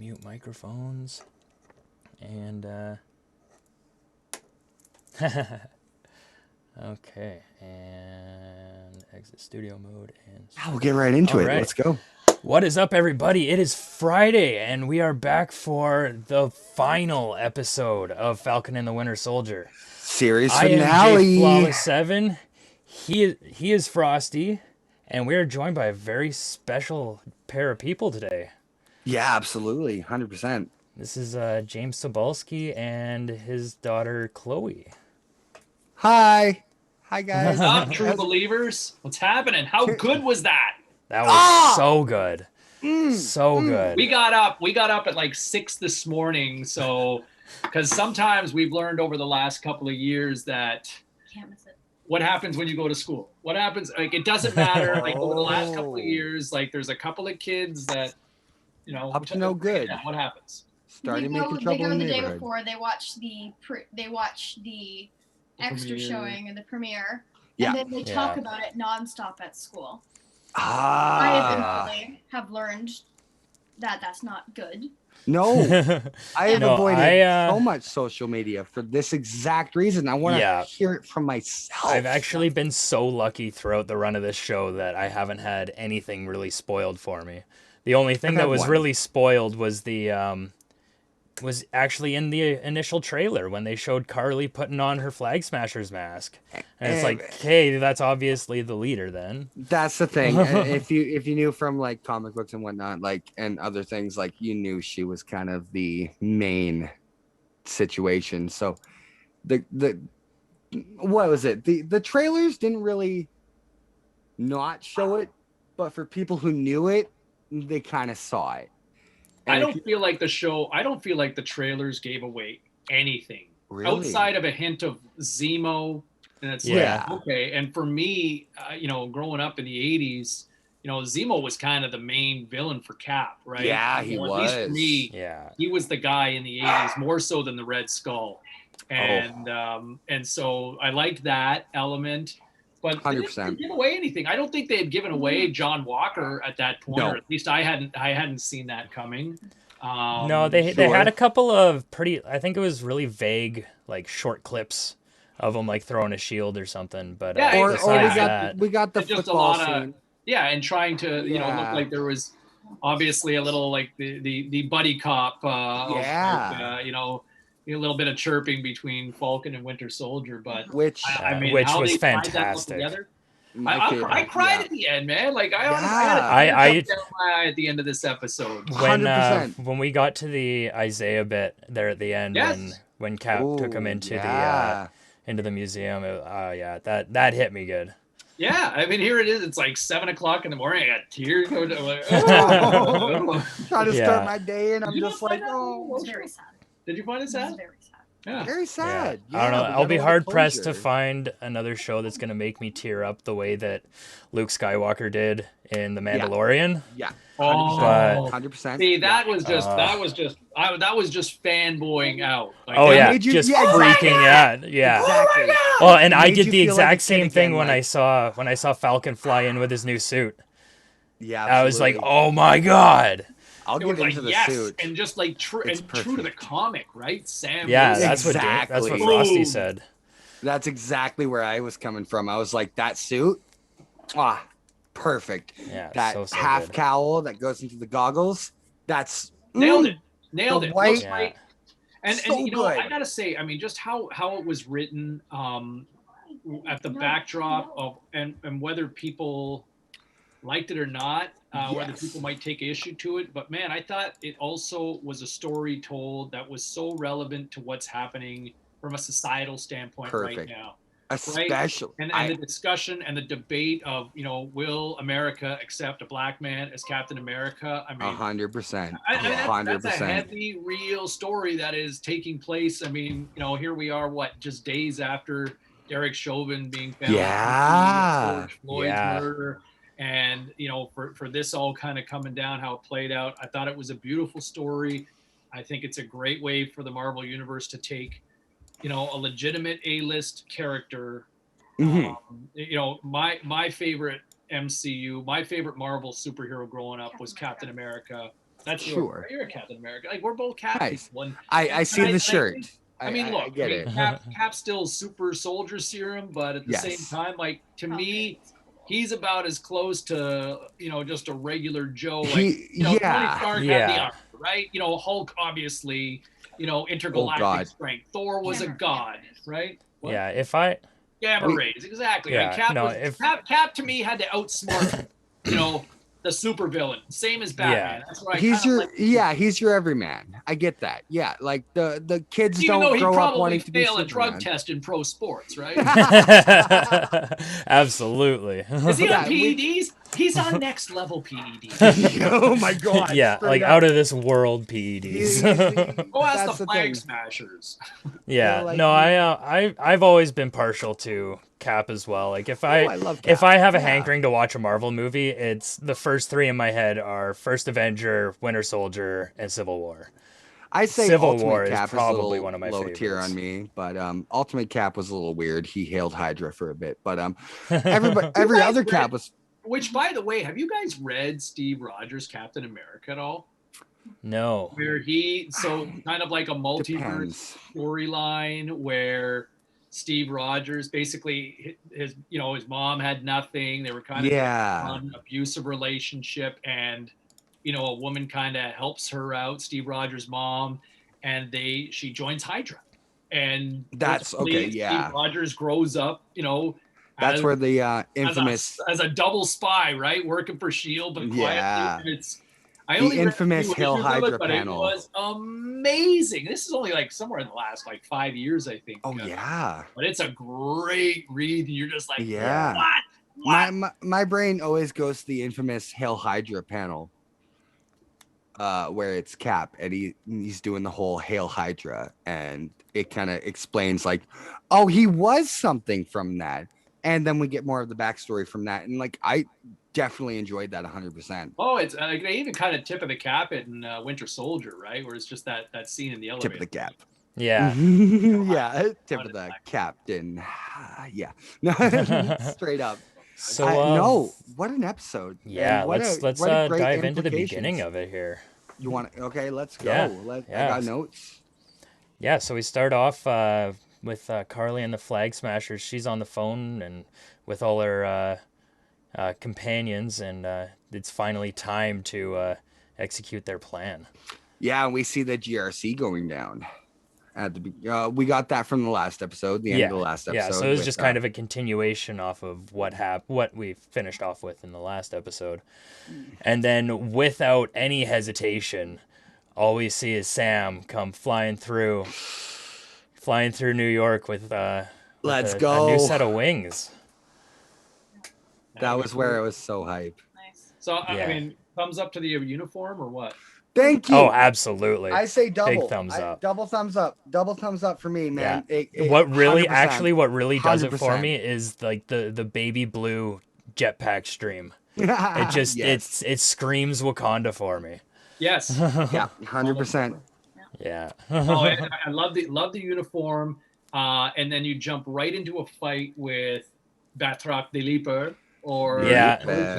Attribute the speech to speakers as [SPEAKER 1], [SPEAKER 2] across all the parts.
[SPEAKER 1] mute microphones. And, okay. And exit studio mode. And
[SPEAKER 2] we'll get right into it.
[SPEAKER 1] right.
[SPEAKER 2] Let's go.
[SPEAKER 1] What is up, everybody? It is Friday, and we are back for the final episode of Falcon and the Winter Soldier.
[SPEAKER 2] Series
[SPEAKER 1] I am
[SPEAKER 2] finale.
[SPEAKER 1] J7. He is Frosty, and we are joined by a very special pair of people today.
[SPEAKER 2] Yeah, absolutely. 100%.
[SPEAKER 1] This is James Cybulski and his daughter, Chloe.
[SPEAKER 2] Hi. Hi, guys.
[SPEAKER 3] What's up, true believers? What's happening? How good was that?
[SPEAKER 1] That was so good. So good.
[SPEAKER 3] We got up at like 6 this morning. So, because sometimes we've learned over the last couple of years that
[SPEAKER 4] can't miss it.
[SPEAKER 3] What happens when you go to school? What happens? Like, it doesn't matter. Like, over the last couple of years, like, there's a couple of kids that,
[SPEAKER 2] up to no good.
[SPEAKER 3] What happens?
[SPEAKER 2] Starting making trouble in the
[SPEAKER 4] day
[SPEAKER 2] neighborhood.
[SPEAKER 4] before. They watch the extra
[SPEAKER 3] premiere.
[SPEAKER 4] Showing and the premiere,
[SPEAKER 2] Yeah.
[SPEAKER 4] and then they talk about it nonstop at school. I
[SPEAKER 2] Ah.
[SPEAKER 4] eventually have learned that that's not good.
[SPEAKER 2] No. I have avoided so
[SPEAKER 1] I
[SPEAKER 2] much social media for this exact reason. I want to hear it from myself.
[SPEAKER 1] I've actually been so lucky throughout the run of this show that I haven't had anything really spoiled for me. The only thing that was really spoiled was was actually in the initial trailer when they showed Carly putting on her Flag Smashers mask. And it's like, hey, that's obviously the leader then.
[SPEAKER 2] That's the thing. if you knew from like comic books and whatnot, like, and other things, like, you knew she was kind of the main situation. So the what was it? The trailers didn't really not show it, but for people who knew it, they kind of saw it. And
[SPEAKER 3] I don't feel like the trailers gave away anything outside of a hint of Zemo. And it's like, okay. And for me, growing up in the 80s, Zemo was kind of the main villain for Cap, right?
[SPEAKER 2] Yeah, he was.
[SPEAKER 3] At least for me, he was the guy in the 80s more so than the Red Skull. And so I liked that element. But 100%. They didn't give away anything. I don't think they had given away John Walker at that point, or at least I hadn't seen that coming.
[SPEAKER 1] No, they had a couple of pretty. I think it was really vague, like short clips of him like throwing a shield or something. But
[SPEAKER 2] we got the
[SPEAKER 3] just
[SPEAKER 2] football
[SPEAKER 3] a lot
[SPEAKER 2] scene.
[SPEAKER 3] And trying to look like there was obviously a little like the buddy cop. A little bit of chirping between Falcon and Winter Soldier, but
[SPEAKER 1] which was fantastic.
[SPEAKER 3] I cried at the end, man. Like I had my eye at the end of this episode.
[SPEAKER 1] When we got to the Isaiah bit there at the end, when Cap took him into the museum, that hit me good.
[SPEAKER 3] Yeah, I mean, here it is. It's like 7 o'clock in the morning. I got tears going down. Like,
[SPEAKER 2] trying to start my day, and I'm just like,
[SPEAKER 4] it's very sad.
[SPEAKER 3] Did you find it sad?
[SPEAKER 4] It's very sad.
[SPEAKER 3] Yeah.
[SPEAKER 2] Very sad.
[SPEAKER 1] I don't know. I'll be hard pressed to find another show that's going to make me tear up the way that Luke Skywalker did in The Mandalorian.
[SPEAKER 2] Yeah.
[SPEAKER 3] 100%. See, that was just fanboying out.
[SPEAKER 1] Like, just freaking out. Yeah.
[SPEAKER 2] Exactly.
[SPEAKER 1] Well, and I did the exact same thing when I saw Falcon fly in with his new suit.
[SPEAKER 2] Yeah.
[SPEAKER 1] I was like, oh my god.
[SPEAKER 2] I'll get into the suit.
[SPEAKER 3] And just like true to the comic, right? Sam.
[SPEAKER 1] Yeah, that's what Frosty said.
[SPEAKER 2] That's exactly where I was coming from. I was like, that suit, perfect.
[SPEAKER 1] Yeah,
[SPEAKER 2] that
[SPEAKER 1] so
[SPEAKER 2] half
[SPEAKER 1] good.
[SPEAKER 2] cowl that goes into the goggles. That's
[SPEAKER 3] nailed it.
[SPEAKER 2] White,
[SPEAKER 3] and
[SPEAKER 2] good.
[SPEAKER 3] I gotta say, I mean, just how it was written at the backdrop of and whether people liked it or not. Whether people might take issue to it, but man, I thought it also was a story told that was so relevant to what's happening from a societal standpoint right now.
[SPEAKER 2] Especially,
[SPEAKER 3] right? And the discussion and the debate of will America accept a black man as Captain America? I mean,
[SPEAKER 2] 100%.
[SPEAKER 3] That's a heavy, real story that is taking place. I mean, here we are, just days after Derek Chauvin being found, George Floyd's murder. And, for this all kind of coming down, how it played out, I thought it was a beautiful story. I think it's a great way for the Marvel Universe to take, a legitimate A-list character.
[SPEAKER 2] Mm-hmm.
[SPEAKER 3] My favorite MCU, my favorite Marvel superhero growing up was Captain America. That's
[SPEAKER 2] Sure.
[SPEAKER 3] You're a Captain America. Like we're both Cap
[SPEAKER 2] Nice.
[SPEAKER 3] people.
[SPEAKER 2] I see the shirt.
[SPEAKER 3] I mean, look,
[SPEAKER 2] I get it.
[SPEAKER 3] Cap's still super soldier serum, but at the same time, like to me, he's about as close to just a regular Joe. Like Tony Stark had the armor, right? Hulk obviously, intergalactic strength. Thor was a god, right?
[SPEAKER 1] What? Yeah,
[SPEAKER 3] Gamma rays, exactly.
[SPEAKER 1] Yeah,
[SPEAKER 3] like Cap to me had to outsmart, the supervillain, same as Batman. That's why
[SPEAKER 2] he's your everyman. I get that. Yeah, like the kids
[SPEAKER 3] even
[SPEAKER 2] don't
[SPEAKER 3] though
[SPEAKER 2] grow up wanting
[SPEAKER 3] to be
[SPEAKER 2] Superman.
[SPEAKER 3] a drug test in pro sports, right?
[SPEAKER 1] Absolutely.
[SPEAKER 3] Is he on PEDs? He's on next level PEDs.
[SPEAKER 2] Oh my god.
[SPEAKER 1] Yeah, like out of this world PEDs.
[SPEAKER 3] That's the Flag Smashers.
[SPEAKER 1] Yeah, like, no, I've always been partial to Cap as well. Like if I have a hankering to watch a Marvel movie, it's the first three in my head are First Avenger, Winter Soldier, and Civil War.
[SPEAKER 2] I say
[SPEAKER 1] Civil
[SPEAKER 2] Ultimate
[SPEAKER 1] War
[SPEAKER 2] Cap
[SPEAKER 1] is probably
[SPEAKER 2] is
[SPEAKER 1] one of my
[SPEAKER 2] low
[SPEAKER 1] favorites.
[SPEAKER 2] tier on me, but Ultimate Cap was a little weird. He hailed Hydra for a bit, but every other Cap was.
[SPEAKER 3] Which, by the way, have you guys read Steve Rogers' Captain America at all?
[SPEAKER 1] No.
[SPEAKER 3] Where kind of like a multiverse storyline where Steve Rogers basically his mom had nothing. They were kind of in an abusive relationship, and a woman kind of helps her out, Steve Rogers' mom, and she joins Hydra. And
[SPEAKER 2] that's okay.
[SPEAKER 3] Steve Rogers grows up,
[SPEAKER 2] that's where the infamous
[SPEAKER 3] as a double spy, right, working for Shield, but quietly. It's
[SPEAKER 2] the infamous Hail Hydra panel.
[SPEAKER 3] It was amazing. This is only like somewhere in the last 5 years, I think.
[SPEAKER 2] Oh
[SPEAKER 3] but it's a great read. And you're just like,
[SPEAKER 2] what? My brain always goes to the infamous Hail Hydra panel, where it's Cap and he's doing the whole Hail Hydra, and it kind of explains like, oh, he was something from that. And then we get more of the backstory from that. And I definitely enjoyed that 100%.
[SPEAKER 3] Oh, it's like they even kind of tip of the cap it in Winter Soldier, right? Where it's just that scene in the elevator.
[SPEAKER 2] Tip of the cap.
[SPEAKER 1] Yeah.
[SPEAKER 2] Tip of the captain. Yeah. Straight up.
[SPEAKER 1] So
[SPEAKER 2] no, what an episode.
[SPEAKER 1] Yeah, let's dive into the beginning of it here.
[SPEAKER 2] You want to? Okay, let's go.
[SPEAKER 1] Yeah.
[SPEAKER 2] I got notes.
[SPEAKER 1] Yeah, so we start off with Carly and the Flag Smashers. She's on the phone and with all her companions, and it's finally time to execute their plan.
[SPEAKER 2] Yeah, and we see the GRC going down. We got that from the last episode, the end of the last episode.
[SPEAKER 1] Yeah, so it was just kind of a continuation off of what we finished off with in the last episode. And then without any hesitation, all we see is Sam come flying through New York with a new set of wings.
[SPEAKER 2] That was where it was so hype.
[SPEAKER 4] Nice.
[SPEAKER 3] So, I mean, thumbs up to the uniform or what?
[SPEAKER 2] Thank you.
[SPEAKER 1] Oh, absolutely.
[SPEAKER 2] I say double.
[SPEAKER 1] Big thumbs up.
[SPEAKER 2] Double thumbs up. Double thumbs up for me, man.
[SPEAKER 1] Yeah. What really does it for me is like the baby blue jetpack stream. It just it screams Wakanda for me.
[SPEAKER 3] Yes.
[SPEAKER 2] Yeah, 100%.
[SPEAKER 1] Yeah.
[SPEAKER 3] I love the uniform, and then you jump right into a fight with Batroc de Leaper, or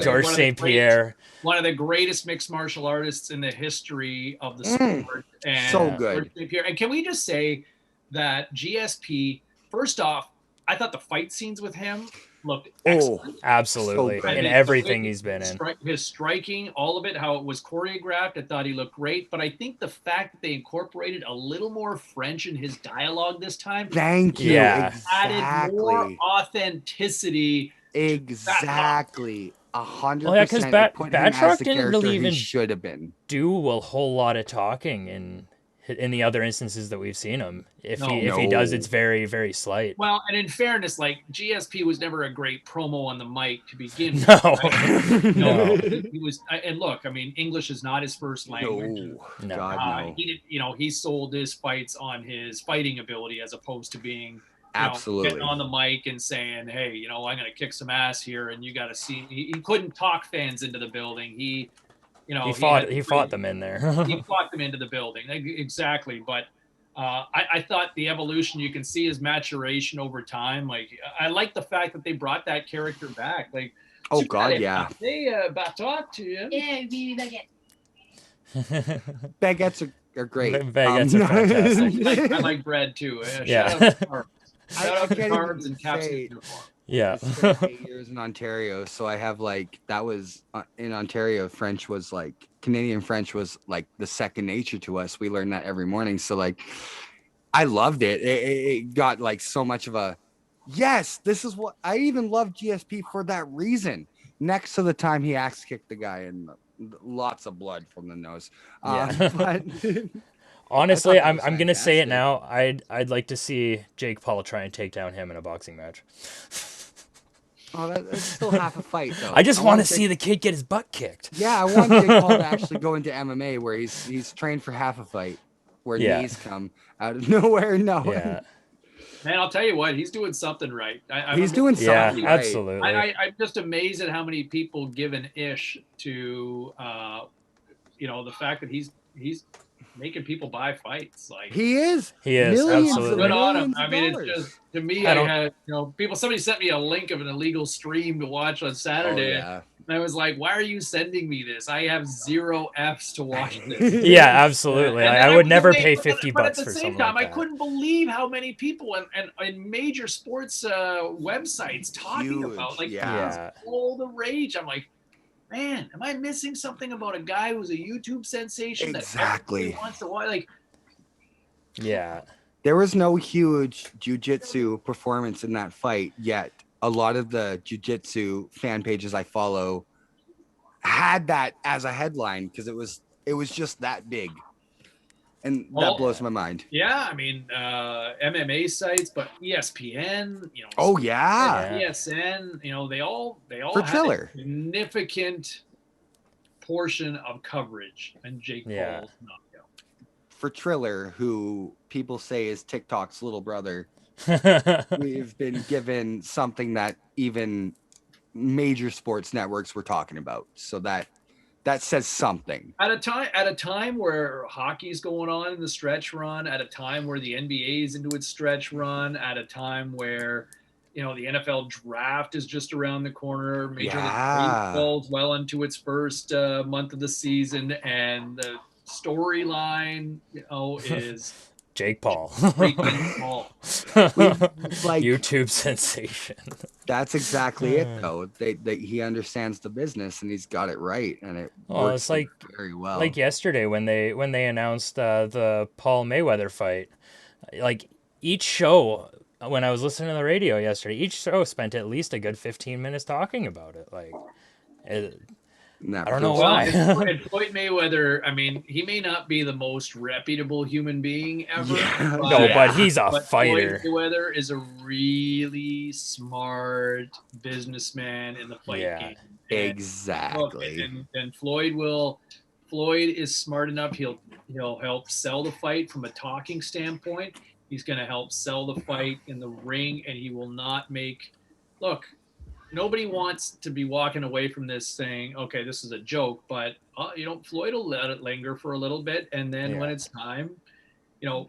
[SPEAKER 1] George St. Pierre,
[SPEAKER 3] one of the greatest mixed martial artists in the history of the sport. And
[SPEAKER 2] so good.
[SPEAKER 3] And can we just say that GSP? First off, I thought the fight scenes with him looked excellent.
[SPEAKER 1] Absolutely.
[SPEAKER 2] So
[SPEAKER 1] in everything he's been in.
[SPEAKER 3] His striking, all of it, how it was choreographed, I thought he looked great. But I think the fact that they incorporated a little more French in his dialogue this time.
[SPEAKER 2] Thank you.
[SPEAKER 1] Yeah.
[SPEAKER 3] Added more authenticity.
[SPEAKER 2] Exactly. 100%.
[SPEAKER 1] Well, yeah, because Batroc didn't really even
[SPEAKER 2] should have been
[SPEAKER 1] do a whole lot of talking in the other instances that we've seen him. If he does, it's very, very slight.
[SPEAKER 3] Well, and in fairness, GSP was never a great promo on the mic to begin with.
[SPEAKER 1] No.
[SPEAKER 3] Right?
[SPEAKER 1] No.
[SPEAKER 3] He was, and look, I mean, English is not his first language.
[SPEAKER 2] No. God, no.
[SPEAKER 3] He did, he sold his fights on his fighting ability as opposed to being
[SPEAKER 2] absolutely
[SPEAKER 3] getting on the mic and saying, "Hey, I'm going to kick some ass here," and you got to see. He couldn't talk fans into the building. He
[SPEAKER 1] fought them in there.
[SPEAKER 3] He fought them into the building. Exactly. But I thought the evolution, you can see his maturation over time. I like the fact that they brought that character back.
[SPEAKER 2] Oh God, yeah.
[SPEAKER 3] They Batroc to you.
[SPEAKER 4] Yeah, we like it.
[SPEAKER 2] Baguettes are great.
[SPEAKER 1] Baguettes are fantastic.
[SPEAKER 3] I like bread too.
[SPEAKER 1] Yeah.
[SPEAKER 3] Shout out to carbs.
[SPEAKER 2] I
[SPEAKER 3] Shout out to
[SPEAKER 2] can't
[SPEAKER 3] carbs
[SPEAKER 2] even
[SPEAKER 3] and caps
[SPEAKER 2] say-
[SPEAKER 3] in uniform.
[SPEAKER 1] Yeah.
[SPEAKER 2] I spent 8 years in Ontario, so I have like that was in Ontario. French was like Canadian French was like the second nature to us. We learned that every morning. So like, I loved it. It got like so much of a yes. This is what I even love GSP for that reason. Next to the time he axe kicked the guy and lots of blood from the nose.
[SPEAKER 1] Yeah.
[SPEAKER 2] But
[SPEAKER 1] Honestly,
[SPEAKER 2] that was
[SPEAKER 1] I'm gonna say it
[SPEAKER 2] fantastic.
[SPEAKER 1] now. I'd like to see Jake Paul try and take down him in a boxing match.
[SPEAKER 2] Oh, that's still half a fight though.
[SPEAKER 1] I just want to
[SPEAKER 2] Jake-
[SPEAKER 1] see the kid get his butt kicked.
[SPEAKER 2] Yeah, I want Jake Paul to actually go into MMA where he's trained for half a fight, where
[SPEAKER 1] Yeah.
[SPEAKER 2] knees come out of nowhere. No,
[SPEAKER 1] Yeah.
[SPEAKER 3] Man, I'll tell you what, he's doing something right.
[SPEAKER 2] he's doing
[SPEAKER 1] Yeah,
[SPEAKER 2] something right.
[SPEAKER 1] absolutely.
[SPEAKER 3] I'm just amazed at how many people give an ish to, the fact that he's making people buy fights. Like
[SPEAKER 2] He is.
[SPEAKER 1] He is,
[SPEAKER 2] Millions
[SPEAKER 1] absolutely.
[SPEAKER 3] good on him.
[SPEAKER 2] millions
[SPEAKER 3] I
[SPEAKER 2] of
[SPEAKER 3] mean, it's
[SPEAKER 2] dollars.
[SPEAKER 3] just to me.
[SPEAKER 1] I
[SPEAKER 3] I
[SPEAKER 1] don't-
[SPEAKER 3] had somebody sent me a link of an illegal stream to watch on
[SPEAKER 2] Oh,
[SPEAKER 3] Saturday,
[SPEAKER 2] yeah.
[SPEAKER 3] and I was like, "Why are you sending me this? I have 0 Fs to watch this."
[SPEAKER 1] Yeah, absolutely.
[SPEAKER 3] And then
[SPEAKER 1] I would never
[SPEAKER 3] but-
[SPEAKER 1] pay
[SPEAKER 3] but-
[SPEAKER 1] 50
[SPEAKER 3] but
[SPEAKER 1] bucks
[SPEAKER 3] at the
[SPEAKER 1] for
[SPEAKER 3] same
[SPEAKER 1] something
[SPEAKER 3] time,
[SPEAKER 1] like
[SPEAKER 3] I
[SPEAKER 1] that.
[SPEAKER 3] couldn't believe how many people and major sports websites talking
[SPEAKER 2] Huge,
[SPEAKER 3] about like
[SPEAKER 1] Yeah.
[SPEAKER 3] all the rage. I'm like, man, am I missing something about a guy who's a YouTube sensation
[SPEAKER 2] Exactly.
[SPEAKER 3] that everybody wants to watch? Like,
[SPEAKER 1] Yeah.
[SPEAKER 2] There was no huge jujitsu performance in that fight yet. A lot of the jujitsu fan pages I follow had that as a headline because it was just that big, and that
[SPEAKER 3] Well,
[SPEAKER 2] blows my mind.
[SPEAKER 3] yeah, I mean, MMA sites, but ESPN,
[SPEAKER 2] Oh yeah,
[SPEAKER 1] Yeah.
[SPEAKER 3] ESN, they all
[SPEAKER 2] For
[SPEAKER 3] had
[SPEAKER 2] Triller.
[SPEAKER 3] a significant portion of coverage, and Jake
[SPEAKER 1] Yeah.
[SPEAKER 3] Paul's not.
[SPEAKER 2] for Triller, who people say is TikTok's little brother. We've been given something that even major sports networks were talking about, so that says something.
[SPEAKER 3] At a time where hockey's going on in the stretch run, at a time where the NBA is into its stretch run, at a time where the NFL draft is just around the corner, Major League
[SPEAKER 2] Yeah.
[SPEAKER 3] Baseball's well into its first month of the season, and the storyline, is
[SPEAKER 1] Jake Paul.
[SPEAKER 3] freaking Paul.
[SPEAKER 2] Like
[SPEAKER 1] YouTube sensation.
[SPEAKER 2] that's exactly it, though. He understands the business and he's got it right, and it
[SPEAKER 1] Oh,
[SPEAKER 2] works
[SPEAKER 1] it's like
[SPEAKER 2] very well.
[SPEAKER 1] like yesterday when they announced the Paul Mayweather fight. Like each show, when I was listening to the radio yesterday, each show spent at least a good 15 minutes talking about it. Like,
[SPEAKER 2] I
[SPEAKER 1] I don't know
[SPEAKER 3] Well,
[SPEAKER 1] why.
[SPEAKER 3] and Floyd Mayweather, I mean, he may not be the most reputable human being ever.
[SPEAKER 2] Yeah.
[SPEAKER 1] No, but he's a
[SPEAKER 3] but
[SPEAKER 1] fighter.
[SPEAKER 3] Floyd Mayweather is a really smart businessman in the fight
[SPEAKER 1] Yeah.
[SPEAKER 3] game.
[SPEAKER 2] Exactly.
[SPEAKER 3] And Floyd is smart enough. He'll help sell the fight from a talking standpoint. He's going to help sell the fight in the ring, and he will not make. Look, nobody wants to be walking away from this saying, "Okay, this is a joke," but Floyd will let it linger for a little bit, and then when
[SPEAKER 1] Yeah.
[SPEAKER 3] it's time,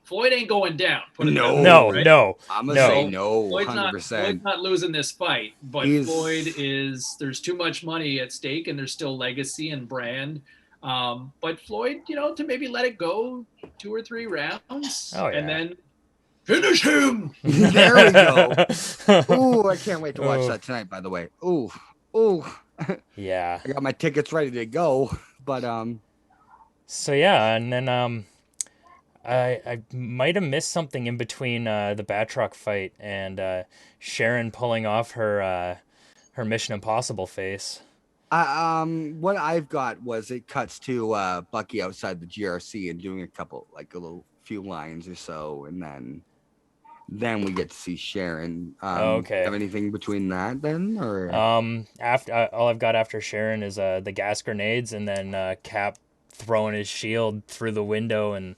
[SPEAKER 3] Floyd ain't going down. Put it
[SPEAKER 2] No.
[SPEAKER 3] that way,
[SPEAKER 1] No,
[SPEAKER 3] right?
[SPEAKER 1] no.
[SPEAKER 2] I'm gonna
[SPEAKER 1] No.
[SPEAKER 2] say no,
[SPEAKER 3] Floyd's
[SPEAKER 2] 100%.
[SPEAKER 3] not losing this fight, but
[SPEAKER 2] He's-
[SPEAKER 3] Floyd is. There's too much money at stake, and there's still legacy and brand. But Floyd, to maybe let it go 2 or 3 rounds,
[SPEAKER 1] Oh, yeah.
[SPEAKER 3] and then finish him.
[SPEAKER 2] There we go. Ooh, I can't wait to watch
[SPEAKER 1] Oh.
[SPEAKER 2] that tonight. By the way, ooh,
[SPEAKER 1] Yeah.
[SPEAKER 2] I got my tickets ready to go. But
[SPEAKER 1] So yeah, and then I might have missed something in between the Batroc fight and Sharon pulling off her Mission Impossible face.
[SPEAKER 2] what I've got was it cuts to Bucky outside the GRC and doing a few lines or so, and then we get to see Sharon.
[SPEAKER 1] Okay.
[SPEAKER 2] Have anything between that then, or
[SPEAKER 1] After all I've got after Sharon is the gas grenades, and then Cap throwing his shield through the window and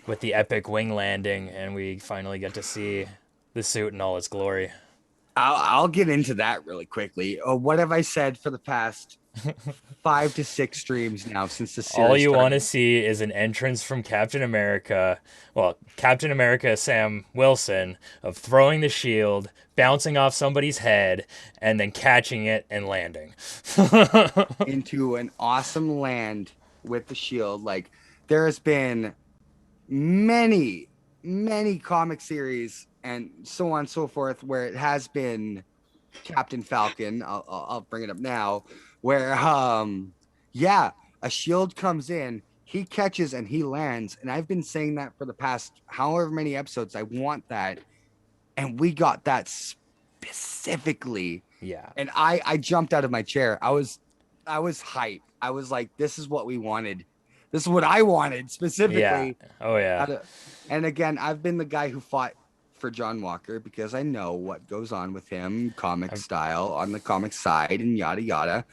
[SPEAKER 1] with the epic wing landing, and we finally get to see the suit in all its glory.
[SPEAKER 2] I'll get into that really quickly. What have I said for the past 5 to 6 streams now since the series
[SPEAKER 1] All you want to
[SPEAKER 2] started?
[SPEAKER 1] see is an entrance from Captain America. Well, Captain America Sam Wilson of throwing the shield, bouncing off somebody's head, and then catching it and landing.
[SPEAKER 2] Into an awesome land with the Shield. Like, there has been many comic series and so on and so forth where it has been Captain Falcon. I'll bring it up now, where yeah, a shield comes in, he catches and he lands, and I've been saying that for the past however many episodes. I want that, and we got that specifically.
[SPEAKER 1] Yeah,
[SPEAKER 2] and I jumped out of my chair. I was hyped. I was like, this is what we wanted. This is what I wanted specifically.
[SPEAKER 1] Yeah. Oh yeah.
[SPEAKER 2] And again, I've been the guy who fought for John Walker because I know what goes on with him, comic style, on the comic side, and yada yada.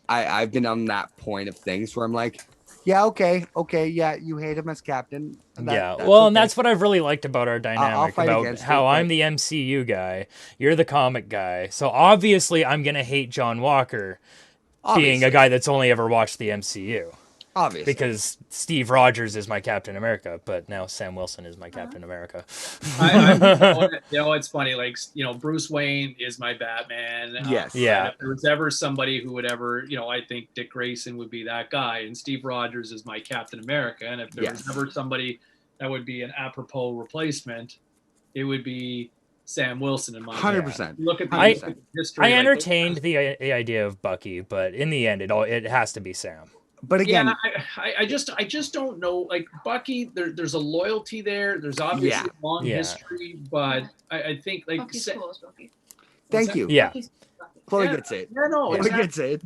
[SPEAKER 2] I've been on that point of things where I'm like, yeah, okay, yeah, you hate him as captain.
[SPEAKER 1] That's well, okay. And that's what I've really liked about our dynamic, about how
[SPEAKER 2] it,
[SPEAKER 1] I'm the MCU guy, you're the comic guy. So obviously I'm going to hate John Walker being a guy that's only ever watched the MCU.
[SPEAKER 2] Obviously.
[SPEAKER 1] Because Steve Rogers is my Captain America, but now Sam Wilson is my Captain America.
[SPEAKER 3] It's funny. Like, Bruce Wayne is my Batman.
[SPEAKER 2] Yes.
[SPEAKER 1] Yeah.
[SPEAKER 3] If there was ever somebody who would ever, I think Dick Grayson would be that guy, and Steve Rogers is my Captain America. And if there was ever somebody that would be an apropos replacement, it would be Sam Wilson in my
[SPEAKER 2] 100%.
[SPEAKER 3] Look at the history.
[SPEAKER 1] I entertained the idea of Bucky, but in the end, it has to be Sam.
[SPEAKER 2] But again,
[SPEAKER 3] I just don't know. Like, Bucky, there's a loyalty there. There's obviously a long history, but I think like
[SPEAKER 4] Bucky's cool as Bucky.
[SPEAKER 2] Thank you.
[SPEAKER 1] Yeah,
[SPEAKER 2] Chloe gets it.
[SPEAKER 3] Yeah, no,
[SPEAKER 2] Chloe gets it.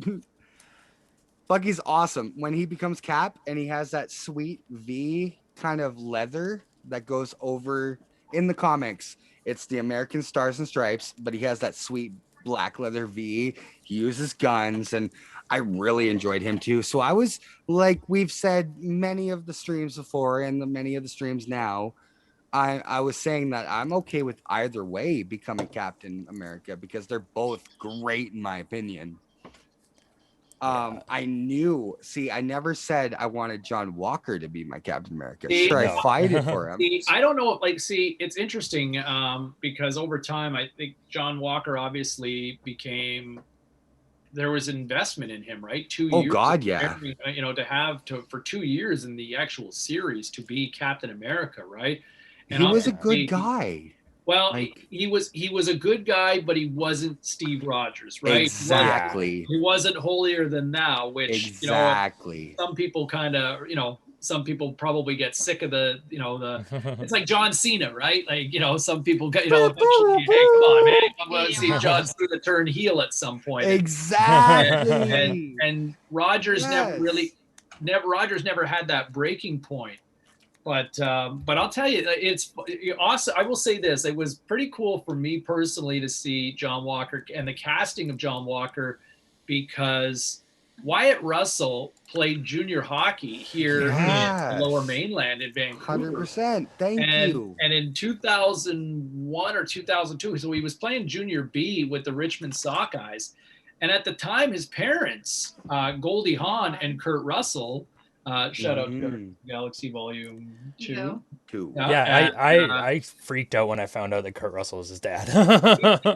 [SPEAKER 2] Bucky's awesome when he becomes Cap and he has that sweet V kind of leather that goes over in the comics. It's the American Stars and Stripes, but he has that sweet black leather V. He uses guns, and I really enjoyed him too. So I was like, we've said many of the streams before and many of the streams now, I was saying that I'm okay with either way becoming Captain America because they're both great in my opinion. I never said I wanted John Walker to be my Captain America. I fight it for him.
[SPEAKER 3] I don't know. It's interesting because over time, I think John Walker obviously there was investment in him, right? 2 years.
[SPEAKER 2] Oh God, yeah.
[SPEAKER 3] For 2 years in the actual series to be Captain America, right? And
[SPEAKER 2] he was a good guy.
[SPEAKER 3] Well, he was a good guy, but he wasn't Steve Rogers, right?
[SPEAKER 2] Exactly.
[SPEAKER 3] He wasn't holier than thou, which
[SPEAKER 2] exactly.
[SPEAKER 3] Some people kind of, some people probably get sick of the it's like John Cena, right? Like, some people get, eventually, hey, come on, man, I want to see John Cena turn heel at some point.
[SPEAKER 2] Exactly.
[SPEAKER 3] And Rogers Rogers never had that breaking point. But I'll tell you, it's awesome. I will say this: it was pretty cool for me personally to see John Walker and the casting of John Walker, because Wyatt Russell played junior hockey here in the Lower Mainland in Vancouver.
[SPEAKER 2] 100%. Thank you.
[SPEAKER 3] And in 2001 or 2002, so he was playing junior B with the Richmond Sockeyes. And at the time, his parents, Goldie Hawn and Kurt Russell, shout out to Galaxy Volume 2.
[SPEAKER 1] I freaked out when I found out that Kurt Russell is his dad.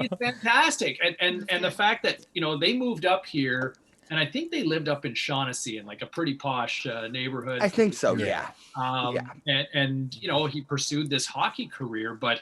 [SPEAKER 3] He's fantastic. And the fact that, they moved up here, and I think they lived up in Shaughnessy in like a pretty posh neighborhood.
[SPEAKER 2] I think so, yeah.
[SPEAKER 3] And he pursued this hockey career, but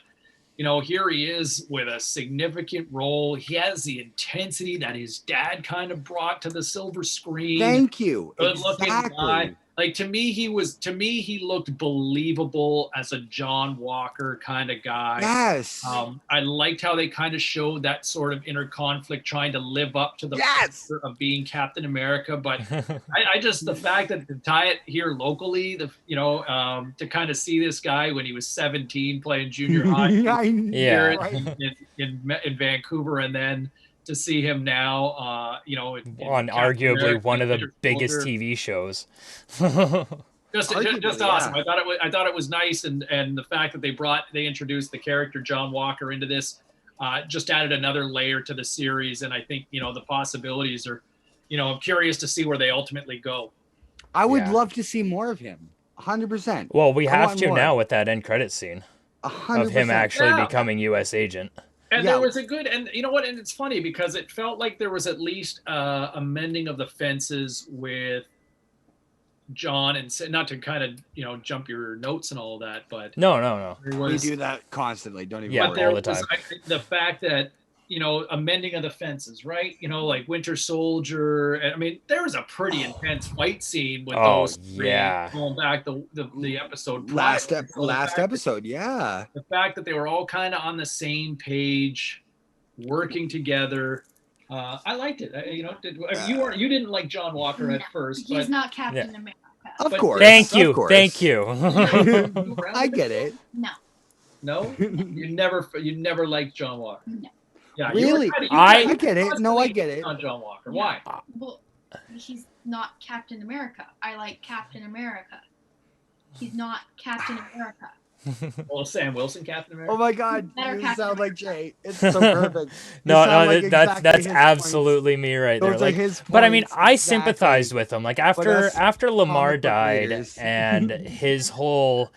[SPEAKER 3] here he is with a significant role. He has the intensity that his dad kind of brought to the silver screen.
[SPEAKER 2] Thank you.
[SPEAKER 3] Good-looking guy. Like, to me, he looked believable as a John Walker kind of guy.
[SPEAKER 2] Yes.
[SPEAKER 3] I liked how they kind of showed that sort of inner conflict, trying to live up to the pressure of being Captain America. But I just, the fact that to tie it here locally, to kind of see this guy when he was 17 playing junior hockey in Vancouver, and then to see him now,
[SPEAKER 1] on arguably one of the biggest TV shows.
[SPEAKER 3] just awesome. I thought it was nice, and the fact that they introduced the character John Walker into this just added another layer to the series, and I think the possibilities are, I'm curious to see where they ultimately go.
[SPEAKER 2] I would love to see more of him. 100%.
[SPEAKER 1] Well, we have to now with that end credit scene
[SPEAKER 2] 100%.
[SPEAKER 1] Of him actually becoming U.S. agent.
[SPEAKER 3] And there was a good, and you know what, and it's funny because it felt like there was at least a mending of the fences with John, and not to kind of jump your notes and all that, but
[SPEAKER 1] no.
[SPEAKER 2] We do that constantly. Don't even.
[SPEAKER 1] Yeah,
[SPEAKER 2] worry.
[SPEAKER 1] all the time.
[SPEAKER 3] The fact that amending of the fences, right? Like Winter Soldier. I mean, there was a pretty intense fight scene with those three going back the episode
[SPEAKER 2] last episode. Yeah,
[SPEAKER 3] the fact that they were all kind of on the same page, working together. I liked it. You didn't like John Walker at first.
[SPEAKER 4] He's not Captain America.
[SPEAKER 2] Of course.
[SPEAKER 1] Thank you.
[SPEAKER 2] I get it.
[SPEAKER 3] No, you never liked John Walker.
[SPEAKER 4] No.
[SPEAKER 3] Yeah,
[SPEAKER 2] really.
[SPEAKER 1] I
[SPEAKER 2] get it. No, I get it.
[SPEAKER 3] On John Walker. Why?
[SPEAKER 4] Well, he's not Captain America. I like Captain America. He's not Captain America.
[SPEAKER 3] Well, Sam Wilson, Captain America.
[SPEAKER 2] Oh my God, you sound like Jay. It's so perfect.
[SPEAKER 1] That's absolutely me right there. Like, but I mean, I sympathized with him. Like after Lamar died and his whole,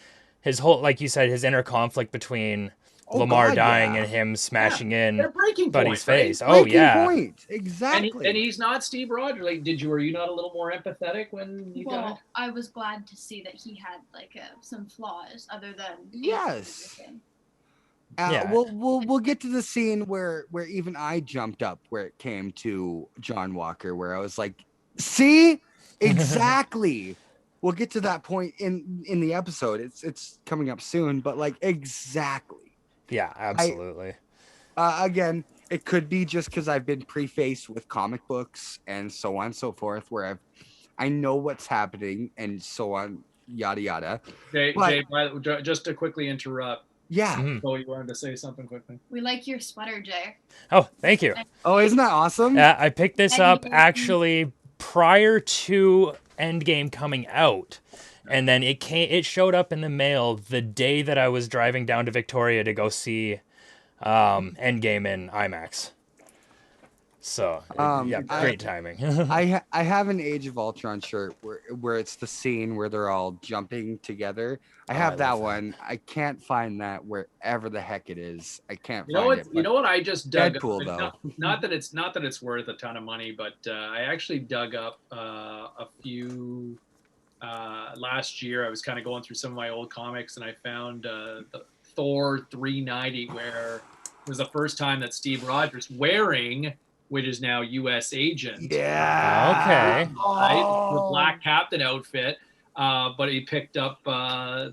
[SPEAKER 1] like you said, his inner conflict between Lamar dying and him smashing in Buddy's face.
[SPEAKER 2] Right? Oh yeah, point. Exactly.
[SPEAKER 3] And he's not Steve Rogers. Like, were you not a little more empathetic when he died?
[SPEAKER 4] Well, I was glad to see that he had like some flaws other than
[SPEAKER 2] yes. We'll get to the scene where even I jumped up where it came to John Walker, where I was like, see, exactly. We'll get to that point in the episode. It's coming up soon, but like exactly.
[SPEAKER 1] Yeah, absolutely.
[SPEAKER 2] Again, it could be just because I've been prefaced with comic books and so on and so forth, where I know what's happening and so on, yada yada.
[SPEAKER 3] Jay, just to quickly interrupt.
[SPEAKER 2] Yeah.
[SPEAKER 3] So you wanted to say something quickly?
[SPEAKER 4] We like your sweater, Jay.
[SPEAKER 1] Oh, thank you.
[SPEAKER 2] Oh, isn't that awesome?
[SPEAKER 1] Yeah, I picked this up actually prior to Endgame coming out. And then it showed up in the mail the day that I was driving down to Victoria to go see Endgame in IMAX. So great timing.
[SPEAKER 2] I have an Age of Ultron shirt where it's the scene where they're all jumping together. I have that one. I can't find that wherever the heck it is. I can't find it.
[SPEAKER 3] You know what I just dug
[SPEAKER 2] Deadpool,
[SPEAKER 3] up?
[SPEAKER 2] though.
[SPEAKER 3] Not that it's worth a ton of money, but I actually dug up a few. Last year I was kind of going through some of my old comics and I found the Thor 390, where it was the first time that Steve Rogers wearing, which is now U.S. agent.
[SPEAKER 2] Yeah.
[SPEAKER 1] Okay.
[SPEAKER 3] The Black Captain outfit. But he picked up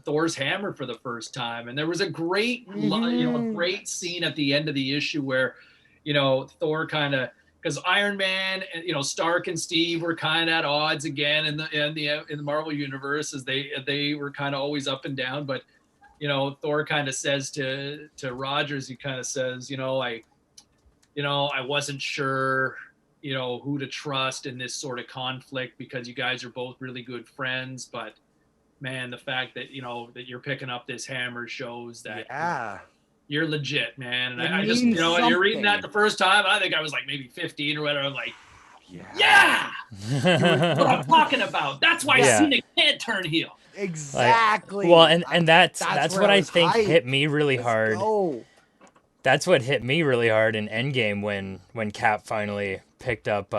[SPEAKER 3] Thor's hammer for the first time. And there was a great, great scene at the end of the issue where, Thor kind of, because Iron Man and Stark and Steve were kind of at odds again in the Marvel universe, as they were kind of always up and down. But Thor kind of says to Rogers, he kind of says, I wasn't sure who to trust in this sort of conflict, because you guys are both really good friends, but man, the fact that that you're picking up this hammer shows that you're legit, man. And I just, you're reading that the first time. I think I was like maybe 15 or whatever. I'm like, yeah, what I'm talking about. That's why Cena can't turn heel.
[SPEAKER 2] Exactly.
[SPEAKER 1] Well, and that's what I think hit me really hard. That's what hit me really hard in Endgame when Cap finally picked up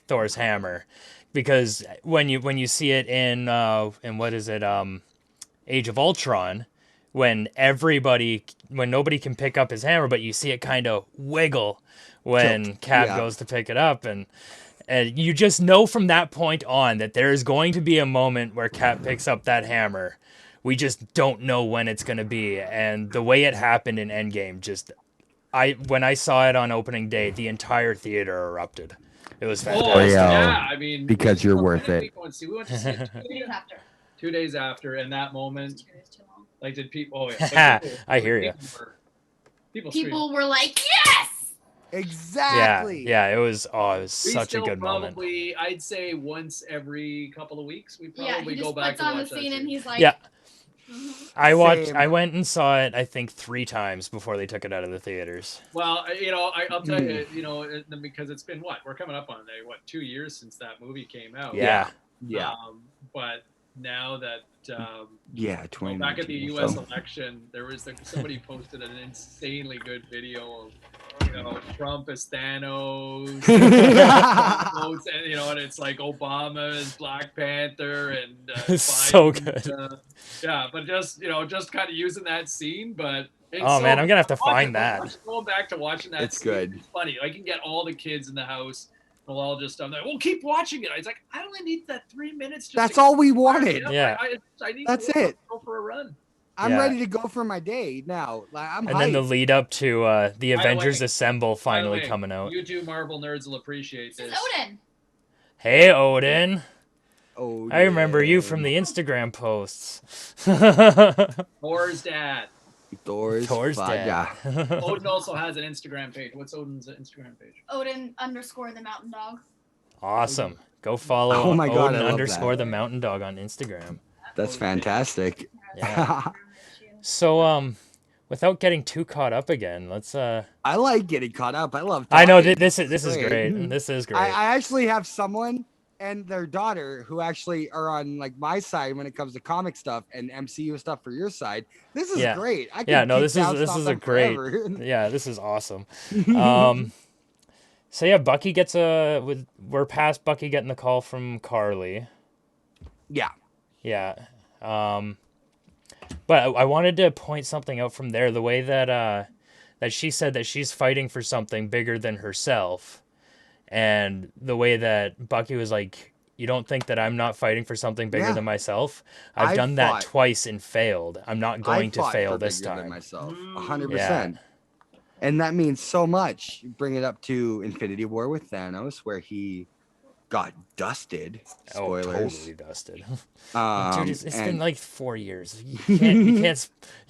[SPEAKER 1] Thor's hammer, because when you see it in what is it, Age of Ultron, when nobody can pick up his hammer, but you see it kind of wiggle when Cap goes to pick it up, and you just know from that point on that there is going to be a moment where Cap picks up that hammer. We just don't know when it's going to be, and the way it happened in Endgame, when I saw it on opening day, the entire theater erupted. It was fantastic.
[SPEAKER 3] I mean,
[SPEAKER 2] because you're worth it.
[SPEAKER 3] We went to see it 2 days after, and that moment, like, did people? Oh yeah,
[SPEAKER 1] I hear you.
[SPEAKER 4] People were like, yes.
[SPEAKER 2] Exactly.
[SPEAKER 1] Yeah. It was such a good moment.
[SPEAKER 3] Probably, I'd say once every couple of weeks, we probably
[SPEAKER 4] he
[SPEAKER 3] go back
[SPEAKER 4] puts
[SPEAKER 3] to
[SPEAKER 4] on
[SPEAKER 3] watch
[SPEAKER 4] the scene,
[SPEAKER 3] that
[SPEAKER 4] and he's like,
[SPEAKER 1] I went and saw it, I think 3 times before they took it out of the theaters.
[SPEAKER 3] Well, I'll tell you, because it's been we're coming up on 2 years since that movie came out.
[SPEAKER 1] Yeah.
[SPEAKER 3] But now that back at the U.S. election, there was somebody posted an insanely good video of Trump as Thanos, and and it's like Obama as Black Panther, and
[SPEAKER 1] so
[SPEAKER 3] Biden,
[SPEAKER 1] good.
[SPEAKER 3] yeah, but just kind of using that scene, but.
[SPEAKER 1] Oh man, I'm gonna have to find that.
[SPEAKER 3] Going back to watching that,
[SPEAKER 2] it's good.
[SPEAKER 3] It's funny. I can get all the kids in the house. We'll all just like, well, keep watching it. I was like, I only need that 3 minutes.
[SPEAKER 2] That's all we wanted.
[SPEAKER 1] Yeah,
[SPEAKER 3] I need
[SPEAKER 2] that's
[SPEAKER 3] to
[SPEAKER 2] it.
[SPEAKER 3] Go for a run.
[SPEAKER 2] I'm ready to go for my day now. I'm
[SPEAKER 1] and
[SPEAKER 2] hyped.
[SPEAKER 1] then the lead up to the Avengers Assemble finally coming out.
[SPEAKER 3] You two Marvel nerds will appreciate this.
[SPEAKER 4] Odin.
[SPEAKER 1] Hey, Odin.
[SPEAKER 2] Oh,
[SPEAKER 1] I remember you from the Instagram posts.
[SPEAKER 3] Thor's dad.
[SPEAKER 1] Thor's dad.
[SPEAKER 3] Odin also has an Instagram page. What's Odin's Instagram page?
[SPEAKER 4] Odin_the mountain dog.
[SPEAKER 1] Awesome. Go follow Odin_ the mountain dog on Instagram.
[SPEAKER 2] That's fantastic.
[SPEAKER 1] Yeah. So without getting too caught up again, let's
[SPEAKER 2] I like getting caught up. I love
[SPEAKER 1] talking. I know this is great. This is great.
[SPEAKER 2] I actually have someone and their daughter who actually are on like my side when it comes to comic stuff and MCU stuff for your side. This is great.
[SPEAKER 1] This is a great. Yeah, this is awesome. So yeah, Bucky gets we're past Bucky getting the call from Carly.
[SPEAKER 2] Yeah.
[SPEAKER 1] Yeah. But I wanted to point something out from there, the way that she said that she's fighting for something bigger than herself. And the way that Bucky was like, you don't think that I'm not fighting for something bigger than myself? I've done that twice and failed. I'm not going to fail this time.
[SPEAKER 2] Than myself, 100%. And that means so much. Bring it up to Infinity War with Thanos, where he got dusted. Spoilers.
[SPEAKER 1] Oh, totally dusted. Dude, it's been like 4 years. You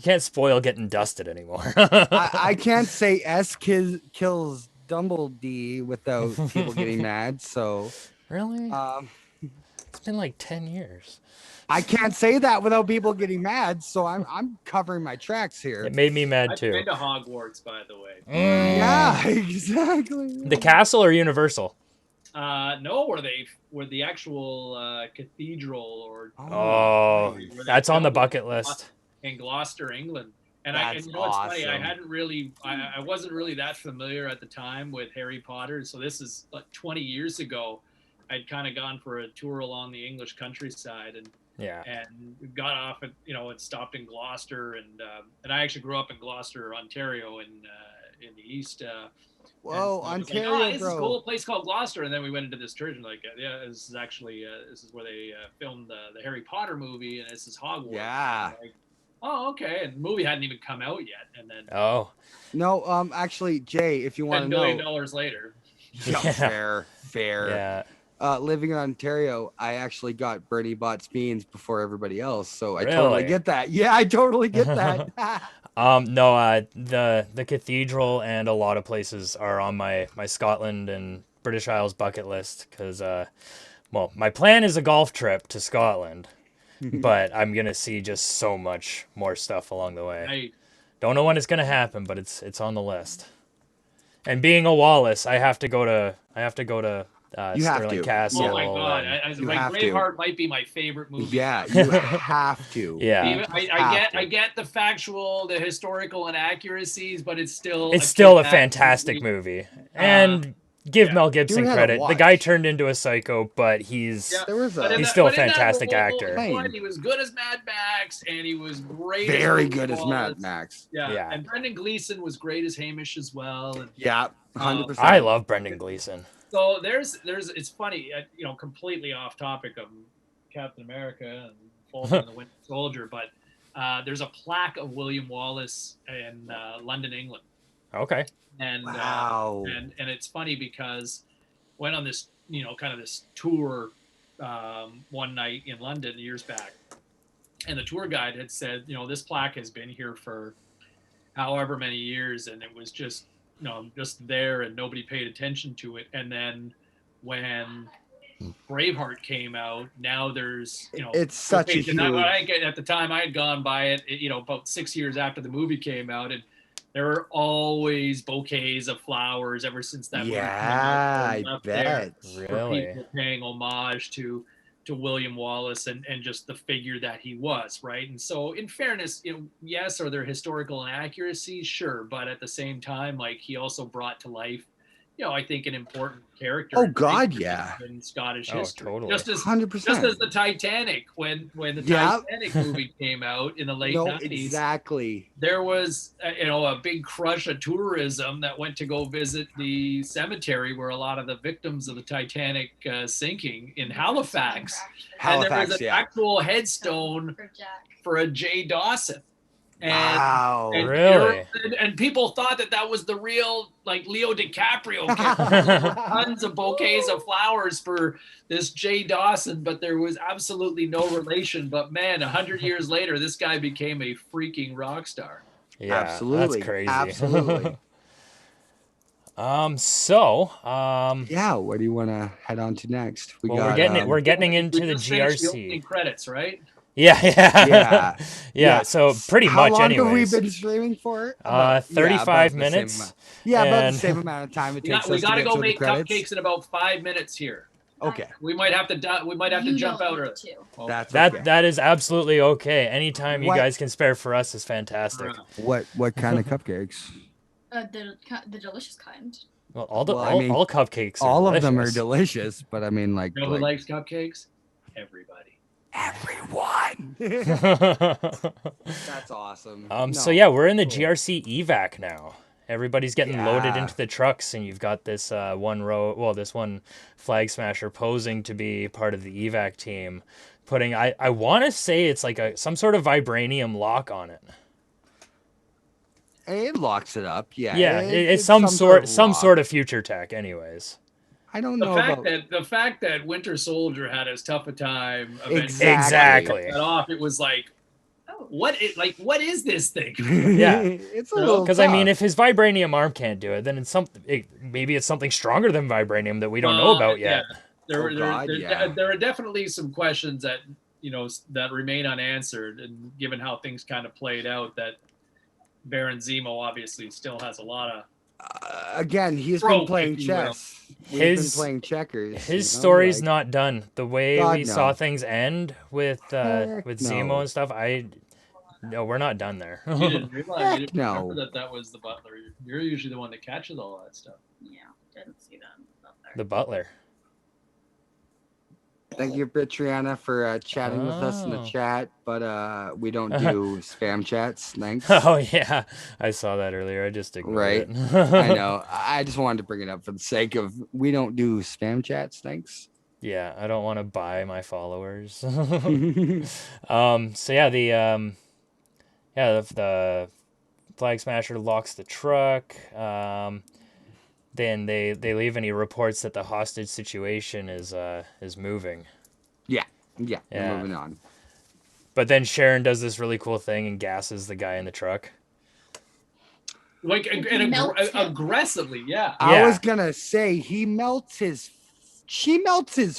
[SPEAKER 1] can't spoil getting dusted anymore.
[SPEAKER 2] I can't say S kills Dumbledore without people getting mad. So
[SPEAKER 1] really, it's been like 10 years.
[SPEAKER 2] I can't say that without people getting mad. So I'm covering my tracks here.
[SPEAKER 1] It made me mad too.
[SPEAKER 3] I've been to Hogwarts, by the way.
[SPEAKER 2] Yeah, exactly.
[SPEAKER 1] The castle or Universal?
[SPEAKER 3] No, were the actual cathedral or
[SPEAKER 1] that's on the bucket list
[SPEAKER 3] in Gloucester, England. And
[SPEAKER 2] that's
[SPEAKER 3] you know what's funny? I wasn't really that familiar at the time with Harry Potter. So this is like 20 years ago. I'd kind of gone for a tour along the English countryside and got off at and stopped in Gloucester and I actually grew up in Gloucester, Ontario, in the east.
[SPEAKER 2] Whoa, Ontario,
[SPEAKER 3] like, this
[SPEAKER 2] bro!
[SPEAKER 3] is cool, a place called Gloucester, and then we went into this church and this is actually this is where they filmed the Harry Potter movie, and this is Hogwarts.
[SPEAKER 2] Yeah.
[SPEAKER 3] Like, oh, okay. And the movie hadn't even come out yet, and then
[SPEAKER 2] no, actually, Jay, if you want to know,
[SPEAKER 3] $10 million later.
[SPEAKER 2] Yeah, fair.
[SPEAKER 1] Yeah.
[SPEAKER 2] Living in Ontario, I actually got Bernie Bott's beans before everybody else, so I totally get that. Yeah, I totally get that.
[SPEAKER 1] No, the cathedral and a lot of places are on my Scotland and British Isles bucket list because, my plan is a golf trip to Scotland, but I'm gonna see just so much more stuff along the way.
[SPEAKER 3] Right.
[SPEAKER 1] Don't know when it's gonna happen, but it's on the list. And being a Wallace, I have to go to Stirling Castle.
[SPEAKER 3] Oh my god! Braveheart might be my favorite movie.
[SPEAKER 2] Yeah, you have to.
[SPEAKER 1] Yeah,
[SPEAKER 3] I get the historical inaccuracies, but it's still
[SPEAKER 1] a fantastic movie. And give Mel Gibson credit. The guy turned into a psycho, but he's still a fantastic actor.
[SPEAKER 3] He was good as Mad Max, and he was great.
[SPEAKER 2] Very good as Mad Max.
[SPEAKER 3] Yeah, and Brendan Gleeson was great as Hamish as well. And,
[SPEAKER 2] 100%.
[SPEAKER 1] I love Brendan Gleeson.
[SPEAKER 3] So there's it's funny, completely off topic of Captain America and Falcon and the Winter Soldier, but there's a plaque of William Wallace in London, England.
[SPEAKER 1] Okay.
[SPEAKER 3] And
[SPEAKER 2] wow.
[SPEAKER 3] And it's funny because went on this kind of this tour one night in London years back, and the tour guide had said this plaque has been here for however many years, and it was just just there and nobody paid attention to it. And then when Braveheart came out, now there's
[SPEAKER 2] it's such a huge...
[SPEAKER 3] at the time I had gone by it about 6 years after the movie came out, and there were always bouquets of flowers ever since that movie came out.
[SPEAKER 2] I bet.
[SPEAKER 1] Really?
[SPEAKER 3] People paying homage to William Wallace and just the figure that he was, right? And so, in fairness, yes, are there historical inaccuracies? Sure, but at the same time, like he also brought to life, I think an important character.
[SPEAKER 2] Oh God, yeah.
[SPEAKER 3] In Scottish history,
[SPEAKER 1] totally.
[SPEAKER 3] just as
[SPEAKER 2] 100%.
[SPEAKER 3] Just as the Titanic, when the Titanic movie came out in the late 90s,
[SPEAKER 2] exactly.
[SPEAKER 3] There was a big crush of tourism that went to go visit the cemetery where a lot of the victims of the Titanic sinking in Halifax. And there was an actual headstone for a J. Dawson. And,
[SPEAKER 2] wow,
[SPEAKER 3] and
[SPEAKER 1] really?
[SPEAKER 3] And people thought that was the real, like, Leo DiCaprio character. Tons of bouquets of flowers for this J. Dawson, but there was absolutely no relation. But man, 100 years later, this guy became a freaking rock star.
[SPEAKER 1] Yeah,
[SPEAKER 2] absolutely,
[SPEAKER 1] that's crazy.
[SPEAKER 2] Absolutely. Yeah, what do you want to head on to next?
[SPEAKER 1] We're getting into the GRC.
[SPEAKER 3] The credits, right?
[SPEAKER 1] Yeah. So pretty much,
[SPEAKER 2] How long
[SPEAKER 1] anyways.
[SPEAKER 2] have we been streaming for?
[SPEAKER 1] 35 minutes.
[SPEAKER 2] About the same amount of time it takes.
[SPEAKER 3] We got to go make cupcakes in about 5 minutes here.
[SPEAKER 2] Okay.
[SPEAKER 3] We might have to jump out early.
[SPEAKER 1] That is absolutely okay. Anytime you guys can spare for us is fantastic.
[SPEAKER 2] What kind of cupcakes?
[SPEAKER 4] The delicious kind.
[SPEAKER 1] Well, all cupcakes.
[SPEAKER 2] All of them are delicious, but I mean, like,
[SPEAKER 3] who likes cupcakes? Everybody.
[SPEAKER 2] Everyone. That's awesome.
[SPEAKER 1] So yeah, we're in the GRC evac now. Everybody's getting loaded into the trucks, and you've got this this one flag smasher posing to be part of the evac team, putting I want to say it's like some sort of vibranium lock on it.
[SPEAKER 2] It locks it up. Yeah.
[SPEAKER 1] Yeah, it's some sort of future tech, anyways.
[SPEAKER 2] I don't know
[SPEAKER 3] the fact that Winter Soldier had as tough a time
[SPEAKER 1] exactly
[SPEAKER 3] off. It was like, what is this thing?
[SPEAKER 1] Yeah,
[SPEAKER 2] it's a little
[SPEAKER 1] because I mean, if his vibranium arm can't do it, then maybe it's something stronger than vibranium that we don't know about yet.
[SPEAKER 3] There are definitely some questions that that remain unanswered, and given how things kind of played out, that Baron Zemo obviously still has a lot of.
[SPEAKER 2] Again, he's been playing chess. He's been playing checkers.
[SPEAKER 1] His story's not done. The way we saw things end with Zemo and stuff, no, we're not done there.
[SPEAKER 3] You didn't realize that was the butler. You're usually the one that catches all that stuff.
[SPEAKER 4] Yeah, didn't see that.
[SPEAKER 1] The butler.
[SPEAKER 2] Thank you, Triana, for chatting with us in the chat, but we don't do spam chats. Thanks.
[SPEAKER 1] Oh, yeah. I saw that earlier. I just ignored it.
[SPEAKER 2] I know. I just wanted to bring it up for the sake of we don't do spam chats. Thanks.
[SPEAKER 1] Yeah, I don't want to buy my followers. So, yeah, the flag smasher locks the truck. Then they leave, and he reports that the hostage situation is moving.
[SPEAKER 2] Yeah, we're moving on.
[SPEAKER 1] But then Sharon does this really cool thing and gasses the guy in the truck.
[SPEAKER 3] Like aggressively, yeah.
[SPEAKER 2] I was gonna say she melts his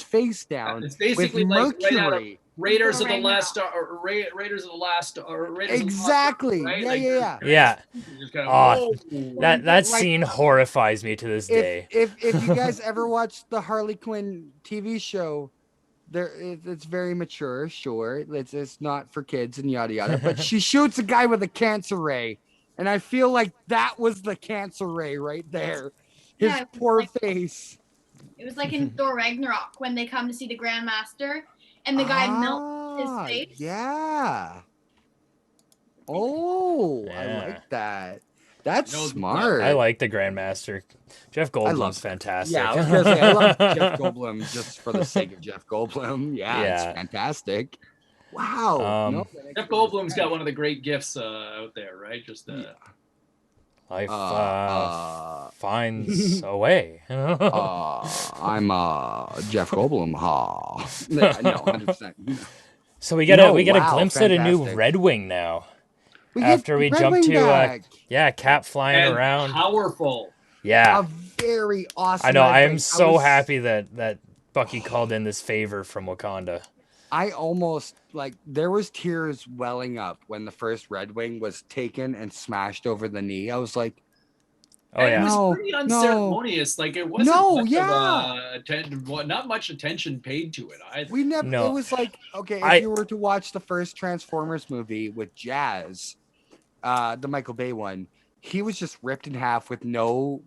[SPEAKER 2] face down.
[SPEAKER 3] It's basically
[SPEAKER 2] with
[SPEAKER 3] like
[SPEAKER 2] mercury.
[SPEAKER 3] Raiders of the Last Ark.
[SPEAKER 2] Exactly.
[SPEAKER 3] Right?
[SPEAKER 2] Yeah.
[SPEAKER 1] That scene horrifies me to this day.
[SPEAKER 2] If you guys ever watched the Harley Quinn TV show, it's very mature. Sure, it's not for kids and yada yada. But she shoots a guy with a cancer ray, and I feel like that was the cancer ray right there. His poor face.
[SPEAKER 4] It was like in Thor Ragnarok when they come to see the Grandmaster. And the guy melts his face.
[SPEAKER 2] Yeah. Oh, I like that. That's smart.
[SPEAKER 1] I like the Grandmaster. Jeff Goldblum's fantastic.
[SPEAKER 2] Yeah, I was gonna say I love Jeff Goldblum just for the sake of Jeff Goldblum. Yeah, it's fantastic. Wow.
[SPEAKER 3] Jeff Goldblum's got one of the great gifts out there, right? Just
[SPEAKER 1] life finds a way.
[SPEAKER 2] I'm Jeff Goldblum. No, 100%.
[SPEAKER 1] So we get a glimpse at a new Red Wing now. After we jump to Cap flying around.
[SPEAKER 3] Powerful.
[SPEAKER 1] Yeah.
[SPEAKER 2] A very awesome.
[SPEAKER 1] I know. I am so happy that Bucky called in this favor from Wakanda.
[SPEAKER 2] I almost there was tears welling up when the first Red Wing was taken and smashed over the knee. I was like,
[SPEAKER 1] Oh yeah.
[SPEAKER 3] It was pretty unceremonious. Like it wasn't not much attention paid to it either.
[SPEAKER 2] We never.
[SPEAKER 1] No.
[SPEAKER 2] It was like, okay, if you were to watch the first Transformers movie with Jazz, the Michael Bay one, he was just ripped in half with no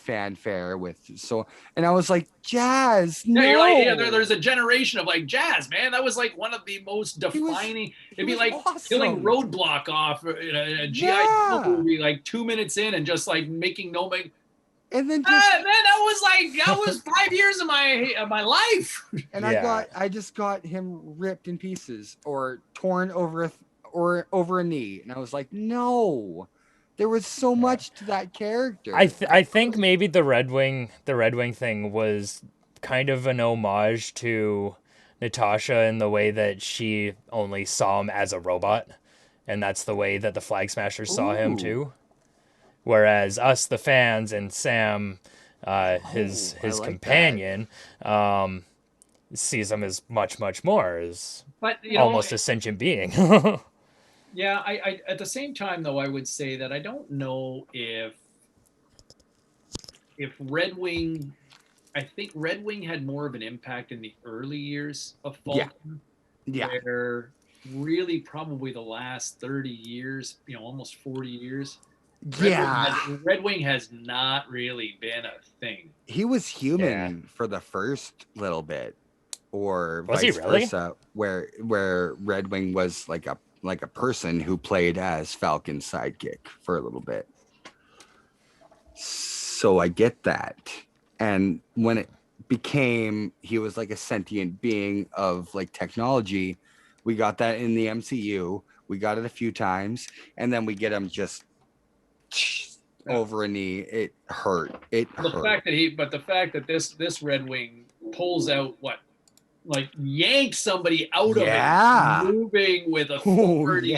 [SPEAKER 2] fanfare. And I was like, Jazz, no.
[SPEAKER 3] Yeah, you're like, there's a generation of like Jazz, man. That was like one of the most defining. It'd be like killing Roadblock off in a GI movie, like 2 minutes in, and just like making no make.
[SPEAKER 2] And then
[SPEAKER 3] that was 5 years of my life.
[SPEAKER 2] And I just got him ripped in pieces or torn over a knee, and I was like, no. There was so much to that character.
[SPEAKER 1] I think maybe the Red Wing thing was kind of an homage to Natasha in the way that she only saw him as a robot, and that's the way that the Flag Smashers saw him too. Whereas us, the fans, and Sam, his companion, sees him as much more as almost a sentient being.
[SPEAKER 3] Yeah, I at the same time though, I would say that I don't know if Red Wing. I think Red Wing had more of an impact in the early years of Falcon.
[SPEAKER 2] Yeah.
[SPEAKER 3] Where really probably the last 30 years, almost 40 years. Red Wing has not really been a thing.
[SPEAKER 2] He was human for the first little bit, or
[SPEAKER 1] was
[SPEAKER 2] vice
[SPEAKER 1] he really?
[SPEAKER 2] versa, where Red Wing was like a person who played as Falcon's sidekick for a little bit. So I get that. And when it became, he was like a sentient being of like technology, we got that in the MCU. We got it a few times, and then we get him just over a knee. It hurt. The
[SPEAKER 3] fact that this Red Wing pulls out like yanks somebody out of it, moving with authority,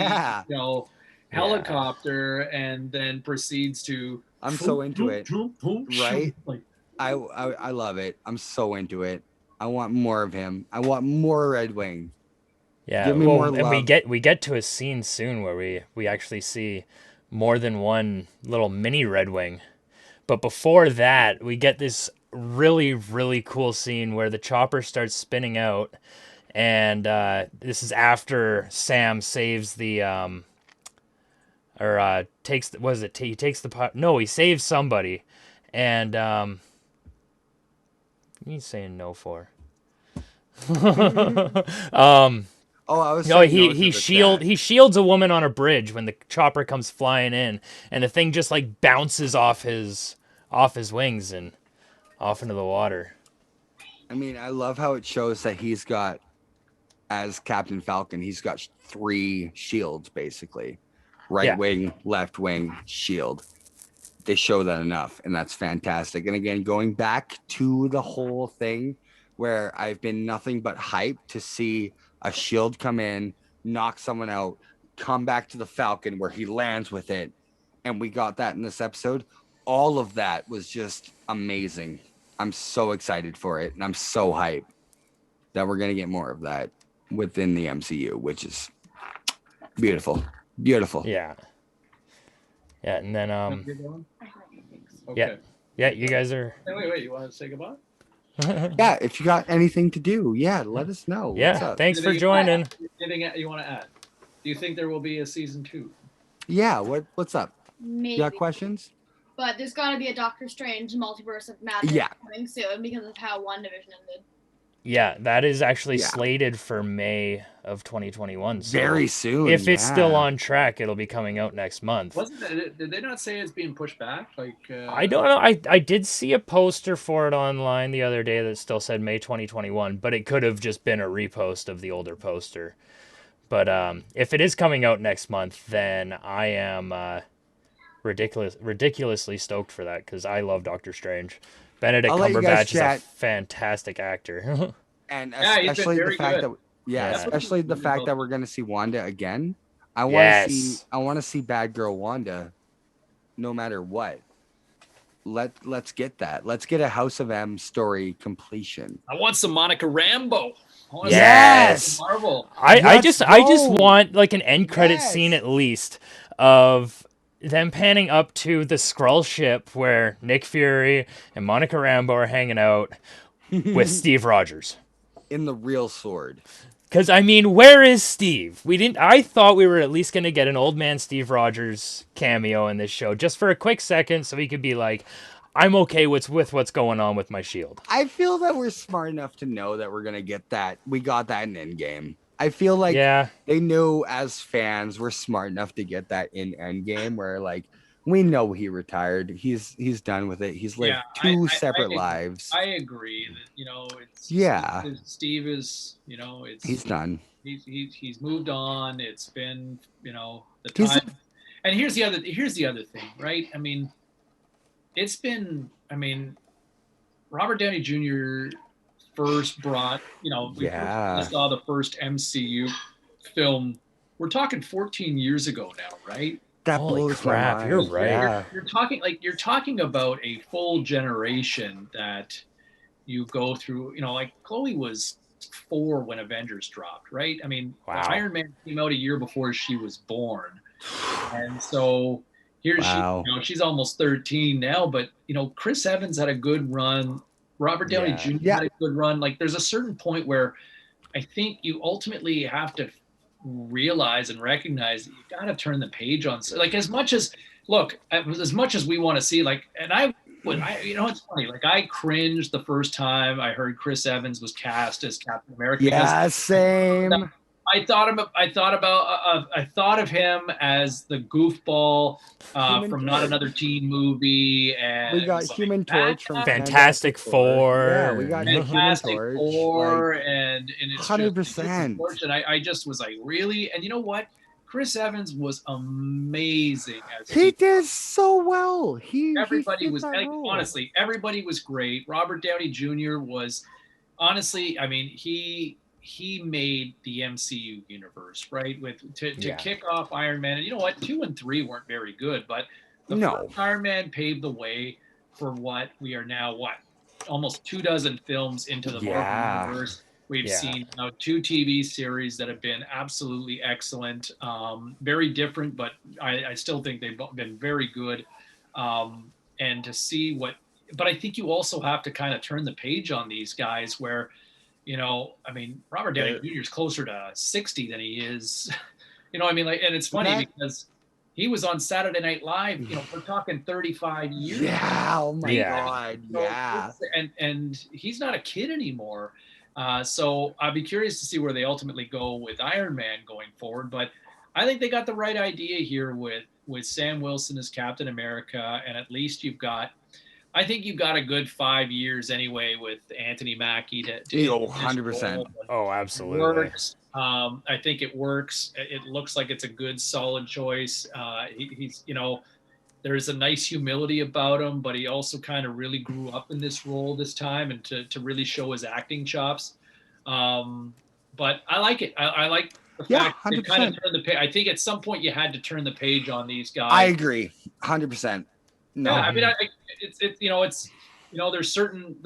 [SPEAKER 3] helicopter, and then proceeds to.
[SPEAKER 2] I'm so into it, right? Like, I love it. I'm so into it. I want more of him. I want more Red Wing.
[SPEAKER 1] Yeah,
[SPEAKER 2] give me more love.
[SPEAKER 1] And we get to a scene soon where we actually see more than one little mini Red Wing. But before that, we get this really, really cool scene where the chopper starts spinning out, and this is after Sam saves the takes the, was it he takes the no, he saves somebody, and what are you saying no for? He shields a woman on a bridge when the chopper comes flying in, and the thing just like bounces off his wings and off into the water.
[SPEAKER 2] I mean, I love how it shows that he's got, as Captain Falcon, he's got 3 shields basically. Right wing, left wing, shield. They show that enough, and that's fantastic. And again, going back to the whole thing where I've been nothing but hyped to see a shield come in, knock someone out, come back to the Falcon where he lands with it, and we got that in this episode. All of that was just amazing. I'm so excited for it, and I'm so hyped that we're going to get more of that within the MCU, which is beautiful. Beautiful.
[SPEAKER 1] Yeah. Yeah, and then
[SPEAKER 3] okay.
[SPEAKER 1] Yeah, you guys are.
[SPEAKER 3] Wait, you want to say goodbye?
[SPEAKER 2] Yeah, if you got anything to do, let us know.
[SPEAKER 1] Yeah,
[SPEAKER 2] what's up?
[SPEAKER 1] Thanks for joining.
[SPEAKER 3] Anything you want to add? Do you think there will be a season 2?
[SPEAKER 2] Yeah, what's up?
[SPEAKER 4] Maybe.
[SPEAKER 2] You got questions?
[SPEAKER 4] But there's got to be a Doctor Strange Multiverse of Madness coming soon because of how WandaVision ended.
[SPEAKER 1] Yeah, that is actually slated for May of 2021. So
[SPEAKER 2] very soon.
[SPEAKER 1] If it's still on track, it'll be coming out next month.
[SPEAKER 3] Did they not say it's being pushed back?
[SPEAKER 1] I don't know. I did see a poster for it online the other day that still said May 2021, but it could have just been a repost of the older poster. But if it is coming out next month, then I am ridiculously stoked for that because I love Doctor Strange. Benedict Cumberbatch is a fantastic actor.
[SPEAKER 2] And especially the fact that the fact that we're going to see Wanda again. I want to see Bad Girl Wanda no matter what. Let's get that. Let's get a House of M story completion.
[SPEAKER 3] I want some Monica Rambeau.
[SPEAKER 1] Yes.
[SPEAKER 3] Marvel.
[SPEAKER 1] I just want like an end credit scene at least of then panning up to the Skrull ship where Nick Fury and Monica Rambeau are hanging out with Steve Rogers.
[SPEAKER 2] In the real sword.
[SPEAKER 1] Because, I mean, where is Steve? I thought we were at least going to get an old man Steve Rogers cameo in this show, just for a quick second, so he could be like, I'm okay with what's going on with my shield.
[SPEAKER 2] I feel that we're smart enough to know that we're going to get that. We got that in Endgame. I feel like they knew as fans we're smart enough to get that in Endgame, where like we know he retired. He's done with it. He's lived two separate lives.
[SPEAKER 3] I agree that Steve is
[SPEAKER 2] he's done.
[SPEAKER 3] He's moved on. It's been the time. And here's the other thing, right? I mean, Robert Downey Jr. first brought, we first saw the first MCU film. We're talking 14 years ago now, right?
[SPEAKER 2] That blows crap.
[SPEAKER 1] You're right.
[SPEAKER 3] Yeah. You're talking about a full generation that you go through. Like Chloe was 4 when Avengers dropped, right? I mean, Iron Man came out a year before she was born, and so here she's almost 13 now. But Chris Evans had a good run. Robert Downey Jr. had a good run. Like, there's a certain point where I think you ultimately have to realize and recognize that you got to turn the page on. Like, as much as we want to see, like, and it's funny. Like, I cringed the first time I heard Chris Evans was cast as Captain America.
[SPEAKER 2] Yeah, same.
[SPEAKER 3] I thought of him as the goofball from Not Another Teen Movie, and
[SPEAKER 2] we got Human Torch from
[SPEAKER 1] Fantastic Four.
[SPEAKER 2] Yeah, we got
[SPEAKER 3] Fantastic Four,
[SPEAKER 2] like,
[SPEAKER 3] and it's
[SPEAKER 2] 100%.
[SPEAKER 3] And I just was like, really? And you know what? Chris Evans was amazing.
[SPEAKER 2] He did so well.
[SPEAKER 3] Everybody was like, honestly, everybody was great. Robert Downey Jr. was honestly, I mean, he made the MCU universe, right? To kick off Iron Man. And you know what? 2 and 3 weren't very good, but the first Iron Man paved the way for what we are now, almost 24 films into the Marvel universe. We've seen 2 TV series that have been absolutely excellent. Very different, but I still think they've been very good. And to see but I think you also have to kind of turn the page on these guys where, I mean, Robert Downey Jr. is closer to 60 than he is. I mean, like, and it's funny because he was on Saturday Night Live. We're talking 35 years.
[SPEAKER 2] Yeah. Oh my God. Yeah.
[SPEAKER 3] And he's not a kid anymore. So I'd be curious to see where they ultimately go with Iron Man going forward. But I think they got the right idea here with Sam Wilson as Captain America, and at least I think you've got a good 5 years anyway with Anthony Mackie to
[SPEAKER 2] 100%.
[SPEAKER 1] Oh, absolutely.
[SPEAKER 3] Works. I think it works. It looks like it's a good, solid choice. He's there's a nice humility about him, but he also kind of really grew up in this role this time, and to really show his acting chops. But I like it. I like the fact they kind of turned the page. I think at some point you had to turn the page on these guys.
[SPEAKER 2] I agree, 100%. No,
[SPEAKER 3] I mean,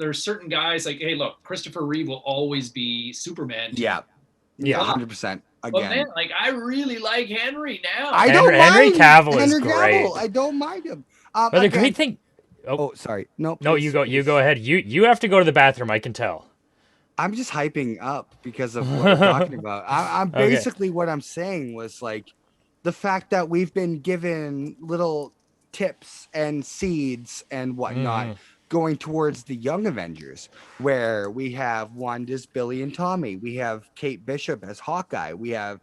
[SPEAKER 3] there's certain guys like, hey, look, Christopher Reeve will always be Superman.
[SPEAKER 2] Yeah, 100%. Again,
[SPEAKER 3] but man, like, I really like Henry now.
[SPEAKER 2] I don't mind
[SPEAKER 1] Henry Cavill is great.
[SPEAKER 2] I don't mind him.
[SPEAKER 1] But the great thing.
[SPEAKER 2] Oh, sorry. No,
[SPEAKER 1] you go. You go ahead. You have to go to the bathroom. I can tell.
[SPEAKER 2] I'm just hyping up because of what we're talking about. I'm basically what I'm saying was like the fact that we've been given little tips and seeds and whatnot going towards the young Avengers, where we have Wanda's Billy and Tommy, we have Kate Bishop as Hawkeye, we have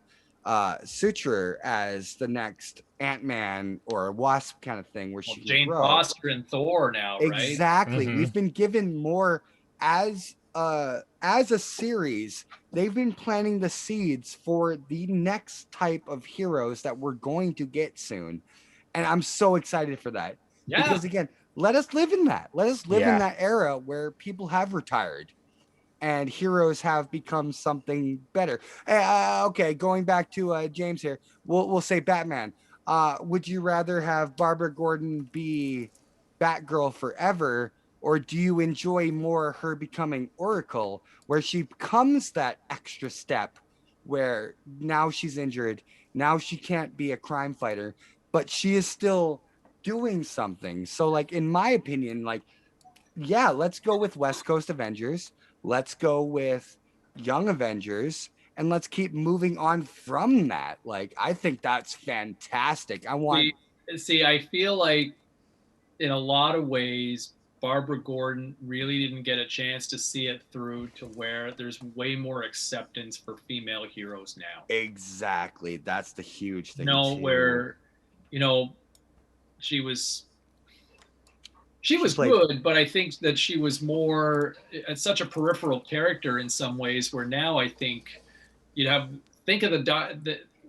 [SPEAKER 2] Suture as the next Ant-Man or Wasp kind of thing, where she
[SPEAKER 3] Jane Foster and Thor now, right?
[SPEAKER 2] Exactly. We've been given more as a series. They've been planting the seeds for the next type of heroes that we're going to get soon. And I'm so excited for that. Yeah. Because again, let us live in that. Let us live in that era where people have retired and heroes have become something better. Okay, going back to James here, we'll say Batman. Would you rather have Barbara Gordon be Batgirl forever, or do you enjoy more her becoming Oracle, where she becomes that extra step where now she's injured, now she can't be a crime fighter, but she is still doing something. So like, in my opinion, like, yeah, let's go with West Coast Avengers. Let's go with Young Avengers, and let's keep moving on from that. Like, I think that's fantastic. I want.
[SPEAKER 3] See, I feel like in a lot of ways, Barbara Gordon really didn't get a chance to see it through to where there's way more acceptance for female heroes now.
[SPEAKER 2] Exactly. That's the huge thing.
[SPEAKER 3] Where, she was good, but I think that she was more such a peripheral character in some ways, where now I think think of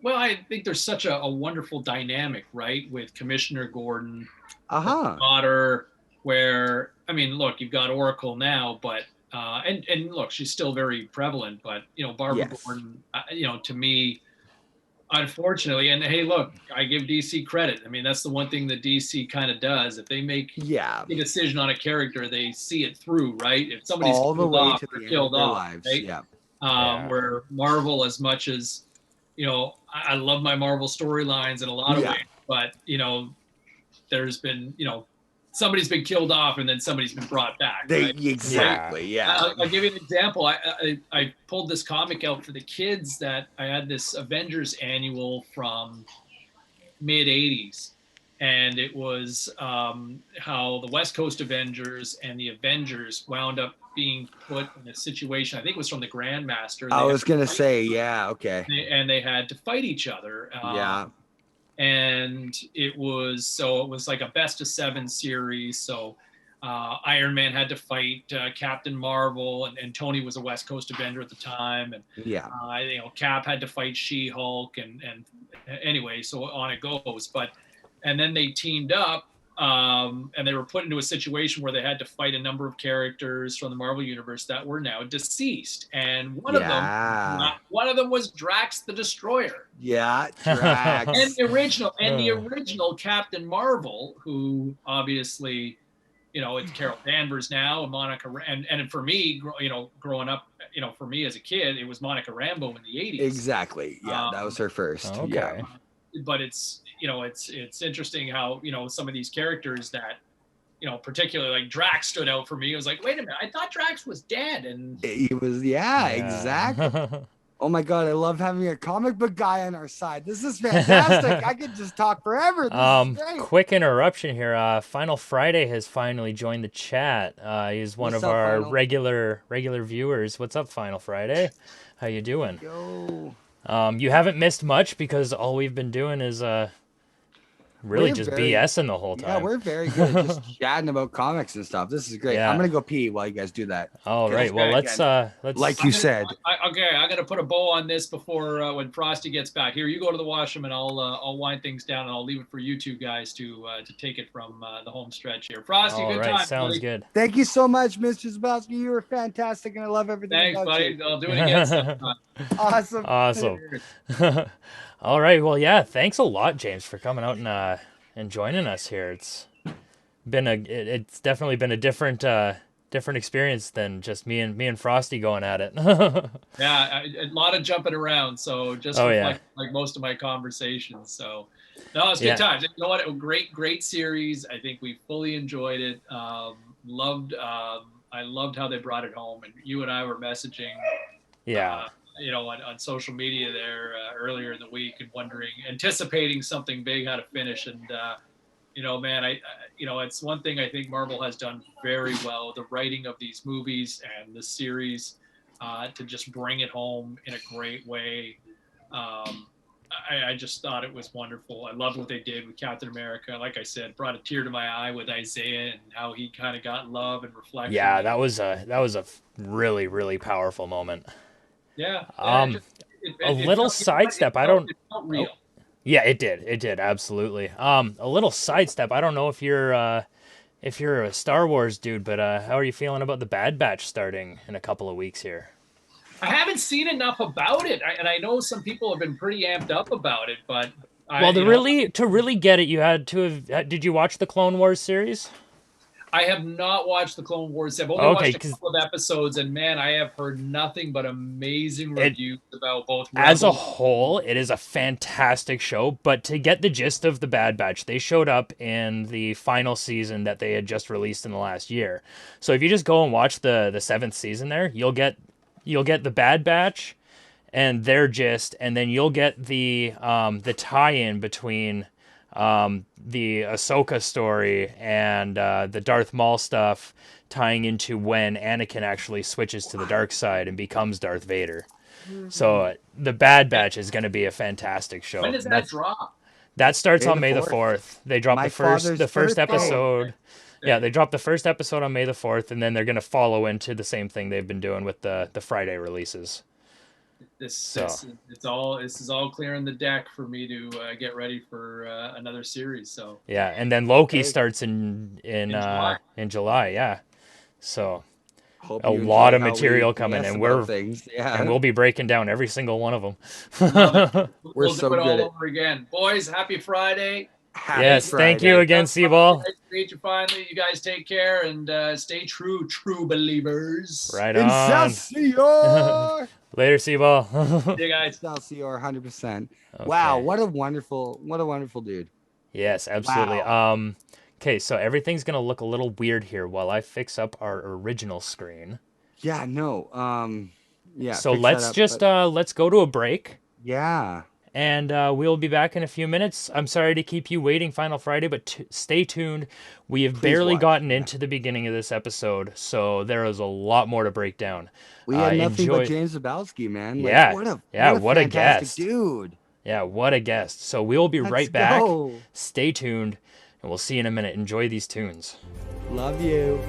[SPEAKER 3] I think there's such a wonderful dynamic, right, with Commissioner Gordon, daughter, where, I mean, look, you've got Oracle now, but and look, she's still very prevalent, but Barbara Gordon, to me, unfortunately, and hey, look, I give DC credit. I mean, that's the one thing that DC kind of does. If they make a decision on a character, they see it through, right? If somebody's
[SPEAKER 2] all the way to
[SPEAKER 3] the killed off, lives, right? Where Marvel, as much as I love my Marvel storylines in a lot of ways, but there's been somebody's been killed off and then somebody's been brought back. Right?
[SPEAKER 2] Exactly.
[SPEAKER 3] I'll give you an example. I pulled this comic out for the kids that I had this Avengers annual from mid 80s. And it was how the West Coast Avengers and the Avengers wound up being put in a situation. I think it was from the Grandmaster.
[SPEAKER 2] I was going to say, okay.
[SPEAKER 3] And they had to fight each other. And it was like a best of 7 series. So Iron Man had to fight Captain Marvel, and Tony was a West Coast Avenger at the time. And Cap had to fight She-Hulk, and anyway, so on it goes. And then they teamed up, and they were put into a situation where they had to fight a number of characters from the Marvel Universe that were now deceased. And one of them was Drax the Destroyer.
[SPEAKER 2] Yeah, Drax.
[SPEAKER 3] and the original Captain Marvel, who obviously, it's Carol Danvers now, and Monica, and for me, growing up, for me as a kid, it was Monica Rambeau in the 80s.
[SPEAKER 2] Exactly. Yeah, that was her first.
[SPEAKER 1] Okay.
[SPEAKER 2] Yeah.
[SPEAKER 3] But it's interesting how some of these characters that particularly like Drax stood out for me. It was like, wait a minute, I thought Drax was dead, and
[SPEAKER 2] he was. Yeah. Exactly. Oh my God, I love having a comic book guy on our side. This is fantastic. I could just talk forever. This is great.
[SPEAKER 1] Quick interruption here. Final Friday has finally joined the chat. He's one of our regular viewers. What's up, Final Friday? How you doing?
[SPEAKER 2] Yo.
[SPEAKER 1] You haven't missed much because all we've been doing is really just BSing the whole time.
[SPEAKER 2] Yeah, we're very good at just chatting about comics and stuff. This is great. I'm gonna go pee while you guys do that.
[SPEAKER 1] All right. Well, let's
[SPEAKER 2] like you said.
[SPEAKER 3] I'm gonna put a bow on this before when Frosty gets back. Here, you go to the washroom, and I'll wind things down, and I'll leave it for you two guys to take it from the home stretch here. Frosty, good time.
[SPEAKER 1] Sounds
[SPEAKER 3] buddy.
[SPEAKER 1] good.
[SPEAKER 2] Thank you so much, Mr. Cybulski. You were fantastic, and I love everything.
[SPEAKER 3] Thanks, buddy. I'll do it again sometime.
[SPEAKER 2] Awesome.
[SPEAKER 1] All right. Well, yeah. Thanks a lot, James, for coming out and joining us here. It's definitely been a different experience than just me and Frosty going at it.
[SPEAKER 3] Yeah, a lot of jumping around. So just like most of my conversations. So no, it's good times. You know what? A great series. I think we fully enjoyed it. I loved how they brought it home, and you and I were messaging.
[SPEAKER 1] Yeah.
[SPEAKER 3] On social media there earlier in the week, and anticipating something big, how to finish. And, man, it's one thing I think Marvel has done very well, the writing of these movies and the series, to just bring it home in a great way. I just thought it was wonderful. I loved what they did with Captain America. Like I said, brought a tear to my eye with Isaiah and how he kind of got love and reflection.
[SPEAKER 1] Yeah, that was a really, really powerful moment.
[SPEAKER 3] Yeah.
[SPEAKER 1] A little sidestep. I don't. It felt real. Yeah, it did. Absolutely. A little sidestep. I don't know if you're a Star Wars dude, but how are you feeling about the Bad Batch starting in a couple of weeks here?
[SPEAKER 3] I haven't seen enough about it, and I know some people have been pretty amped up about it, but
[SPEAKER 1] to really get it, you had to have. Did you watch the Clone Wars series?
[SPEAKER 3] I have not watched the Clone Wars. I've only watched a couple of episodes, and man, I have heard nothing but amazing reviews about both.
[SPEAKER 1] As a whole, it is a fantastic show, but to get the gist of the Bad Batch, they showed up in the final season that they had just released in the last year. So if you just go and watch the 7th season there, you'll get the Bad Batch and their gist, and then you'll get the tie-in between the Ahsoka story and the Darth Maul stuff, tying into when Anakin actually switches to the dark side and becomes Darth Vader. So the Bad Batch is going to be a fantastic show.
[SPEAKER 3] When does that drop?
[SPEAKER 1] That starts on May the 4th. They drop the first episode. Yeah, they drop the first episode on May the 4th, and then they're going to follow into the same thing they've been doing with the Friday releases.
[SPEAKER 3] This is all clearing the deck for me to get ready for another series. So
[SPEAKER 1] yeah, and then Loki starts in July. Yeah, so a lot of material coming, and we'll be breaking down every single one of them.
[SPEAKER 3] We'll do it all over again, boys. Happy Friday.
[SPEAKER 1] Yes, thank you again, Seaball.
[SPEAKER 3] Great you finally. You guys take care and stay true believers.
[SPEAKER 1] Right on.
[SPEAKER 2] Excelsior!
[SPEAKER 1] Later, Seaball.
[SPEAKER 3] See you guys.
[SPEAKER 2] Excelsior, 100%. Okay. Wow, what a wonderful dude.
[SPEAKER 1] Yes, absolutely. Wow. Okay, so everything's gonna look a little weird here while I fix up our original screen.
[SPEAKER 2] Yeah, no. Yeah.
[SPEAKER 1] So let's let's go to a break.
[SPEAKER 2] Yeah.
[SPEAKER 1] And we'll be back in a few minutes. I'm sorry to keep you waiting, Final Friday, but stay tuned. We have barely gotten into the beginning of this episode, so there is a lot more to break down.
[SPEAKER 2] We had nothing but James Cybulski, man.
[SPEAKER 1] Like, what a guest,
[SPEAKER 2] dude.
[SPEAKER 1] Yeah, what a guest. So we'll be right back. Stay tuned, and we'll see you in a minute. Enjoy these tunes.
[SPEAKER 2] Love you.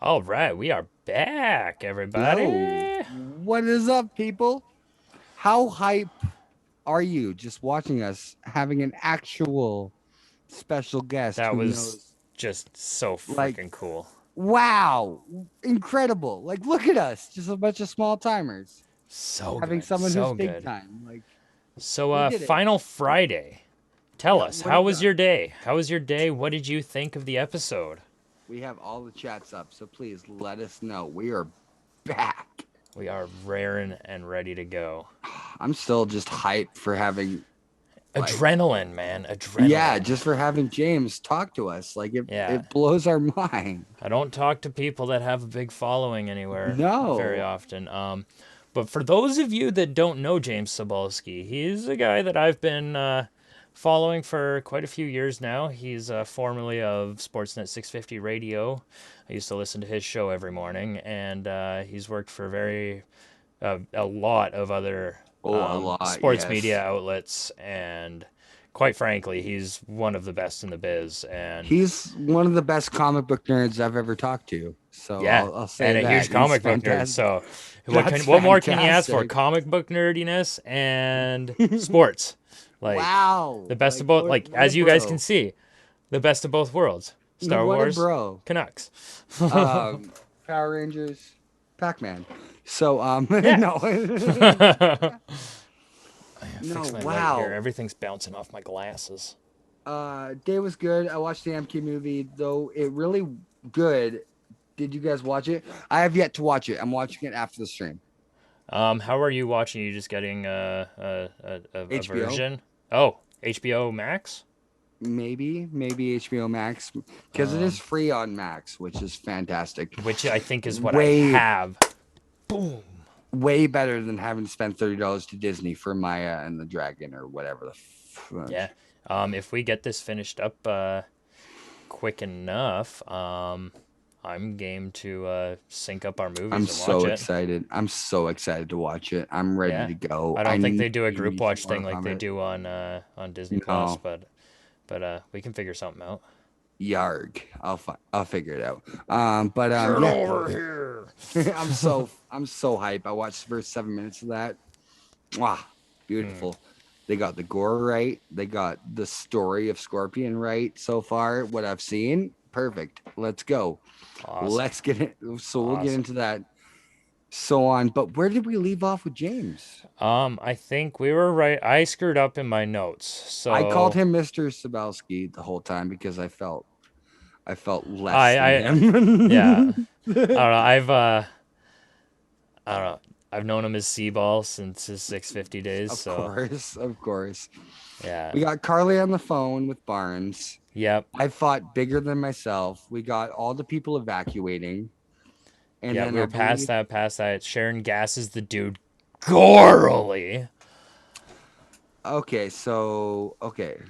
[SPEAKER 1] All right, we are back, everybody.
[SPEAKER 2] Yo, what is up, people? How hype are you just watching us having an actual special guest
[SPEAKER 1] That
[SPEAKER 2] who
[SPEAKER 1] was
[SPEAKER 2] knows?
[SPEAKER 1] just so
[SPEAKER 2] Like,
[SPEAKER 1] freaking cool.
[SPEAKER 2] wow, incredible! Like, look at us, just a bunch of small timers
[SPEAKER 1] So
[SPEAKER 2] having
[SPEAKER 1] good.
[SPEAKER 2] someone
[SPEAKER 1] So
[SPEAKER 2] who's big
[SPEAKER 1] good.
[SPEAKER 2] time. Like,
[SPEAKER 1] So,
[SPEAKER 2] we did it.
[SPEAKER 1] Final Friday. Tell
[SPEAKER 2] Yeah,
[SPEAKER 1] us,
[SPEAKER 2] what
[SPEAKER 1] how
[SPEAKER 2] is
[SPEAKER 1] was
[SPEAKER 2] up?
[SPEAKER 1] your day? How was your day? What did you think of the episode?
[SPEAKER 2] We have all the chats up, so please let us know. We are back.
[SPEAKER 1] We are raring and ready to go.
[SPEAKER 2] I'm still just hyped for having
[SPEAKER 1] Adrenaline, man. Adrenaline.
[SPEAKER 2] Yeah, just for having James talk to us. Like it blows our mind.
[SPEAKER 1] I don't talk to people that have a big following anywhere very
[SPEAKER 2] No.
[SPEAKER 1] often. But for those of you that don't know James Cybulski, he's a guy that I've been following for quite a few years now. He's formerly of Sportsnet 650 Radio. I used to listen to his show every morning, and he's worked for a lot of other sports media outlets, and quite frankly, he's one of the best in the biz. And
[SPEAKER 2] he's one of the best comic book nerds I've ever talked to. So
[SPEAKER 1] yeah,
[SPEAKER 2] I'll say
[SPEAKER 1] and
[SPEAKER 2] that.
[SPEAKER 1] a huge comic book nerd. So what more can you ask for? Comic book nerdiness and sports. Like,
[SPEAKER 2] wow,
[SPEAKER 1] the best of both. Like, as you guys can see, the best of both worlds. Star Wars, Canucks,
[SPEAKER 2] Power Rangers, Pac-Man. So
[SPEAKER 1] yeah.
[SPEAKER 2] No.
[SPEAKER 1] Fix my light here. Everything's bouncing off my glasses.
[SPEAKER 2] Day was good. I watched the MK movie, though it really good. Did you guys watch it? I have yet to watch it. I'm watching it after the stream.
[SPEAKER 1] How are you watching? Are you just getting a version? Oh, HBO Max?
[SPEAKER 2] Maybe HBO Max, because it is free on Max, which is fantastic.
[SPEAKER 1] Which I think is what I have. Boom.
[SPEAKER 2] Way better than having to spend $30 to Disney for Maya and the Dragon or whatever the.
[SPEAKER 1] Yeah. If we get this finished up quick enough, I'm game to sync up our movies and watch it.
[SPEAKER 2] I'm so excited to watch it. I'm ready to go.
[SPEAKER 1] I don't think they do a group watch thing like they do on Disney Plus, but we can figure something out.
[SPEAKER 2] Yarg, I'll figure it out.
[SPEAKER 1] Get over here.
[SPEAKER 2] I'm so hyped. I watched the first 7 minutes of that. Wow, beautiful. They got the gore right. They got the story of Scorpion right so far. What I've seen, perfect. Let's go.
[SPEAKER 1] Awesome.
[SPEAKER 2] Let's get it. So we'll get into that. So on. But where did we leave off with James?
[SPEAKER 1] I think we were right. I screwed up in my notes. So
[SPEAKER 2] I called him Mr. Cybulski the whole time because I felt less than him.
[SPEAKER 1] Yeah. I don't know. I don't know. I've known him as Seaball since his 650 days.
[SPEAKER 2] Of course.
[SPEAKER 1] Yeah.
[SPEAKER 2] We got Carly on the phone with Barnes.
[SPEAKER 1] Yep.
[SPEAKER 2] I fought bigger than myself. We got all the people evacuating. And
[SPEAKER 1] yeah,
[SPEAKER 2] then
[SPEAKER 1] we were past that. Sharon gasses the dude gorily.
[SPEAKER 2] Okay,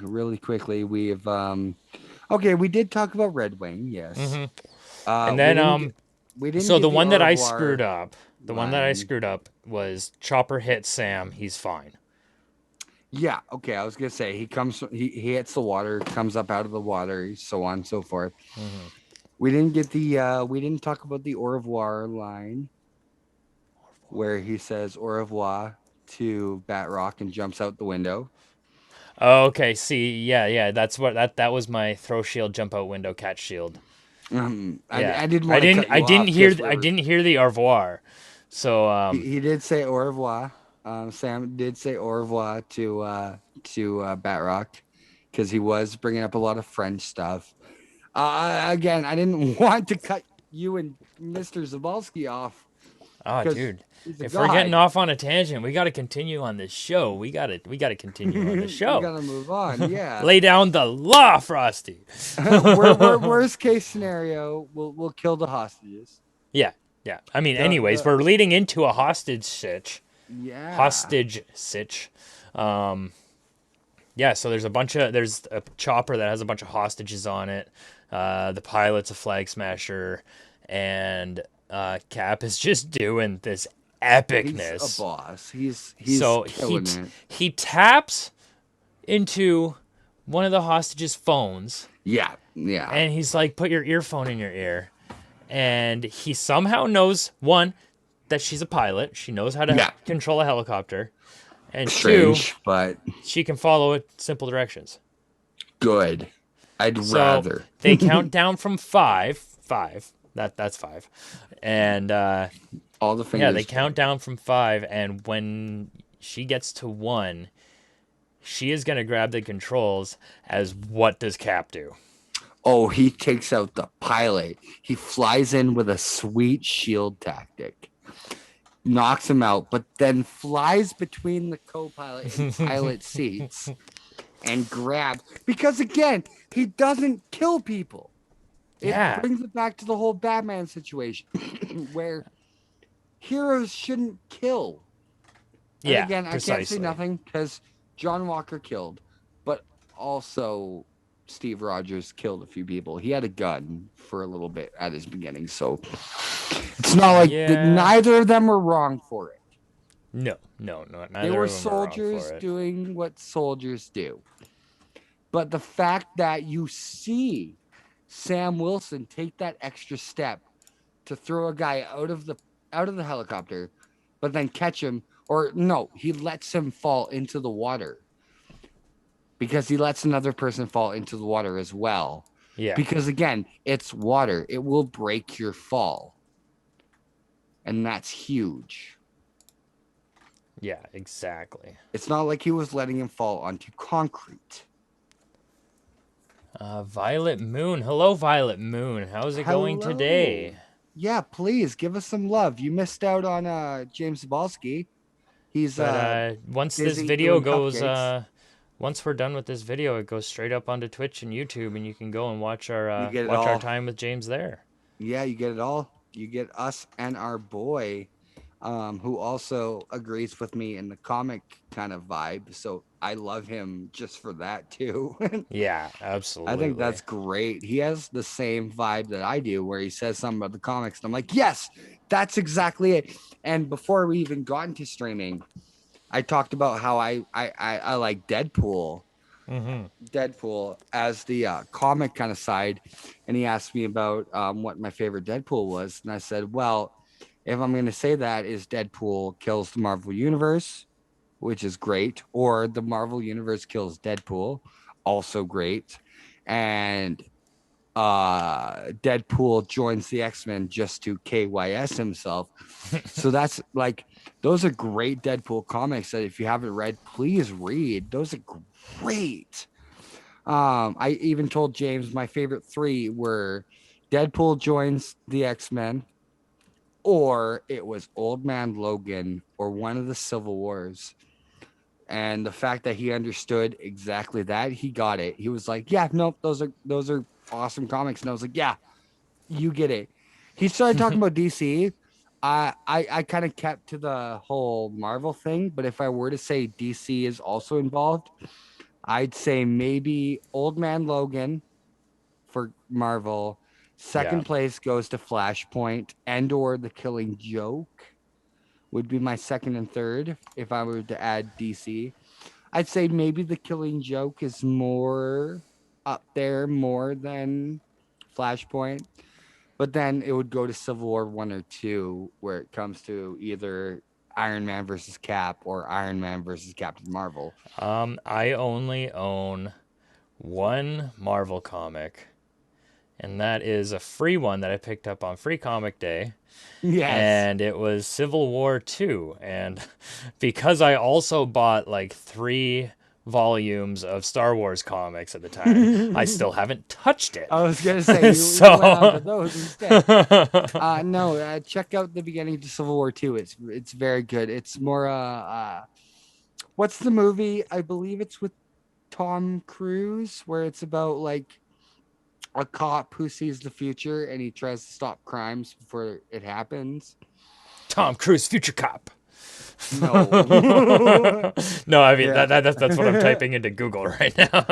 [SPEAKER 2] really quickly, we've we did talk about Red Wing, yes.
[SPEAKER 1] Mm-hmm. And then
[SPEAKER 2] we didn't
[SPEAKER 1] so the one that I screwed up, was Chopper hit Sam, he's fine.
[SPEAKER 2] Yeah, okay, I was gonna say he hits the water, comes up out of the water, so on and so forth.
[SPEAKER 1] Mm-hmm.
[SPEAKER 2] We didn't talk about the au revoir line where he says au revoir to Batrock and jumps out the window.
[SPEAKER 1] Oh, okay. See, yeah. That's what that was my throw shield, jump out window, catch shield.
[SPEAKER 2] I didn't
[SPEAKER 1] hear the au revoir. So
[SPEAKER 2] he did say au revoir. Sam did say au revoir to Batrock because he was bringing up a lot of French stuff. Again, I didn't want to cut you and Mr. Cybulski off.
[SPEAKER 1] Oh, dude. If we're getting off on a tangent, we got to continue on this show. We got to continue on the show.
[SPEAKER 2] We got to move on. Yeah.
[SPEAKER 1] Lay down the law, Frosty.
[SPEAKER 2] Worst case scenario, we'll kill the hostages.
[SPEAKER 1] Yeah. I mean, anyways, we're leading into a hostage sitch.
[SPEAKER 2] Yeah.
[SPEAKER 1] Hostage sitch. Yeah, so there's a chopper that has a bunch of hostages on it. The pilot's a flag smasher, and Cap is just doing this epicness.
[SPEAKER 2] He's a boss. He's killing it.
[SPEAKER 1] He taps into one of the hostages' phones.
[SPEAKER 2] Yeah.
[SPEAKER 1] And he's like, "Put your earphone in your ear." And he somehow knows, one, that she's a pilot. She knows how to control a helicopter. And
[SPEAKER 2] Strange,
[SPEAKER 1] two,
[SPEAKER 2] but
[SPEAKER 1] she can follow it simple directions.
[SPEAKER 2] Good. I'd rather.
[SPEAKER 1] They count down from five. That's 5. And
[SPEAKER 2] all the fingers.
[SPEAKER 1] they count down from 5, and when she gets to 1, she is gonna grab the controls. As what does Cap do?
[SPEAKER 2] Oh, he takes out the pilot. He flies in with a sweet shield tactic, knocks him out, but then flies between the co-pilot and pilot seats and grabs. Because again, he doesn't kill people. It brings it back to the whole Batman situation where heroes shouldn't kill. And again, precisely. I can't say nothing because John Walker killed, but also Steve Rogers killed a few people. He had a gun for a little bit at his beginning, so it's not like neither of them were wrong for it.
[SPEAKER 1] No, neither.
[SPEAKER 2] They were soldiers doing what soldiers do. But the fact that you see Sam Wilson take that extra step to throw a guy out of the helicopter, but then catch him, or no, he lets him fall into the water. Because he lets another person fall into the water as well. Yeah. Because again, it's water. It will break your fall. And that's huge.
[SPEAKER 1] Yeah, exactly.
[SPEAKER 2] It's not like he was letting him fall onto concrete.
[SPEAKER 1] Violet Moon. Hello, Violet Moon. How's it going today?
[SPEAKER 2] Yeah, please give us some love. You missed out on James Cybulski. He's
[SPEAKER 1] once this video goes once we're done with this video, it goes straight up onto Twitch and YouTube, and you can go and watch our time with James there.
[SPEAKER 2] Yeah, you get it all. You get us and our boy, who also agrees with me in the comic kind of vibe. So I love him just for that too.
[SPEAKER 1] Yeah, absolutely.
[SPEAKER 2] I think that's great. He has the same vibe that I do, where he says something about the comics, and I'm like, yes, that's exactly it. And before we even got into streaming, I talked about how I like Deadpool. Mm-hmm. Deadpool as the comic kind of side, and he asked me about what my favorite Deadpool was, and I said, well, if I'm going to say that, is Deadpool kills the Marvel Universe, which is great, or the Marvel Universe kills Deadpool, also great, and Deadpool joins the X-Men just to KYS himself. So that's like, those are great Deadpool comics that if you haven't read, please read. Those are great. I even told James my favorite 3 were Deadpool joins the X-Men, or it was Old Man Logan, or one of the Civil Wars. And the fact that he understood exactly that, he got it. He was like, yeah, nope, those are awesome comics. And I was like, yeah, you get it. He started talking about DC. I kind of kept to the whole Marvel thing, but if I were to say DC is also involved, I'd say maybe Old Man Logan for Marvel. Second place goes to Flashpoint and or The Killing Joke would be my second and third if I were to add DC. I'd say maybe The Killing Joke is more up there more than Flashpoint. But then it would go to Civil War 1 or 2, where it comes to either Iron Man versus Cap or Iron Man versus Captain Marvel.
[SPEAKER 1] I only own one Marvel comic, and that is a free one that I picked up on Free Comic Day. Yes. And it was Civil War 2. And because I also bought like 3 volumes of Star Wars comics at the time, I still haven't touched it.
[SPEAKER 2] I was gonna say you went on to those instead. No, check out the beginning to Civil War 2. It's very good. It's more what's the movie? I believe it's with Tom Cruise, where it's about like a cop who sees the future and he tries to stop crimes before it happens.
[SPEAKER 1] Tom Cruise, future cop.
[SPEAKER 2] No.
[SPEAKER 1] No, I mean that's what I'm typing into Google right now.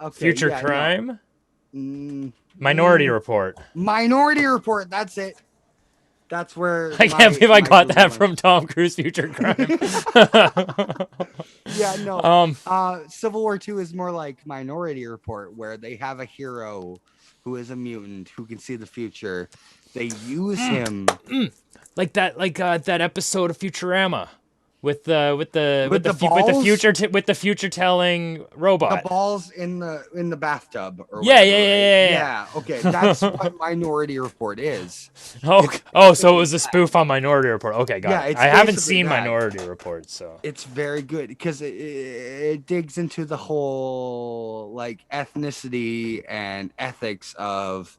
[SPEAKER 2] Okay,
[SPEAKER 1] future crime. No. Minority Report.
[SPEAKER 2] Minority Report. That's it. That's where
[SPEAKER 1] I can't believe I got that from Tom Cruise, Future Crime.
[SPEAKER 2] Yeah, no. Civil War II is more like Minority Report, where they have a hero who is a mutant who can see the future. They use him
[SPEAKER 1] like that episode of Futurama with
[SPEAKER 2] balls?
[SPEAKER 1] With the future telling
[SPEAKER 2] The
[SPEAKER 1] robot.
[SPEAKER 2] balls in the bathtub or
[SPEAKER 1] Yeah,
[SPEAKER 2] whatever,
[SPEAKER 1] yeah.
[SPEAKER 2] Okay, that's what Minority Report is.
[SPEAKER 1] So it was a spoof on Minority Report. Okay, got it.
[SPEAKER 2] It's
[SPEAKER 1] I haven't
[SPEAKER 2] basically
[SPEAKER 1] seen
[SPEAKER 2] that.
[SPEAKER 1] Minority Report, so
[SPEAKER 2] It's very good because it digs into the whole like ethnicity and ethics of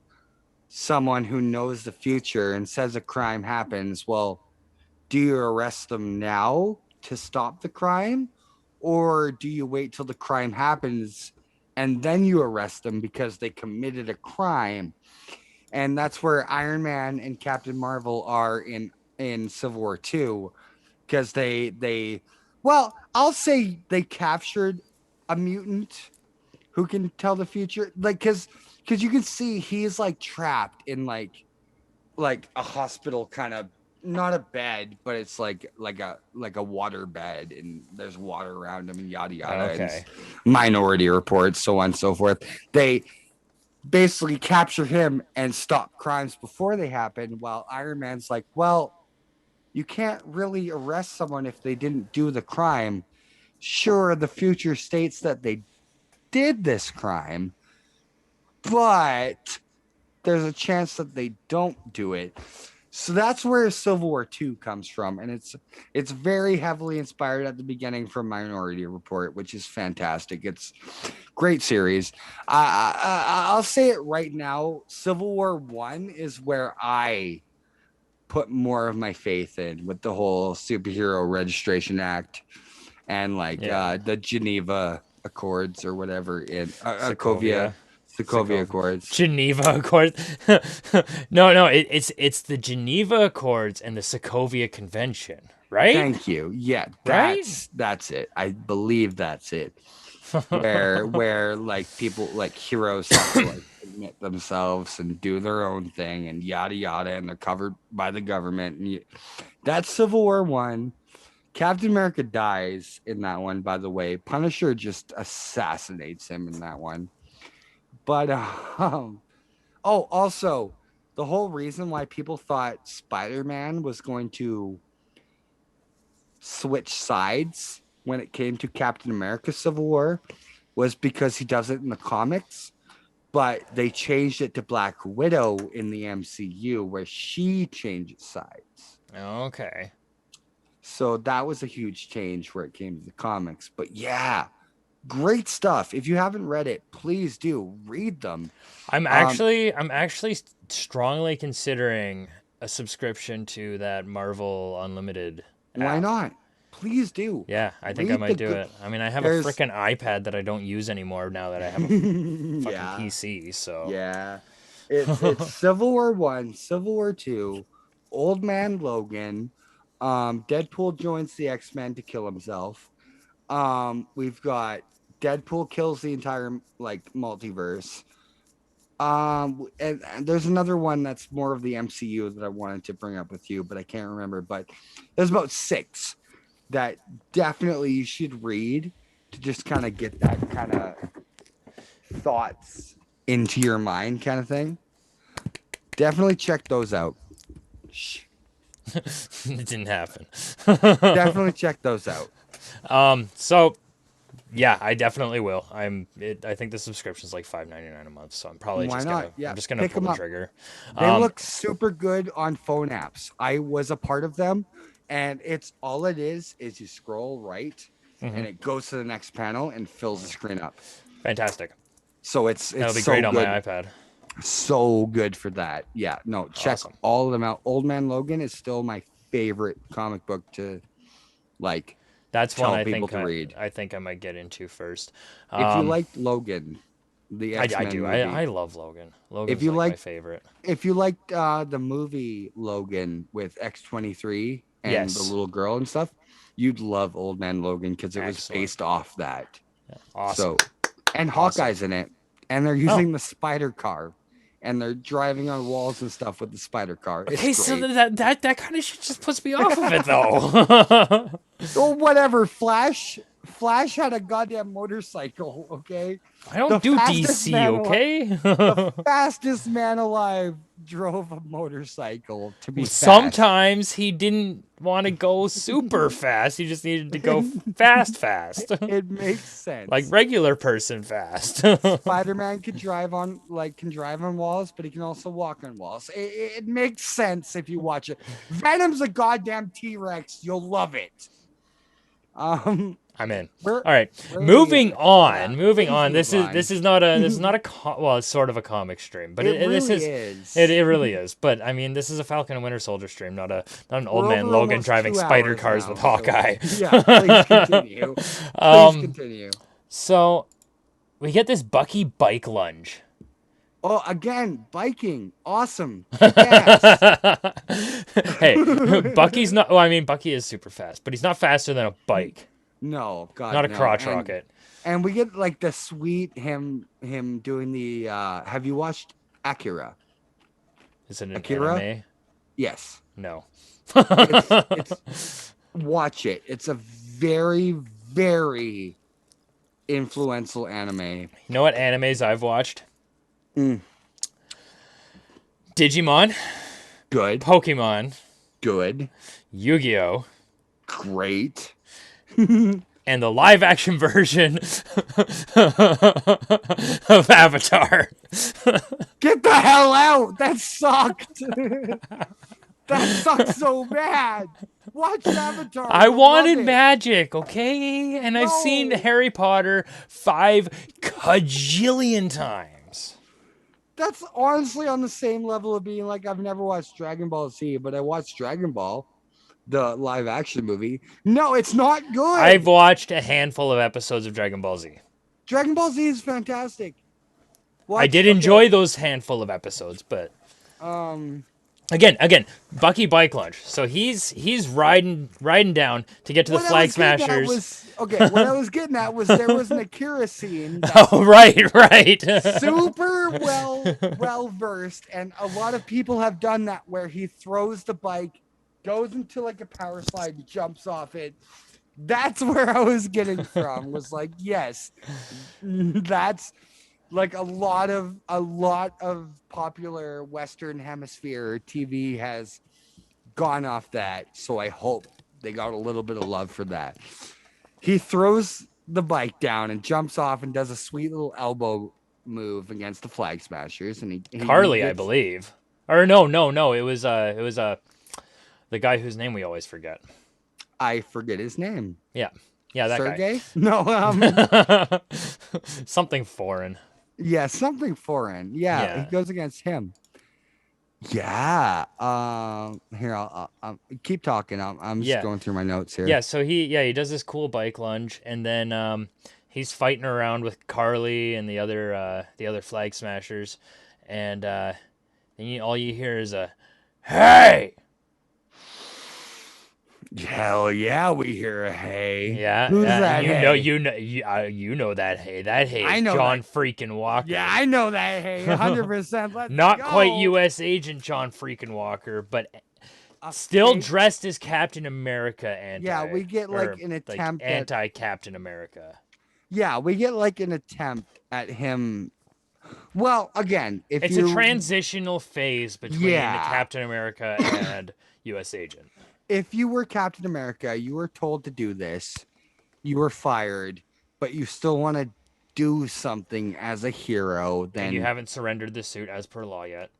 [SPEAKER 2] someone who knows the future and says a crime happens. Well, do you arrest them now to stop the crime, or do you wait till the crime happens and then you arrest them because they committed a crime? And that's where Iron Man and Captain Marvel are in Civil War II, because well, I'll say they captured a mutant who can tell the future, like because you can see he's like trapped in like a hospital kind of, not a bed, but it's like a water bed, and there's water around him and yada yada.
[SPEAKER 1] okay.
[SPEAKER 2] And Minority Report, so on and so forth. They basically capture him and stop crimes before they happen, while Iron Man's like, well, you can't really arrest someone if they didn't do the crime. Sure, the future states that they did this crime, but there's a chance that they don't do it. So that's where Civil War II comes from, and it's very heavily inspired at the beginning from Minority Report, which is fantastic. It's great series. I'll say it right now. Civil War I is where I put more of my faith in, with the whole Superhero Registration Act and the Geneva Accords or whatever in Sokovia Accords.
[SPEAKER 1] Geneva Accords. No, it's the Geneva Accords and the Sokovia Convention, right?
[SPEAKER 2] Thank you. Yeah, that's it. I believe that's it. Where like people, like heroes, have to like admit themselves and do their own thing and yada yada, and they're covered by the government. And that's Civil War I. Captain America dies in that one, by the way. Punisher just assassinates him in that one. But also, the whole reason why people thought Spider-Man was going to switch sides when it came to Captain America Civil War was because he does it in the comics, but they changed it to Black Widow in the MCU, where she changes sides.
[SPEAKER 1] Okay.
[SPEAKER 2] So that was a huge change where it came to the comics. But yeah, great stuff. If you haven't read it, please do read them.
[SPEAKER 1] I'm actually strongly considering a subscription to that Marvel Unlimited app.
[SPEAKER 2] Why not? Please do.
[SPEAKER 1] Yeah, I think I might do it. I mean, I have a freaking iPad that I don't use anymore now that I have a fucking PC. So
[SPEAKER 2] yeah, it's Civil War I, Civil War II, Old Man Logan. Deadpool joins the X-Men to kill himself. We've got Deadpool kills the entire multiverse. And there's another one that's more of the MCU that I wanted to bring up with you, but I can't remember. But there's about 6 that definitely you should read to just kind of get that kind of thoughts into your mind kind of thing. Definitely check those out. Shh.
[SPEAKER 1] It didn't happen.
[SPEAKER 2] Definitely check those out.
[SPEAKER 1] So yeah, I definitely will. I think the subscription's like $5.99 a month, so I'm probably I'm just gonna pull the trigger.
[SPEAKER 2] They look super good on phone apps. I was a part of them, and it's all it is you scroll right, and it goes to the next panel and fills the screen up.
[SPEAKER 1] Fantastic.
[SPEAKER 2] So it's
[SPEAKER 1] that'll be
[SPEAKER 2] so
[SPEAKER 1] great on
[SPEAKER 2] good.
[SPEAKER 1] my iPad.
[SPEAKER 2] So good for that. Yeah, no, check all of them out. Old Man Logan is still my favorite comic book to
[SPEAKER 1] That's one I
[SPEAKER 2] people
[SPEAKER 1] think
[SPEAKER 2] to read.
[SPEAKER 1] I think I might get into first.
[SPEAKER 2] If you liked Logan, the X-Men
[SPEAKER 1] I do.
[SPEAKER 2] movie,
[SPEAKER 1] I love Logan. Logan's my favorite.
[SPEAKER 2] If you liked the movie Logan with X-23 and the little girl and stuff, you'd love Old Man Logan because it was based off that.
[SPEAKER 1] Yeah. Awesome.
[SPEAKER 2] So, and Hawkeye's in it, and they're using the spider car. And they're driving on walls and stuff with the spider car.
[SPEAKER 1] Okay, so that kind of shit just puts me off of it, though.
[SPEAKER 2] Well, whatever. Flash Flash had a goddamn motorcycle, okay?
[SPEAKER 1] I don't do DC, okay?
[SPEAKER 2] The fastest man alive drove a motorcycle to be fast.
[SPEAKER 1] Sometimes he didn't want to go super fast. He just needed to go fast.
[SPEAKER 2] It makes sense.
[SPEAKER 1] Like regular person fast.
[SPEAKER 2] Spider-Man can drive on walls, but he can also walk on walls. It makes sense if you watch it. Venom's a goddamn T-Rex. You'll love it.
[SPEAKER 1] I'm in. All right, moving on. This is not a well, it's sort of a comic stream, but it really is. But I mean, this is a Falcon and Winter Soldier stream, not an old man Logan driving spider cars with Hawkeye.
[SPEAKER 2] Yeah, please continue. Please continue.
[SPEAKER 1] So we get this Bucky bike lunge.
[SPEAKER 2] Oh, again, biking. Awesome. Yes.
[SPEAKER 1] Hey, Bucky's not... Well, I mean, Bucky is super fast, but he's not faster than a bike.
[SPEAKER 2] No, God,
[SPEAKER 1] not a crotch rocket.
[SPEAKER 2] And we get, like, the sweet him doing the... have you watched Akira?
[SPEAKER 1] Is it an
[SPEAKER 2] Akira?
[SPEAKER 1] anime?
[SPEAKER 2] Yes.
[SPEAKER 1] No.
[SPEAKER 2] Watch it. It's a very, very influential anime.
[SPEAKER 1] You know what animes I've watched? Digimon.
[SPEAKER 2] Good.
[SPEAKER 1] Pokemon.
[SPEAKER 2] Good.
[SPEAKER 1] Yu-Gi-Oh.
[SPEAKER 2] Great.
[SPEAKER 1] And the live-action version of Avatar.
[SPEAKER 2] Get the hell out! That sucked! That sucked so bad! Watch Avatar.
[SPEAKER 1] I wanted magic, okay? And I've seen Harry Potter 5 kajillion times.
[SPEAKER 2] That's honestly on the same level of being like, I've never watched Dragon Ball Z, but I watched Dragon Ball, the live action movie. No, it's not good.
[SPEAKER 1] I've watched a handful of episodes of Dragon Ball Z.
[SPEAKER 2] Dragon Ball Z is fantastic.
[SPEAKER 1] I did enjoy those handful of episodes, but again, Bucky bike lunge. So he's riding down to get to the Flag Smashers.
[SPEAKER 2] What I was getting at was there was an Akira scene.
[SPEAKER 1] Oh, right.
[SPEAKER 2] Super well versed, and a lot of people have done that where he throws the bike, goes into like a power slide, jumps off it. That's where I was getting from. Was like, yes, that's like a lot of popular Western Hemisphere TV has gone off that. So I hope they got a little bit of love for that. He throws the bike down and jumps off and does a sweet little elbow move against the Flag Smashers. And he
[SPEAKER 1] Carly, I believe, or no, it was the guy whose name we always forget.
[SPEAKER 2] I forget his name.
[SPEAKER 1] Yeah, that
[SPEAKER 2] Sergey?
[SPEAKER 1] guy.
[SPEAKER 2] No,
[SPEAKER 1] something foreign.
[SPEAKER 2] Yeah, something foreign. Yeah, he goes against him. Yeah. Here, I'll keep talking. I'm just going through my notes here.
[SPEAKER 1] Yeah. So he does this cool bike lunge, and then he's fighting around with Carly and the other Flag Smashers, and then all you hear is a "Hey!"
[SPEAKER 2] Hell yeah, we hear a hey.
[SPEAKER 1] Yeah,
[SPEAKER 2] who's that?
[SPEAKER 1] You know that hey. That hey.
[SPEAKER 2] I know
[SPEAKER 1] John freaking Walker.
[SPEAKER 2] Yeah, I know that hey. 100%. Let's
[SPEAKER 1] Not
[SPEAKER 2] go.
[SPEAKER 1] quite U.S. agent John freaking Walker, but still dressed as Captain America.
[SPEAKER 2] We get like an attempt
[SPEAKER 1] like anti-Captain America.
[SPEAKER 2] Yeah, we get like an attempt at him. Well, again,
[SPEAKER 1] it's a transitional phase between the Captain America and U.S. agent.
[SPEAKER 2] If you were Captain America, you were told to do this, you were fired, but you still want to do something as a hero, then...
[SPEAKER 1] And you haven't surrendered the suit as per law yet.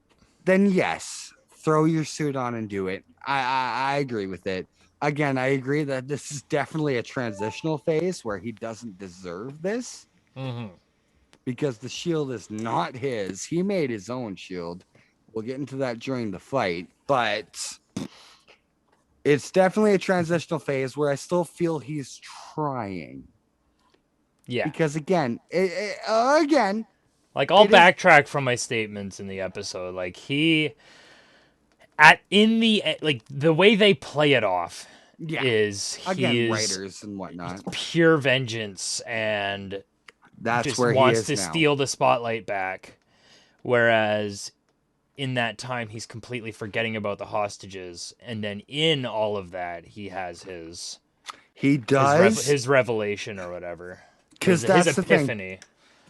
[SPEAKER 2] Then yes, throw your suit on and do it. I agree with it. Again, I agree that this is definitely a transitional phase where he doesn't deserve this.
[SPEAKER 1] Mm-hmm.
[SPEAKER 2] Because the shield is not his. He made his own shield. We'll get into that during the fight, but... It's definitely a transitional phase where I still feel he's trying.
[SPEAKER 1] Yeah.
[SPEAKER 2] Because again,
[SPEAKER 1] like I'll backtrack from my statements in the episode. Like the way they play it off is
[SPEAKER 2] writers and whatnot,
[SPEAKER 1] pure vengeance, and
[SPEAKER 2] that's
[SPEAKER 1] just
[SPEAKER 2] where
[SPEAKER 1] wants
[SPEAKER 2] he is
[SPEAKER 1] to
[SPEAKER 2] now.
[SPEAKER 1] Steal the spotlight back. Whereas in that time, he's completely forgetting about the hostages, and then in all of that, he has
[SPEAKER 2] He does.
[SPEAKER 1] His revelation or whatever.
[SPEAKER 2] Because
[SPEAKER 1] his
[SPEAKER 2] that's
[SPEAKER 1] epiphany.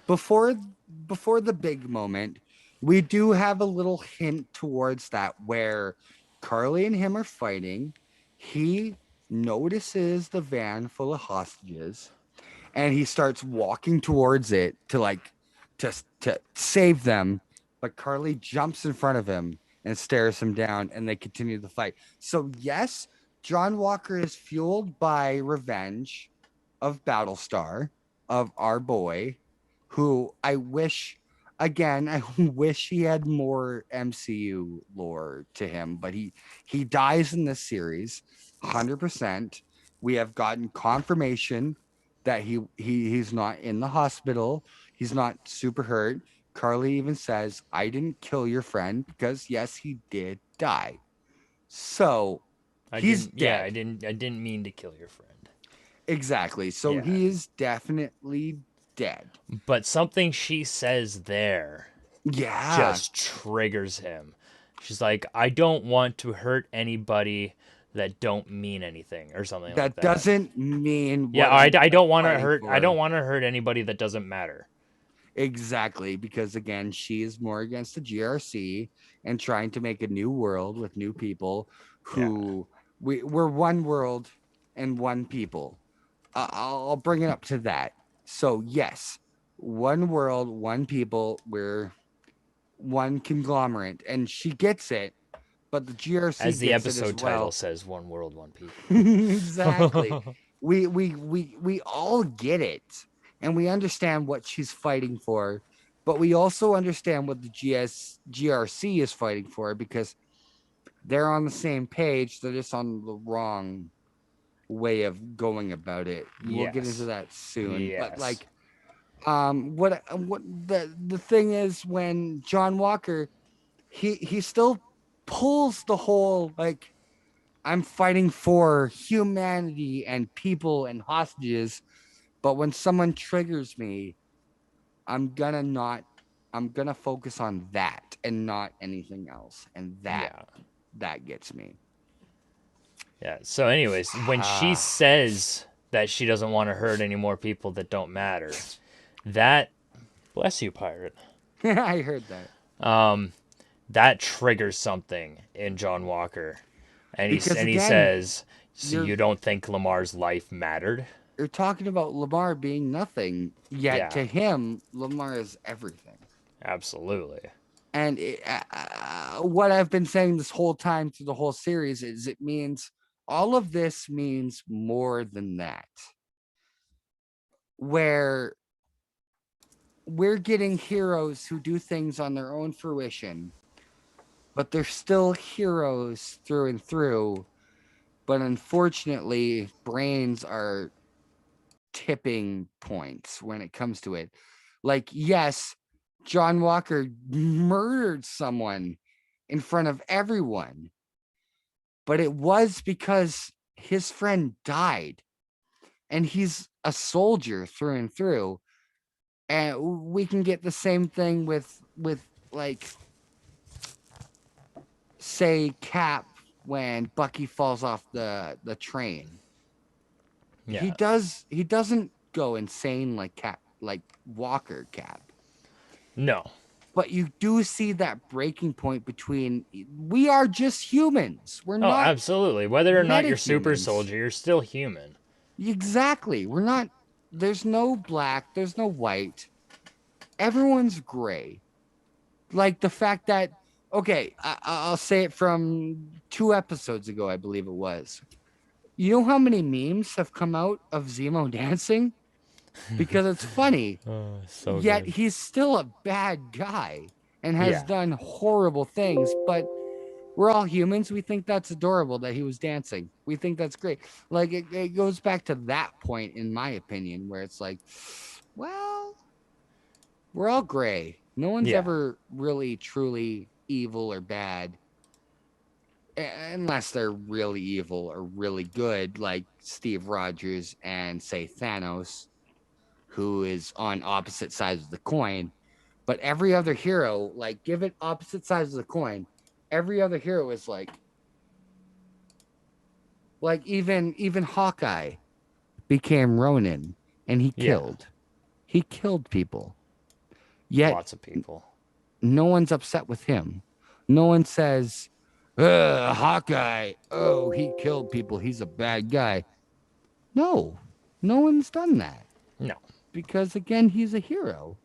[SPEAKER 2] The thing. Before the big moment, we do have a little hint towards that where Carly and him are fighting. He notices the van full of hostages, and he starts walking towards it to save them. But Carly jumps in front of him and stares him down, and they continue the fight. So yes, John Walker is fueled by revenge of Battlestar, of our boy, who I wish he had more MCU lore to him, but he dies in this series 100%. We have gotten confirmation that he's not in the hospital. He's not super hurt. Carly even says, "I didn't kill your friend," because yes, he did die. So he's dead.
[SPEAKER 1] Yeah, I didn't mean to kill your friend.
[SPEAKER 2] Exactly. So he is definitely dead.
[SPEAKER 1] But something she says there just triggers him. She's like, "I don't want to hurt anybody that don't mean anything," or something like that.
[SPEAKER 2] That doesn't mean
[SPEAKER 1] I don't want to hurt. I don't want to hurt anybody that doesn't matter.
[SPEAKER 2] Exactly, because again, she is more against the GRC and trying to make a new world with new people who we're one world and one people. I'll bring it up to that. So yes, one world, one people. We're one conglomerate, and she gets it. But the GRC,
[SPEAKER 1] as the
[SPEAKER 2] gets
[SPEAKER 1] episode
[SPEAKER 2] it as well.
[SPEAKER 1] title says, "One world, one people."
[SPEAKER 2] Exactly. we all get it, and we understand what she's fighting for, but we also understand what the GRC is fighting for, because they're on the same page. They're just on the wrong way of going about it. We'll get into that soon. But like, what the thing is, when John Walker, he still pulls the whole like, I'm fighting for humanity and people and hostages, but when someone triggers me, I'm gonna focus on that and not anything else, and that gets me.
[SPEAKER 1] Yeah. So, anyways, when she says that she doesn't want to hurt any more people that don't matter, that, bless you, pirate.
[SPEAKER 2] I heard that.
[SPEAKER 1] That triggers something in John Walker, and he says, "So you don't think Lamar's life mattered?"
[SPEAKER 2] You're talking about Lamar being nothing, yet to him, Lamar is everything.
[SPEAKER 1] Absolutely.
[SPEAKER 2] And what I've been saying this whole time through the whole series is it means all of this means more than that. Where we're getting heroes who do things on their own fruition, but they're still heroes through and through. But unfortunately, brains are tipping points when it comes to it. Like, yes, John Walker murdered someone in front of everyone, but it was because his friend died, and he's a soldier through and through. And we can get the same thing with like, say, Cap when Bucky falls off the train. Yeah. He doesn't go insane like Cap, like Walker Cap.
[SPEAKER 1] No.
[SPEAKER 2] But you do see that breaking point between, we are just humans. We're not.
[SPEAKER 1] Oh, absolutely. Whether or not you're super soldier, you're still human.
[SPEAKER 2] Exactly. We're not. There's no black. There's no white. Everyone's gray. Like the fact that, okay, I'll say it from 2 episodes ago, I believe it was. You know how many memes have come out of Zemo dancing? Because it's funny. Yet good. He's still a bad guy and has done horrible things, but we're all humans. We think that's adorable that he was dancing. We think that's great. Like, it goes back to that point, in my opinion, where it's like, well, we're all gray. No one's ever really, truly evil or bad. Unless they're really evil or really good, like Steve Rogers and, say, Thanos, who is on opposite sides of the coin. But every other hero, like, give it opposite sides of the coin, every other hero is like even Hawkeye. became Ronin, and he killed. He killed people. Yet
[SPEAKER 1] lots of people.
[SPEAKER 2] No one's upset with him. No one says, Hawkeye, oh, he killed people. He's a bad guy. No one's done that.
[SPEAKER 1] No.
[SPEAKER 2] Because, again, he's a hero.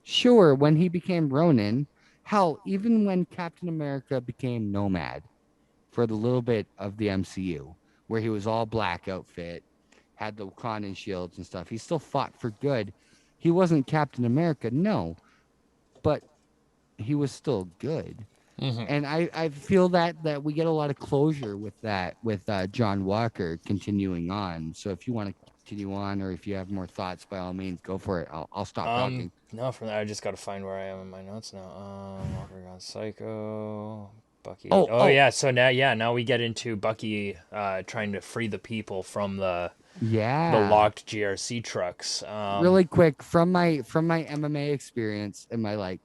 [SPEAKER 2] Sure, when he became Ronin, hell, even when Captain America became Nomad for the little bit of the MCU, where he was all black outfit, had the Wakandan shields and stuff, he still fought for good. He wasn't Captain America, no, but he was still good.
[SPEAKER 1] Mm-hmm.
[SPEAKER 2] And I feel that we get a lot of closure with that, with John Walker continuing on. So if you want to continue on, or if you have more thoughts, by all means, go for it. I'll stop talking.
[SPEAKER 1] No, from there, I just got to find where I am in my notes now. Walker Gone Psycho, Bucky. Yeah. So now we get into Bucky trying to free the people from the locked GRC trucks.
[SPEAKER 2] Really quick, from my MMA experience and my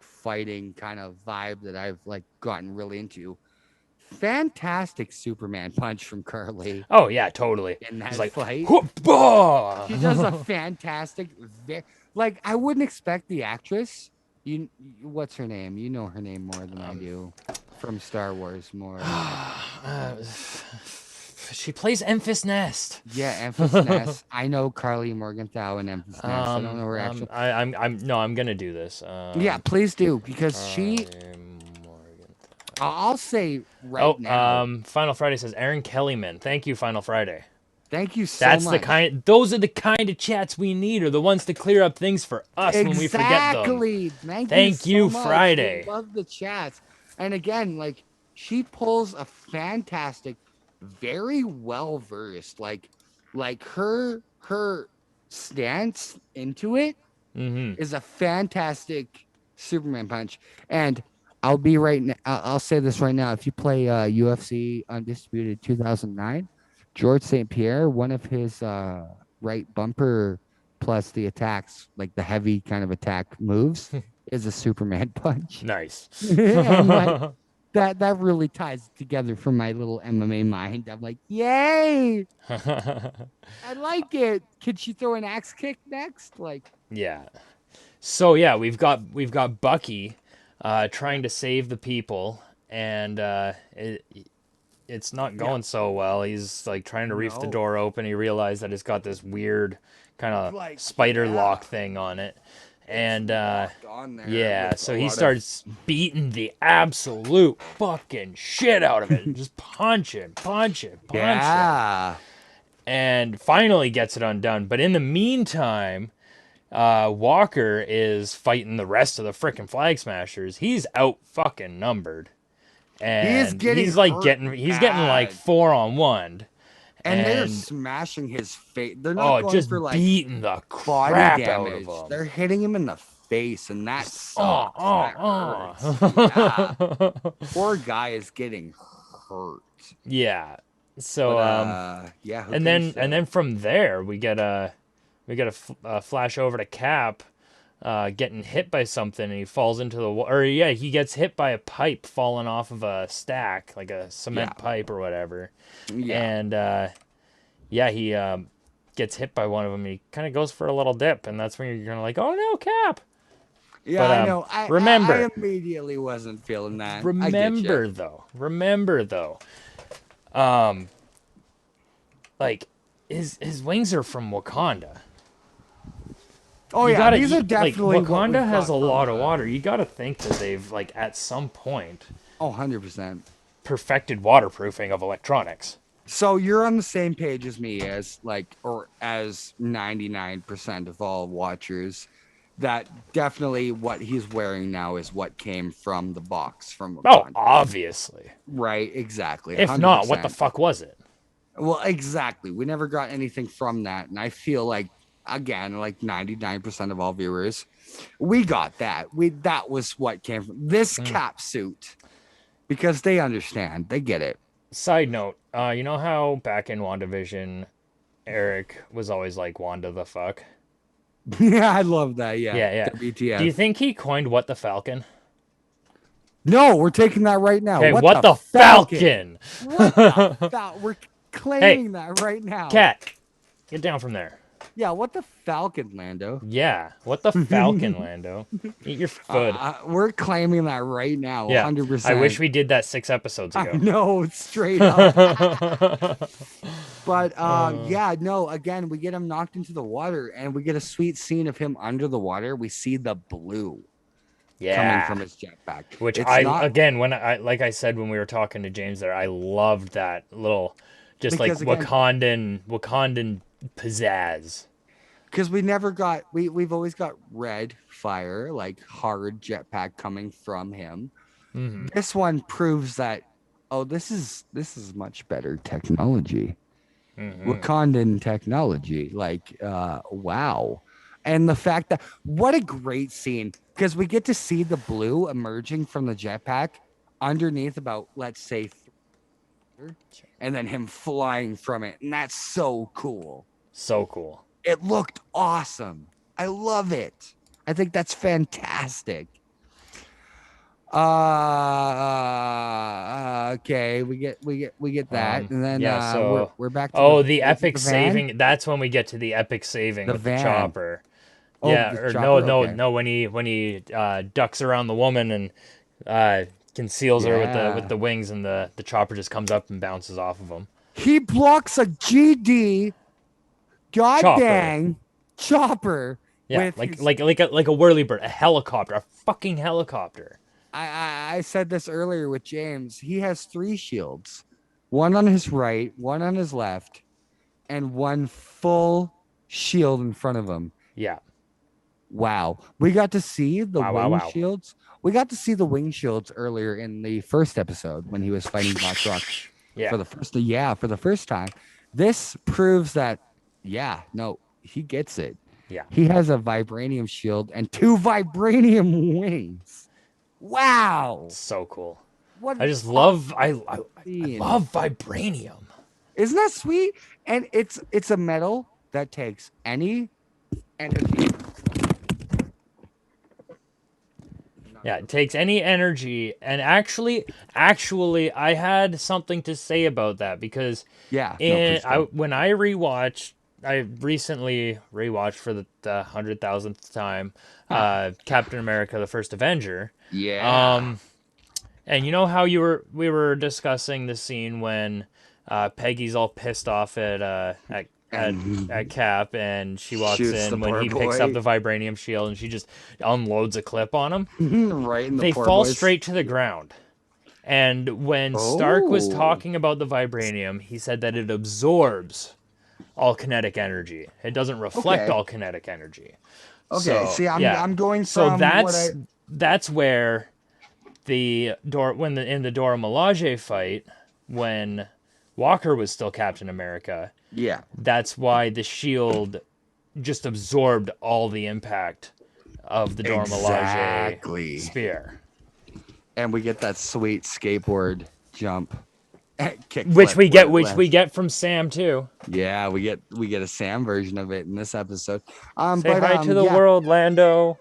[SPEAKER 2] fighting kind of vibe that I've gotten really into, fantastic Superman punch from Carly.
[SPEAKER 1] Oh yeah, totally.
[SPEAKER 2] In that fight,
[SPEAKER 1] she
[SPEAKER 2] does a fantastic. I wouldn't expect the actress. What's her name? You know her name more than I do, from Star Wars more.
[SPEAKER 1] She plays Enfys Nest.
[SPEAKER 2] Yeah, Enfys Nest. I know Carly Morgenthau and Enfys Nest. I don't know her actual.
[SPEAKER 1] I'm gonna do this.
[SPEAKER 2] Yeah, please do, because she. I'll say now.
[SPEAKER 1] Final Friday says Aaron Kellyman. Thank you, Final Friday.
[SPEAKER 2] Thank you so much.
[SPEAKER 1] Those are the kind of chats we need, or the ones to clear up things for us when we forget them.
[SPEAKER 2] Exactly.
[SPEAKER 1] Thank you,
[SPEAKER 2] so
[SPEAKER 1] Friday.
[SPEAKER 2] I love the chats. And again, she pulls a fantastic, very well versed, her stance into it is a fantastic Superman punch. And I'll say this right now. If you play UFC Undisputed 2009, George St. Pierre, one of his right bumper plus the attacks, the heavy kind of attack moves, is a Superman punch.
[SPEAKER 1] Nice.
[SPEAKER 2] And that really ties together for my little MMA mind. I'm like, yay! I like it. Could she throw an axe kick next?
[SPEAKER 1] Yeah. So yeah, we've got Bucky trying to save the people, and it's not going so well. He's trying to reef the door open. He realized that it's got this weird kind of spider lock thing on it. And so he starts beating the absolute fucking shit out of it. Just punch it. And finally gets it undone. But in the meantime, Walker is fighting the rest of the frickin' Flag Smashers. He's out fucking numbered. And he's getting 4-on-1.
[SPEAKER 2] And they're smashing his face. They're not going
[SPEAKER 1] just
[SPEAKER 2] for
[SPEAKER 1] beating the crap out of him.
[SPEAKER 2] They're hitting him in the face, and that sucks. Poor guy is getting hurt.
[SPEAKER 1] Yeah. So and then from there we get a flash over to Cap, getting hit by something, and he falls into the he gets hit by a pipe falling off of a stack, like a cement pipe or whatever. And he gets hit by one of them, and he kind of goes for a little dip, and that's when you're kind of like, oh no, Cap.
[SPEAKER 2] Yeah, but, I know. I immediately wasn't feeling that.
[SPEAKER 1] Remember though, his wings are from Wakanda.
[SPEAKER 2] Oh these are definitely
[SPEAKER 1] Wakanda has a lot of water. You got to think that they've at some point
[SPEAKER 2] 100%
[SPEAKER 1] perfected waterproofing of electronics.
[SPEAKER 2] So you're on the same page as me, as 99% of all watchers, that definitely what he's wearing now is what came from the box from Wakanda.
[SPEAKER 1] Oh, obviously.
[SPEAKER 2] Right, exactly.
[SPEAKER 1] 100%. If not, what the fuck was it?
[SPEAKER 2] Well, exactly. We never got anything from that, and I feel again, 99% of all viewers, we got that. That was what came from this Cap suit, because they understand, they get it.
[SPEAKER 1] Side note, you know how back in WandaVision, Eric was always like, Wanda the fuck?
[SPEAKER 2] Yeah, I love that.
[SPEAKER 1] Yeah.
[SPEAKER 2] WTF.
[SPEAKER 1] Do you think he coined What the Falcon?
[SPEAKER 2] No, we're taking that right now.
[SPEAKER 1] Okay, what the Falcon?
[SPEAKER 2] What the claiming that right now.
[SPEAKER 1] Cat, get down from there.
[SPEAKER 2] Yeah, what the Falcon, Lando?
[SPEAKER 1] Yeah, what the Falcon, Lando? Eat your food.
[SPEAKER 2] We're claiming that right now,
[SPEAKER 1] Yeah,
[SPEAKER 2] 100%.
[SPEAKER 1] I wish we did that 6 episodes ago.
[SPEAKER 2] I know, straight up. But yeah, no, again, we get him knocked into the water, and we get a sweet scene of him under the water. We see the blue coming from his jetpack.
[SPEAKER 1] Which when I like I said when we were talking to James there, I loved that little because, like, again, Wakandan pizzazz.
[SPEAKER 2] Because we never got we've always got red fire, like hard jetpack coming from him.
[SPEAKER 1] Mm-hmm.
[SPEAKER 2] This one proves that this is much better technology.
[SPEAKER 1] Mm-hmm.
[SPEAKER 2] Wakandan technology. Like wow. And the fact that what a great scene, because we get to see the blue emerging from the jetpack underneath about, let's say, and then him flying from it. And that's so cool.
[SPEAKER 1] So cool.
[SPEAKER 2] It looked awesome. I love it. I think that's fantastic. Okay, we get that, and then
[SPEAKER 1] so
[SPEAKER 2] we're back to
[SPEAKER 1] the epic saving. That's when we get to the epic saving with the chopper.
[SPEAKER 2] Oh,
[SPEAKER 1] yeah,
[SPEAKER 2] the
[SPEAKER 1] or
[SPEAKER 2] chopper?
[SPEAKER 1] no, when he ducks around the woman and conceals her with the wings, and the chopper just comes up and bounces off of him.
[SPEAKER 2] He blocks a GD dang chopper.
[SPEAKER 1] Yeah, like a whirlybird, a helicopter, a fucking helicopter.
[SPEAKER 2] I said this earlier with James. He has 3 shields, one on his right, one on his left, and one full shield in front of him.
[SPEAKER 1] Yeah.
[SPEAKER 2] Wow. We got to see the wing shields. We got to see the wing shields earlier in the first episode when he was fighting Black Rock.
[SPEAKER 1] Yeah.
[SPEAKER 2] For the first time. This proves that he gets it.
[SPEAKER 1] Yeah.
[SPEAKER 2] He has a vibranium shield and 2 vibranium wings. Wow.
[SPEAKER 1] So cool.
[SPEAKER 2] What
[SPEAKER 1] I just love I love vibranium.
[SPEAKER 2] Isn't that sweet? And it's a metal that takes any energy.
[SPEAKER 1] Yeah, it takes any energy, and actually I had something to say about that, because when I recently rewatched for the 100,000th time Captain America: The First Avenger.
[SPEAKER 2] Yeah.
[SPEAKER 1] And you know how we were discussing the scene when Peggy's all pissed off at Cap, and she walks in when he picks up the vibranium shield, and she just unloads a clip on him.
[SPEAKER 2] Right in the
[SPEAKER 1] They fall straight to the ground. And when Stark was talking about the vibranium, he said that it absorbs all kinetic energy. It doesn't reflect all kinetic energy.
[SPEAKER 2] Okay, so, I'm going from
[SPEAKER 1] that's where in the Dora Milaje fight, when Walker was still Captain America.
[SPEAKER 2] Yeah.
[SPEAKER 1] That's why the shield just absorbed all the impact of the Dora Milaje spear.
[SPEAKER 2] And we get that sweet skateboard jump.
[SPEAKER 1] Which we get from Sam too.
[SPEAKER 2] Yeah, we get a Sam version of it in this episode.
[SPEAKER 1] Say hi to the world, Lando.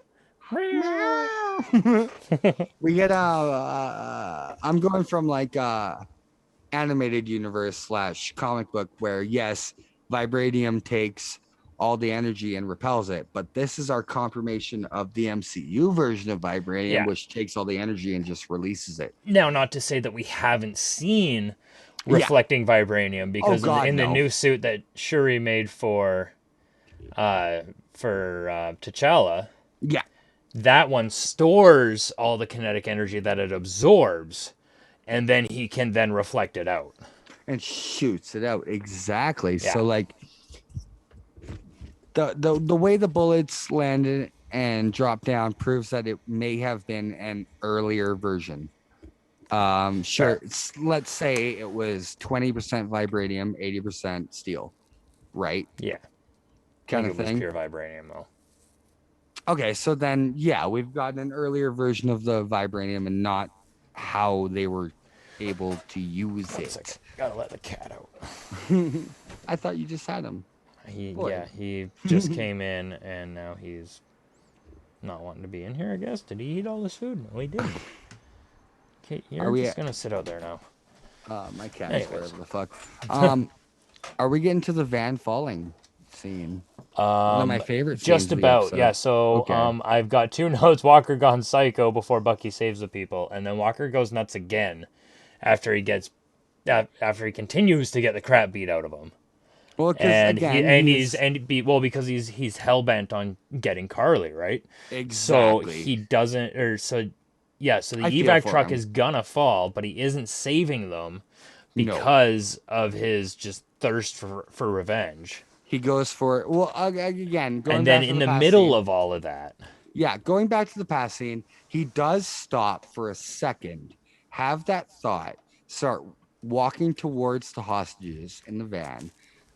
[SPEAKER 2] We get I'm going from like animated universe / comic book, where yes, vibranium takes all the energy and repels it, but this is our confirmation of the MCU version of vibranium, which takes all the energy and just releases it.
[SPEAKER 1] Now, not to say that we haven't seen reflecting vibranium, because in the new suit that Shuri made for T'Challa, that one stores all the kinetic energy that it absorbs, and then he can then reflect it out
[SPEAKER 2] and shoots it out. Exactly. So like the way the bullets landed and dropped down proves that it may have been an earlier version. Sure. Let's say it was 20% vibranium, 80% steel, right?
[SPEAKER 1] Yeah.
[SPEAKER 2] Kind of thing.
[SPEAKER 1] It was pure vibranium, though.
[SPEAKER 2] Okay, so then we've gotten an earlier version of the vibranium and not how they were able to use it.
[SPEAKER 1] Gotta let the cat out.
[SPEAKER 2] I thought you just had him.
[SPEAKER 1] He just came in, and now he's not wanting to be in here, I guess. Did he eat all this food? No, he didn't. Okay, you're just gonna sit out there now.
[SPEAKER 2] My cat is whatever the fuck. Are we getting to the van falling scene? One of my favorite scenes
[SPEAKER 1] Just
[SPEAKER 2] of the
[SPEAKER 1] about,
[SPEAKER 2] episode.
[SPEAKER 1] yeah. So,
[SPEAKER 2] Okay.
[SPEAKER 1] I've got 2 notes. Walker gone psycho before Bucky saves the people, and then Walker goes nuts again after he continues to get the crap beat out of him.
[SPEAKER 2] Well, because
[SPEAKER 1] And
[SPEAKER 2] again,
[SPEAKER 1] because he's hell bent on getting Carly, right? So
[SPEAKER 2] exactly.
[SPEAKER 1] he doesn't, or so yeah. So the
[SPEAKER 2] I feel
[SPEAKER 1] evac
[SPEAKER 2] for
[SPEAKER 1] truck
[SPEAKER 2] him.
[SPEAKER 1] is gonna fall, but he isn't saving them
[SPEAKER 2] No,
[SPEAKER 1] because of his just thirst for revenge.
[SPEAKER 2] he goes for it. Well, again, going
[SPEAKER 1] And then
[SPEAKER 2] back to
[SPEAKER 1] in
[SPEAKER 2] the
[SPEAKER 1] the
[SPEAKER 2] past
[SPEAKER 1] middle
[SPEAKER 2] scene.
[SPEAKER 1] of all of that,
[SPEAKER 2] Yeah, going back to the past scene, he does stop for a second, have that thought, start walking towards the hostages in the van.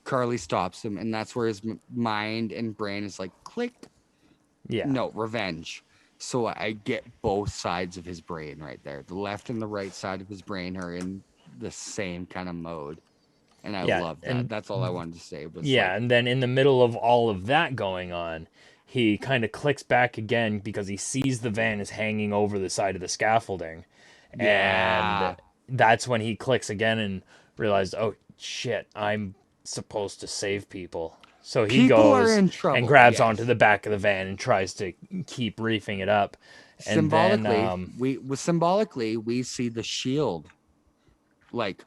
[SPEAKER 2] Carly stops him, and that's where his mind and brain is like, click.
[SPEAKER 1] yeah,
[SPEAKER 2] No, revenge. So I get both sides of his brain right there. The left and the right side of his brain are in the same kind of mode. And I
[SPEAKER 1] yeah,
[SPEAKER 2] love that.
[SPEAKER 1] and
[SPEAKER 2] That's all I wanted to say was
[SPEAKER 1] yeah,
[SPEAKER 2] like,
[SPEAKER 1] and then in the middle of all of that going on, he kind of clicks back again because he sees the van is hanging over the side of the scaffolding, and
[SPEAKER 2] yeah,
[SPEAKER 1] that's when he clicks again and realized, oh shit, I'm supposed to save people. So he
[SPEAKER 2] people are
[SPEAKER 1] goes
[SPEAKER 2] in
[SPEAKER 1] and
[SPEAKER 2] trouble.
[SPEAKER 1] grabs onto
[SPEAKER 2] Yes.
[SPEAKER 1] the back of the van and tries to keep reefing it up, and then
[SPEAKER 2] Symbolically we see the shield like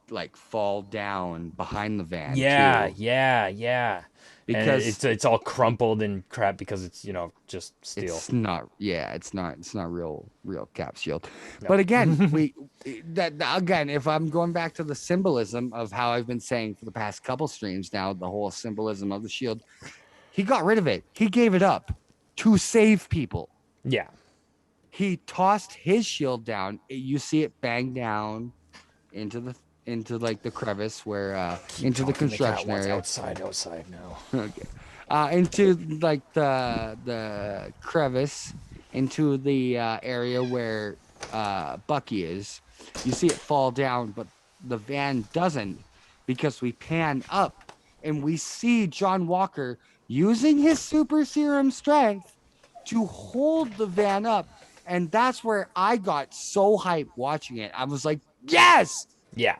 [SPEAKER 2] like fall down behind the van
[SPEAKER 1] yeah,
[SPEAKER 2] too,
[SPEAKER 1] yeah, yeah, and
[SPEAKER 2] because
[SPEAKER 1] it's all crumpled and crap because it's just steel.
[SPEAKER 2] it's not real cap shield.
[SPEAKER 1] No.
[SPEAKER 2] But again, again, if I'm going back to the symbolism of how I've been saying for the past couple streams now, the whole symbolism of the shield, he got rid of it. He gave it up to save people.
[SPEAKER 1] Yeah.
[SPEAKER 2] He tossed his shield down. You see it bang down into like the crevice where
[SPEAKER 1] Keep
[SPEAKER 2] into the
[SPEAKER 1] talking. The cat
[SPEAKER 2] construction
[SPEAKER 1] wants
[SPEAKER 2] area.
[SPEAKER 1] outside now.
[SPEAKER 2] Okay. Into like the crevice into the area where Bucky is. You see it fall down, but the van doesn't, because we pan up and we see John Walker using his super serum strength to hold the van up. And that's where I got so hyped watching it. I was like, yes,
[SPEAKER 1] Yeah.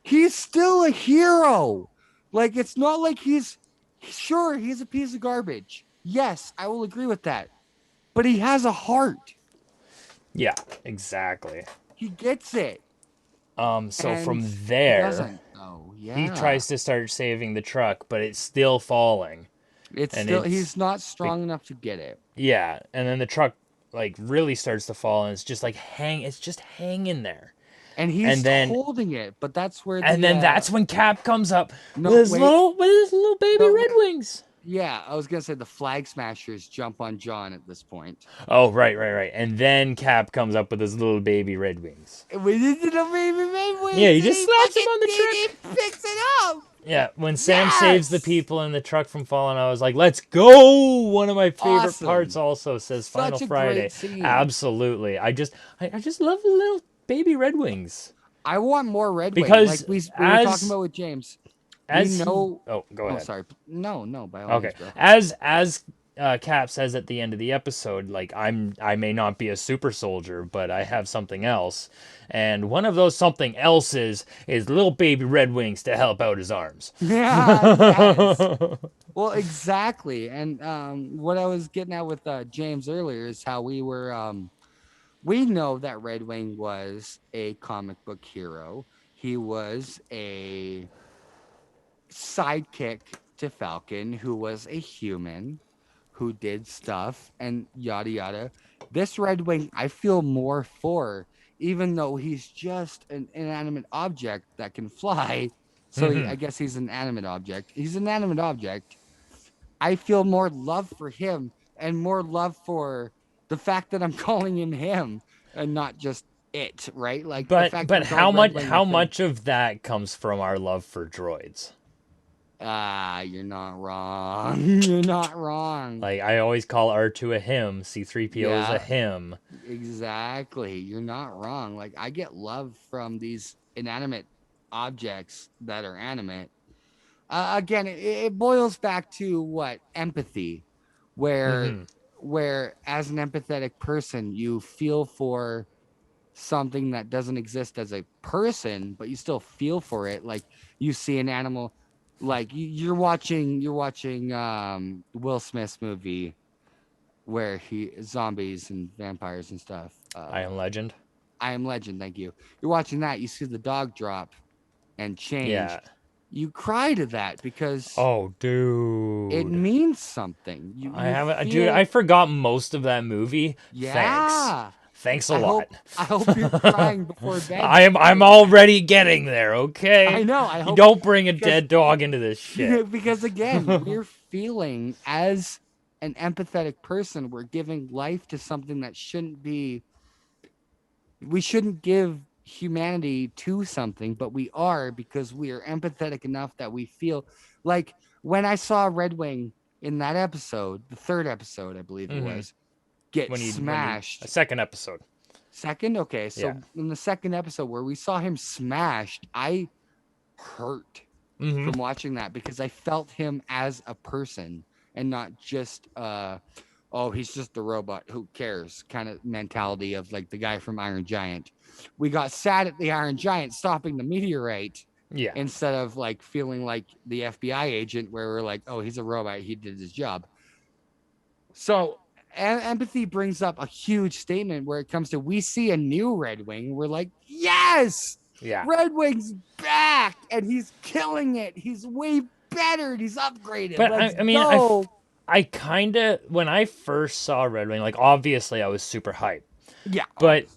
[SPEAKER 2] he's still a hero. Like, it's not like he's a piece of garbage. Yes, I will agree with that. But he has a heart.
[SPEAKER 1] Yeah. Exactly.
[SPEAKER 2] He gets it.
[SPEAKER 1] So
[SPEAKER 2] And
[SPEAKER 1] from
[SPEAKER 2] he
[SPEAKER 1] there,
[SPEAKER 2] doesn't. Oh,
[SPEAKER 1] he
[SPEAKER 2] yeah.
[SPEAKER 1] tries to start saving the truck, but it's still falling,
[SPEAKER 2] It's
[SPEAKER 1] and
[SPEAKER 2] still, he's not strong enough to get it.
[SPEAKER 1] yeah. And then the truck like really starts to fall, and it's just like it's just hanging there.
[SPEAKER 2] And
[SPEAKER 1] And
[SPEAKER 2] he's
[SPEAKER 1] then
[SPEAKER 2] holding it, but that's where
[SPEAKER 1] and
[SPEAKER 2] the
[SPEAKER 1] then that's when Cap comes up
[SPEAKER 2] no, wait.
[SPEAKER 1] with his little baby
[SPEAKER 2] No,
[SPEAKER 1] Red Wings.
[SPEAKER 2] yeah, I was gonna say the Flag Smashers jump on John at this point.
[SPEAKER 1] Oh, right. And then Cap comes up with his little baby Red Wings.
[SPEAKER 2] We did the baby Red Wings.
[SPEAKER 1] Yeah, he just slaps him on the
[SPEAKER 2] He
[SPEAKER 1] truck.
[SPEAKER 2] picks it up.
[SPEAKER 1] Yeah, when Sam
[SPEAKER 2] Yes!
[SPEAKER 1] saves the people in the truck from falling, I was like, "Let's go!" One of my favorite
[SPEAKER 2] Awesome.
[SPEAKER 1] parts also says
[SPEAKER 2] Such
[SPEAKER 1] Final
[SPEAKER 2] a
[SPEAKER 1] Friday.
[SPEAKER 2] great scene.
[SPEAKER 1] Absolutely, I just love the little baby Red Wings.
[SPEAKER 2] I want more Red Wings.
[SPEAKER 1] Because
[SPEAKER 2] Like we were talking about with James.
[SPEAKER 1] As
[SPEAKER 2] we know.
[SPEAKER 1] oh, go ahead.
[SPEAKER 2] Oh, sorry. No, by all
[SPEAKER 1] Okay,
[SPEAKER 2] means, bro.
[SPEAKER 1] as Cap says at the end of the episode, like I may not be a super soldier, but I have something else, and one of those something else's is little baby Red Wings to help out his arms.
[SPEAKER 2] Yeah. Yes. Well, exactly. And what I was getting at with James earlier is how we were. We know that Red Wing was a comic book hero. He was a sidekick to Falcon, who was a human, who did stuff and yada yada. This Red Wing, I feel more for, even though he's just an inanimate object that can fly. So I guess he's an animate object. He's an animate object. I feel more love for him and more love for the fact that I'm calling him and not just it, right? Like the fact
[SPEAKER 1] But
[SPEAKER 2] that I'm calling Red Wing
[SPEAKER 1] how
[SPEAKER 2] a thing.
[SPEAKER 1] much of that comes from our love for droids?
[SPEAKER 2] You're not wrong. You're not wrong.
[SPEAKER 1] Like I always call R2 a him, C3PO is a him.
[SPEAKER 2] Exactly. You're not wrong. Like I get love from these inanimate objects that are animate. Again, it boils back to what empathy, where as an empathetic person, you feel for something that doesn't exist as a person, but you still feel for it. Like you see an animal, like you're watching Will Smith's movie where he zombies and vampires and stuff.
[SPEAKER 1] I Am Legend.
[SPEAKER 2] I Am Legend. Thank you. You're watching that. You see the dog drop and change.
[SPEAKER 1] Yeah.
[SPEAKER 2] You cry to that because
[SPEAKER 1] oh, dude,
[SPEAKER 2] it means something.
[SPEAKER 1] I haven't, dude. I forgot most of that movie.
[SPEAKER 2] Yeah.
[SPEAKER 1] Thanks a lot.
[SPEAKER 2] I hope you're crying before bed.
[SPEAKER 1] I'm already getting there. Okay.
[SPEAKER 2] I know. I hope
[SPEAKER 1] you don't bring a dead dog into this shit.
[SPEAKER 2] Because again, we're feeling as an empathetic person. We're giving life to something that shouldn't be. We shouldn't give humanity to something, but we are because we are empathetic enough that we feel like when I saw Red Wing in that episode, the third episode, I believe it was, get smashed.
[SPEAKER 1] A second episode.
[SPEAKER 2] Second? Okay. So in the second episode where we saw him smashed, I hurt from watching that because I felt him as a person and not just oh, he's just a robot, who cares kind of mentality of like the guy from Iron Giant. We got sad at the Iron Giant stopping the meteorite instead of like feeling like the FBI agent where we're like, oh, he's a robot, he did his job. So empathy brings up a huge statement where it comes to we see a new Red Wing, we're like, yes, Red Wing's back and he's killing it, he's way better, he's upgraded.
[SPEAKER 1] But I mean, I kind of, when I first saw Red Wing, like obviously I was super hyped.
[SPEAKER 2] Yeah.
[SPEAKER 1] But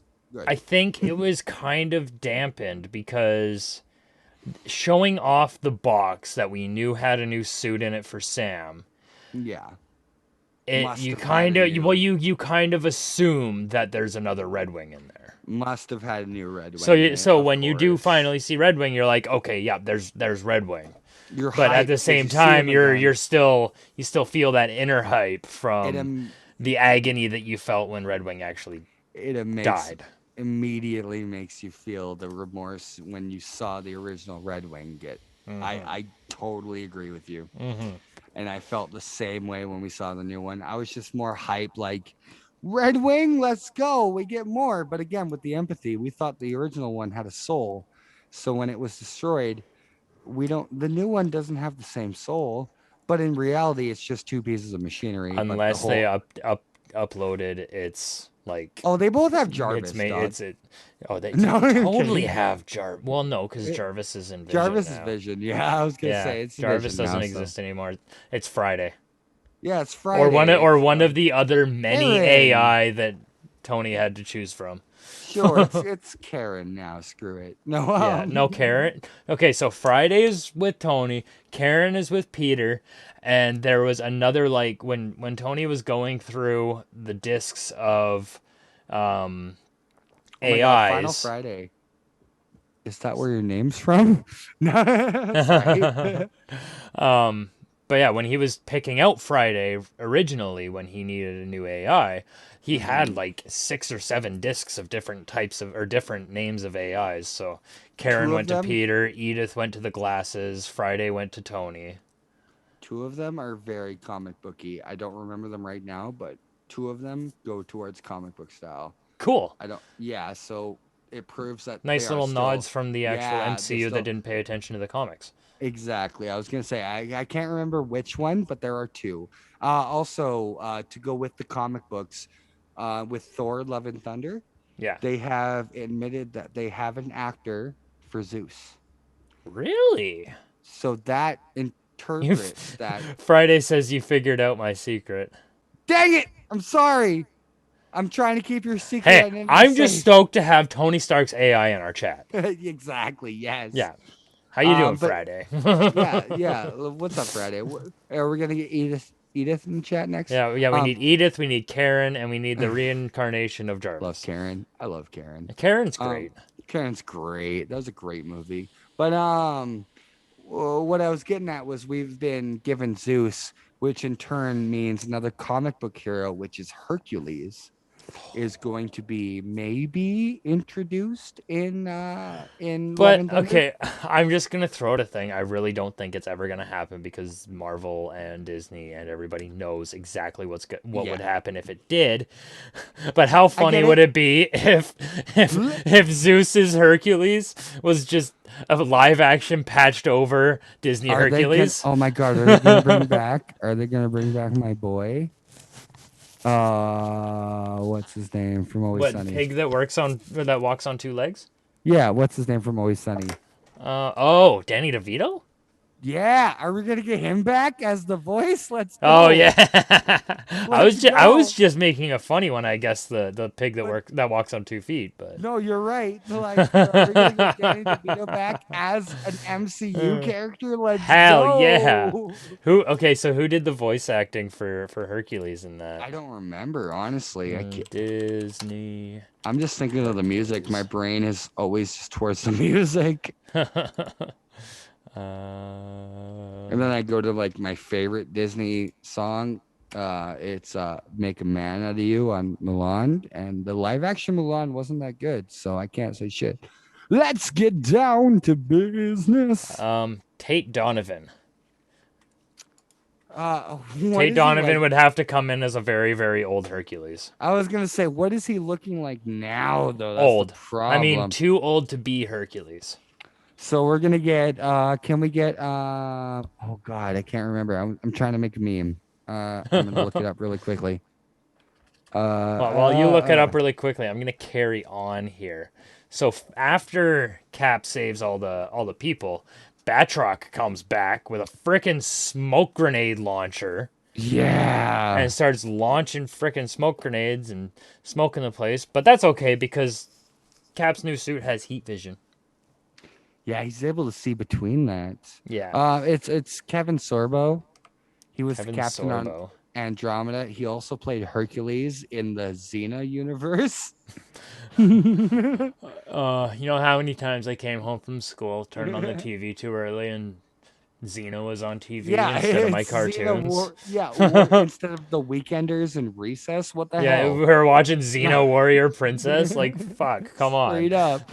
[SPEAKER 1] I think it was kind of dampened because showing off the box that we knew had a new suit in it for Sam.
[SPEAKER 2] Yeah.
[SPEAKER 1] You kind of assume that there's another Red Wing in there.
[SPEAKER 2] Must have had a new Red Wing.
[SPEAKER 1] So when you do finally see Red Wing, you're like, okay, yeah, there's Red Wing. But at the same time, you still feel that inner hype from the agony that you felt when Red Wing actually died.
[SPEAKER 2] Immediately makes you feel the remorse when you saw the original Red Wing get. I totally agree with you. And I felt the same way when we saw the new one. I was just more hyped, like, Red Wing, let's go. We get more. But again, with the empathy, we thought the original one had a soul. So when it was destroyed, the new one doesn't have the same soul. But in reality, it's just two pieces of machinery.
[SPEAKER 1] Unless they uploaded its, like...
[SPEAKER 2] Oh, they both have Jarvis,
[SPEAKER 1] they totally have Jarvis. Well, no, because Jarvis is in Vision
[SPEAKER 2] Jarvis
[SPEAKER 1] now.
[SPEAKER 2] is Vision, yeah. I was going to say, it's
[SPEAKER 1] Jarvis
[SPEAKER 2] Vision
[SPEAKER 1] doesn't
[SPEAKER 2] now,
[SPEAKER 1] exist anymore. It's Friday.
[SPEAKER 2] Yeah, it's Friday.
[SPEAKER 1] Or one of the other many AI that Tony had to choose from.
[SPEAKER 2] Sure, it's Karen now. Screw it.
[SPEAKER 1] No Karen. Okay, so Friday is with Tony. Karen is with Peter. And there was another, like, when Tony was going through the discs of AIs.
[SPEAKER 2] Final Friday. Is that where your name's from? No. Sorry.
[SPEAKER 1] But yeah, when he was picking out Friday originally, when he needed a new AI, he had like 6 or 7 discs of different types of, or different names of AIs. So Karen went to Peter, Edith went to the glasses, Friday went to Tony.
[SPEAKER 2] 2 of them are very comic booky. I don't remember them right now, but 2 of them go towards comic book style.
[SPEAKER 1] Cool.
[SPEAKER 2] So it proves that
[SPEAKER 1] nice little nods from the actual MCU that didn't pay attention to the comics.
[SPEAKER 2] Exactly. I was going to say, I can't remember which one, but there are 2. Also, to go with the comic books, with Thor, Love and Thunder, they have admitted that they have an actor for Zeus.
[SPEAKER 1] Really?
[SPEAKER 2] So that interprets that...
[SPEAKER 1] Friday says you figured out my secret.
[SPEAKER 2] Dang it! I'm sorry. I'm trying to keep your secret.
[SPEAKER 1] Hey, I'm just stoked to have Tony Stark's AI in our chat.
[SPEAKER 2] Exactly, yes.
[SPEAKER 1] Yeah. How you doing, Friday?
[SPEAKER 2] yeah. What's up, Friday? Are we gonna get Edith in the chat next?
[SPEAKER 1] Yeah. We need Edith, we need Karen, and we need the reincarnation of Jarvis.
[SPEAKER 2] Love Karen. I love Karen.
[SPEAKER 1] Karen's great.
[SPEAKER 2] Karen's great. That was a great movie. But what I was getting at was we've been given Zeus, which in turn means another comic book hero, which is Hercules. is going to be maybe introduced in Love
[SPEAKER 1] But
[SPEAKER 2] and Thunder.
[SPEAKER 1] okay, I'm just gonna throw out a thing. I really don't think it's ever gonna happen because Marvel and Disney and everybody knows exactly what would happen if it did. But how funny would it be if Zeus's Hercules was just a live action patched over Disney Hercules?
[SPEAKER 2] Oh my God! Are they gonna bring back? Are they gonna bring back my boy? What's his name from Always
[SPEAKER 1] What,
[SPEAKER 2] Sunny?
[SPEAKER 1] pig that walks on two legs?
[SPEAKER 2] Yeah, what's his name from Always Sunny?
[SPEAKER 1] Danny DeVito?
[SPEAKER 2] Yeah, are we gonna get him back as the voice? Let's go.
[SPEAKER 1] Oh yeah, I was just making a funny one. I guess the pig that walks on 2 feet, but
[SPEAKER 2] no, you're right. Like, are we gonna get Danny DeVito back as an MCU character? Let's
[SPEAKER 1] hell
[SPEAKER 2] go.
[SPEAKER 1] Yeah! So who did the voice acting for Hercules in that?
[SPEAKER 2] I don't remember honestly. I can't.
[SPEAKER 1] Disney.
[SPEAKER 2] I'm just thinking of the music. My brain is always just towards the music. And then I go to like my favorite Disney song. It's "Make a Man Out of You" on Mulan, and the live action Mulan wasn't that good, so I can't say shit. Let's get down to business.
[SPEAKER 1] Tate Donovan.
[SPEAKER 2] Tate
[SPEAKER 1] Donovan would have to come in as a very, very old Hercules.
[SPEAKER 2] I was gonna say, what is he looking like now, though? That's
[SPEAKER 1] old.
[SPEAKER 2] The problem.
[SPEAKER 1] I mean, too old to be Hercules.
[SPEAKER 2] So we're gonna get. Can we get? Oh God, I can't remember. I'm trying to make a meme. I'm gonna look it up really quickly.
[SPEAKER 1] While you look it up really quickly, I'm gonna carry on here. So after Cap saves all the people, Batroc comes back with a frickin' smoke grenade launcher.
[SPEAKER 2] Yeah.
[SPEAKER 1] And starts launching frickin' smoke grenades and smoking the place. But that's okay because Cap's new suit has heat vision.
[SPEAKER 2] Yeah, he's able to see between that.
[SPEAKER 1] Yeah.
[SPEAKER 2] It's Kevin Sorbo. He was
[SPEAKER 1] Kevin
[SPEAKER 2] Captain
[SPEAKER 1] Sorbo.
[SPEAKER 2] on Andromeda. He also played Hercules in the Xena universe.
[SPEAKER 1] You know how many times I came home from school, turned on the TV too early, and Xena was on TV instead of my cartoons.
[SPEAKER 2] Instead of the Weekenders and Recess. What the hell?
[SPEAKER 1] Yeah, we were watching Xena Warrior Princess. Like, fuck, come on.
[SPEAKER 2] Straight up.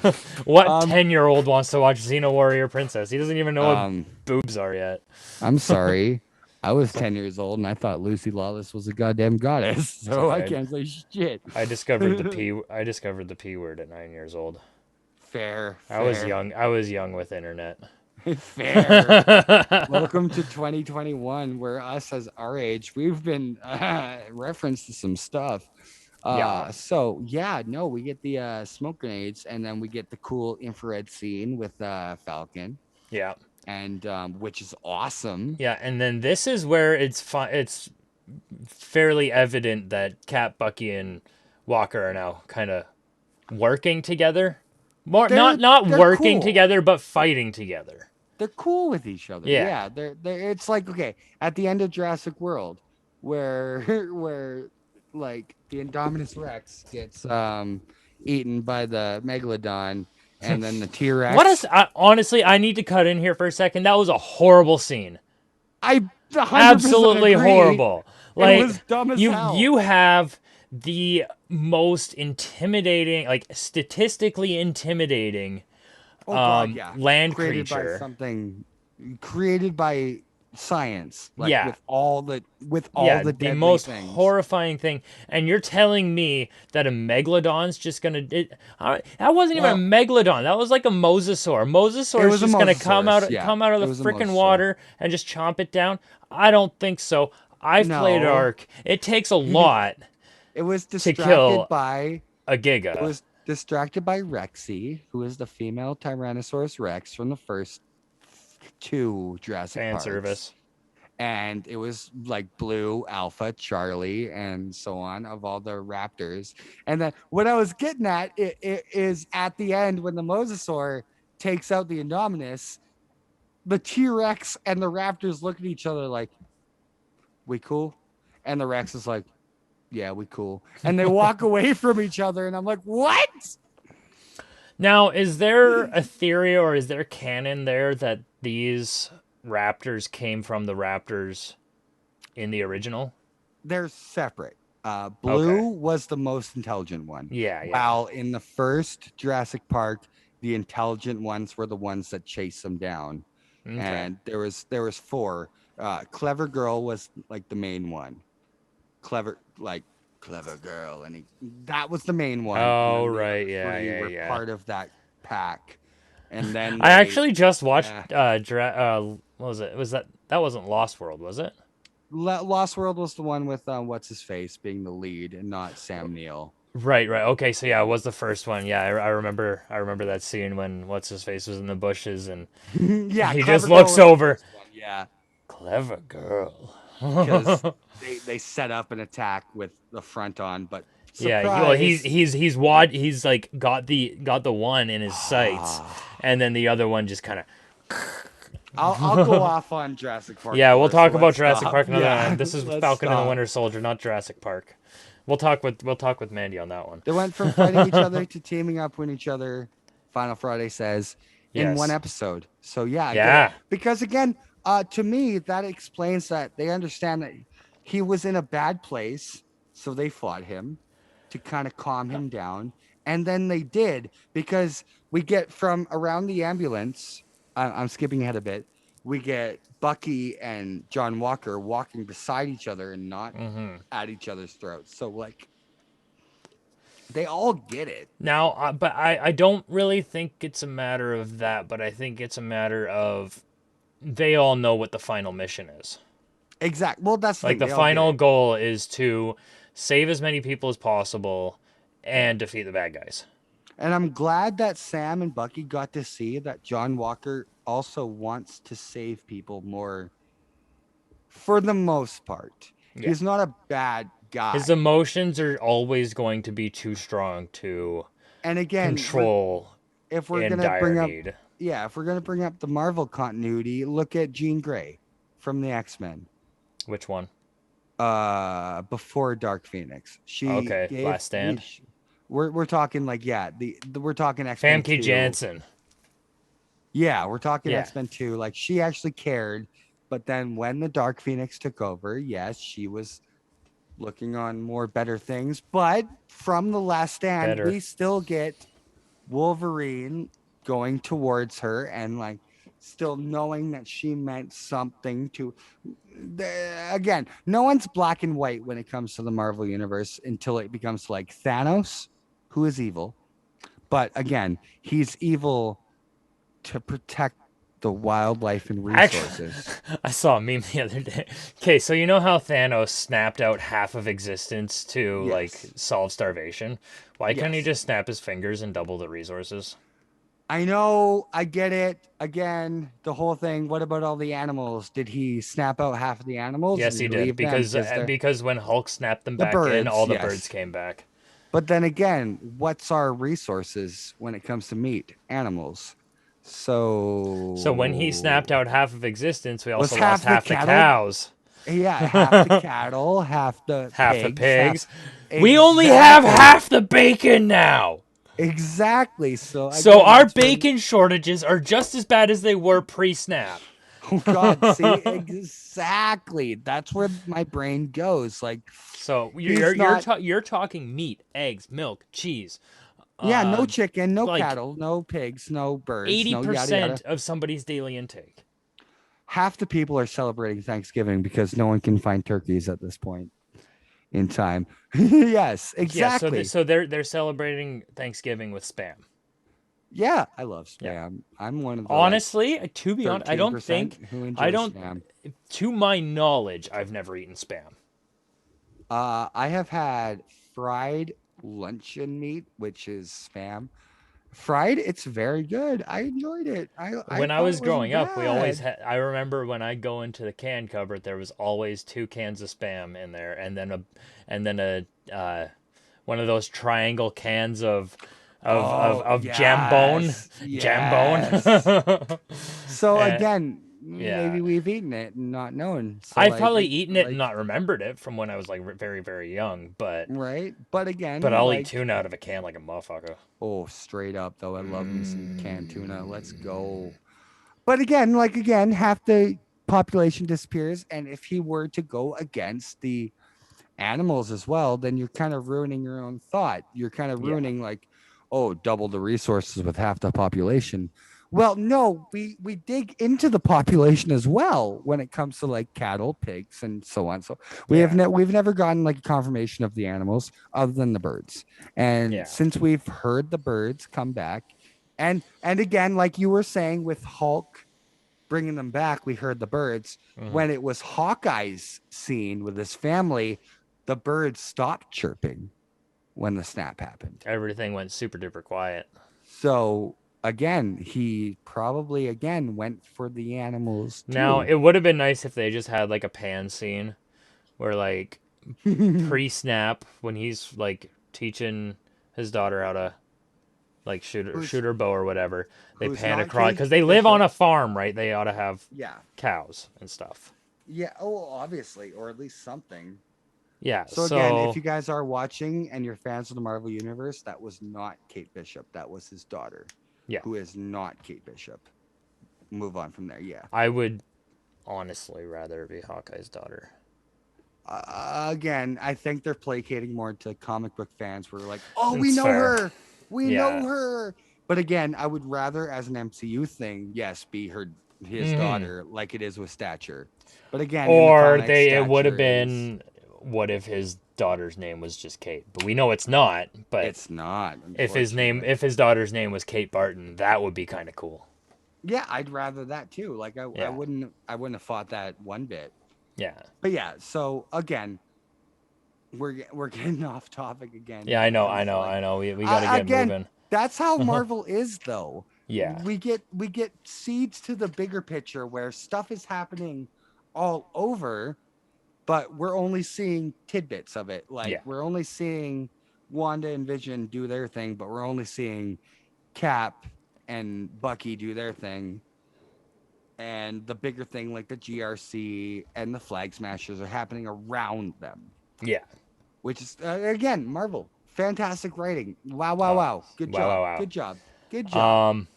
[SPEAKER 1] What 10-year-old wants to watch Xena Warrior Princess? He doesn't even know what boobs are yet.
[SPEAKER 2] I'm sorry. I was 10 years old and I thought Lucy Lawless was a goddamn goddess, so I can't say shit.
[SPEAKER 1] I discovered the P word at 9 years old.
[SPEAKER 2] Fair.
[SPEAKER 1] I was young with internet.
[SPEAKER 2] Fair. Welcome to 2021, where us as our age, we've been referenced to some stuff. So we get the smoke grenades, and then we get the cool infrared scene with Falcon.
[SPEAKER 1] Yeah.
[SPEAKER 2] And which is awesome.
[SPEAKER 1] Yeah, and then this is where it's fairly evident that Cap, Bucky, and Walker are now kind of working together. Not working together, but fighting together.
[SPEAKER 2] They're cool with each other. Yeah, they're it's like, okay, at the end of Jurassic World, where like the Indominus Rex gets eaten by the Megalodon, and then the T-Rex.
[SPEAKER 1] Honestly, I need to cut in here for a second. That was a horrible scene.
[SPEAKER 2] I
[SPEAKER 1] absolutely
[SPEAKER 2] agree.
[SPEAKER 1] Horrible. Like,
[SPEAKER 2] it was dumb as hell.
[SPEAKER 1] You have the most intimidating, like statistically intimidating land creature.
[SPEAKER 2] Created by science. Like, with all the
[SPEAKER 1] the most horrifying thing. And you're telling me that a megalodon's just gonna that wasn't even a megalodon. That was like a mosasaur. Mosasaur is just gonna come out of the freaking water and just chomp it down. I don't think so. I've played Ark. It takes a lot.
[SPEAKER 2] It was
[SPEAKER 1] distracted
[SPEAKER 2] by
[SPEAKER 1] a giga.
[SPEAKER 2] It was distracted by Rexy, who is the female Tyrannosaurus Rex from the first 2 Jurassic Parks.
[SPEAKER 1] Service.
[SPEAKER 2] And it was like Blue, Alpha, Charlie, and so on of all the raptors. And then what I was getting at it is at the end when the mosasaur takes out the Indominus, the T-Rex and the raptors look at each other like, "We cool?" And the Rex is like, "Yeah, we cool." And they walk away from each other, and I'm like, "What?"
[SPEAKER 1] Now, is there a theory or is there canon there that these raptors came from the raptors in the original?
[SPEAKER 2] They're separate. Blue was the most intelligent one.
[SPEAKER 1] Yeah.
[SPEAKER 2] While in the first Jurassic Park, the intelligent ones were the ones that chased them down.
[SPEAKER 1] Okay.
[SPEAKER 2] And there was 4. Clever Girl was like the main one. Clever girl, and that was the main one.
[SPEAKER 1] Oh,
[SPEAKER 2] and then the
[SPEAKER 1] right.
[SPEAKER 2] other
[SPEAKER 1] Yeah.
[SPEAKER 2] 3 were part of that pack. And then
[SPEAKER 1] I actually just watched what was it? That wasn't Lost World, was it?
[SPEAKER 2] Lost World was the one with what's his face being the lead and not Sam Neill.
[SPEAKER 1] Right. Okay, so yeah, it was the first one. Yeah, I remember that scene when what's his face was in the bushes and
[SPEAKER 2] yeah,
[SPEAKER 1] he just looks over.
[SPEAKER 2] Yeah,
[SPEAKER 1] Clever girl.
[SPEAKER 2] Because they set up an attack with the front on, but surprise.
[SPEAKER 1] Yeah, well, he's like got the one in his sights, and then the other one just kind of.
[SPEAKER 2] I'll go off on Jurassic Park.
[SPEAKER 1] Yeah, we'll talk about Jurassic Park another
[SPEAKER 2] time.
[SPEAKER 1] This is Falcon and the Winter Soldier, not Jurassic Park. We'll talk with Mandy on that one.
[SPEAKER 2] They went from fighting each other to teaming up with each other. Final Friday says in one episode. So yeah. Because again, to me, that explains that they understand that he was in a bad place, so they fought him to kind of calm him down, and then they did, because we get from around the ambulance. I'm skipping ahead a bit. We get Bucky and John Walker walking beside each other and not at each other's throats. So like, they all get it.
[SPEAKER 1] Now, but I don't really think it's a matter of that, but I think it's a matter of they all know what the final mission is.
[SPEAKER 2] Exactly. Well, that's
[SPEAKER 1] like the final goal is to save as many people as possible and defeat the bad guys.
[SPEAKER 2] And I'm glad that Sam and Bucky got to see that John Walker also wants to save people more for the most part. Yeah. He's not a bad guy.
[SPEAKER 1] His emotions are always going to be too strong to control
[SPEAKER 2] if we're gonna bring up if we're going to bring up the Marvel continuity, look at Jean Grey from the X-Men.
[SPEAKER 1] Which one?
[SPEAKER 2] Before Dark Phoenix.
[SPEAKER 1] Last Stand.
[SPEAKER 2] We're talking like we're talking X-Men
[SPEAKER 1] Famke Janssen.
[SPEAKER 2] Yeah, we're talking X-Men 2. Like, she actually cared, but then when the Dark Phoenix took over, yes, she was looking on more better things. But from the Last Stand, we still get Wolverine going towards her and like still knowing that she meant something to. Again, no one's black and white when it comes to the Marvel universe until it becomes like Thanos, who is evil. But again, he's evil to protect the wildlife and resources.
[SPEAKER 1] Actually, I saw a meme the other day. Okay, so you know how Thanos snapped out half of existence to like solve starvation? Why can't he just snap his fingers and double the resources?
[SPEAKER 2] I know, I get it. Again, the whole thing. What about all the animals? Did he snap out half of the animals?
[SPEAKER 1] Yes, he did. Because when Hulk snapped them back in, all the birds came back.
[SPEAKER 2] But then again, what's our resources when it comes to meat? Animals. So
[SPEAKER 1] when he snapped out half of existence, we also lost half the cows.
[SPEAKER 2] Yeah, half the cattle, half the
[SPEAKER 1] pigs. We only have half the bacon now.
[SPEAKER 2] Exactly. So
[SPEAKER 1] our bacon shortages are just as bad as they were pre-snap.
[SPEAKER 2] Oh God! See, exactly. That's where my brain goes. Like,
[SPEAKER 1] so you're talking meat, eggs, milk, cheese.
[SPEAKER 2] Yeah, no chicken, no cattle, no pigs, no birds.
[SPEAKER 1] 80% of somebody's daily intake.
[SPEAKER 2] Half the people are celebrating Thanksgiving because no one can find turkeys at this point in time. Yes, exactly.
[SPEAKER 1] Yeah, so they're celebrating Thanksgiving with Spam.
[SPEAKER 2] Yeah, I love Spam. Yeah. I'm one of the
[SPEAKER 1] honestly, to be honest, I don't. Spam. To my knowledge, I've never eaten Spam.
[SPEAKER 2] I have had fried luncheon meat, which is Spam. Fried, it's very good. I enjoyed it.
[SPEAKER 1] When I was growing up, we always had. I remember when I go into the can cupboard, there was always 2 cans of Spam in there, and then a one of those triangle cans of jambone. Jambone.
[SPEAKER 2] So again, maybe we've eaten it and not known. So
[SPEAKER 1] I've probably eaten it and not remembered it from when I was like very, very young. But
[SPEAKER 2] again,
[SPEAKER 1] I'll eat tuna out of a can like a motherfucker.
[SPEAKER 2] Oh, straight up though, I love me some canned tuna. Let's go. But again, half the population disappears, and if he were to go against the animals as well, then you're kind of ruining your own thought. You're kind of ruining like, oh, double the resources with half the population. Well, no, we dig into the population as well when it comes to like cattle, pigs, and so on. So we've never gotten like a confirmation of the animals other than the birds. And since we've heard the birds come back, and again, like you were saying with Hulk bringing them back, we heard the birds. When it was Hawkeye's scene with his family, the birds stopped chirping when the snap happened.
[SPEAKER 1] Everything went super duper quiet.
[SPEAKER 2] So again, he probably again went for the animals too.
[SPEAKER 1] Now, it would have been nice if they just had like a pan scene where like pre-snap, when he's like teaching his daughter how to like shoot her bow or whatever, they pan across, because they live on a farm, right? They ought to have cows and stuff.
[SPEAKER 2] Yeah, obviously, or at least something.
[SPEAKER 1] Yeah.
[SPEAKER 2] So again, if you guys are watching and you're fans of the Marvel Universe, that was not Kate Bishop. That was his daughter.
[SPEAKER 1] Yeah.
[SPEAKER 2] Who is not Kate Bishop. Move on from there. Yeah.
[SPEAKER 1] I would honestly rather be Hawkeye's daughter.
[SPEAKER 2] Again, I think they're placating more to comic book fans. We're like, oh, we know her. We know her. But again, I would rather, as an MCU thing, yes, be his daughter, like it is with Stature. But again,
[SPEAKER 1] or it would have been, what if his daughter's name was just Kate? But we know it's not. But
[SPEAKER 2] it's not.
[SPEAKER 1] If his daughter's name was Kate Barton, that would be kind of cool.
[SPEAKER 2] Yeah, I'd rather that too. Like I wouldn't have fought that one bit.
[SPEAKER 1] Yeah.
[SPEAKER 2] But yeah, so again, we're getting off topic again.
[SPEAKER 1] Yeah, I know. We got to get moving.
[SPEAKER 2] That's how Marvel is, though.
[SPEAKER 1] Yeah.
[SPEAKER 2] We get seeds to the bigger picture where stuff is happening all over, but we're only seeing tidbits of it. Like we're only seeing Wanda and Vision do their thing, but we're only seeing Cap and Bucky do their thing. And the bigger thing, like the GRC and the Flag Smashers, are happening around them.
[SPEAKER 1] Yeah.
[SPEAKER 2] Which is, again, Marvel. Fantastic writing. Wow. Good job.
[SPEAKER 1] Wow.
[SPEAKER 2] Good job.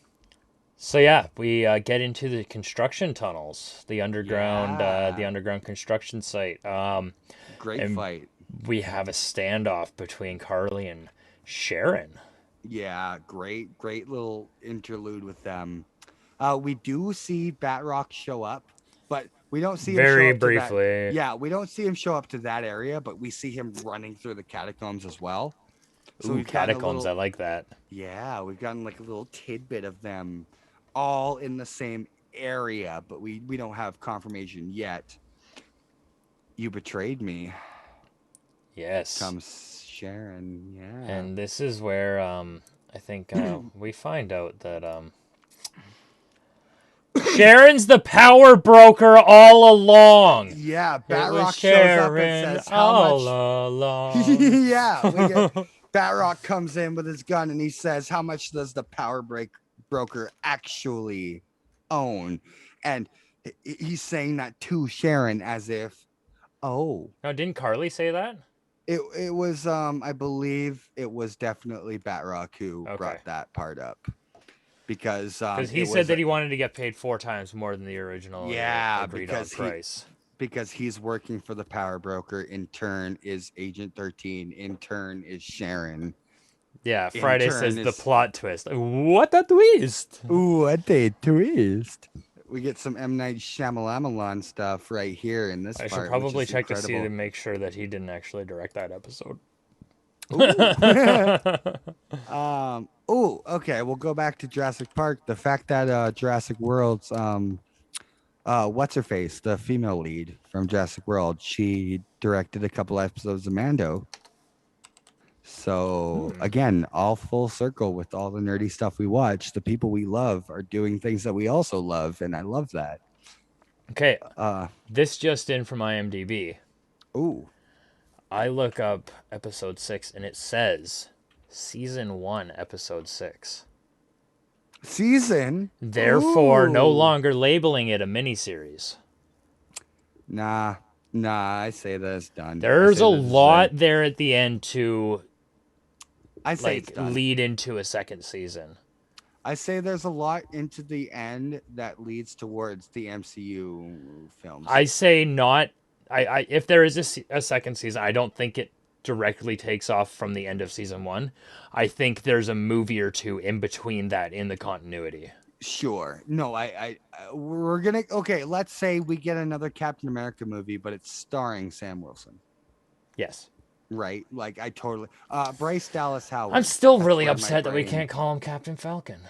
[SPEAKER 1] So yeah, we get into the construction tunnels, the underground construction site.
[SPEAKER 2] Great fight.
[SPEAKER 1] We have a standoff between Carly and Sharon.
[SPEAKER 2] Yeah, great little interlude with them. We do see Batroc show up, but we don't see him
[SPEAKER 1] very briefly.
[SPEAKER 2] We don't see him show up to that area, but we see him running through the catacombs as well.
[SPEAKER 1] So catacombs, I like that.
[SPEAKER 2] Yeah, we've gotten like a little tidbit of them all in the same area, but we don't have confirmation yet. You betrayed me.
[SPEAKER 1] Yes.
[SPEAKER 2] Comes Sharon, yeah.
[SPEAKER 1] And this is where I think we find out that Sharon's the power broker all along.
[SPEAKER 2] Yeah, Batroc shows up and says how much
[SPEAKER 1] along.
[SPEAKER 2] Yeah, Batroc comes in with his gun and he says, how much does the power broker actually own? And he's saying that to Sharon as if, oh.
[SPEAKER 1] Now, didn't Carly say that?
[SPEAKER 2] It was I believe it was definitely Batroc who brought that part up. Because
[SPEAKER 1] he said that he wanted to get paid 4 times more than the original agreed on price.
[SPEAKER 2] Because he's working for the power broker. In turn is Agent 13. In turn is Sharon.
[SPEAKER 1] Yeah, Friday says the plot twist. What a twist!
[SPEAKER 2] What a twist! We get some M. Night Shyamalan stuff right here in this part.
[SPEAKER 1] I should probably check to see to make sure that he didn't actually direct that episode.
[SPEAKER 2] Okay, we'll go back to Jurassic Park. The fact that Jurassic World's what's her face, the female lead from Jurassic World, she directed a couple episodes of Mando. So again, all full circle with all the nerdy stuff we watch. The people we love are doing things that we also love, and I love that.
[SPEAKER 1] Okay, this just in from IMDb.
[SPEAKER 2] Ooh.
[SPEAKER 1] I look up episode 6 and it says season 1, episode 6.
[SPEAKER 2] Season?
[SPEAKER 1] Therefore, no longer labeling it a miniseries.
[SPEAKER 2] Nah, I say that's done.
[SPEAKER 1] There's a lot there at the end to
[SPEAKER 2] lead
[SPEAKER 1] into a second season.
[SPEAKER 2] I say there's a lot into the end that leads towards the MCU films.
[SPEAKER 1] I say not if there is a second season, I don't think it directly takes off from the end of season 1. I think there's a movie or two in between that in the continuity.
[SPEAKER 2] Sure. No, we're gonna. Okay, let's say we get another Captain America movie, but it's starring Sam Wilson.
[SPEAKER 1] Yes.
[SPEAKER 2] Right. Like I totally. Bryce Dallas Howard.
[SPEAKER 1] I'm still really upset that we can't call him Captain Falcon.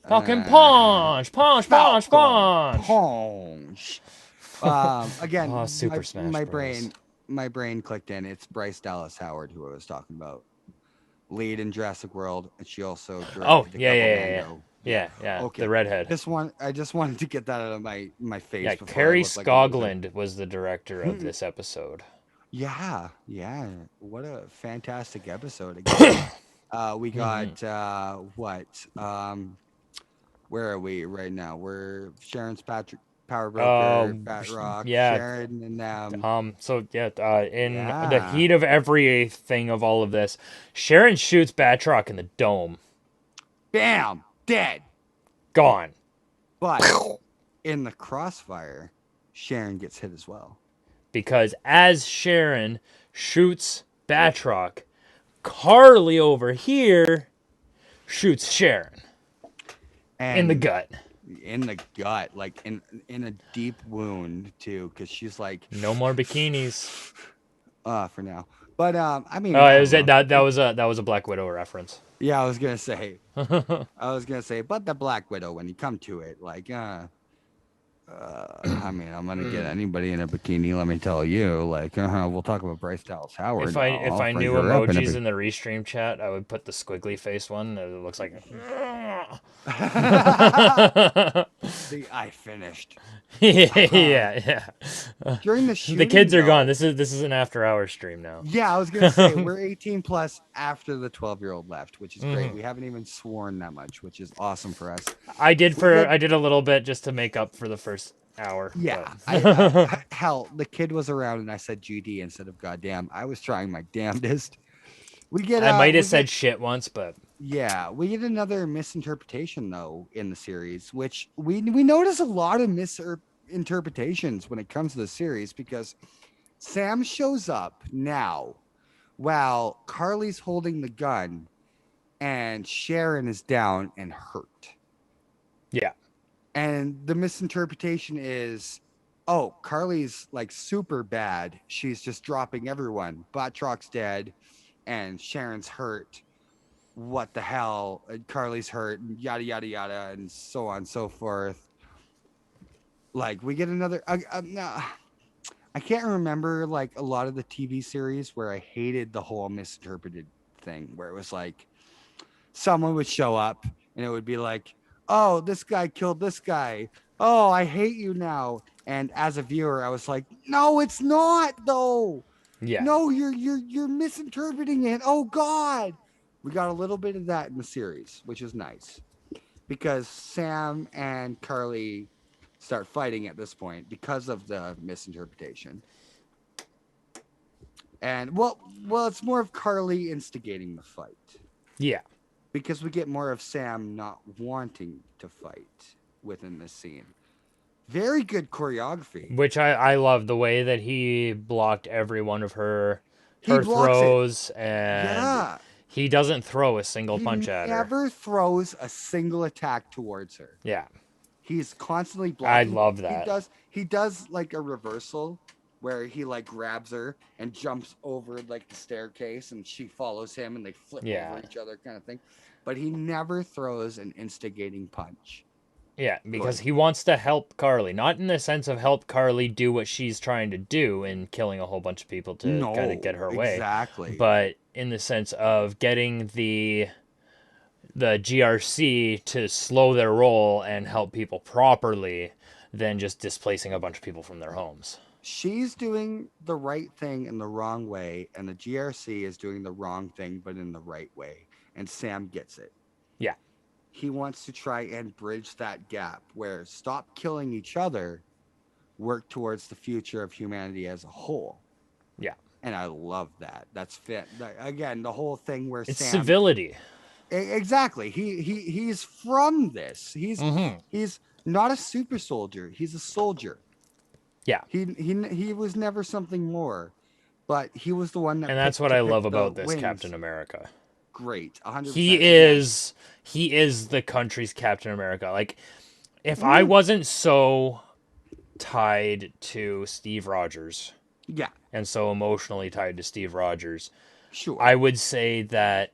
[SPEAKER 1] Falcon punch.
[SPEAKER 2] Again,
[SPEAKER 1] Super Smash Bros.
[SPEAKER 2] My brain clicked in. It's Bryce Dallas Howard who I was talking about. Lead in Jurassic World, and she also directed
[SPEAKER 1] Yeah.
[SPEAKER 2] Okay.
[SPEAKER 1] The redhead.
[SPEAKER 2] I just wanted to get that out of my face.
[SPEAKER 1] Yeah, Carrie Skoglund was the director of this episode.
[SPEAKER 2] Yeah. What a fantastic episode again. We got what? Where are we right now? We're Sharon's Power Broker, Batrock, Sharon, and
[SPEAKER 1] in the heat of everything of all of this, Sharon shoots Batroc in the dome.
[SPEAKER 2] Bam! Dead.
[SPEAKER 1] Gone.
[SPEAKER 2] But in the crossfire, Sharon gets hit as well.
[SPEAKER 1] Because as Sharon shoots Batroc, Carly over here shoots Sharon in the gut.
[SPEAKER 2] In the gut, like in a deep wound too, because she's like,
[SPEAKER 1] no more bikinis.
[SPEAKER 2] For now. But I mean,
[SPEAKER 1] that was a Black Widow reference.
[SPEAKER 2] Yeah, I was gonna say, but the Black Widow, when you come to it, like, I mean, I'm gonna get anybody in a bikini. Let me tell you, like, we'll talk about Bryce Dallas Howard.
[SPEAKER 1] If I knew emojis in the restream chat, I would put the squiggly face one. It looks like.
[SPEAKER 2] See, I finished.
[SPEAKER 1] Yeah.
[SPEAKER 2] During the shooting,
[SPEAKER 1] the kids are gone. This is an after-hour stream now.
[SPEAKER 2] Yeah, I was gonna say we're 18 plus after the 12-year-old left, which is great. We haven't even sworn that much, which is awesome for us.
[SPEAKER 1] I did a little bit just to make up for the first hour.
[SPEAKER 2] Yeah, hell, the kid was around and I said GD instead of goddamn. I was trying my damnedest. I
[SPEAKER 1] might have said shit once, but
[SPEAKER 2] yeah, we get another misinterpretation though in the series, which we notice a lot of misinterpretations when it comes to the series because Sam shows up now while Carly's holding the gun and Sharon is down and hurt.
[SPEAKER 1] Yeah.
[SPEAKER 2] And the misinterpretation is, oh, Carly's like super bad. She's just dropping everyone. Batroc's dead and Sharon's hurt. What the hell? Carly's hurt, and yada, yada, yada, and so on and so forth. Like, we get another... I can't remember, like, a lot of the TV series where I hated the whole misinterpreted thing, where it was like, someone would show up, and it would be like, oh, this guy killed this guy. Oh, I hate you now. And as a viewer, I was like, no, it's not, though.
[SPEAKER 1] Yeah.
[SPEAKER 2] No, you're misinterpreting it. Oh, God. We got a little bit of that in the series, which is nice. Because Sam and Carly start fighting at this point because of the misinterpretation. And, well, it's more of Carly instigating the fight.
[SPEAKER 1] Yeah.
[SPEAKER 2] Because we get more of Sam not wanting to fight within this scene. Very good choreography.
[SPEAKER 1] Which I love the way that he blocked every one of her throws. And he doesn't throw a single punch at her.
[SPEAKER 2] He never throws a single attack towards her.
[SPEAKER 1] Yeah.
[SPEAKER 2] He's constantly blocking.
[SPEAKER 1] I love that.
[SPEAKER 2] He does like a reversal where he like grabs her and jumps over like the staircase and she follows him and they flip over each other kind of thing. But he never throws an instigating punch.
[SPEAKER 1] Yeah, because he wants to help Carly. Not in the sense of help Carly do what she's trying to do and killing a whole bunch of people to kind of get her way.
[SPEAKER 2] Exactly.
[SPEAKER 1] But in the sense of getting the GRC to slow their roll and help people properly than just displacing a bunch of people from their homes.
[SPEAKER 2] She's doing the right thing in the wrong way, and the GRC is doing the wrong thing, but in the right way. And Sam gets it.
[SPEAKER 1] Yeah.
[SPEAKER 2] He wants to try and bridge that gap where stop killing each other, work towards the future of humanity as a whole.
[SPEAKER 1] Yeah.
[SPEAKER 2] And I love that. That's fit. Again, the whole thing where
[SPEAKER 1] it's Sam... civility.
[SPEAKER 2] Exactly. He's from this. He's not a super soldier. He's a soldier.
[SPEAKER 1] Yeah.
[SPEAKER 2] He was never something more, but he was the one that
[SPEAKER 1] And that's what I love about this Captain America.
[SPEAKER 2] Great, 100%.
[SPEAKER 1] He is the country's Captain America. Like, if I wasn't so tied to Steve Rogers,
[SPEAKER 2] yeah,
[SPEAKER 1] and so emotionally tied to Steve Rogers,
[SPEAKER 2] sure,
[SPEAKER 1] I would say that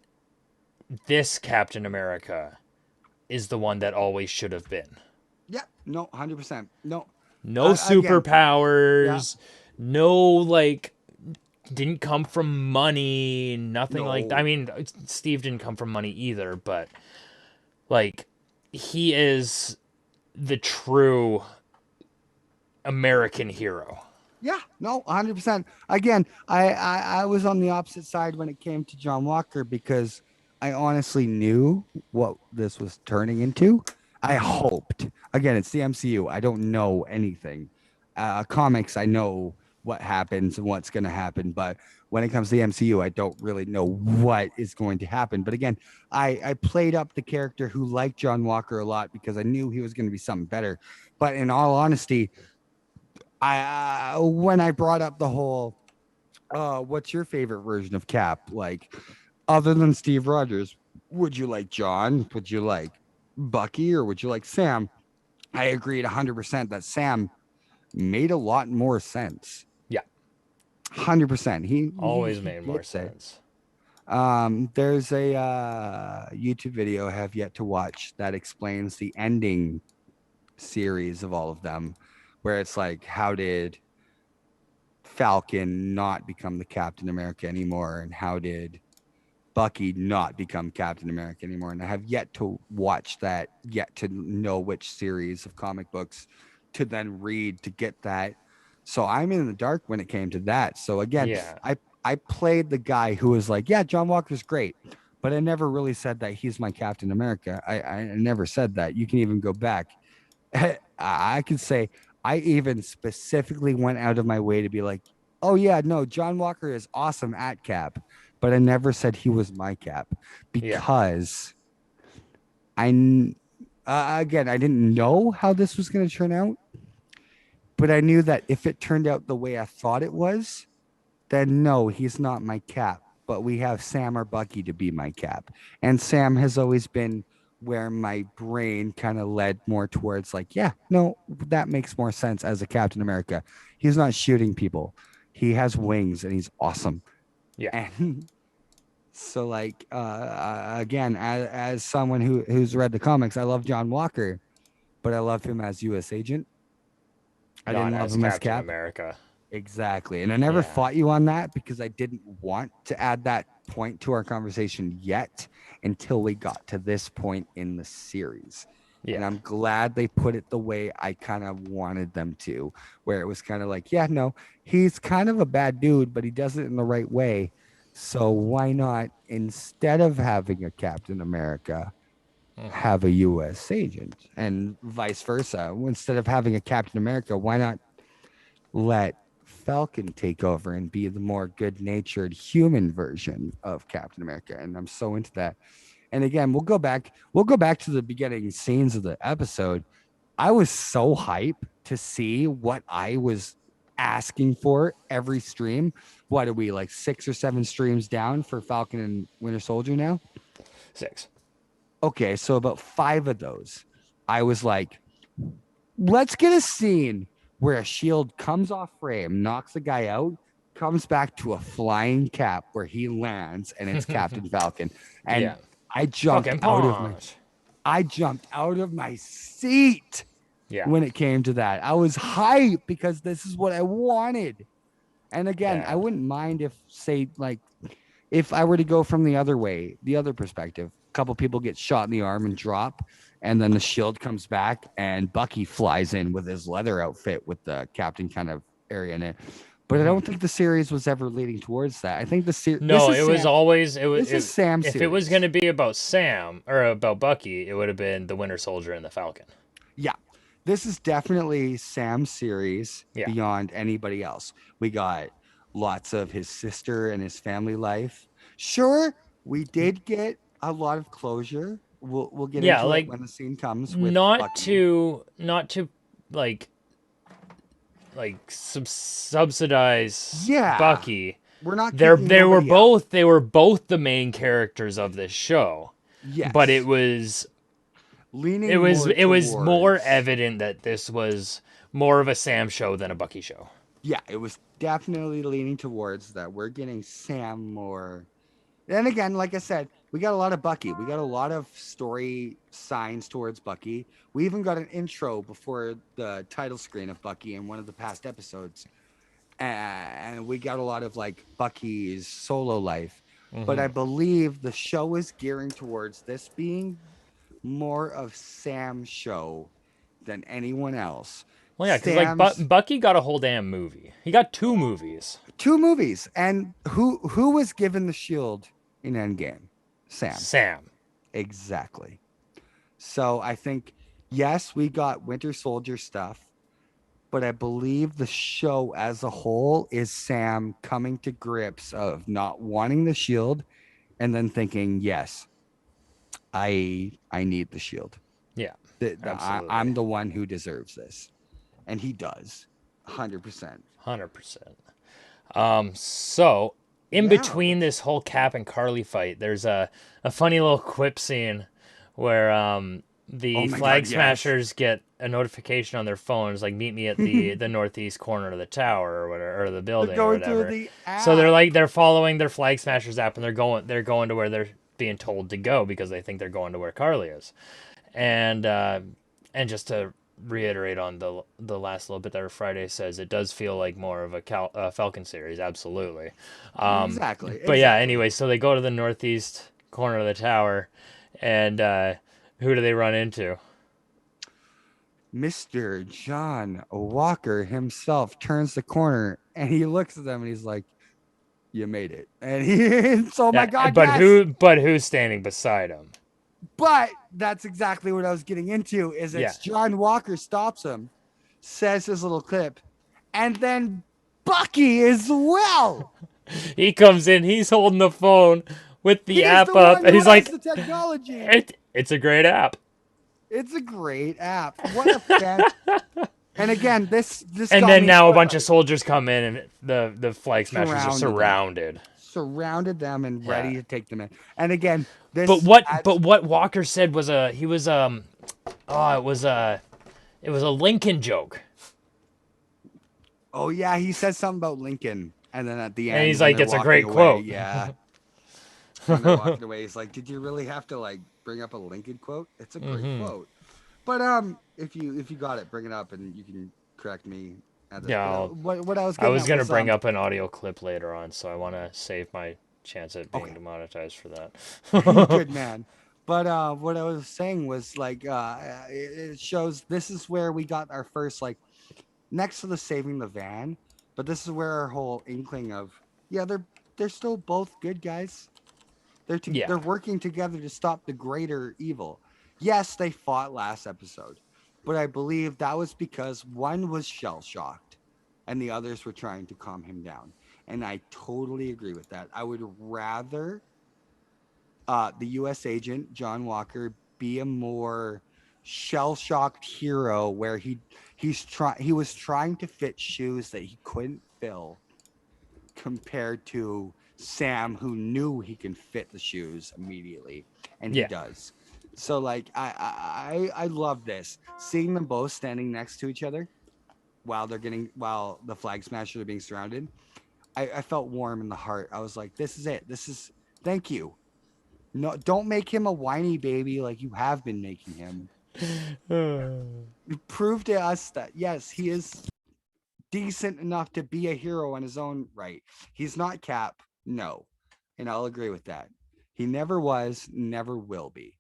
[SPEAKER 1] this Captain America is the one that always should have been.
[SPEAKER 2] yeah, no, 100%, no,
[SPEAKER 1] No
[SPEAKER 2] again,
[SPEAKER 1] superpowers, no, like, didn't come from money, nothing like that. I
[SPEAKER 2] no,
[SPEAKER 1] mean, Steve didn't come from money either, but, like, he is the true American hero.
[SPEAKER 2] yeah, no, 100%. Again, I was on the opposite side when it came to John Walker because I honestly knew what this was turning into. I hoped. Again, it's the MCU. I don't know anything. Comics, I know what happens and what's going to happen, but when it comes to the MCU, I don't really know what is going to happen. But again, I played up the character who liked John Walker a lot because I knew he was going to be something better. But in all honesty, I when I brought up the whole what's your favorite version of Cap, like other than Steve Rogers, would you like John, would you like Bucky, or would you like Sam? I agreed 100% that Sam made a lot more sense.
[SPEAKER 1] Yeah,
[SPEAKER 2] 100%. He
[SPEAKER 1] always made more
[SPEAKER 2] gets it.
[SPEAKER 1] sense.
[SPEAKER 2] There's a YouTube video I have yet to watch that explains the ending series of all of them, where it's like, how did Falcon not become the Captain America anymore, and how did Bucky not become Captain America anymore? And I have yet to watch that, yet to know which series of comic books to then read to get that. So I'm in the dark when it came to that. So again,
[SPEAKER 1] Yeah.
[SPEAKER 2] I played the guy who was like, yeah, John Walker's great, but I never really said that he's my Captain America. I never said that. You can even go back. I can say I even specifically went out of my way to be like, oh yeah, no, John Walker is awesome at Cap, but I never said he was my Cap because again, I didn't know how this was going to turn out, but I knew that if it turned out the way I thought it was, then no, he's not my Cap, but we have Sam or Bucky to be my Cap. And Sam has always been where my brain kind of led more towards like, yeah, no, that makes more sense as a Captain America. He's not shooting people. He has wings and he's awesome.
[SPEAKER 1] Yeah.
[SPEAKER 2] And so like again, as someone who's read the comics, I love John Walker, but I love him as US agent. I
[SPEAKER 1] Not
[SPEAKER 2] didn't love
[SPEAKER 1] as
[SPEAKER 2] him as
[SPEAKER 1] Captain
[SPEAKER 2] Cap.
[SPEAKER 1] America.
[SPEAKER 2] Exactly. And I never fought you on that because I didn't want to add that point to our conversation yet until we got to this point in the series.
[SPEAKER 1] Yeah.
[SPEAKER 2] And I'm glad they put it the way I kind of wanted them to, where it was kind of like, yeah, no, he's kind of a bad dude, but he does it in the right way. So why not, instead of having a Captain America, have a US agent, and vice versa? Instead of having a Captain America, why not let Falcon take over and be the more good-natured human version of Captain America? And I'm so into that. And again, we'll go back to the beginning scenes of the episode. I was so hyped to see what I was asking for every stream. What are we, like 6 or 7 streams down for Falcon and Winter Soldier now?
[SPEAKER 1] 6.
[SPEAKER 2] Okay, so about 5 of those, I was like, let's get a scene where a shield comes off frame, knocks a guy out, comes back to a flying Cap where he lands, and it's Captain Falcon. And I jumped out of my seat when it came to that. I was hyped because this is what I wanted. And again, I wouldn't mind if, say, like, if I were to go from the other way, the other perspective, a couple people get shot in the arm and drop, and then the shield comes back and Bucky flies in with his leather outfit with the captain kind of area in it. But I don't think the series was ever leading towards that. I think the series.
[SPEAKER 1] No, it was always
[SPEAKER 2] This is Sam.
[SPEAKER 1] If it was going to be about Sam or about Bucky, it would have been the Winter Soldier and the Falcon.
[SPEAKER 2] Yeah, this is definitely Sam's series beyond anybody else. We got lots of his sister and his family life. Sure, we did get a lot of closure. We'll get into it when the scene comes. With
[SPEAKER 1] not
[SPEAKER 2] Bucky.
[SPEAKER 1] to like like subsidize
[SPEAKER 2] Yeah.
[SPEAKER 1] Bucky.
[SPEAKER 2] We're not
[SPEAKER 1] They were
[SPEAKER 2] both
[SPEAKER 1] the main characters of this show.
[SPEAKER 2] Yes.
[SPEAKER 1] But it was more evident that this was more of a Sam show than a Bucky show.
[SPEAKER 2] Yeah, it was definitely leaning towards that. We're getting Sam more. And again, like I said, we got a lot of Bucky. We got a lot of story signs towards Bucky. We even got an intro before the title screen of Bucky in one of the past episodes. And we got a lot of like Bucky's solo life. But I believe the show is gearing towards this being more of Sam's show than anyone else.
[SPEAKER 1] Well, yeah, because like Bucky got a whole damn movie. He got 2 movies.
[SPEAKER 2] 2 movies, and who was given the shield in Endgame? Sam. Exactly. So I think yes, we got Winter Soldier stuff, but I believe the show as a whole is Sam coming to grips of not wanting the shield, and then thinking, yes, I need the shield.
[SPEAKER 1] Yeah,
[SPEAKER 2] I'm the one who deserves this. And he does. 100%.
[SPEAKER 1] 100%. So in between this whole Cap and Carly fight, there's a funny little quip scene where the Flag Smashers get a notification on their phones, like, meet me at the northeast corner of the tower or whatever, or the building or whatever. So they're following their Flag Smashers app, and they're going to where they're being told to go because they think they're going to where Carly is. And just to reiterate on the last little bit there, Friday says it does feel like more of a Falcon series. Absolutely.
[SPEAKER 2] Exactly.
[SPEAKER 1] But yeah, anyway, so they go to the northeast corner of the tower, and who do they run into?
[SPEAKER 2] Mr. John Walker himself turns the corner, and he looks at them, and he's like, "You made it." And my God,
[SPEAKER 1] but who's standing beside him?
[SPEAKER 2] But that's exactly what I was getting into. It's John Walker stops him, says his little clip, and then Bucky as well.
[SPEAKER 1] He comes in. He's holding the phone with the app up, and he's like,
[SPEAKER 2] "The technology.
[SPEAKER 1] It's a great app.
[SPEAKER 2] It's a great app. What a fan!" And again, this
[SPEAKER 1] and then now a bunch of soldiers come in, and the Flag Smashers are surrounded
[SPEAKER 2] them and ready to take them in. And again, this.
[SPEAKER 1] But what Walker said was it was a Lincoln joke.
[SPEAKER 2] Oh yeah, he said something about Lincoln, and then at the end,
[SPEAKER 1] and he's like, "It's a great quote."
[SPEAKER 2] Yeah. When they're walking away, he's like, "Did you really have to like bring up a Lincoln quote? It's a great quote." But if you got it, bring it up, and you can correct me. What I was
[SPEAKER 1] gonna bring up an audio clip later on, so I want to save my chance at being demonetized for that.
[SPEAKER 2] Good man. But what I was saying was like it shows this is where we got our first, like, next to the saving the van, but this is where our whole inkling of they're still both good guys. They're working together to stop the greater evil. Yes, they fought last episode, but I believe that was because one was shell-shocked and the others were trying to calm him down. And I totally agree with that. I would rather the U.S. agent, John Walker, be a more shell-shocked hero where he was trying to fit shoes that he couldn't fill, compared to Sam, who knew he can fit the shoes immediately, and he does. So like I love this, seeing them both standing next to each other while the Flag Smashers are being surrounded. I felt warm in the heart. I was like, this is it. Thank you. No, don't make him a whiny baby like you have been making him. Prove to us that yes, he is decent enough to be a hero in his own right. He's not Cap, no, and I'll agree with that. He never was, never will be.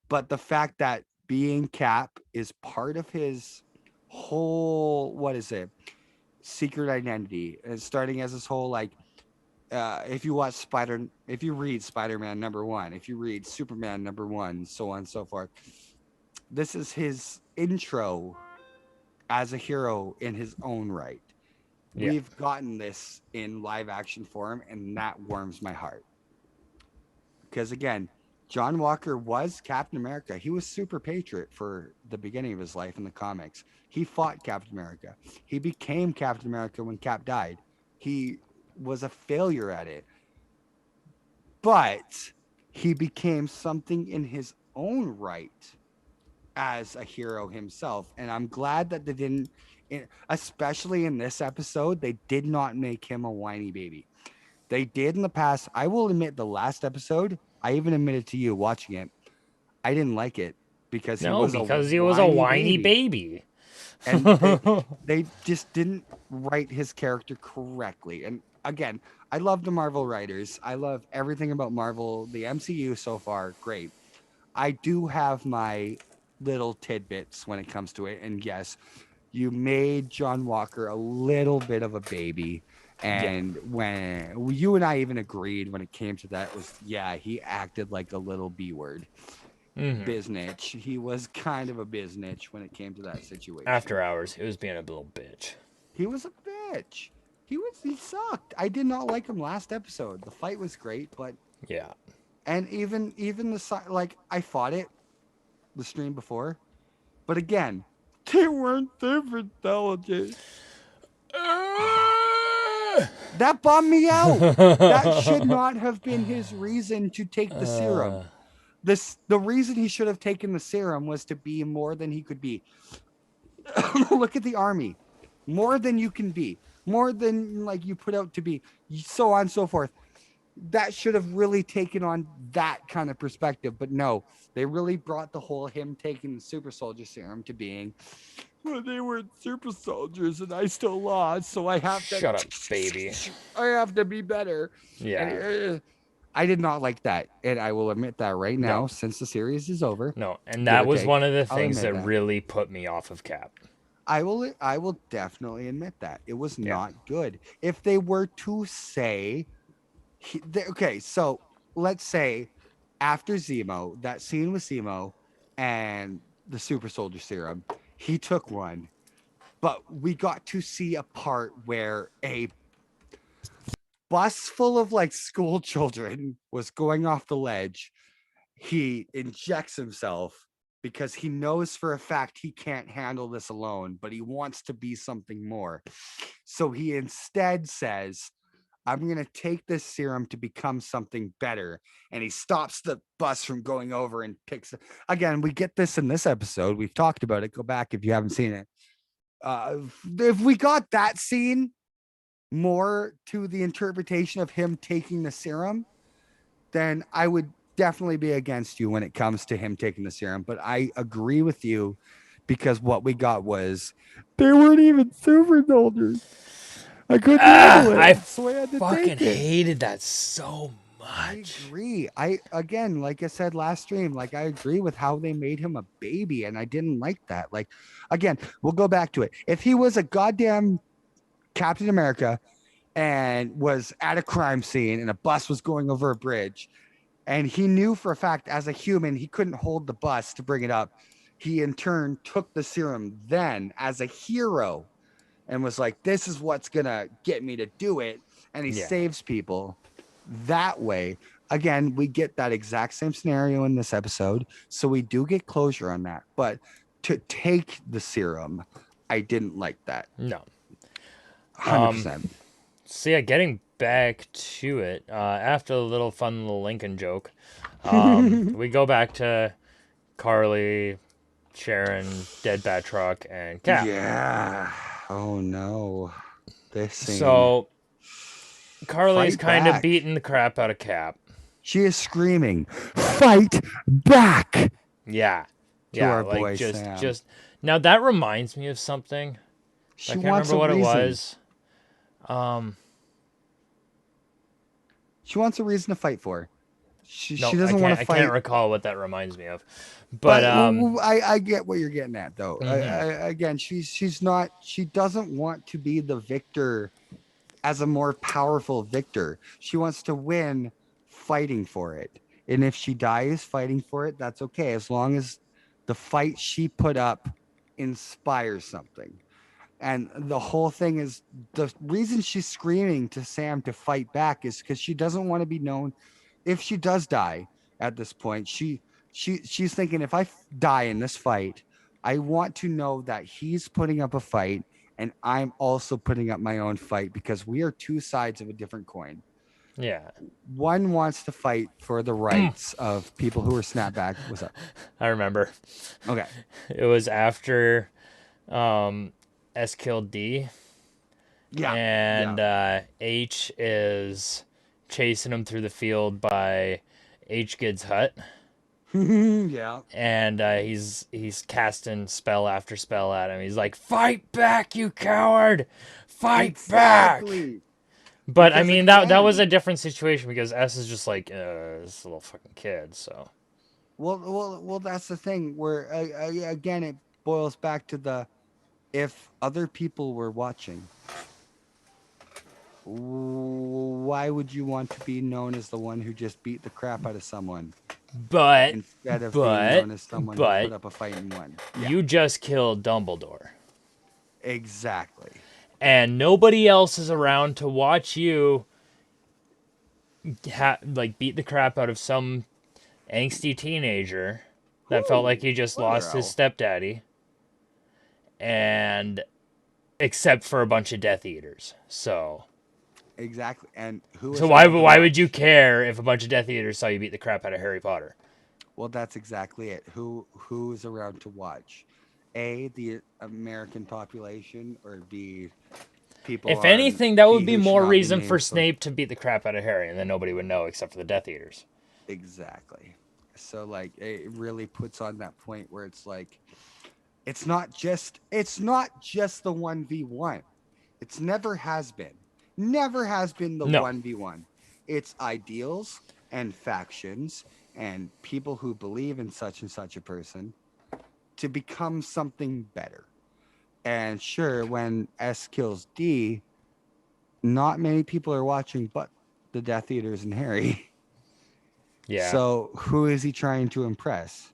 [SPEAKER 2] But the fact that being Cap is part of his whole, secret identity, and starting as this whole, like, if you read Spider-Man #1, if you read Superman #1, so on and so forth, this is his intro as a hero in his own right. Yeah. We've gotten this in live action form, and that warms my heart. Because again, John Walker was Captain America. He was super patriot for the beginning of his life in the comics. He fought Captain America. He became Captain America when Cap died. He was a failure at it. But he became something in his own right as a hero himself. And I'm glad that they didn't, especially in this episode, they did not make him a whiny baby. They did in the past. I will admit the last episode, I even admitted to you watching it, I didn't like it because he was a whiny baby. And they just didn't write his character correctly. And again, I love the Marvel writers. I love everything about Marvel, the MCU so far. Great. I do have my little tidbits when it comes to it. And yes, you made John Walker a little bit of a baby. And when you and I even agreed when it came to that, was he acted like a little B word. Biznitch. He was kind of a biznitch when it came to that situation.
[SPEAKER 1] After hours, he was being a little bitch.
[SPEAKER 2] He was a bitch. He sucked. I did not like him last episode. The fight was great, but
[SPEAKER 1] yeah.
[SPEAKER 2] And even I fought it the stream before, but again, they weren't super intelligent. That bummed me out. That should not have been his reason to take the serum. The reason he should have taken the serum was to be more than he could be. Look at the army. More than you can be. More than like you put out to be. So on and so forth. That should have really taken on that kind of perspective. But no, they really brought the whole him taking the super soldier serum to being, well, they weren't super soldiers and I still lost. So I have to.
[SPEAKER 1] Shut up, baby.
[SPEAKER 2] I have to be better.
[SPEAKER 1] Yeah.
[SPEAKER 2] And, I did not like that, and I will admit that right now, since the series is over.
[SPEAKER 1] No, and that was one of the things that really put me off of Cap.
[SPEAKER 2] I will definitely admit that. It was not good. If they were to say, okay, so let's say after Zemo, that scene with Zemo and the super soldier serum, he took one, but we got to see a part where a bus full of like school children was going off the ledge. He injects himself because he knows for a fact he can't handle this alone, but he wants to be something more. So he instead says, I'm going to take this serum to become something better. And he stops the bus from going over and picks it. Again, we get this in this episode. We've talked about it. Go back if you haven't seen it. If we got that scene more to the interpretation of him taking the serum, then I would definitely be against you when it comes to him taking the serum. But I agree with you because what we got was they weren't even super soldiers. I couldn't handle it.
[SPEAKER 1] I fucking hated that so much.
[SPEAKER 2] I agree. Again, like I said last stream, like I agree with how they made him a baby, and I didn't like that. Like, again, we'll go back to it. If he was a goddamn Captain America and was at a crime scene and a bus was going over a bridge and he knew for a fact as a human he couldn't hold the bus to bring it up, he in turn took the serum then as a hero and was like, this is what's gonna get me to do it, and he saves people that way. Again, we get that exact same scenario in this episode, so we do get closure on that. But to take the serum, I didn't like that.
[SPEAKER 1] No.
[SPEAKER 2] 100%.
[SPEAKER 1] So yeah, getting back to it, after the little fun little Lincoln joke, we go back to Carly, Sharon, Dead Batroc, and Cap.
[SPEAKER 2] Yeah. Oh no. This scene.
[SPEAKER 1] So Carly's kind of beating the crap out of Cap.
[SPEAKER 2] She is screaming, "Fight back!"
[SPEAKER 1] Yeah.
[SPEAKER 2] To our boy Sam.
[SPEAKER 1] Just now that reminds me of something. I can't remember what it was.
[SPEAKER 2] She wants a reason to fight for. She doesn't want to fight.
[SPEAKER 1] I can't recall what that reminds me of. But
[SPEAKER 2] I get what you're getting at though.
[SPEAKER 1] Mm-hmm.
[SPEAKER 2] Again, she doesn't want to be the victor as a more powerful victor. She wants to win fighting for it. And if she dies fighting for it, that's okay, as long as the fight she put up inspires something. And the whole thing is, the reason she's screaming to Sam to fight back is because she doesn't want to be known. If she does die, at this point. She's thinking, if I die in this fight, I want to know that he's putting up a fight and I'm also putting up my own fight, because we are two sides of a different coin.
[SPEAKER 1] Yeah.
[SPEAKER 2] One wants to fight for the rights of people who are snapback. What's up?
[SPEAKER 1] I remember.
[SPEAKER 2] Okay.
[SPEAKER 1] It was after S killed D.
[SPEAKER 2] Yeah.
[SPEAKER 1] And H is chasing him through the field by H-Gid's hut.
[SPEAKER 2] Yeah.
[SPEAKER 1] And he's casting spell after spell at him. He's like, "Fight back, you coward! Fight back!" But because I mean, that was a different situation, because S is just like this little fucking kid. So.
[SPEAKER 2] Well, that's the thing. Where again, it boils back to if other people were watching, why would you want to be known as the one who just beat the crap out of someone? Instead of being known as someone who put up a fight and won.
[SPEAKER 1] Yeah. You just killed Dumbledore.
[SPEAKER 2] Exactly.
[SPEAKER 1] And nobody else is around to watch you beat the crap out of some angsty teenager that felt like he just lost his stepdaddy. And except for a bunch of Death Eaters. So
[SPEAKER 2] exactly. And
[SPEAKER 1] why would you care if a bunch of Death Eaters saw you beat the crap out of Harry Potter?
[SPEAKER 2] Well, that's exactly it. Who's around to watch? A, the American population, or B, people.
[SPEAKER 1] If anything, that would be more reason for Snape to beat the crap out of Harry, and then nobody would know except for the Death Eaters.
[SPEAKER 2] Exactly. So like, it really puts on that point where it's like, it's not just the 1v1. It's never has been the 1v1. It's ideals and factions and people who believe in such and such a person to become something better. And sure, when S kills D, not many people are watching but the Death Eaters and Harry.
[SPEAKER 1] Yeah.
[SPEAKER 2] So who is he trying to impress?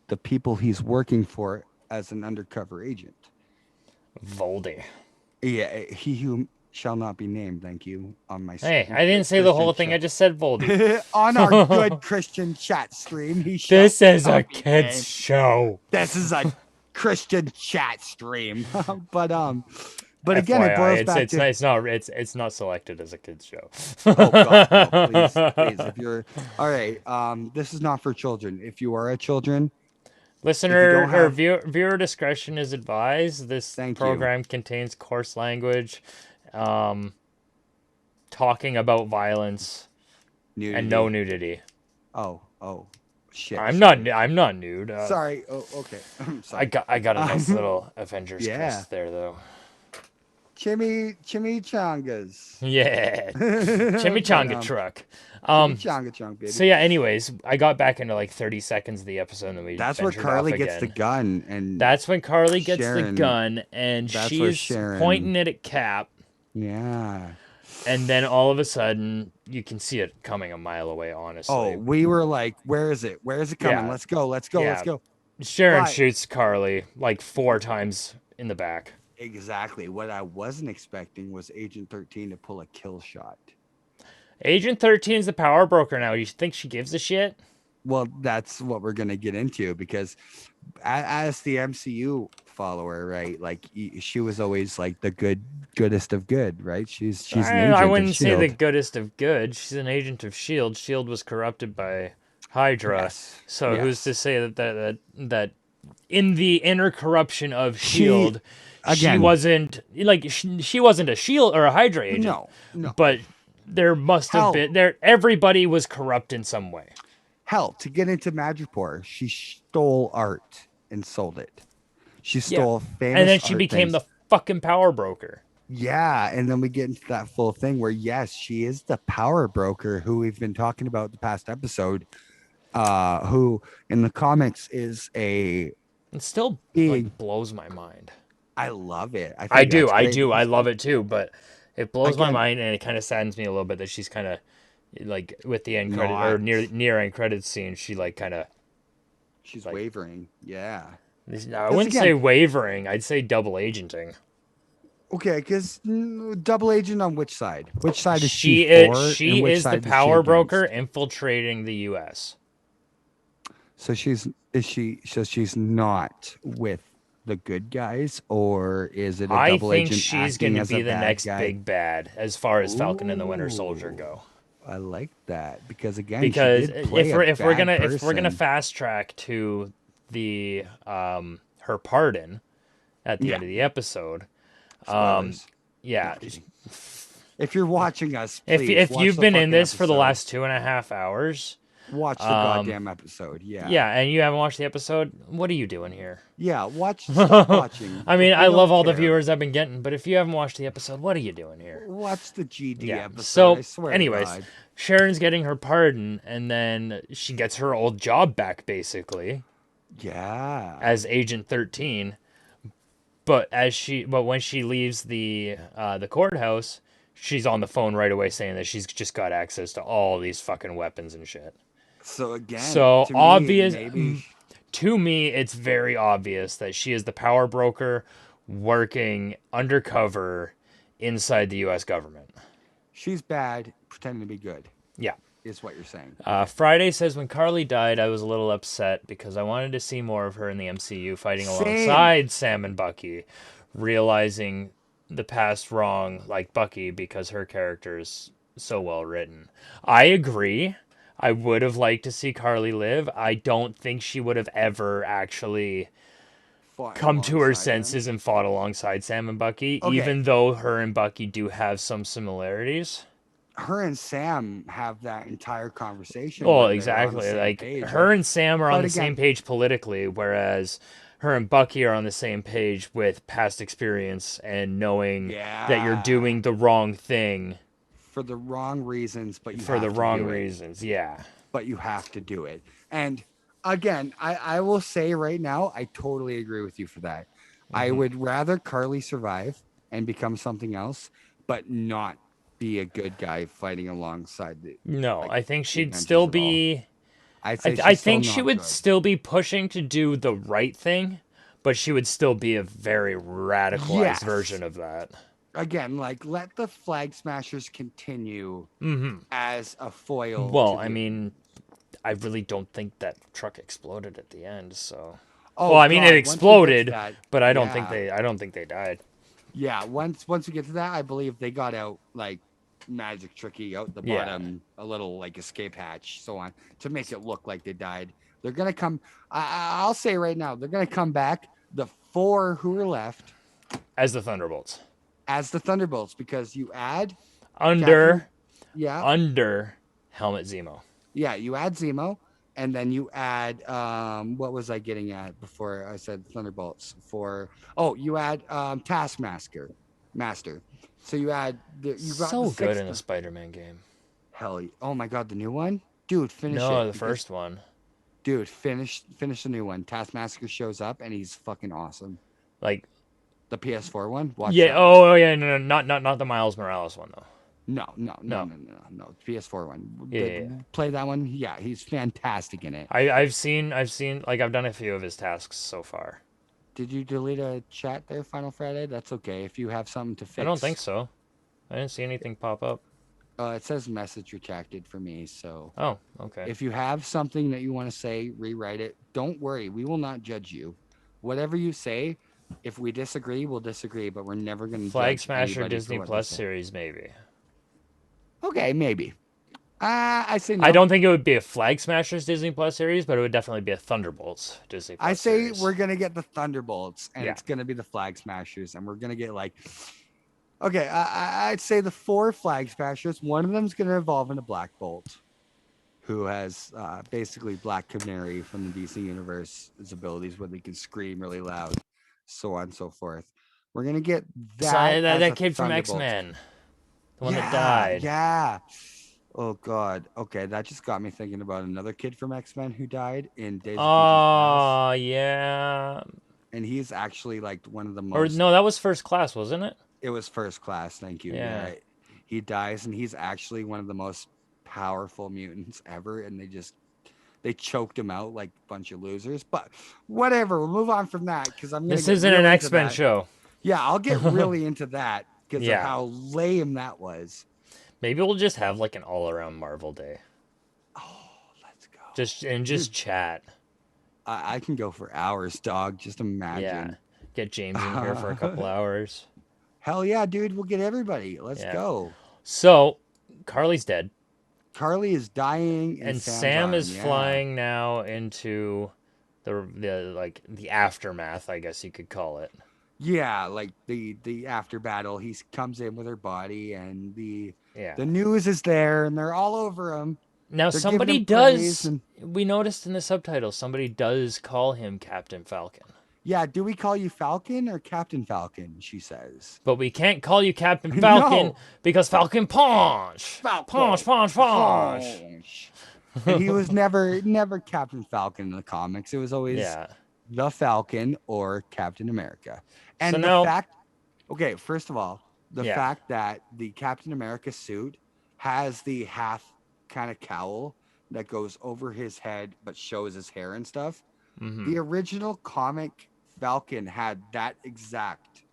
[SPEAKER 2] The people he's working for as an undercover agent.
[SPEAKER 1] Voldy.
[SPEAKER 2] Yeah, he who shall not be named, thank you, on my
[SPEAKER 1] Hey, I didn't say the whole thing, I just said Voldy.
[SPEAKER 2] On our good Christian chat stream,
[SPEAKER 1] this is a kid's show.
[SPEAKER 2] This is a Christian chat stream. But again,
[SPEAKER 1] FYI,
[SPEAKER 2] it boils back to
[SPEAKER 1] it's not selected as a kid's show.
[SPEAKER 2] Oh God, no, please. If you're all right, this is not for children. If you are a children,
[SPEAKER 1] listener or viewer discretion is advised. This program contains coarse language, talking about violence, and no nudity.
[SPEAKER 2] Oh, shit.
[SPEAKER 1] I'm not nude.
[SPEAKER 2] Sorry. Oh, okay. Sorry.
[SPEAKER 1] I got a nice little Avengers kiss there though.
[SPEAKER 2] Chimichangas.
[SPEAKER 1] Yeah. Chimichanga truck.
[SPEAKER 2] Chimichanga trunk, baby.
[SPEAKER 1] So yeah, anyways, I got back into like 30 seconds of the episode and then we
[SPEAKER 2] That's where Carly gets the gun and
[SPEAKER 1] that's when Carly gets the gun and she's pointing it at Cap.
[SPEAKER 2] Yeah.
[SPEAKER 1] And then all of a sudden you can see it coming a mile away, honestly.
[SPEAKER 2] Oh, we were like, where is it? Where is it coming?
[SPEAKER 1] Yeah.
[SPEAKER 2] Let's go.
[SPEAKER 1] Sharon shoots Carly like 4 times in the back.
[SPEAKER 2] Exactly. What I wasn't expecting was Agent 13 to pull a kill shot.
[SPEAKER 1] Agent 13 is the power broker now. You think she gives a shit?
[SPEAKER 2] Well, that's what we're going to get into, because as the MCU follower, right? Like she was always like the goodest of good, right? She's an agent
[SPEAKER 1] I wouldn't
[SPEAKER 2] of
[SPEAKER 1] say
[SPEAKER 2] S.H.I.E.L.D.
[SPEAKER 1] the goodest of good. She's an agent of S.H.I.E.L.D. S.H.I.E.L.D. was corrupted by Hydra.
[SPEAKER 2] Yes.
[SPEAKER 1] So who's to say that in the inner corruption of S.H.I.E.L.D., she wasn't like she wasn't a S.H.I.E.L.D. or a Hydra agent.
[SPEAKER 2] No.
[SPEAKER 1] But there must have been everybody was corrupt in some way.
[SPEAKER 2] Hell, to get into Madripoor, she stole art and sold it. She stole famous
[SPEAKER 1] and then she became the fucking power broker.
[SPEAKER 2] Yeah, and then we get into that full thing where yes, she is the power broker who we've been talking about the past episode, who in the comics is
[SPEAKER 1] it still like, blows my mind.
[SPEAKER 2] I love it.
[SPEAKER 1] I do. I love it too, but it blows my mind and it kind of saddens me a little bit that she's kind of like with the end credit or near end credits scene, she like kind of
[SPEAKER 2] she's like, wavering. Yeah.
[SPEAKER 1] I wouldn't say wavering. I'd say double agenting.
[SPEAKER 2] Okay, because double agent on which side? Which side is she for?
[SPEAKER 1] She is the power broker infiltrating the U.S.
[SPEAKER 2] So she's not with the good guys, or is it a double agent
[SPEAKER 1] she's
[SPEAKER 2] acting as a bad guy?
[SPEAKER 1] be the next big bad as far as Falcon and the Winter Soldier go.
[SPEAKER 2] I like that because again,
[SPEAKER 1] because
[SPEAKER 2] she did play
[SPEAKER 1] if we're
[SPEAKER 2] person.
[SPEAKER 1] gonna fast track to the her pardon at the end of the episode, yeah.
[SPEAKER 2] If you're watching us, please,
[SPEAKER 1] if you've been in this for the last 2.5 hours,
[SPEAKER 2] watch the goddamn episode.
[SPEAKER 1] Yeah, and you haven't watched the episode, what are you doing here?
[SPEAKER 2] Yeah, stop watching.
[SPEAKER 1] I mean, I love all the viewers I've been getting, but if you haven't watched the episode, what are you doing here?
[SPEAKER 2] Watch the GD episode.
[SPEAKER 1] So,
[SPEAKER 2] I swear
[SPEAKER 1] anyways,
[SPEAKER 2] to God.
[SPEAKER 1] Sharon's getting her pardon, and then she gets her old job back, basically.
[SPEAKER 2] Yeah.
[SPEAKER 1] As Agent 13. But when she leaves the courthouse, she's on the phone right away saying that she's just got access to all these fucking weapons and shit.
[SPEAKER 2] So again,
[SPEAKER 1] to obvious. To me, it's very obvious that she is the power broker working undercover inside the U.S. government.
[SPEAKER 2] She's bad, pretending to be good.
[SPEAKER 1] Yeah.
[SPEAKER 2] Is what you're saying.
[SPEAKER 1] Friday says, when Carly died, I was a little upset because I wanted to see more of her in the MCU fighting alongside Sam and Bucky, realizing the past wrong like Bucky because her character is so well written. I agree. I would have liked to see Carly live. I don't think she would have ever actually come to her senses and fought alongside Sam and Bucky, even though her and Bucky do have some similarities.
[SPEAKER 2] Her and Sam have that entire conversation.
[SPEAKER 1] Oh, exactly. Like her and Sam are on the same page politically, whereas her and Bucky are on the same page with past experience and knowing that you're doing the wrong thing
[SPEAKER 2] for the wrong reasons, but you
[SPEAKER 1] for the wrong reasons. Yeah.
[SPEAKER 2] But you have to do it. And again, I will say right now, I totally agree with you for that. Mm-hmm. I would rather Carly survive and become something else, but not be a good guy fighting alongside the.
[SPEAKER 1] No, I think she'd still be. I think she would still be pushing to do the right thing, but she would still be a very radicalized version of that.
[SPEAKER 2] Again, like let the Flag Smashers continue as a foil.
[SPEAKER 1] Well, I mean, I really don't think that truck exploded at the end. So, it exploded, but I don't think they died.
[SPEAKER 2] Yeah, once we get to that, I believe they got out like magic tricky out the bottom, a little like escape hatch, so on, to make it look like they died. They're gonna come. I'll say right now, they're gonna come back. The 4 who are left
[SPEAKER 1] as the Thunderbolts.
[SPEAKER 2] Because you add
[SPEAKER 1] under Helmet Zemo.
[SPEAKER 2] Yeah, you add Zemo, and then you add what was I getting at before I said Thunderbolts? You add Taskmaster. So you add you got
[SPEAKER 1] so good in a Spider-Man game.
[SPEAKER 2] Hell, oh my God, the new one, dude, finish it.
[SPEAKER 1] No, the first one.
[SPEAKER 2] Dude, finish the new one. Taskmaster shows up and he's fucking awesome.
[SPEAKER 1] Like
[SPEAKER 2] the PS4 one. Watch
[SPEAKER 1] that. Oh yeah, no, not the Miles Morales one though.
[SPEAKER 2] No. PS4 one. Play that one. Yeah, he's fantastic in it.
[SPEAKER 1] I've seen like I've done a few of his tasks so far.
[SPEAKER 2] Did you delete a chat there, Final Friday? That's okay. If you have something to fix.
[SPEAKER 1] I don't think so. I didn't see anything pop up.
[SPEAKER 2] It says message retracted for me, so.
[SPEAKER 1] Oh, okay.
[SPEAKER 2] If you have something that you want to say, rewrite it. Don't worry. We will not judge you. Whatever you say, if we disagree, we'll disagree, but we're never going to
[SPEAKER 1] Flag Smasher Disney Plus series, maybe.
[SPEAKER 2] Okay, maybe. I say no.
[SPEAKER 1] I don't think it would be a Flag Smashers Disney Plus series, but it would definitely be a Thunderbolts Disney Plus series.
[SPEAKER 2] We're going to get the Thunderbolts, and it's going to be the Flag Smashers, and we're going to get like... Okay, I'd say the 4 Flag Smashers, one of them's going to evolve into Black Bolt, who has basically Black Canary from the DC Universe, his abilities where they can scream really loud, so on and so forth. We're going to get that
[SPEAKER 1] kid from X-Men. The one that died.
[SPEAKER 2] Yeah. Oh, God. Okay, that just got me thinking about another kid from X-Men who died in Days of Future Past.
[SPEAKER 1] Oh, yeah.
[SPEAKER 2] And he's actually like one of the most...
[SPEAKER 1] Or no, that was First Class, wasn't it?
[SPEAKER 2] It was First Class, thank you. Yeah. He dies, and he's actually one of the most powerful mutants ever, and they choked him out like a bunch of losers. But whatever, we'll move on from that, because
[SPEAKER 1] This isn't an X-Men show.
[SPEAKER 2] Yeah, I'll get really into that because of
[SPEAKER 1] Yeah.
[SPEAKER 2] how lame that was.
[SPEAKER 1] Maybe we'll just have like an all-around Marvel day.
[SPEAKER 2] Oh, let's go.
[SPEAKER 1] Just chat.
[SPEAKER 2] I can go for hours, dog. Just
[SPEAKER 1] Yeah.
[SPEAKER 2] imagine.
[SPEAKER 1] Get James in here for a couple hours.
[SPEAKER 2] Hell yeah, dude. We'll get everybody. Let's
[SPEAKER 1] Yeah.
[SPEAKER 2] go.
[SPEAKER 1] So, Carly's dead.
[SPEAKER 2] Carly is dying in
[SPEAKER 1] And
[SPEAKER 2] Sam's
[SPEAKER 1] Sam
[SPEAKER 2] arm.
[SPEAKER 1] is
[SPEAKER 2] Yeah.
[SPEAKER 1] flying now into the aftermath, I guess you could call it.
[SPEAKER 2] Yeah, like the after battle, he comes in with her body, and the
[SPEAKER 1] Yeah.
[SPEAKER 2] news is there, and they're all over him.
[SPEAKER 1] Now
[SPEAKER 2] They're
[SPEAKER 1] somebody
[SPEAKER 2] giving him praise,
[SPEAKER 1] does.
[SPEAKER 2] and
[SPEAKER 1] We noticed in the subtitles somebody does call him Captain Falcon.
[SPEAKER 2] yeah, do we call you Falcon or Captain Falcon? She says.
[SPEAKER 1] But we can't call you Captain Falcon
[SPEAKER 2] No,
[SPEAKER 1] because Falcon punch,
[SPEAKER 2] Falcon
[SPEAKER 1] punch.
[SPEAKER 2] And he was never Captain Falcon in the comics. It was always
[SPEAKER 1] Yeah.
[SPEAKER 2] the Falcon or Captain America. And
[SPEAKER 1] So
[SPEAKER 2] the
[SPEAKER 1] now,
[SPEAKER 2] fact, okay, first of all, the
[SPEAKER 1] Yeah.
[SPEAKER 2] fact that the Captain America suit has the half kind of cowl that goes over his head but shows his hair and stuff.
[SPEAKER 1] Mhm.
[SPEAKER 2] The original comic Falcon had that exact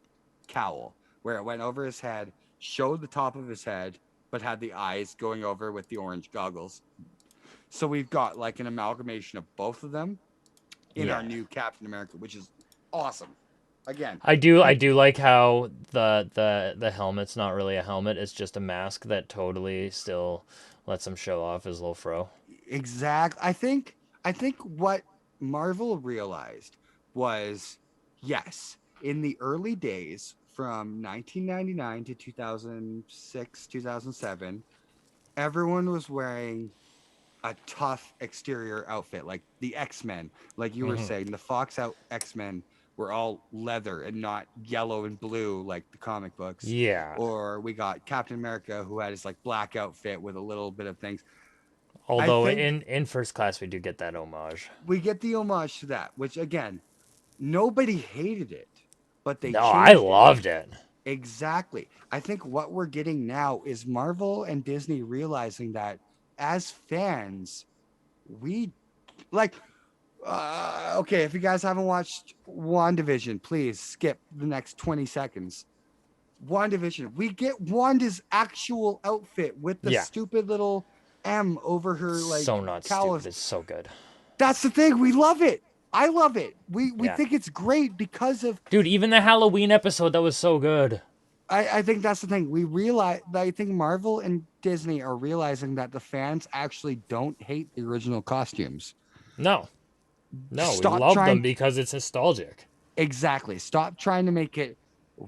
[SPEAKER 2] cowl where it went over his head, showed the top of his head, but had the eyes going over with the orange goggles. So we've got like an amalgamation of both of them in our new Captain America, which is awesome. Again,
[SPEAKER 1] I do like how the helmet's not really a helmet, it's just a mask that totally still lets him show off his little fro.
[SPEAKER 2] exactly. I think what Marvel realized was, yes, in the early days from 1999 to 2006, 2007, everyone was wearing a tough exterior outfit, like the X-Men, like you were saying, the Fox out X-Men were all leather and not yellow and blue like the comic books.
[SPEAKER 1] Yeah.
[SPEAKER 2] Or we got Captain America who had his like black outfit with a little bit of things.
[SPEAKER 1] Although in First Class we do get that homage.
[SPEAKER 2] We get the homage to that, which again, nobody hated it, but they
[SPEAKER 1] No,
[SPEAKER 2] changed
[SPEAKER 1] I loved it.
[SPEAKER 2] Exactly. I think what we're getting now is Marvel and Disney realizing that as fans, we like okay, if you guys haven't watched WandaVision, please skip the next 20 seconds. WandaVision, we get Wanda's actual outfit with the stupid little M over her like
[SPEAKER 1] so not
[SPEAKER 2] cowl.
[SPEAKER 1] stupid. It's so good.
[SPEAKER 2] That's the thing. We love it. I love it. We think it's great because of
[SPEAKER 1] Dude, even the Halloween episode that was so good.
[SPEAKER 2] I think that's the thing. We realize I think Marvel and Disney are realizing that the fans actually don't hate the original costumes.
[SPEAKER 1] No, we
[SPEAKER 2] Stop
[SPEAKER 1] love
[SPEAKER 2] trying
[SPEAKER 1] them because it's nostalgic.
[SPEAKER 2] Exactly. Stop trying to make it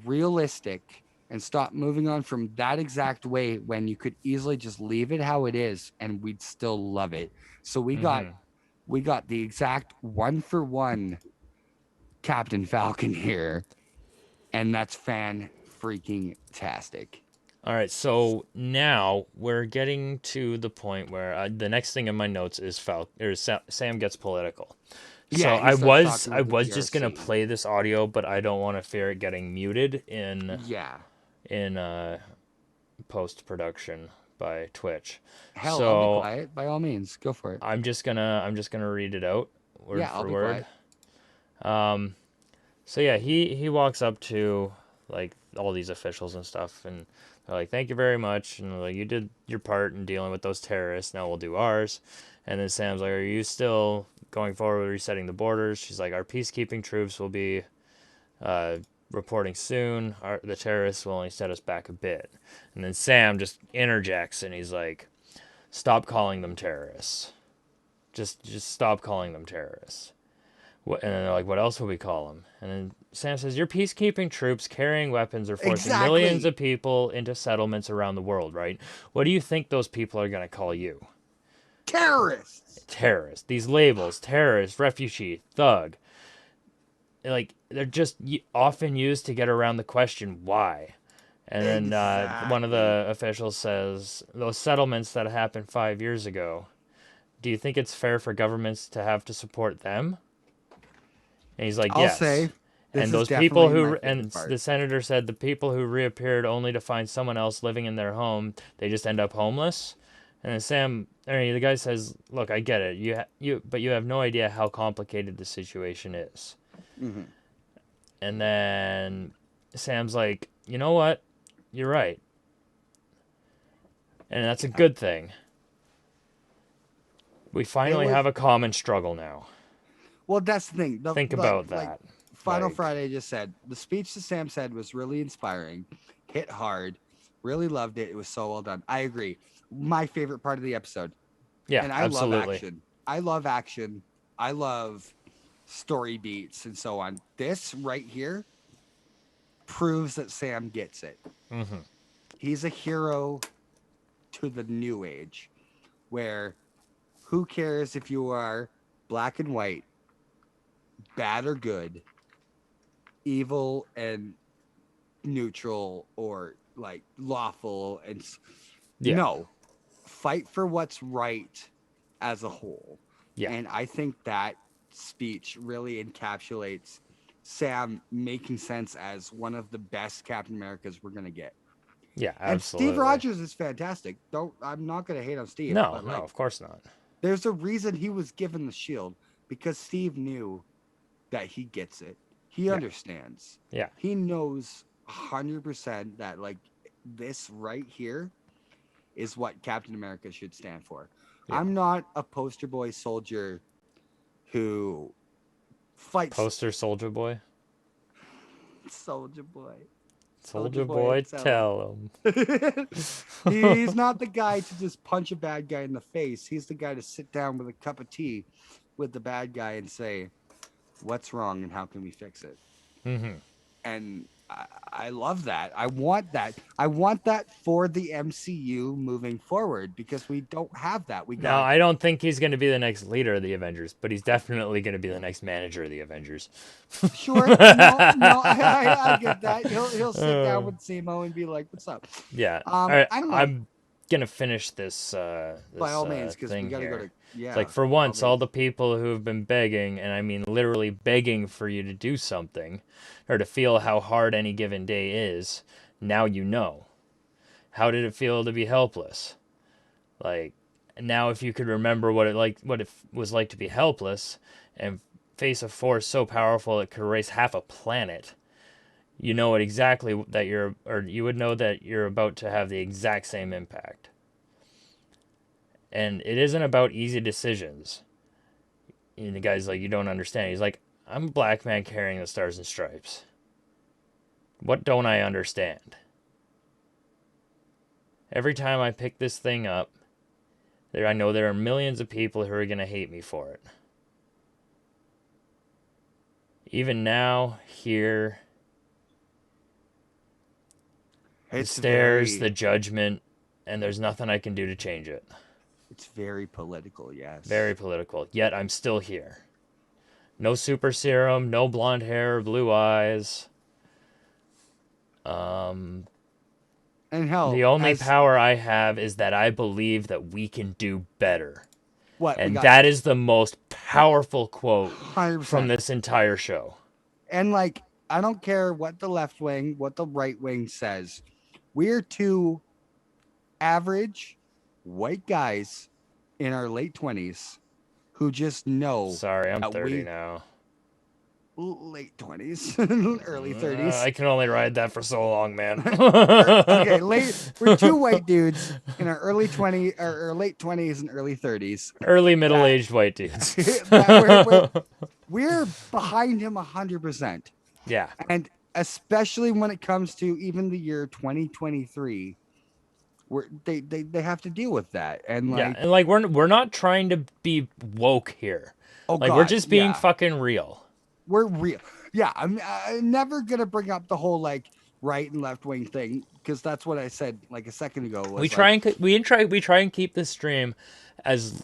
[SPEAKER 2] realistic and stop moving on from that exact way when you could easily just leave it how it is and we'd still love it. So we got the exact 1-for-1 Captain Falcon here, and that's fan freaking tastic.
[SPEAKER 1] All right, so now we're getting to the point where the next thing in my notes is Sam gets political.
[SPEAKER 2] Yeah,
[SPEAKER 1] so I was just gonna play this audio, but I don't want to fear it getting muted in post production by Twitch.
[SPEAKER 2] Hell,
[SPEAKER 1] so
[SPEAKER 2] I'll be quiet. By all means, go for it.
[SPEAKER 1] I'm just gonna read it out word for word. So yeah, he walks up to like all these officials and stuff, and they're like, "Thank you very much," and like, "You did your part in dealing with those terrorists. Now we'll do ours." And then Sam's like, "Are you still going forward with resetting the borders?" She's like, "Our peacekeeping troops will be reporting soon. The terrorists will only set us back a bit." And then Sam just interjects, and he's like, "Stop calling them terrorists. Just stop calling them terrorists." And then they're like, "What else would we call them?" And then Sam says, "Your peacekeeping troops carrying weapons are forcing millions of people into settlements around the world, right? What do you think those people are going to call you?"
[SPEAKER 2] Terrorists.
[SPEAKER 1] Terrorists. These labels, terrorist, refugee, thug. Like, they're just often used to get around the question, why? And then one of the officials says, "Those settlements that happened 5 years ago, do you think it's fair for governments to have to support them?" And he's like, "Yes."
[SPEAKER 2] I'll say,
[SPEAKER 1] and those people the senator said the people who reappeared only to find someone else living in their home, they just end up homeless. And then the guy says, "Look, I get it. But you have no idea how complicated the situation is."
[SPEAKER 2] Mm-hmm.
[SPEAKER 1] And then Sam's like, you know what? You're right. And that's a good thing. We finally have a common struggle now.
[SPEAKER 2] Well, that's the thing.
[SPEAKER 1] Think about that.
[SPEAKER 2] Final Friday just said, the speech that Sam said was really inspiring, hit hard, really loved it. It was so well done. I agree. My favorite part of the episode.
[SPEAKER 1] Yeah,
[SPEAKER 2] and I
[SPEAKER 1] absolutely.
[SPEAKER 2] love action. I love action. I love story beats and so on. This right here proves that Sam gets it.
[SPEAKER 1] Mm-hmm.
[SPEAKER 2] He's a hero to the new age, where who cares if you are black and white, bad or good, evil and neutral, or like lawful, and no, fight for what's right as a whole.
[SPEAKER 1] Yeah.
[SPEAKER 2] And I think that speech really encapsulates Sam making sense as one of the best Captain Americas we're gonna get.
[SPEAKER 1] Yeah, absolutely.
[SPEAKER 2] And Steve Rogers is fantastic. I'm not gonna hate on Steve.
[SPEAKER 1] No, no, of course not.
[SPEAKER 2] There's a reason he was given the shield, because Steve knew that he gets it. He understands.
[SPEAKER 1] Yeah.
[SPEAKER 2] He knows 100% that like this right here is what Captain America should stand for. Yeah. I'm not a poster boy soldier who fights.
[SPEAKER 1] Poster soldier boy?
[SPEAKER 2] Soldier boy.
[SPEAKER 1] Soldier boy, tell him.
[SPEAKER 2] He's not the guy to just punch a bad guy in the face. He's the guy to sit down with a cup of tea with the bad guy and say, what's wrong and how can we fix it?
[SPEAKER 1] Mm-hmm.
[SPEAKER 2] And I love that. I want that. I want that for the MCU moving forward, because we don't have that.
[SPEAKER 1] No, I don't think he's going to be the next leader of the Avengers, but he's definitely going to be the next manager of the Avengers.
[SPEAKER 2] Sure. No, I get that. He'll sit down with Zemo and be like, "What's up?"
[SPEAKER 1] Yeah.
[SPEAKER 2] I don't know.
[SPEAKER 1] I'm gonna finish this.
[SPEAKER 2] By all means, because we gotta go to. Yeah.
[SPEAKER 1] It's like, for once, all the people who have been begging, and I mean literally begging for you to do something, or to feel how hard any given day is, now you know. How did it feel to be helpless? Like, now if you could remember what it was like to be helpless, and face a force so powerful it could erase half a planet, you know it exactly that you would know that you're about to have the exact same impact. And it isn't about easy decisions. And the guy's like, you don't understand. He's like, I'm a black man carrying the stars and stripes. What don't I understand? Every time I pick this thing up, I know there are millions of people who are going to hate me for it. Even now, here, the stairs, the judgment, and there's nothing I can do to change it.
[SPEAKER 2] It's very political, yes.
[SPEAKER 1] Very political. Yet I'm still here. No super serum, no blonde hair or blue eyes.
[SPEAKER 2] And hell,
[SPEAKER 1] the only power I have is that I believe that we can do better. And that is the most powerful quote 100%. From this entire show.
[SPEAKER 2] And like, I don't care what the left wing, what the right wing says. We're two average white guys in our late 20s who just know.
[SPEAKER 1] Sorry, I'm 30 now.
[SPEAKER 2] Late 20s, early 30s.
[SPEAKER 1] I can only ride that for so long, man.
[SPEAKER 2] Okay, we're two white dudes in our early 20s or late 20s and early 30s.
[SPEAKER 1] Early middle-aged white dudes.
[SPEAKER 2] We're behind him 100%.
[SPEAKER 1] Yeah.
[SPEAKER 2] And especially when it comes to even the year 2023, they have to deal with that. And like,
[SPEAKER 1] and like we're not trying to be woke here.
[SPEAKER 2] Oh,
[SPEAKER 1] like,
[SPEAKER 2] God,
[SPEAKER 1] we're just being fucking real.
[SPEAKER 2] We're real. Yeah, I'm never gonna bring up the whole like right and left wing thing, because that's what I said like a second ago.
[SPEAKER 1] We try and keep this stream as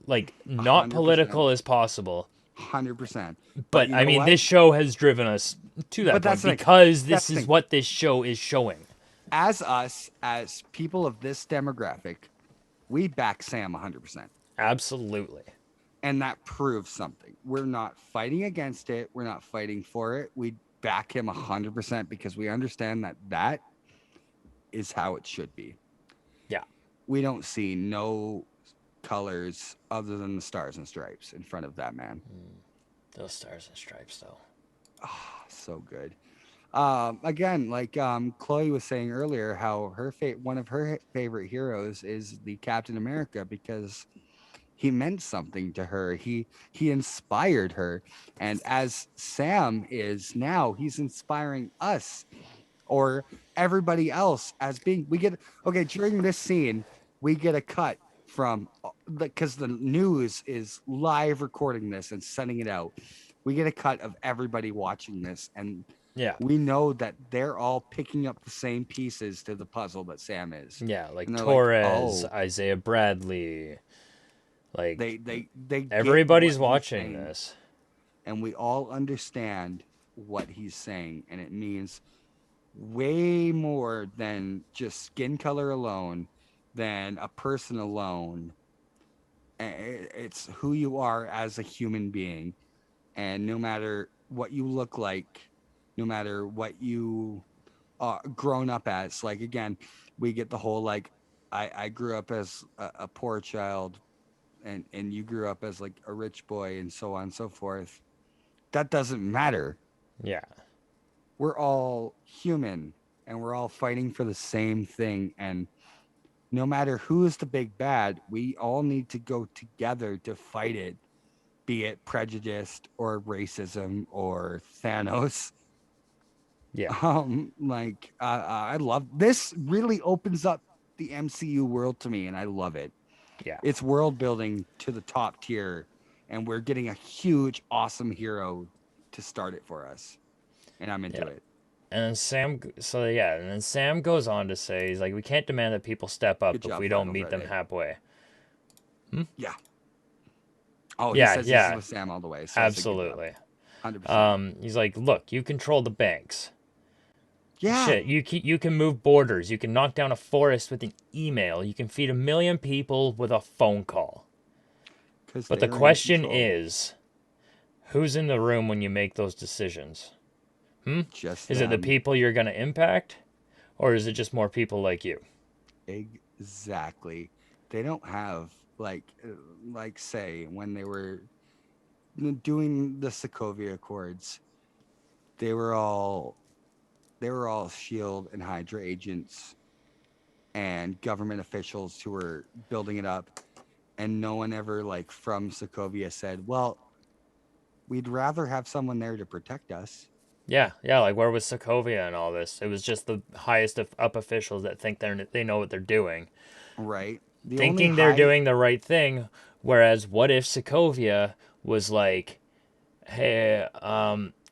[SPEAKER 1] like not 100%. Political as possible.
[SPEAKER 2] 100%.
[SPEAKER 1] But I mean, this show has driven us to that point, because this is what this show is showing.
[SPEAKER 2] As us, as people of this demographic, we back Sam 100%.
[SPEAKER 1] Absolutely.
[SPEAKER 2] And that proves something. We're not fighting against it. We're not fighting for it. We back him 100% because we understand that is how it should be.
[SPEAKER 1] Yeah.
[SPEAKER 2] We don't see no colors other than the stars and stripes in front of that man.
[SPEAKER 1] Those stars and stripes, though.
[SPEAKER 2] Oh, so good. Again, like Chloe was saying earlier, how one of her favorite heroes is the Captain America because he meant something to her. He inspired her, and as Sam is now, he's inspiring us or everybody else as being. We get okay during this scene, we get a cut from because the news is live recording this and sending it out. We get a cut of everybody watching this, and
[SPEAKER 1] Yeah.
[SPEAKER 2] we know that they're all picking up the same pieces to the puzzle that Sam is.
[SPEAKER 1] Yeah, like
[SPEAKER 2] And they're
[SPEAKER 1] Torres,
[SPEAKER 2] like, oh,
[SPEAKER 1] Isaiah Bradley, like
[SPEAKER 2] they get
[SPEAKER 1] everybody's
[SPEAKER 2] what he's
[SPEAKER 1] watching
[SPEAKER 2] saying,
[SPEAKER 1] this.
[SPEAKER 2] and we all understand what he's saying, and it means way more than just skin color alone, than a person alone. It's who you are as a human being, and no matter what you look like, no matter what you are grown up as. Like again, we get the whole like, I grew up as a poor child, and you grew up as like a rich boy, and so on and so forth. That doesn't matter.
[SPEAKER 1] Yeah.
[SPEAKER 2] We're all human, and we're all fighting for the same thing. And no matter who is the big bad, we all need to go together to fight it, be it prejudiced or racism or Thanos.
[SPEAKER 1] Yeah.
[SPEAKER 2] I love this. Really opens up the MCU world to me, and I love it.
[SPEAKER 1] Yeah.
[SPEAKER 2] It's world building to the top tier, and we're getting a huge, awesome hero to start it for us, and I'm into it.
[SPEAKER 1] And then Sam goes on to say, he's like, we can't demand that people step up if we don't meet them halfway.
[SPEAKER 2] Yeah. Oh, he
[SPEAKER 1] Yeah,
[SPEAKER 2] says
[SPEAKER 1] yeah.
[SPEAKER 2] this is with Sam all the way. So
[SPEAKER 1] Absolutely.
[SPEAKER 2] 100%.
[SPEAKER 1] He's like, look, you control the banks.
[SPEAKER 2] Yeah.
[SPEAKER 1] Shit, you can move borders. You can knock down a forest with an email. You can feed 1 million people with a phone call. But the question is, who's in the room when you make those decisions? Is it the people you're going to impact? Or is it just more people like you?
[SPEAKER 2] Exactly. They don't have like say when they were doing the Sokovia Accords, they were all Shield and Hydra agents and government officials who were building it up, and no one ever like from Sokovia said, well, we'd rather have someone there to protect us.
[SPEAKER 1] Yeah, like where was Sokovia and all this? It was just the highest up officials that think they know what they're doing.
[SPEAKER 2] Right.
[SPEAKER 1] Thinking they're doing the right thing, whereas what if Sokovia was like, hey,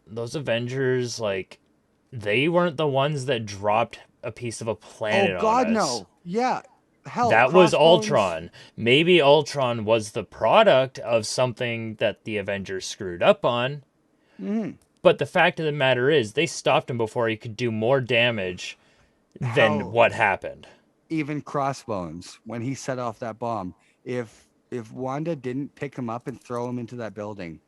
[SPEAKER 1] those Avengers, like, they weren't the ones that dropped a piece of a planet on us.
[SPEAKER 2] Oh God, no. Yeah. Hell,
[SPEAKER 1] that was Ultron. Maybe Ultron was the product of something that the Avengers screwed up on.
[SPEAKER 2] Mm-hmm.
[SPEAKER 1] But the fact of the matter is, they stopped him before he could do more damage than what happened.
[SPEAKER 2] Even Crossbones, when he set off that bomb, if Wanda didn't pick him up and throw him into that building,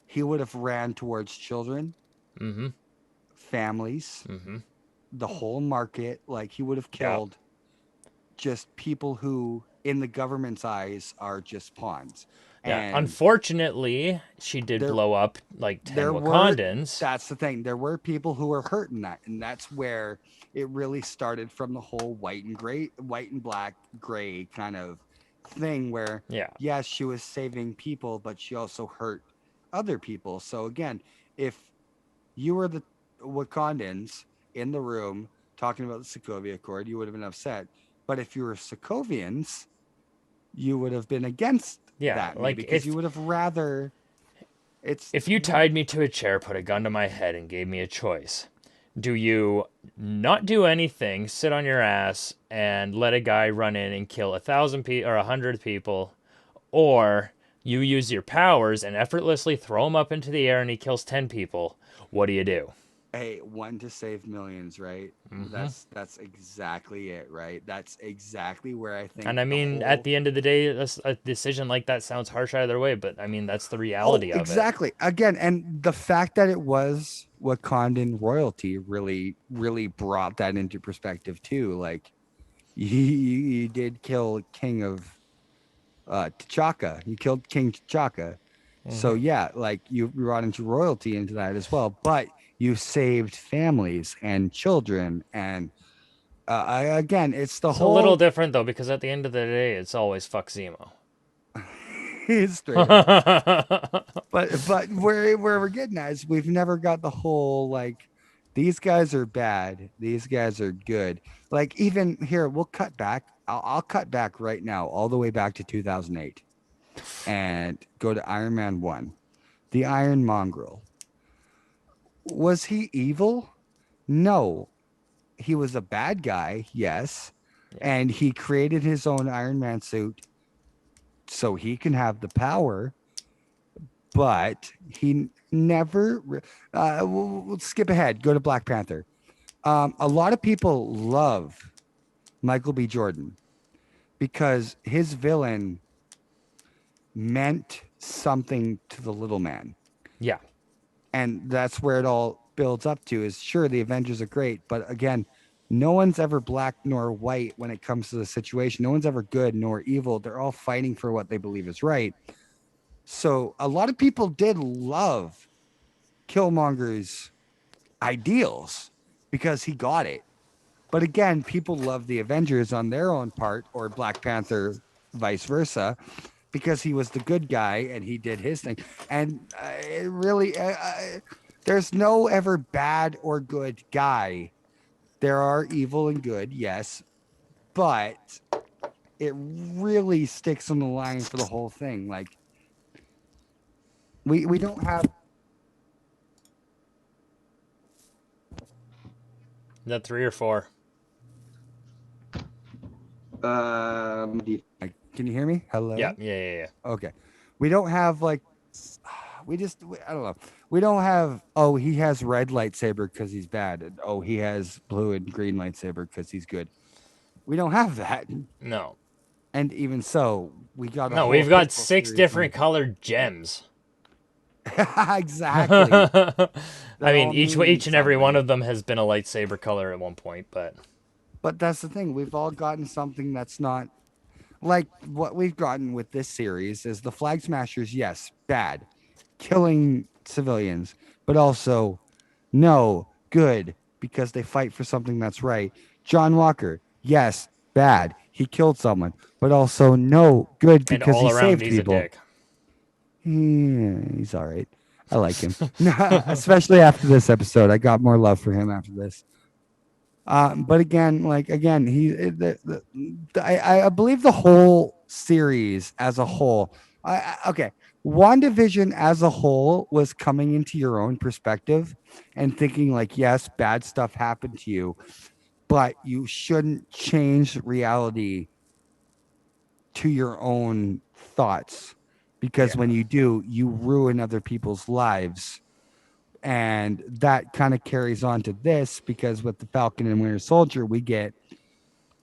[SPEAKER 2] he would have ran towards children, families, the whole market. Like he would have killed just people who, in the government's eyes, are just pawns.
[SPEAKER 1] Yeah,
[SPEAKER 2] and
[SPEAKER 1] unfortunately, she did blow up like 10 Wakandans.
[SPEAKER 2] That's the thing. There were people who were hurt in that, and that's where it really started from the whole white and black, gray kind of thing where, yes, she was saving people, but she also hurt other people. So again, if you were the Wakandans in the room talking about the Sokovia Accord, you would have been upset. But if you were Sokovians, you would have been against that,
[SPEAKER 1] like
[SPEAKER 2] because you would have rather.
[SPEAKER 1] If you tied me to a chair, put a gun to my head, and gave me a choice, do you not do anything, sit on your ass, and let a guy run in and kill 1,000 people or 100 people, or you use your powers and effortlessly throw him up into the air and he kills 10 people? What do you do?
[SPEAKER 2] Hey, one to save millions, right? That's exactly it, right? That's exactly where I think.
[SPEAKER 1] And I mean, at the end of the day, a decision like that sounds harsh either way, but I mean, that's the reality of it.
[SPEAKER 2] Exactly. Again, and the fact that it was Wakandan royalty really, really brought that into perspective too. Like, you did kill King of T'Chaka. You killed King T'Chaka. So yeah, like you brought into royalty into that as well. But You saved families and children, and again, it's
[SPEAKER 1] a little different though, because at the end of the day, it's always fuck Zemo.
[SPEAKER 2] Straight up. But where we're getting at is we've never got the whole like these guys are bad, these guys are good. Like even here, we'll cut back. I'll cut back right now, all the way back to 2008, and go to Iron Man 1, the Iron Mongrel. Was he evil? No. He was a bad guy, yes. Yeah. And he created his own Iron Man suit so he can have the power, but he never. We'll skip ahead. Go to Black Panther. A lot of people love Michael B. Jordan because his villain meant something to the little man.
[SPEAKER 1] Yeah.
[SPEAKER 2] And that's where it all builds up to is sure, the Avengers are great, but again, no one's ever black nor white when it comes to the situation. No one's ever good nor evil. They're all fighting for what they believe is right. So a lot of people did love Killmonger's ideals because he got it. But again, people love the Avengers on their own part, or Black Panther, vice versa, because he was the good guy and he did his thing. And it really, there's no ever bad or good guy. There are evil and good, yes, but it really sticks on the line for the whole thing. Like we don't have.
[SPEAKER 1] Is that 3 or 4?
[SPEAKER 2] Can you hear me? Hello?
[SPEAKER 1] Yeah.
[SPEAKER 2] Okay. We don't have like, I don't know. We don't have, oh, he has red lightsaber because he's bad. And, oh, he has blue and green lightsaber because he's good. We don't have that.
[SPEAKER 1] No.
[SPEAKER 2] And even so, we've got
[SPEAKER 1] 6 different colored gems.
[SPEAKER 2] Exactly.
[SPEAKER 1] I mean, each and every one of them has been a lightsaber color at one point, but
[SPEAKER 2] that's the thing. We've all gotten something that's not like what we've gotten with this series is the Flag Smashers. Yes, bad, killing civilians, but also no, good because they fight for something that's right. John Walker, yes, bad, he killed someone, but also no, good because he saved people. A dick. He's all right. I like him, especially after this episode. I got more love for him after this. But again, I believe the whole series as a whole. Okay, WandaVision as a whole was coming into your own perspective and thinking like, yes, bad stuff happened to you, but you shouldn't change reality to your own thoughts. Because when you do, you ruin other people's lives. And that kind of carries on to this because with the Falcon and Winter Soldier, we get,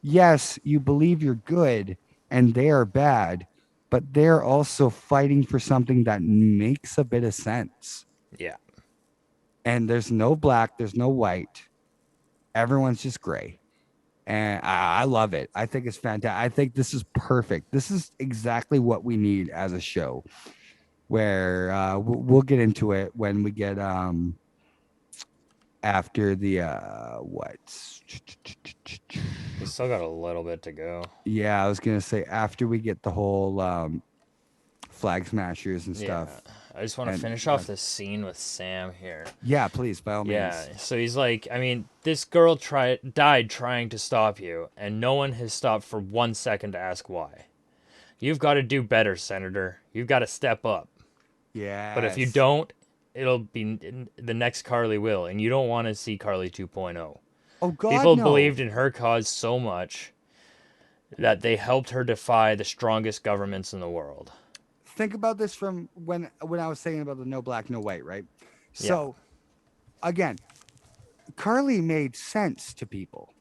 [SPEAKER 2] yes, you believe you're good and they are bad, but they're also fighting for something that makes a bit of sense.
[SPEAKER 1] Yeah.
[SPEAKER 2] And there's no black, there's no white. Everyone's just gray. And I love it. I think it's fantastic. I think this is perfect. This is exactly what we need as a show, where we'll get into it when we get after the what?
[SPEAKER 1] We still got a little bit to go.
[SPEAKER 2] Yeah, I was gonna say after we get the whole Flag Smashers and stuff.
[SPEAKER 1] I just want to finish off this scene with Sam here.
[SPEAKER 2] Yeah, please, by all means.
[SPEAKER 1] Yeah, so he's like, I mean, this girl died trying to stop you, and no one has stopped for 1 second to ask why. You've got to do better, Senator. You've got to step up.
[SPEAKER 2] Yeah.
[SPEAKER 1] But if you don't, it'll be the next Carly will, and you don't want to see Carly 2.0.
[SPEAKER 2] Oh, God,
[SPEAKER 1] People believed in her cause so much that they helped her defy the strongest governments in the world.
[SPEAKER 2] Think about this from when I was saying about the no black, no white, right? So, again, Carly made sense to people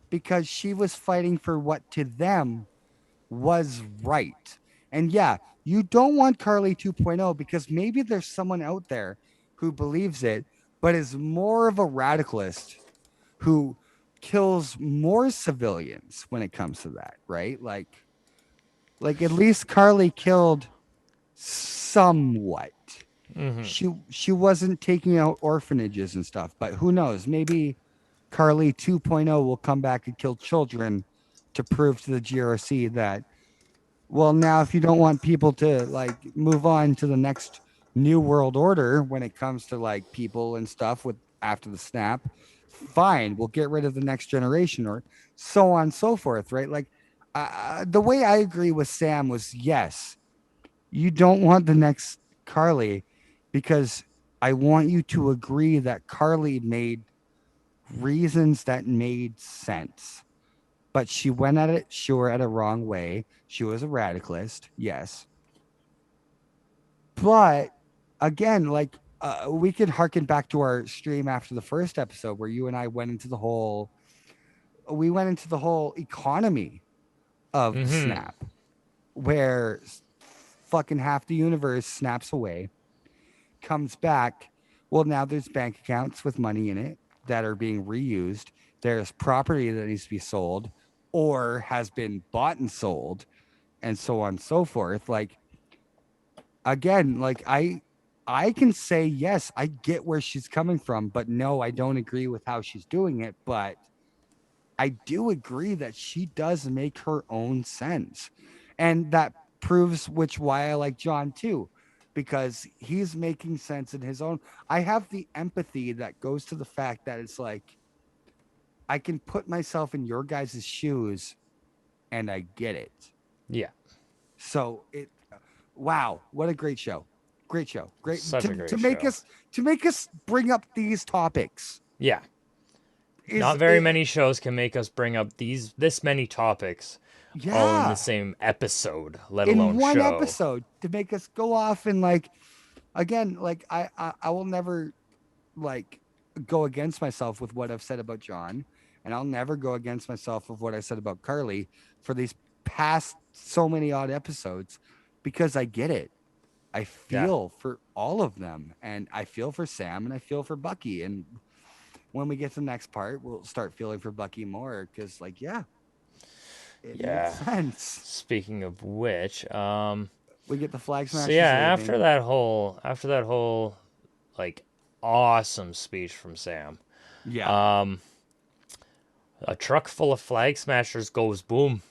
[SPEAKER 2] because she was fighting for what to them was right. And yeah, you don't want Carly 2.0 because maybe there's someone out there who believes it, but is more of a radicalist who kills more civilians when it comes to that, right? Like at least Carly killed somewhat. She wasn't taking out orphanages and stuff. But who knows? Maybe Carly 2.0 will come back and kill children to prove to the GRC that, well, now if you don't want people to like move on to the next new world order when it comes to like people and stuff with after the snap, fine, we'll get rid of the next generation or so on and so forth, right? Like the way I agree with Sam was yes, you don't want the next Carly because I want you to agree that Carly made reasons that made sense. But she went at it, sure, at a wrong way. She was a radicalist, yes. But again, like we could harken back to our stream after the first episode where you and I went into the whole economy of the snap, where fucking half the universe snaps away, comes back. Well, now there's bank accounts with money in it that are being reused. There's property that needs to be sold or has been bought and sold, and so on and so forth. Like again, like I can say yes, I get where she's coming from, but no, I don't agree with how she's doing it. But I do agree that she does make her own sense. And that proves why I like John too, because he's making sense in his own. I have the empathy that goes to the fact that it's like I can put myself in your guys' shoes and I get it.
[SPEAKER 1] Yeah.
[SPEAKER 2] So wow, what a great show. Great show. Great
[SPEAKER 1] Such a great
[SPEAKER 2] to make
[SPEAKER 1] show.
[SPEAKER 2] To make us bring up these topics.
[SPEAKER 1] Yeah. Not very many shows can make us bring up this many topics all in the same episode, let alone
[SPEAKER 2] in one
[SPEAKER 1] show.
[SPEAKER 2] episode, to make us go off and like again, like I will never like go against myself with what I've said about John, and I'll never go against myself with what I said about Carly for these past so many odd episodes, because I get it. I feel for all of them, and I feel for Sam, and I feel for Bucky. And when we get to the next part, we'll start feeling for Bucky more because, like, it makes sense.
[SPEAKER 1] Speaking of which,
[SPEAKER 2] we get the flag smashers.
[SPEAKER 1] So yeah, after that whole, like, awesome speech from Sam.
[SPEAKER 2] Yeah.
[SPEAKER 1] A truck full of flag smashers goes boom.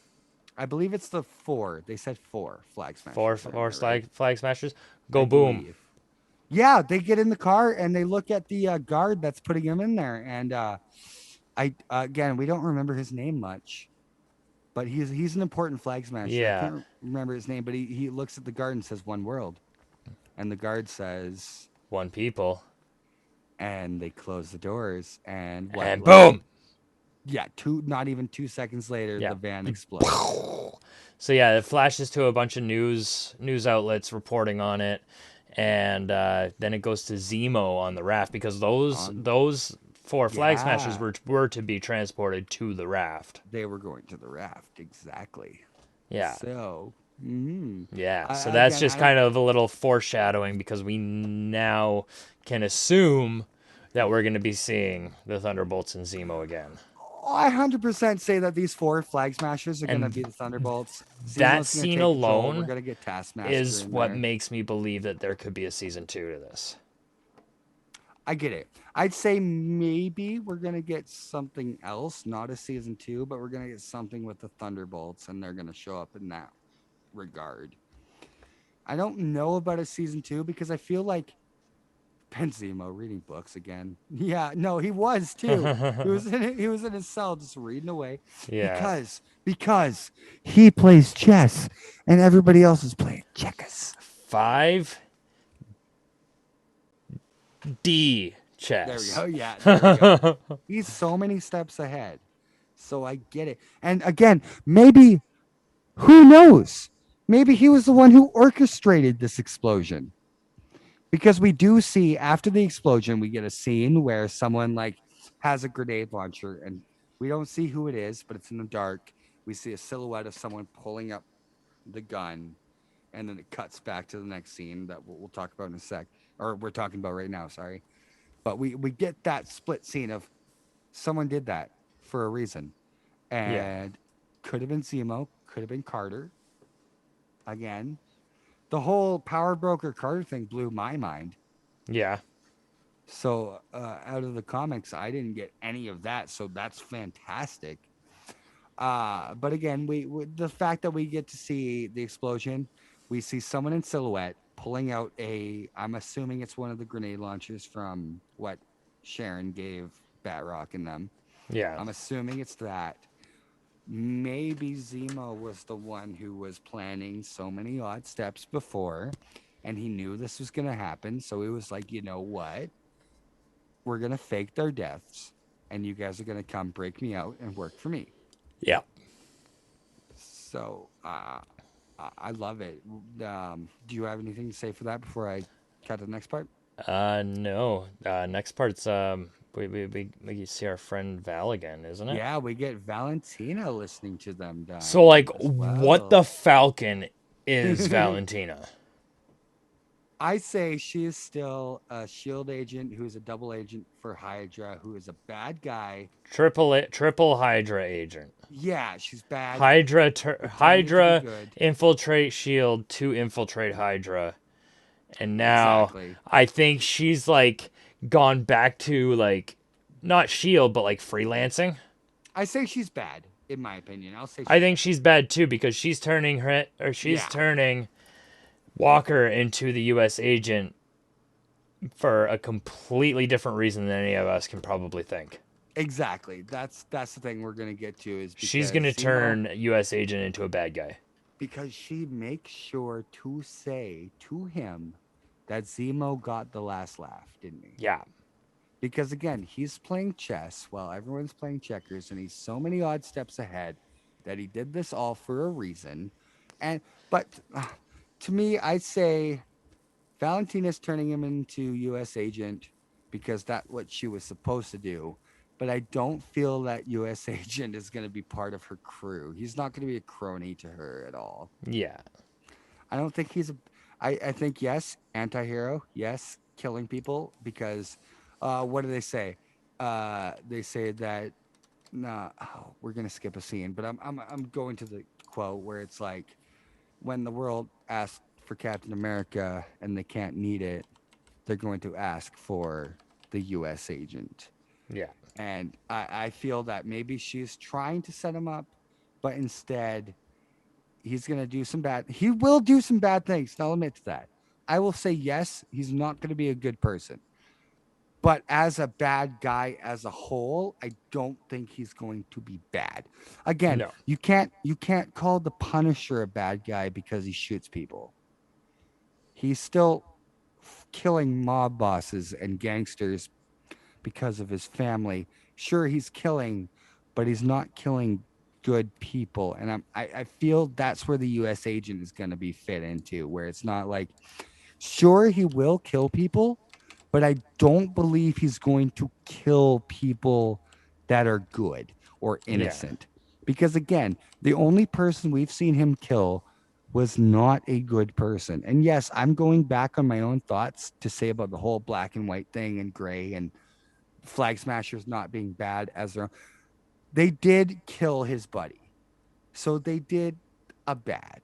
[SPEAKER 2] I believe it's the 4. They said 4 flag smashers.
[SPEAKER 1] Four flag smashers go boom.
[SPEAKER 2] Yeah, they get in the car and they look at the guard that's putting him in there. And again, we don't remember his name much, but he's an important flag smasher.
[SPEAKER 1] Yeah.
[SPEAKER 2] I can't remember his name, but he looks at the guard and says one world. And the guard says
[SPEAKER 1] one people. And
[SPEAKER 2] they close the doors and
[SPEAKER 1] boom.
[SPEAKER 2] Yeah, not even 2 seconds later, the van explodes.
[SPEAKER 1] So yeah, it flashes to a bunch of news outlets reporting on it, and then it goes to Zemo on the raft because those 4 flag smashers were to be transported to the raft.
[SPEAKER 2] They were going to the raft, exactly.
[SPEAKER 1] Yeah.
[SPEAKER 2] So.
[SPEAKER 1] Yeah. So that's just kind of a little foreshadowing because we now can assume that we're going to be seeing the Thunderbolts and Zemo again.
[SPEAKER 2] I 100% say that these 4 flag smashers are going to be the Thunderbolts.
[SPEAKER 1] That scene alone
[SPEAKER 2] we're going to get Taskmaster
[SPEAKER 1] is what makes me believe that there could be a season 2 to this.
[SPEAKER 2] I get it. I'd say maybe we're going to get something else, not a season 2, but we're going to get something with the Thunderbolts, and they're going to show up in that regard. I don't know about a season 2 because I feel like Ben Zemo reading books again. Yeah, no, he was too. he was in his cell just reading away.
[SPEAKER 1] Yeah.
[SPEAKER 2] Because he plays chess and everybody else is playing checkers.
[SPEAKER 1] 5D chess.
[SPEAKER 2] There we go. Yeah. There we go. He's so many steps ahead. So I get it. And again, maybe, who knows? Maybe he was the one who orchestrated this explosion. Because we do see after the explosion, we get a scene where someone like has a grenade launcher and we don't see who it is, but it's in the dark. We see a silhouette of someone pulling up the gun, and then it cuts back to the next scene that we'll talk about in a sec, or we're talking about right now. Sorry. But we get that split scene of someone did that for a reason, and could have been Zemo, could have been Carter. Again, the whole power broker Carter thing blew my mind.
[SPEAKER 1] Yeah.
[SPEAKER 2] So out of the comics, I didn't get any of that. So that's fantastic. But again, we the fact that we get to see the explosion, we see someone in silhouette pulling out I'm assuming it's one of the grenade launchers from what Sharon gave Batrock and them.
[SPEAKER 1] Yeah.
[SPEAKER 2] I'm assuming it's that. Maybe Zemo was the one who was planning so many odd steps before, and he knew this was going to happen. So he was like, you know what? We're going to fake their deaths, and you guys are going to come break me out and work for me.
[SPEAKER 1] Yeah.
[SPEAKER 2] So I love it. Do you have anything to say for that before I cut to the next part?
[SPEAKER 1] No. Next part's we see our friend Val again, isn't it?
[SPEAKER 2] Yeah, we get Valentina listening to them die.
[SPEAKER 1] So like, what the Falcon is Valentina?
[SPEAKER 2] I say she is still a SHIELD agent who's a double agent for Hydra, who is a bad guy.
[SPEAKER 1] Triple Hydra agent.
[SPEAKER 2] Yeah, she's bad.
[SPEAKER 1] Hydra infiltrate SHIELD to infiltrate Hydra. And now I think she's like gone back to like not SHIELD but like freelancing.
[SPEAKER 2] I say she's bad, in my opinion.
[SPEAKER 1] I think she's bad too because she's turning turning Walker into the US agent for a completely different reason than any of us can probably think.
[SPEAKER 2] Exactly. That's the thing we're gonna get to is
[SPEAKER 1] she's gonna turn US agent into a bad guy.
[SPEAKER 2] Because she makes sure to say to him that Zemo got the last laugh, didn't he?
[SPEAKER 1] Yeah.
[SPEAKER 2] Because again, he's playing chess while everyone's playing checkers, and he's so many odd steps ahead that he did this all for a reason. But to me, I'd say Valentina's turning him into U.S. agent because that's what she was supposed to do. But I don't feel that U.S. agent is going to be part of her crew. He's not going to be a crony to her at all.
[SPEAKER 1] Yeah.
[SPEAKER 2] I don't think he's I think, yes, anti-hero. Yes, killing people because what do they say? They say that we're going to skip a scene, but I'm going to the quote where it's like when the world asks for Captain America and they can't need it, they're going to ask for the U.S. agent.
[SPEAKER 1] Yeah.
[SPEAKER 2] And I feel that maybe she's trying to set him up, but instead he's going to do he will do some bad things. I'll admit to that. I will say, yes, he's not going to be a good person. But as a bad guy as a whole, I don't think he's going to be bad. Again, you can't call the Punisher a bad guy because he shoots people. He's still killing mob bosses and gangsters because of his family. Sure, he's killing, but he's not killing good people. And I feel that's where the U.S. agent is going to be fit into, where it's not like, sure, he will kill people, but I don't believe he's going to kill people that are good or innocent. Yeah. Because again, the only person we've seen him kill was not a good person. And yes, I'm going back on my own thoughts to say about the whole black and white thing and gray and Flag Smashers not being bad as their own. They did kill his buddy. So they did a bad.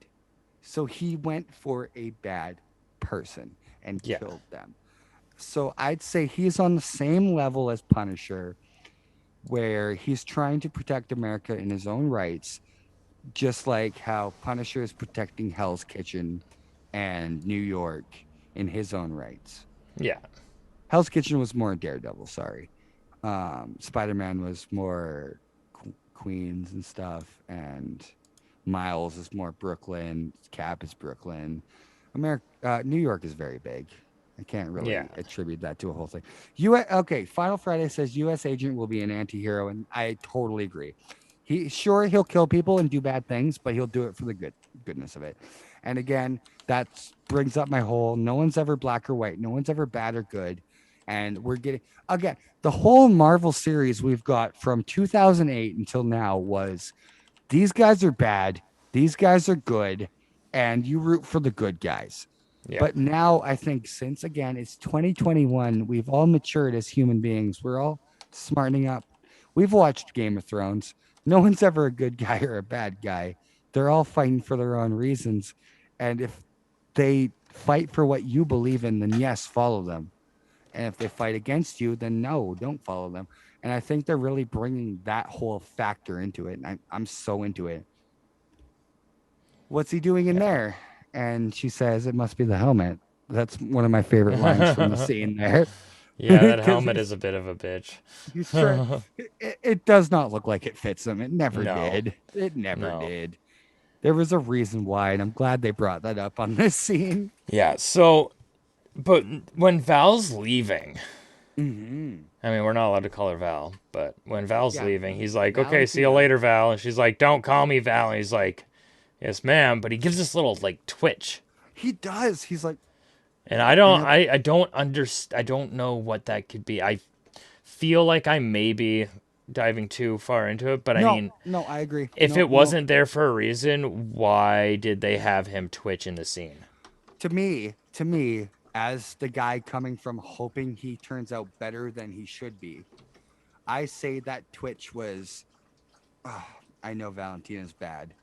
[SPEAKER 2] So he went for a bad person and killed them. So I'd say he's on the same level as Punisher, where he's trying to protect America in his own rights, just like how Punisher is protecting Hell's Kitchen and New York in his own rights.
[SPEAKER 1] Yeah.
[SPEAKER 2] Hell's Kitchen was more Daredevil, sorry. Spider-Man was more Queens and stuff, and Miles is more Brooklyn. Cap is Brooklyn. New York is very big. I can't really attribute that to a whole thing. Okay, Final Friday says U.S. agent will be an anti-hero, and I totally agree. He'll kill people and do bad things, but he'll do it for the goodness of it. And again, that brings up my whole, no one's ever black or white. No one's ever bad or good. And we're getting, again, the whole Marvel series we've got from 2008 until now was these guys are bad, these guys are good, and you root for the good guys. Yeah. But now I think since, again, it's 2021, we've all matured as human beings. We're all smartening up. We've watched Game of Thrones. No one's ever a good guy or a bad guy. They're all fighting for their own reasons. And if they fight for what you believe in, then yes, follow them. And if they fight against you, then no, don't follow them. And I think they're really bringing that whole factor into it. And I'm so into it. What's he doing in there? And she says, it must be the helmet. That's one of my favorite lines from the scene there.
[SPEAKER 1] Yeah, that helmet is a bit of a bitch.
[SPEAKER 2] He's trying. It does not look like it fits him. It never
[SPEAKER 1] No.
[SPEAKER 2] did. It never
[SPEAKER 1] No.
[SPEAKER 2] did. There was a reason why, and I'm glad they brought that up on this scene.
[SPEAKER 1] Yeah, so, but when Val's leaving,
[SPEAKER 2] Mm-hmm.
[SPEAKER 1] I mean, we're not allowed to call her Val, but when Val's leaving, he's like, okay,
[SPEAKER 2] Valentina.
[SPEAKER 1] see you later, Val. And she's like, don't call me Val. And he's like, yes, ma'am. But he gives this little, like, twitch.
[SPEAKER 2] He does. He's like,
[SPEAKER 1] and I don't know what that could be. I feel like I may be diving too far into it, but I mean,
[SPEAKER 2] no, I agree.
[SPEAKER 1] If it wasn't there for a reason, why did they have him twitch in the scene?
[SPEAKER 2] To me, as the guy coming from hoping he turns out better than he should be, I say that twitch was, I know Valentina's bad,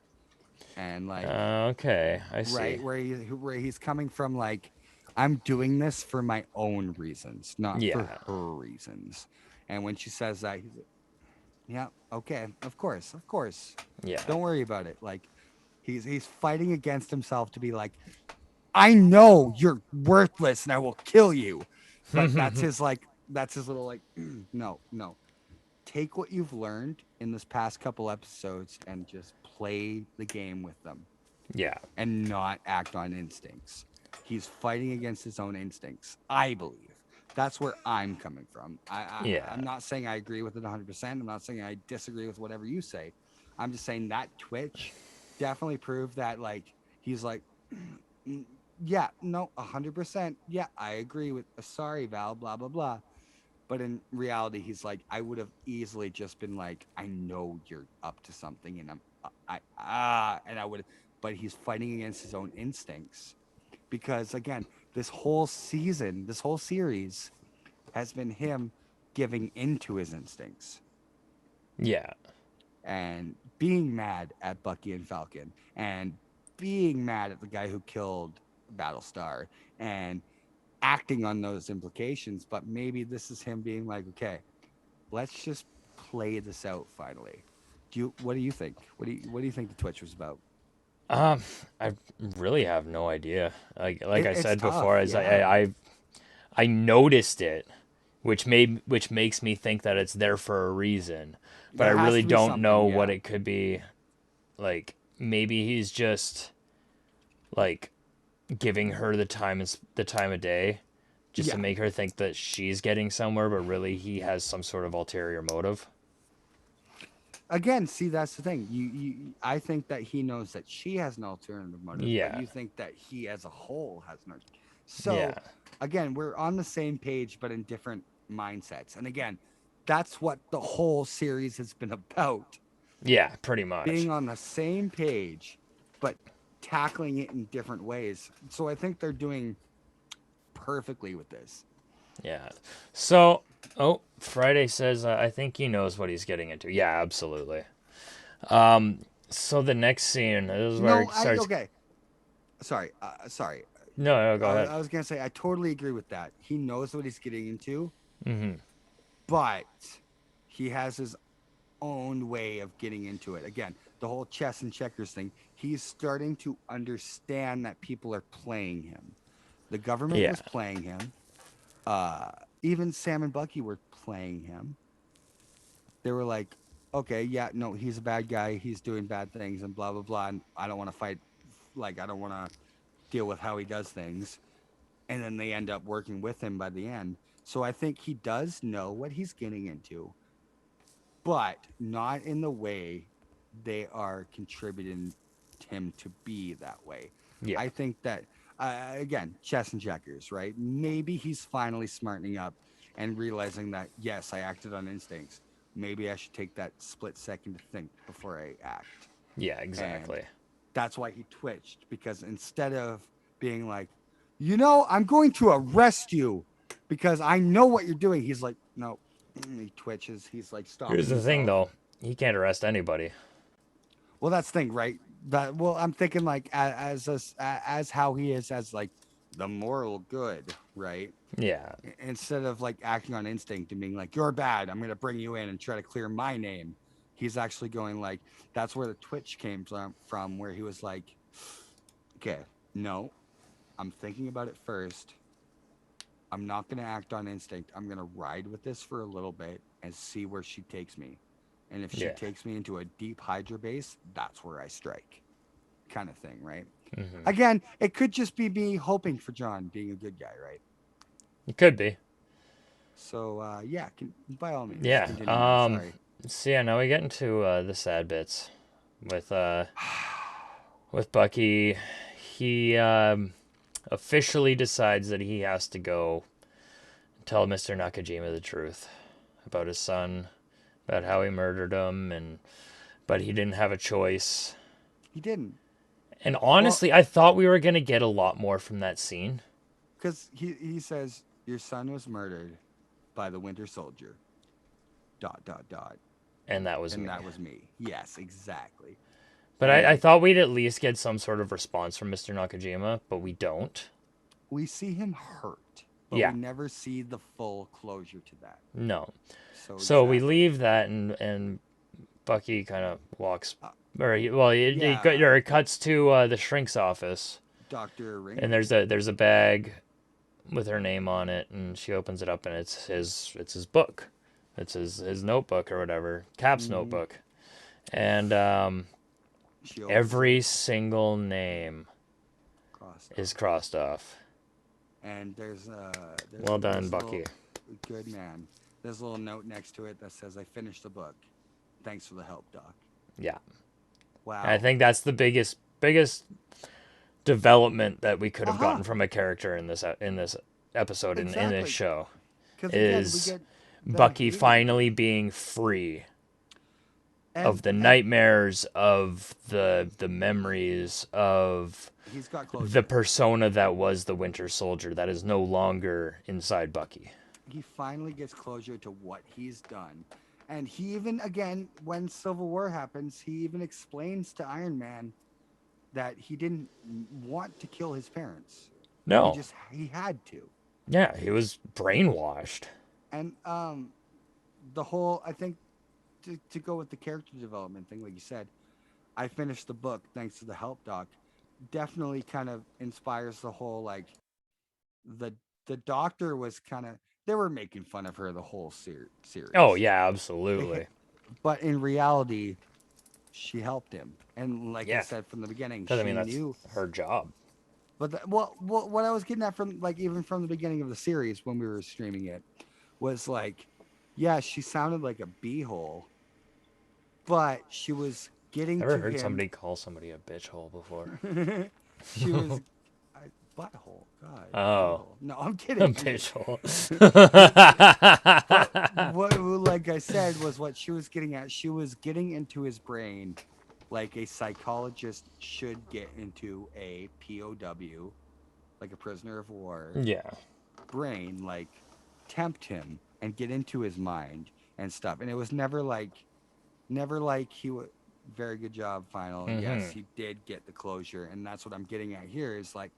[SPEAKER 2] and like,
[SPEAKER 1] okay, I see.
[SPEAKER 2] Right, where he's coming from, like, I'm doing this for my own reasons, not for her reasons. And when she says that, he's like, yeah, okay, of course.
[SPEAKER 1] Yeah.
[SPEAKER 2] Don't worry about it. Like, he's fighting against himself to be like, I know you're worthless and I will kill you. But that's his little like, no. Take what you've learned in this past couple episodes and just play the game with them.
[SPEAKER 1] Yeah.
[SPEAKER 2] And not act on instincts. He's fighting against his own instincts, I believe. That's where I'm coming from. I'm not saying I agree with it 100%. I'm not saying I disagree with whatever you say. I'm just saying that twitch definitely proved that, like, he's like, yeah, no, 100%. Yeah, I agree with, sorry, Val, blah, blah, blah. But in reality, he's like, I would have easily just been like, I know you're up to something, and but he's fighting against his own instincts. Because again, this whole series has been him giving into his instincts.
[SPEAKER 1] Yeah.
[SPEAKER 2] And being mad at Bucky and Falcon, and being mad at the guy who killed Battlestar, and acting on those implications. But maybe this is him being like, okay, let's just play this out finally. What do you think? What do you think the twitch was about?
[SPEAKER 1] I really have no idea. Like I said
[SPEAKER 2] tough,
[SPEAKER 1] before, I noticed it, which makes me think that it's there for a reason, but I really don't know what it could be. Like, maybe he's just like giving her the time of day just to make her think that she's getting somewhere, but really he has some sort of ulterior motive.
[SPEAKER 2] Again, see, that's the thing. I think that he knows that she has an alternative motive.
[SPEAKER 1] Yeah.
[SPEAKER 2] But you think that he, as a whole, has no. So, again, we're on the same page, but in different mindsets. And again, that's what the whole series has been about.
[SPEAKER 1] Yeah, pretty much.
[SPEAKER 2] Being on the same page, but tackling it in different ways. So I think they're doing perfectly with this.
[SPEAKER 1] Yeah. So, Friday says, I think he knows what he's getting into. Yeah, absolutely. So the next scene is where it starts.
[SPEAKER 2] Okay. Sorry.
[SPEAKER 1] No, go ahead.
[SPEAKER 2] I was going to say, I totally agree with that. He knows what he's getting into.
[SPEAKER 1] Mm-hmm.
[SPEAKER 2] But he has his own way of getting into it. Again, the whole chess and checkers thing. He's starting to understand that people are playing him. The government was playing him. Even Sam and Bucky were playing him. They were like, okay, yeah, no, he's a bad guy. He's doing bad things and blah, blah, blah. And I don't want to fight. Like, I don't want to deal with how he does things. And then they end up working with him by the end. So I think he does know what he's getting into, but not in the way they are contributing him to be that way. Yeah. I think that, again, chess and checkers, right? Maybe he's finally smartening up and realizing that, yes, I acted on instincts. Maybe I should take that split second to think before I act.
[SPEAKER 1] Yeah, exactly.
[SPEAKER 2] And that's why he twitched, because instead of being like, I'm going to arrest you because I know what you're doing, he's like, no. He twitches. He's like, stop.
[SPEAKER 1] Here's the thing, though. He can't arrest anybody.
[SPEAKER 2] Well, that's the thing, right? Well, I'm thinking like as how he is as like the moral good, right?
[SPEAKER 1] Yeah.
[SPEAKER 2] Instead of like acting on instinct and being like, you're bad, I'm gonna bring you in and try to clear my name. He's actually going like, that's where the twitch came from, where he was like, okay, no, I'm thinking about it first. I'm not gonna act on instinct. I'm gonna ride with this for a little bit and see where she takes me. And if she
[SPEAKER 1] Yeah.
[SPEAKER 2] takes me into a deep Hydra base, that's where I strike. Kind of thing, right?
[SPEAKER 1] Mm-hmm.
[SPEAKER 2] Again, it could just be me hoping for John being a good guy, right?
[SPEAKER 1] It could be.
[SPEAKER 2] So yeah, by all means,
[SPEAKER 1] Yeah.
[SPEAKER 2] continue. Sorry.
[SPEAKER 1] So yeah, now we get into the sad bits with Bucky. He officially decides that he has to go tell Mr. Nakajima the truth about his son, about how he murdered him, but he didn't have a choice.
[SPEAKER 2] He didn't.
[SPEAKER 1] And honestly, I thought we were gonna get a lot more from that scene.
[SPEAKER 2] Because he says your son was murdered by the Winter Soldier. ...
[SPEAKER 1] And that was
[SPEAKER 2] and
[SPEAKER 1] me.
[SPEAKER 2] that was me. Yes, exactly.
[SPEAKER 1] But I thought we'd at least get some sort of response from Mr. Nakajima, but we don't.
[SPEAKER 2] We see him hurt, but
[SPEAKER 1] Yeah.
[SPEAKER 2] we never see the full closure to that.
[SPEAKER 1] No. So
[SPEAKER 2] exactly.
[SPEAKER 1] we leave that, and Bucky kind of walks,
[SPEAKER 2] yeah.
[SPEAKER 1] it cuts to the shrink's office.
[SPEAKER 2] Dr. Ring.
[SPEAKER 1] And there's a bag with her name on it, and she opens it up, and it's his book. It's his notebook or whatever, Cap's notebook. And every single name is crossed off.
[SPEAKER 2] And there's
[SPEAKER 1] well done, Bucky.
[SPEAKER 2] Good man. There's a little note next to it that says, "I finished the book. Thanks for the help, Doc."
[SPEAKER 1] Yeah.
[SPEAKER 2] Wow.
[SPEAKER 1] And I think that's the biggest development that we could have gotten from a character in this episode, in this show, is Bucky finally being free of the nightmares, of the memories, of the persona that was the Winter Soldier that is no longer inside Bucky.
[SPEAKER 2] He finally gets closure to what he's done. And he even, again, when Civil War happens, he even explains to Iron Man that he didn't want to kill his parents.
[SPEAKER 1] No.
[SPEAKER 2] He had to.
[SPEAKER 1] Yeah, he was brainwashed.
[SPEAKER 2] And the whole, I think, to go with the character development thing, like you said, I finished the book thanks to the help, Doc, definitely kind of inspires the whole, like, the doctor was kind of, they were making fun of her the whole series.
[SPEAKER 1] Oh, yeah, absolutely.
[SPEAKER 2] But in reality, she helped him. And like I said from the beginning, she knew
[SPEAKER 1] her job.
[SPEAKER 2] But what I was getting at from, like, even from the beginning of the series when we were streaming it, was like, yeah, she sounded like a beehole, but she was getting
[SPEAKER 1] I've never heard somebody call somebody a bitch hole before.
[SPEAKER 2] She was butthole. God.
[SPEAKER 1] Oh.
[SPEAKER 2] No, I'm kidding.
[SPEAKER 1] A bitch hole.
[SPEAKER 2] What, like I said, was what she was getting at. She was getting into his brain like a psychologist should get into a POW, like a prisoner of war.
[SPEAKER 1] Yeah.
[SPEAKER 2] Brain, like, tempt him and get into his mind and stuff. And it was never like he would. Very good job, Final. Mm-hmm. Yes, he did get the closure, and that's what I'm getting at here. Is like,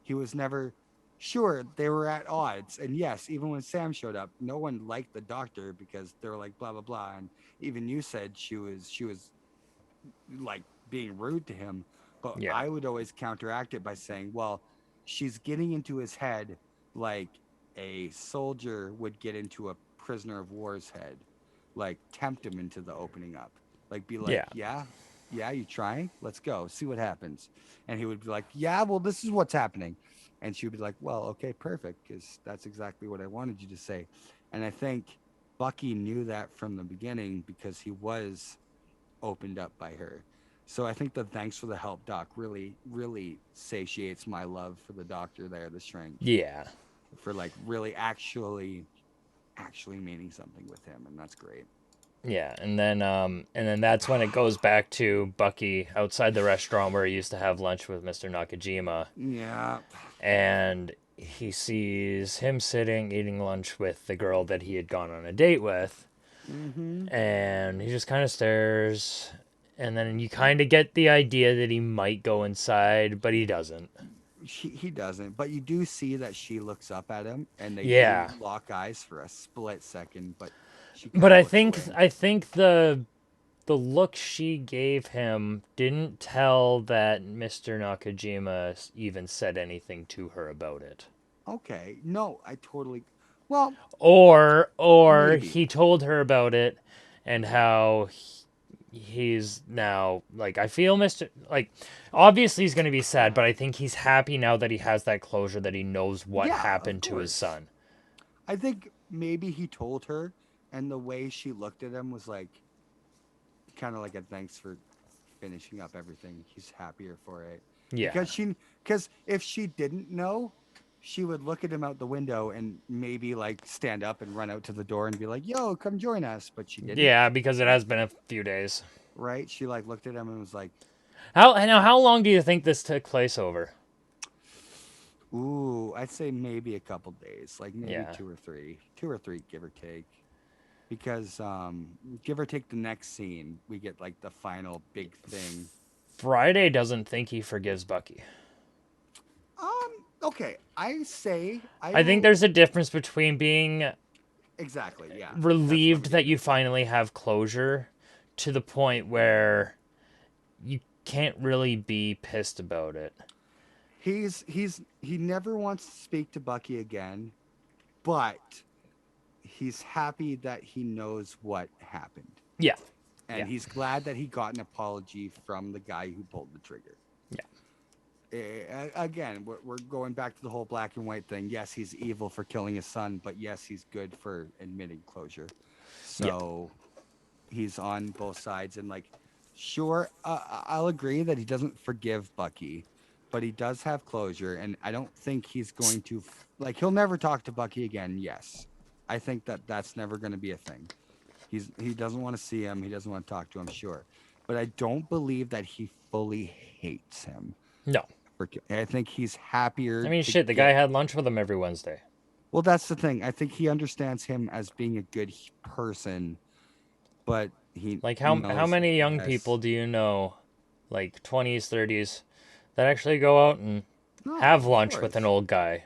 [SPEAKER 2] he was never sure. They were at odds, and yes, even when Sam showed up, no one liked the doctor because they were like blah blah blah, and even you said she was like being rude to him. But yeah. I would always counteract it by saying, well, she's getting into his head like a soldier would get into a prisoner of war's head, like tempt him into the opening up. Like, be like, yeah, you trying? Let's go. See what happens. And he would be like, yeah, well, this is what's happening. And she would be like, well, okay, perfect, because that's exactly what I wanted you to say. And I think Bucky knew that from the beginning because he was opened up by her. So I think the thanks for the help, Doc, really, really satiates my love for the doctor there, the shrink.
[SPEAKER 1] Yeah.
[SPEAKER 2] For, like, really actually meaning something with him, and that's great.
[SPEAKER 1] Yeah, and then that's when it goes back to Bucky outside the restaurant where he used to have lunch with Mr. Nakajima.
[SPEAKER 2] Yeah.
[SPEAKER 1] And he sees him sitting, eating lunch with the girl that he had gone on a date with.
[SPEAKER 2] Mm-hmm.
[SPEAKER 1] And he just kind of stares, And then you kind of get the idea that he might go inside, but he doesn't.
[SPEAKER 2] He doesn't, but you do see that she looks up at him, and they
[SPEAKER 1] Yeah.
[SPEAKER 2] do lock eyes for a split second. But she.
[SPEAKER 1] But I think the look she gave him didn't tell that Mr. Nakajima even said anything to her about it.
[SPEAKER 2] Okay, no, I totally. Well.
[SPEAKER 1] Or
[SPEAKER 2] maybe.
[SPEAKER 1] he told her about it, and how. He's now like I feel obviously he's going to be sad, but I think he's happy now that he has that closure, that he knows what happened to his son.
[SPEAKER 2] I think maybe he told her, and the way she looked at him was like kind of like a thanks for finishing up everything. He's happier for it.
[SPEAKER 1] Yeah.
[SPEAKER 2] Because if she didn't know, she would look at him out the window and maybe like stand up and run out to the door and be like, "Yo, come join us." But she didn't.
[SPEAKER 1] Yeah, because it has been a few days.
[SPEAKER 2] Right? She like looked at him and was like,
[SPEAKER 1] How long do you think this took place over?
[SPEAKER 2] Ooh, I'd say maybe a couple days, like maybe 2 or 3, give or take. Because give or take the next scene, we get like the final big thing.
[SPEAKER 1] Friday doesn't think he forgives Bucky.
[SPEAKER 2] Okay, I
[SPEAKER 1] think there's a difference between being relieved that you finally have closure to the point where you can't really be pissed about it.
[SPEAKER 2] He never wants to speak to Bucky again, but he's happy that he knows what happened.
[SPEAKER 1] Yeah.
[SPEAKER 2] And he's glad that he got an apology from the guy who pulled the trigger. Yeah. Again, we're going back to the whole black and white thing. Yes, he's evil for killing his son, but yes, he's good for admitting closure. So he's on both sides. And like, sure, I'll agree that he doesn't forgive Bucky, but he does have closure. And I don't think he's going to, he'll never talk to Bucky again. Yes. I think that's never going to be a thing. He doesn't want to see him. He doesn't want to talk to him, sure. But I don't believe that he fully hates him.
[SPEAKER 1] No.
[SPEAKER 2] I think he's happier.
[SPEAKER 1] I mean, shit, the guy had lunch with him every Wednesday.
[SPEAKER 2] Well, that's the thing. I think he understands him as being a good person, but he...
[SPEAKER 1] Like, how many young people do you know, like 20s, 30s, that actually go out and have lunch with an old guy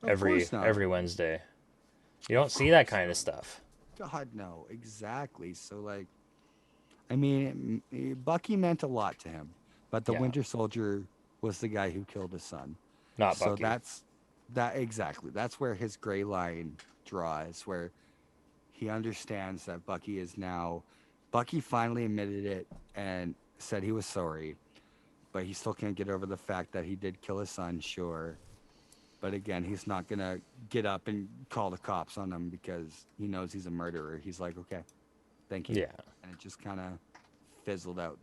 [SPEAKER 1] every Wednesday? You don't see that kind of stuff.
[SPEAKER 2] God, no. Exactly. So, like, I mean, Bucky meant a lot to him, but the Winter Soldier was the guy who killed his son.
[SPEAKER 1] Not Bucky.
[SPEAKER 2] So exactly. That's where his gray line draws, where he understands that Bucky finally admitted it and said he was sorry, but he still can't get over the fact that he did kill his son, sure. But again, he's not going to get up and call the cops on him because he knows he's a murderer. He's like, okay, thank you.
[SPEAKER 1] Yeah.
[SPEAKER 2] And it just kind of fizzled out.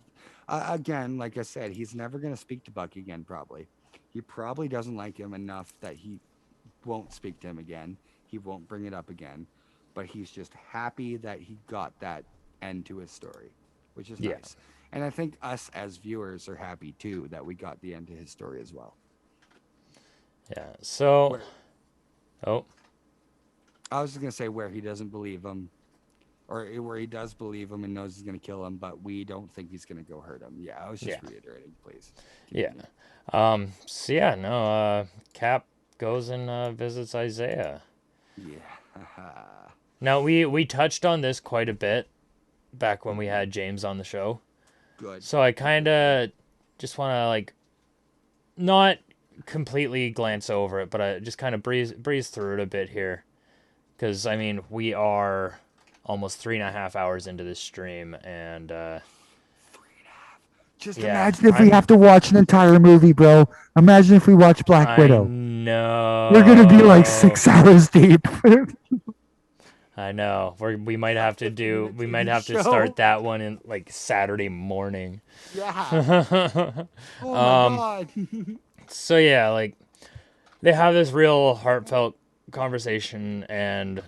[SPEAKER 2] Again, like I said, he's never going to speak to Bucky again, probably. He probably doesn't like him enough that he won't speak to him again. He won't bring it up again. But he's just happy that he got that end to his story, which is nice. And I think us as viewers are happy, too, that we got the end to his story as well.
[SPEAKER 1] Yeah, so...
[SPEAKER 2] I was just going to say where he doesn't believe him, or where he does believe him and knows he's going to kill him, but we don't think he's going to go hurt him. Yeah, I was just reiterating, please.
[SPEAKER 1] Cap goes and visits Isaiah.
[SPEAKER 2] Yeah.
[SPEAKER 1] Now, we touched on this quite a bit back when we had James on the show.
[SPEAKER 2] Good.
[SPEAKER 1] So I kind of just want to, not completely glance over it, but I just kind of breeze through it a bit here. Because, I mean, we are almost 3.5 hours into this stream, and...
[SPEAKER 2] 3.5. Just imagine if we have to watch an entire movie, bro. Imagine if we watch Black Widow.
[SPEAKER 1] No.
[SPEAKER 2] We're going to be like 6 hours deep.
[SPEAKER 1] I know. We might have to We might have to start that one in Saturday morning.
[SPEAKER 2] Yeah. Oh my God.
[SPEAKER 1] So yeah, they have this real heartfelt conversation, and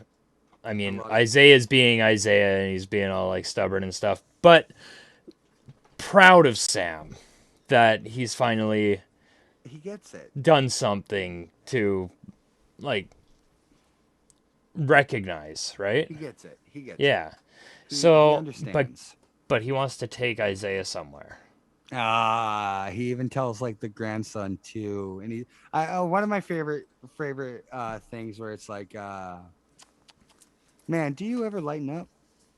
[SPEAKER 1] I mean, Isaiah's being Isaiah, and he's being all stubborn and stuff, but proud of Sam that he's finally
[SPEAKER 2] gets it.
[SPEAKER 1] Done something to recognize, right?
[SPEAKER 2] He gets it.
[SPEAKER 1] Yeah.
[SPEAKER 2] He understands.
[SPEAKER 1] but he wants to take Isaiah somewhere.
[SPEAKER 2] He even tells like the grandson too, and one of my favorite things where it's like, man, do you ever lighten up?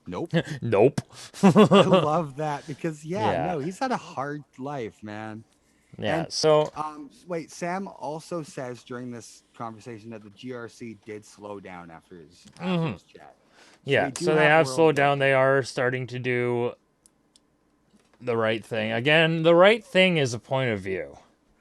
[SPEAKER 2] Nope.
[SPEAKER 1] Nope.
[SPEAKER 2] I love that because
[SPEAKER 1] Yeah.
[SPEAKER 2] no, he's had a hard life, man.
[SPEAKER 1] Yeah.
[SPEAKER 2] And,
[SPEAKER 1] so
[SPEAKER 2] wait, Sam also says during this conversation that the GRC did slow down after his chat.
[SPEAKER 1] So they have slowed down. They are starting to do the right thing. Again, the right thing is a point of view.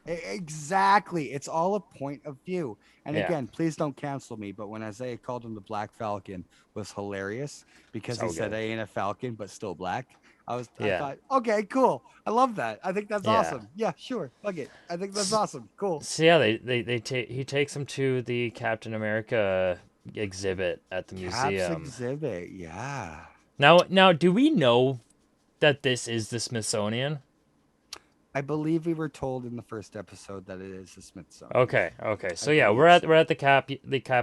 [SPEAKER 2] Exactly. It's all a point of view. And again, please don't cancel me, but when Isaiah called him the Black Falcon was hilarious because he said I ain't a falcon, but still black. I thought, okay, cool. I love that. I think that's awesome. Yeah, sure. Fuck it. I think that's awesome. Cool.
[SPEAKER 1] So yeah, he takes him to the Captain America exhibit at the museum.
[SPEAKER 2] Exhibit, yeah.
[SPEAKER 1] Now, do we know that this is the Smithsonian?
[SPEAKER 2] I believe we were told in the first episode that it is the Smithsonian.
[SPEAKER 1] Okay. So yeah, we're at the Cap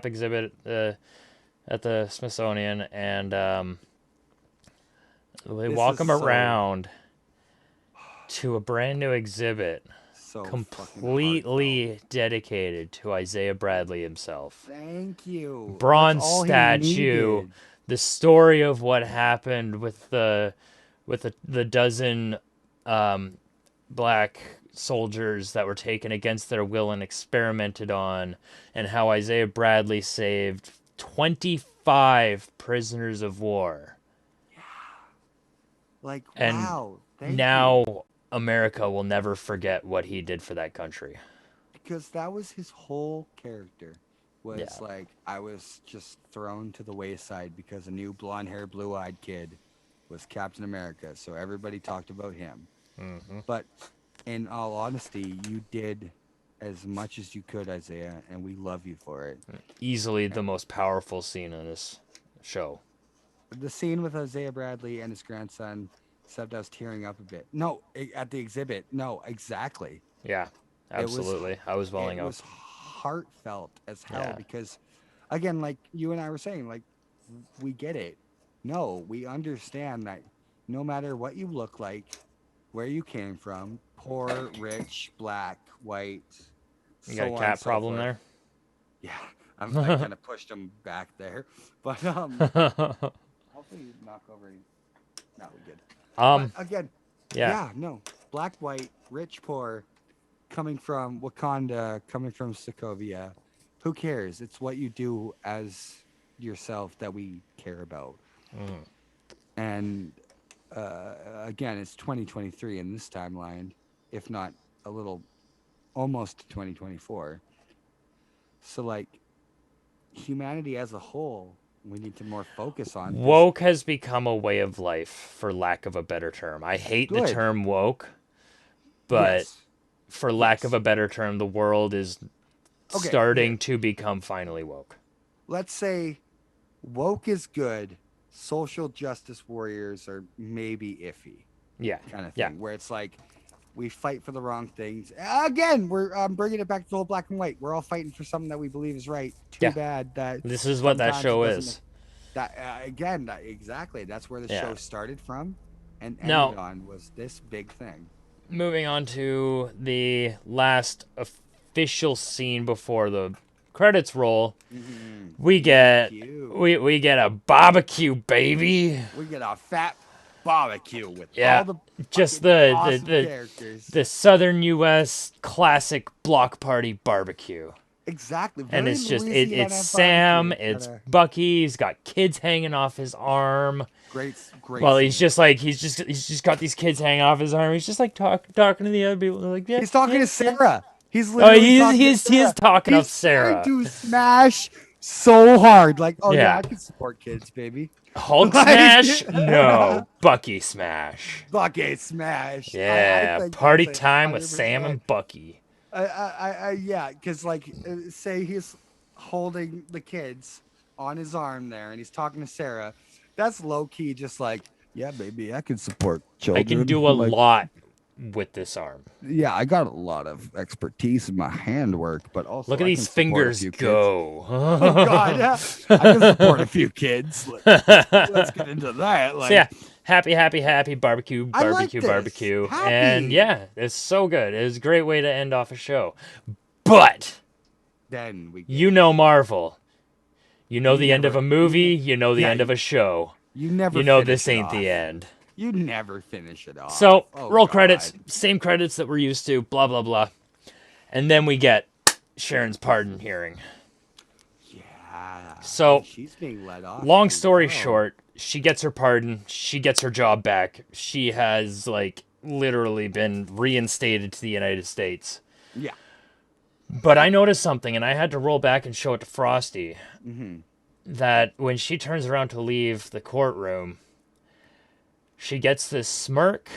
[SPEAKER 1] exhibit at the Smithsonian, and they walk him around to a brand new exhibit, completely dedicated to Isaiah Bradley himself.
[SPEAKER 2] Thank you.
[SPEAKER 1] Bronze statue, the story of what happened with the dozen black soldiers that were taken against their will and experimented on, and how Isaiah Bradley saved 25 prisoners of war.
[SPEAKER 2] Yeah. Like,
[SPEAKER 1] and
[SPEAKER 2] wow.
[SPEAKER 1] Now America will never forget what he did for that country.
[SPEAKER 2] Because that was his whole character. Was like, I was just thrown to the wayside because a new blonde-haired, blue-eyed kid was Captain America. So everybody talked about him.
[SPEAKER 1] Mm-hmm.
[SPEAKER 2] But in all honesty, you did as much as you could, Isaiah, and we love you for it.
[SPEAKER 1] Easily the most powerful scene in this show.
[SPEAKER 2] The scene with Isaiah Bradley and his grandson, except I was tearing up a bit. No, at the exhibit. No, exactly.
[SPEAKER 1] Yeah, absolutely. I was welling up.
[SPEAKER 2] It was heartfelt as hell because, again, like you and I were saying, like, we get it. No, we understand that no matter what you look like, where you came from, poor, rich, black, white.
[SPEAKER 1] You got a cat problem there?
[SPEAKER 2] Yeah, I kind of pushed him back there, but hopefully you knock over. No, we're good. But again, no, black, white, rich, poor, coming from Wakanda, coming from Sokovia. Who cares? It's what you do as yourself that we care about. And again, it's 2023 in this timeline, if not a little, almost 2024. So, like, humanity as a whole, we need to more focus on.
[SPEAKER 1] Woke has become a way of life, for lack of a better term. I hate the term woke, but for lack of a better term, the world is starting to become finally woke.
[SPEAKER 2] Let's say woke is good. Social justice warriors are maybe iffy.
[SPEAKER 1] Yeah.
[SPEAKER 2] Kind of thing. Where it's like, we fight for the wrong things. Again, we're bringing it back to the old black and white. We're all fighting for something that we believe is right. Too bad that
[SPEAKER 1] this is what that show is.
[SPEAKER 2] Exactly. That's where the show started from, and ended on was this big thing.
[SPEAKER 1] Moving on to the last official scene before the credits roll, we get a barbecue, baby.
[SPEAKER 2] We get a fat barbecue with all the
[SPEAKER 1] just
[SPEAKER 2] awesome characters.
[SPEAKER 1] The Southern U.S. classic block party barbecue.
[SPEAKER 2] Exactly.
[SPEAKER 1] And it's just it's Sam, it's Bucky. He's got kids hanging off his arm.
[SPEAKER 2] Great.
[SPEAKER 1] Well, he's just got these kids hanging off his arm. He's just like talking to the other people. Like,
[SPEAKER 2] he's talking to Sarah. He's literally
[SPEAKER 1] he's talking of Sarah.
[SPEAKER 2] Trying to smash so hard. Like, I can support kids, baby.
[SPEAKER 1] Hulk smash? No. Bucky smash.
[SPEAKER 2] Bucky smash.
[SPEAKER 1] Yeah.
[SPEAKER 2] I
[SPEAKER 1] Party time with Sam and Bucky.
[SPEAKER 2] Because say he's holding the kids on his arm there, and he's talking to Sarah. That's low key, just like, yeah, baby, I can support children.
[SPEAKER 1] I can do a lot with this arm.
[SPEAKER 2] Yeah, I got a lot of expertise in my handwork, but also
[SPEAKER 1] look at these fingers go.
[SPEAKER 2] Oh God, I can support a few kids. Let's get into that.
[SPEAKER 1] So happy, happy, happy barbecue,
[SPEAKER 2] I like
[SPEAKER 1] barbecue,
[SPEAKER 2] this.
[SPEAKER 1] barbecue.
[SPEAKER 2] Happy.
[SPEAKER 1] And yeah, it's so good. It's a great way to end off a show. But
[SPEAKER 2] then we get
[SPEAKER 1] you know Marvel. You know
[SPEAKER 2] You
[SPEAKER 1] the end of
[SPEAKER 2] never-
[SPEAKER 1] a movie.
[SPEAKER 2] you
[SPEAKER 1] You know the
[SPEAKER 2] yeah,
[SPEAKER 1] end of a show.
[SPEAKER 2] you never
[SPEAKER 1] You know
[SPEAKER 2] finish
[SPEAKER 1] this
[SPEAKER 2] it
[SPEAKER 1] ain't
[SPEAKER 2] off.
[SPEAKER 1] the end.
[SPEAKER 2] You never finish it off.
[SPEAKER 1] So,
[SPEAKER 2] Oh,
[SPEAKER 1] roll
[SPEAKER 2] God.
[SPEAKER 1] credits. Same credits that we're used to. Blah, blah, blah. And then we get Sharon's pardon hearing.
[SPEAKER 2] Yeah.
[SPEAKER 1] So,
[SPEAKER 2] she's being let off.
[SPEAKER 1] long
[SPEAKER 2] too.
[SPEAKER 1] story
[SPEAKER 2] Whoa.
[SPEAKER 1] short, she gets her pardon. She gets her job back. She has, like, literally been reinstated to the United States.
[SPEAKER 2] Yeah.
[SPEAKER 1] But I noticed something, and I had to roll back and show it to Frosty.
[SPEAKER 2] Mm-hmm.
[SPEAKER 1] That when she turns around to leave the courtroom, she gets this smirk,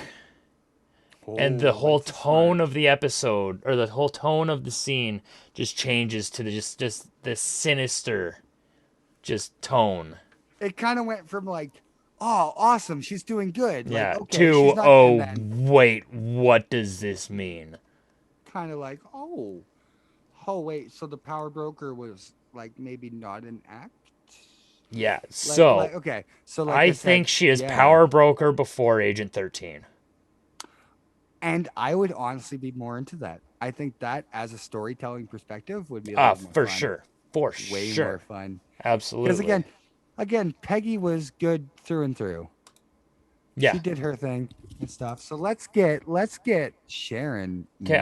[SPEAKER 1] and the whole tone of the episode, or the whole tone of the scene, just changes to the just this sinister, just tone.
[SPEAKER 2] It kind of went from like, oh, awesome, she's doing good.
[SPEAKER 1] Yeah.
[SPEAKER 2] Like, okay,
[SPEAKER 1] To
[SPEAKER 2] she's not,
[SPEAKER 1] oh
[SPEAKER 2] and then
[SPEAKER 1] wait, what does this mean?
[SPEAKER 2] kind of like, oh, wait, so the power broker was like maybe not an act.
[SPEAKER 1] Yeah. So
[SPEAKER 2] okay, so like
[SPEAKER 1] I
[SPEAKER 2] said,
[SPEAKER 1] think she is
[SPEAKER 2] yeah.
[SPEAKER 1] power broker before Agent 13.
[SPEAKER 2] And I would honestly be more into that. I think that as a storytelling perspective would be a lot more
[SPEAKER 1] For
[SPEAKER 2] fun.
[SPEAKER 1] sure. For
[SPEAKER 2] Way
[SPEAKER 1] sure.
[SPEAKER 2] more fun.
[SPEAKER 1] Absolutely.
[SPEAKER 2] Because again, Peggy was good through and through.
[SPEAKER 1] Yeah.
[SPEAKER 2] She did her thing and stuff. So let's get Sharon.
[SPEAKER 1] Okay,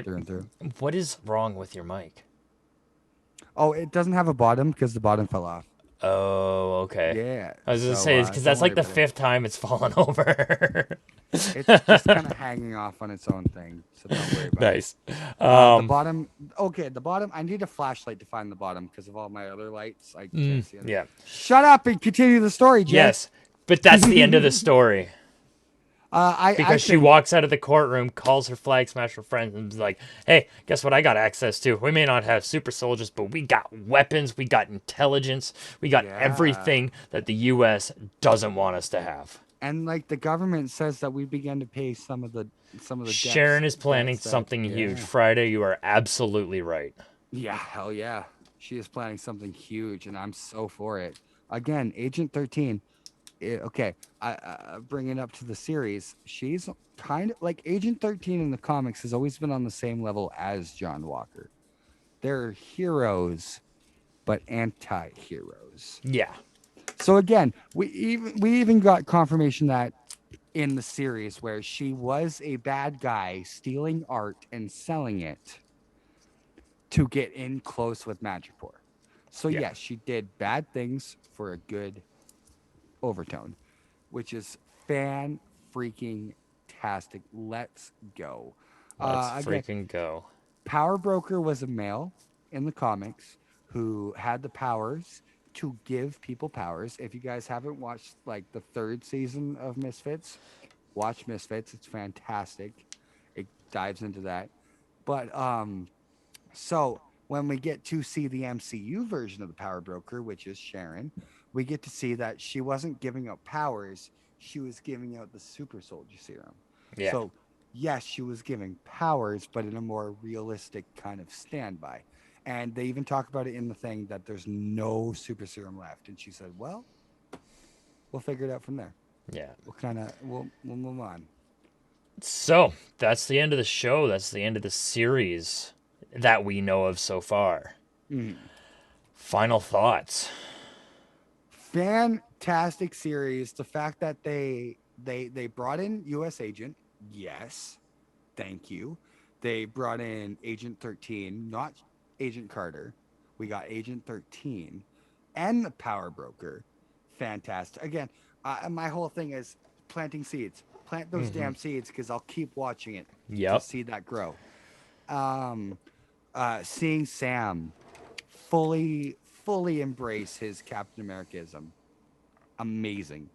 [SPEAKER 2] through and through.
[SPEAKER 1] What is wrong with your mic?
[SPEAKER 2] Oh, it doesn't have a bottom because the bottom fell off.
[SPEAKER 1] Oh, okay.
[SPEAKER 2] Yeah.
[SPEAKER 1] I was gonna say because that's like the fifth time it's fallen over.
[SPEAKER 2] It's just kind of hanging off on its own thing, so don't worry about
[SPEAKER 1] Nice.
[SPEAKER 2] it. The bottom. Okay, the bottom. I need a flashlight to find the bottom because of all my other lights. I can't see it.
[SPEAKER 1] Yeah.
[SPEAKER 2] Shut up and continue the story, Jess.
[SPEAKER 1] Yes, but that's the end of the story.
[SPEAKER 2] Because
[SPEAKER 1] she walks out of the courtroom, calls her Flag Smasher friends, and is like, "Hey, guess what? I got access to. We may not have super soldiers, but we got weapons, we got intelligence, we got everything that the U.S. doesn't want us to have."
[SPEAKER 2] And like the government says that we began to pay some of the
[SPEAKER 1] Sharon is planning something huge. Friday, you are absolutely right.
[SPEAKER 2] Yeah, hell yeah. She is planning something huge, and I'm so for it. Again, Agent 13. Okay, I bring it up to the series. She's kind of like Agent 13 in the comics has always been on the same level as John Walker. They're heroes, but anti-heroes.
[SPEAKER 1] Yeah.
[SPEAKER 2] So again, we even got confirmation that in the series where she was a bad guy stealing art and selling it to get in close with Madripoor. So yes, she did bad things for a good overtone, which is freaking tastic. Let's go.
[SPEAKER 1] Let's freaking go.
[SPEAKER 2] Power Broker was a male in the comics who had the powers to give people powers. If you guys haven't watched like the 3rd season of Misfits, watch Misfits. It's fantastic. It dives into that. But so when we get to see the MCU version of the Power Broker, which is Sharon, we get to see that she wasn't giving out powers. She was giving out the super soldier serum.
[SPEAKER 1] Yeah.
[SPEAKER 2] So yes, she was giving powers, but in a more realistic kind of standby. And they even talk about it in the thing that there's no super serum left. And she said, well, we'll figure it out from there.
[SPEAKER 1] Yeah.
[SPEAKER 2] We'll move on.
[SPEAKER 1] So that's the end of the show. That's the end of the series that we know of so far. Final thoughts.
[SPEAKER 2] Fantastic series. The fact that they brought in U.S. Agent. Yes. Thank you. They brought in Agent 13, not Agent Carter. We got Agent 13 and the Power Broker. Fantastic. Again, my whole thing is planting seeds. Plant those damn seeds because I'll keep watching it to see that grow. Seeing Sam fully embrace his Captain Americaism. Amazing.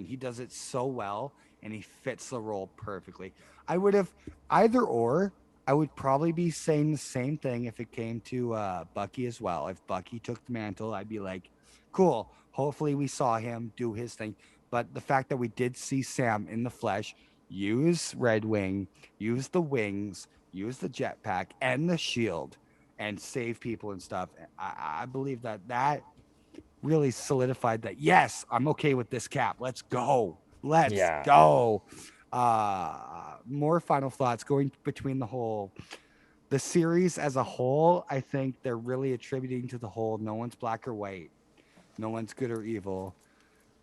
[SPEAKER 2] He does it so well and he fits the role perfectly. I would have I would probably be saying the same thing if it came to Bucky as well. If Bucky took the mantle, I'd be like, cool. Hopefully we saw him do his thing. But the fact that we did see Sam in the flesh use Red Wing, use the wings, use the jetpack and the shield and save people and stuff. I believe that really solidified that, yes, I'm okay with this cap. Let's go. Let's
[SPEAKER 1] Yeah.
[SPEAKER 2] go. More final thoughts going between the series as a whole. I think they're really attributing to the whole no one's black or white, no one's good or evil.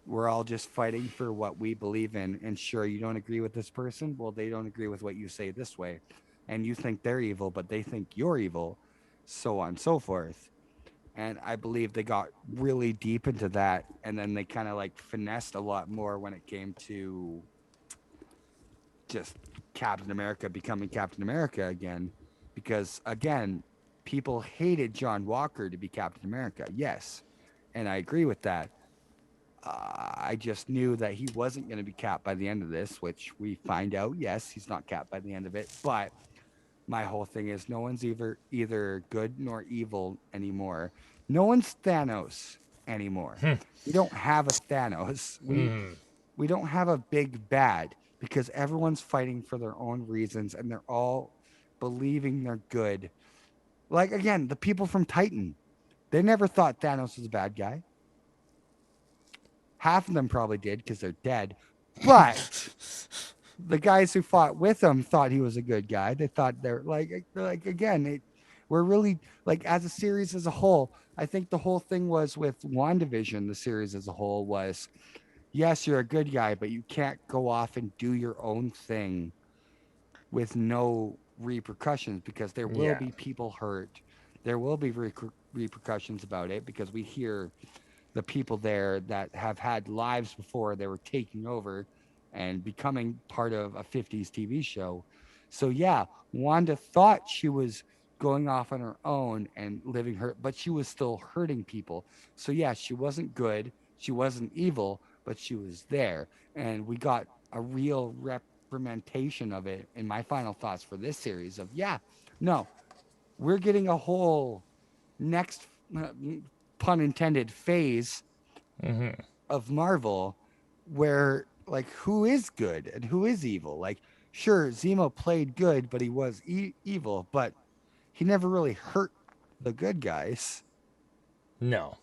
[SPEAKER 2] We're all just fighting for what we believe in. And sure, you don't agree with this person. Well, they don't agree with what you say this way. And you think they're evil, but they think you're evil, so on and so forth. And I believe they got really deep into that. And then they kind of like finessed a lot more when it came to just Captain America becoming Captain America again. Because again, people hated John Walker to be Captain America. Yes. And I agree with that. I just knew that he wasn't going to be capped by the end of this, which we find out. Yes, he's not capped by the end of it. But my whole thing is no one's either good nor evil anymore. No one's Thanos anymore. We don't have a Thanos. We don't have a big bad because everyone's fighting for their own reasons and they're all believing they're good. Like, again, the people from Titan, they never thought Thanos was a bad guy. Half of them probably did because they're dead. But the guys who fought with him thought he was a good guy. They thought they're like again, we're really like as a series as a whole. I think the whole thing was with WandaVision, the series as a whole was, yes, you're a good guy, but you can't go off and do your own thing with no repercussions because there will be people hurt. There will be repercussions about it because we hear the people there that have had lives before they were taking over and becoming part of a 50s TV show. So yeah, Wanda thought she was going off on her own and living her, but she was still hurting people. So yeah, she wasn't good, she wasn't evil, but she was there. And we got a real representation of it in my final thoughts for this series of, yeah, no, we're getting a whole next pun intended phase of Marvel where like who is good and who is evil. Like sure, Zemo played good, but he was evil, but he never really hurt the good guys.
[SPEAKER 1] No.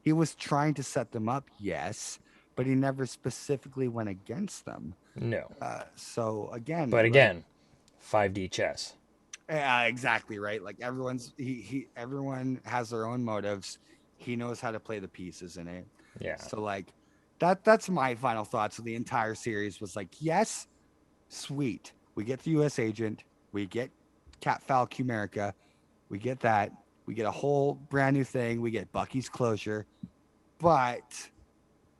[SPEAKER 2] He was trying to set them up, yes, but he never specifically went against them.
[SPEAKER 1] No.
[SPEAKER 2] So again,
[SPEAKER 1] but again, 5D chess.
[SPEAKER 2] Yeah, exactly right. Like everyone has their own motives. He knows how to play the pieces in it.
[SPEAKER 1] Yeah.
[SPEAKER 2] So like that's my final thoughts of the entire series was like, yes, sweet. We get the US agent, we get Falcon America, we get that. We get a whole brand new thing. We get Bucky's closure, but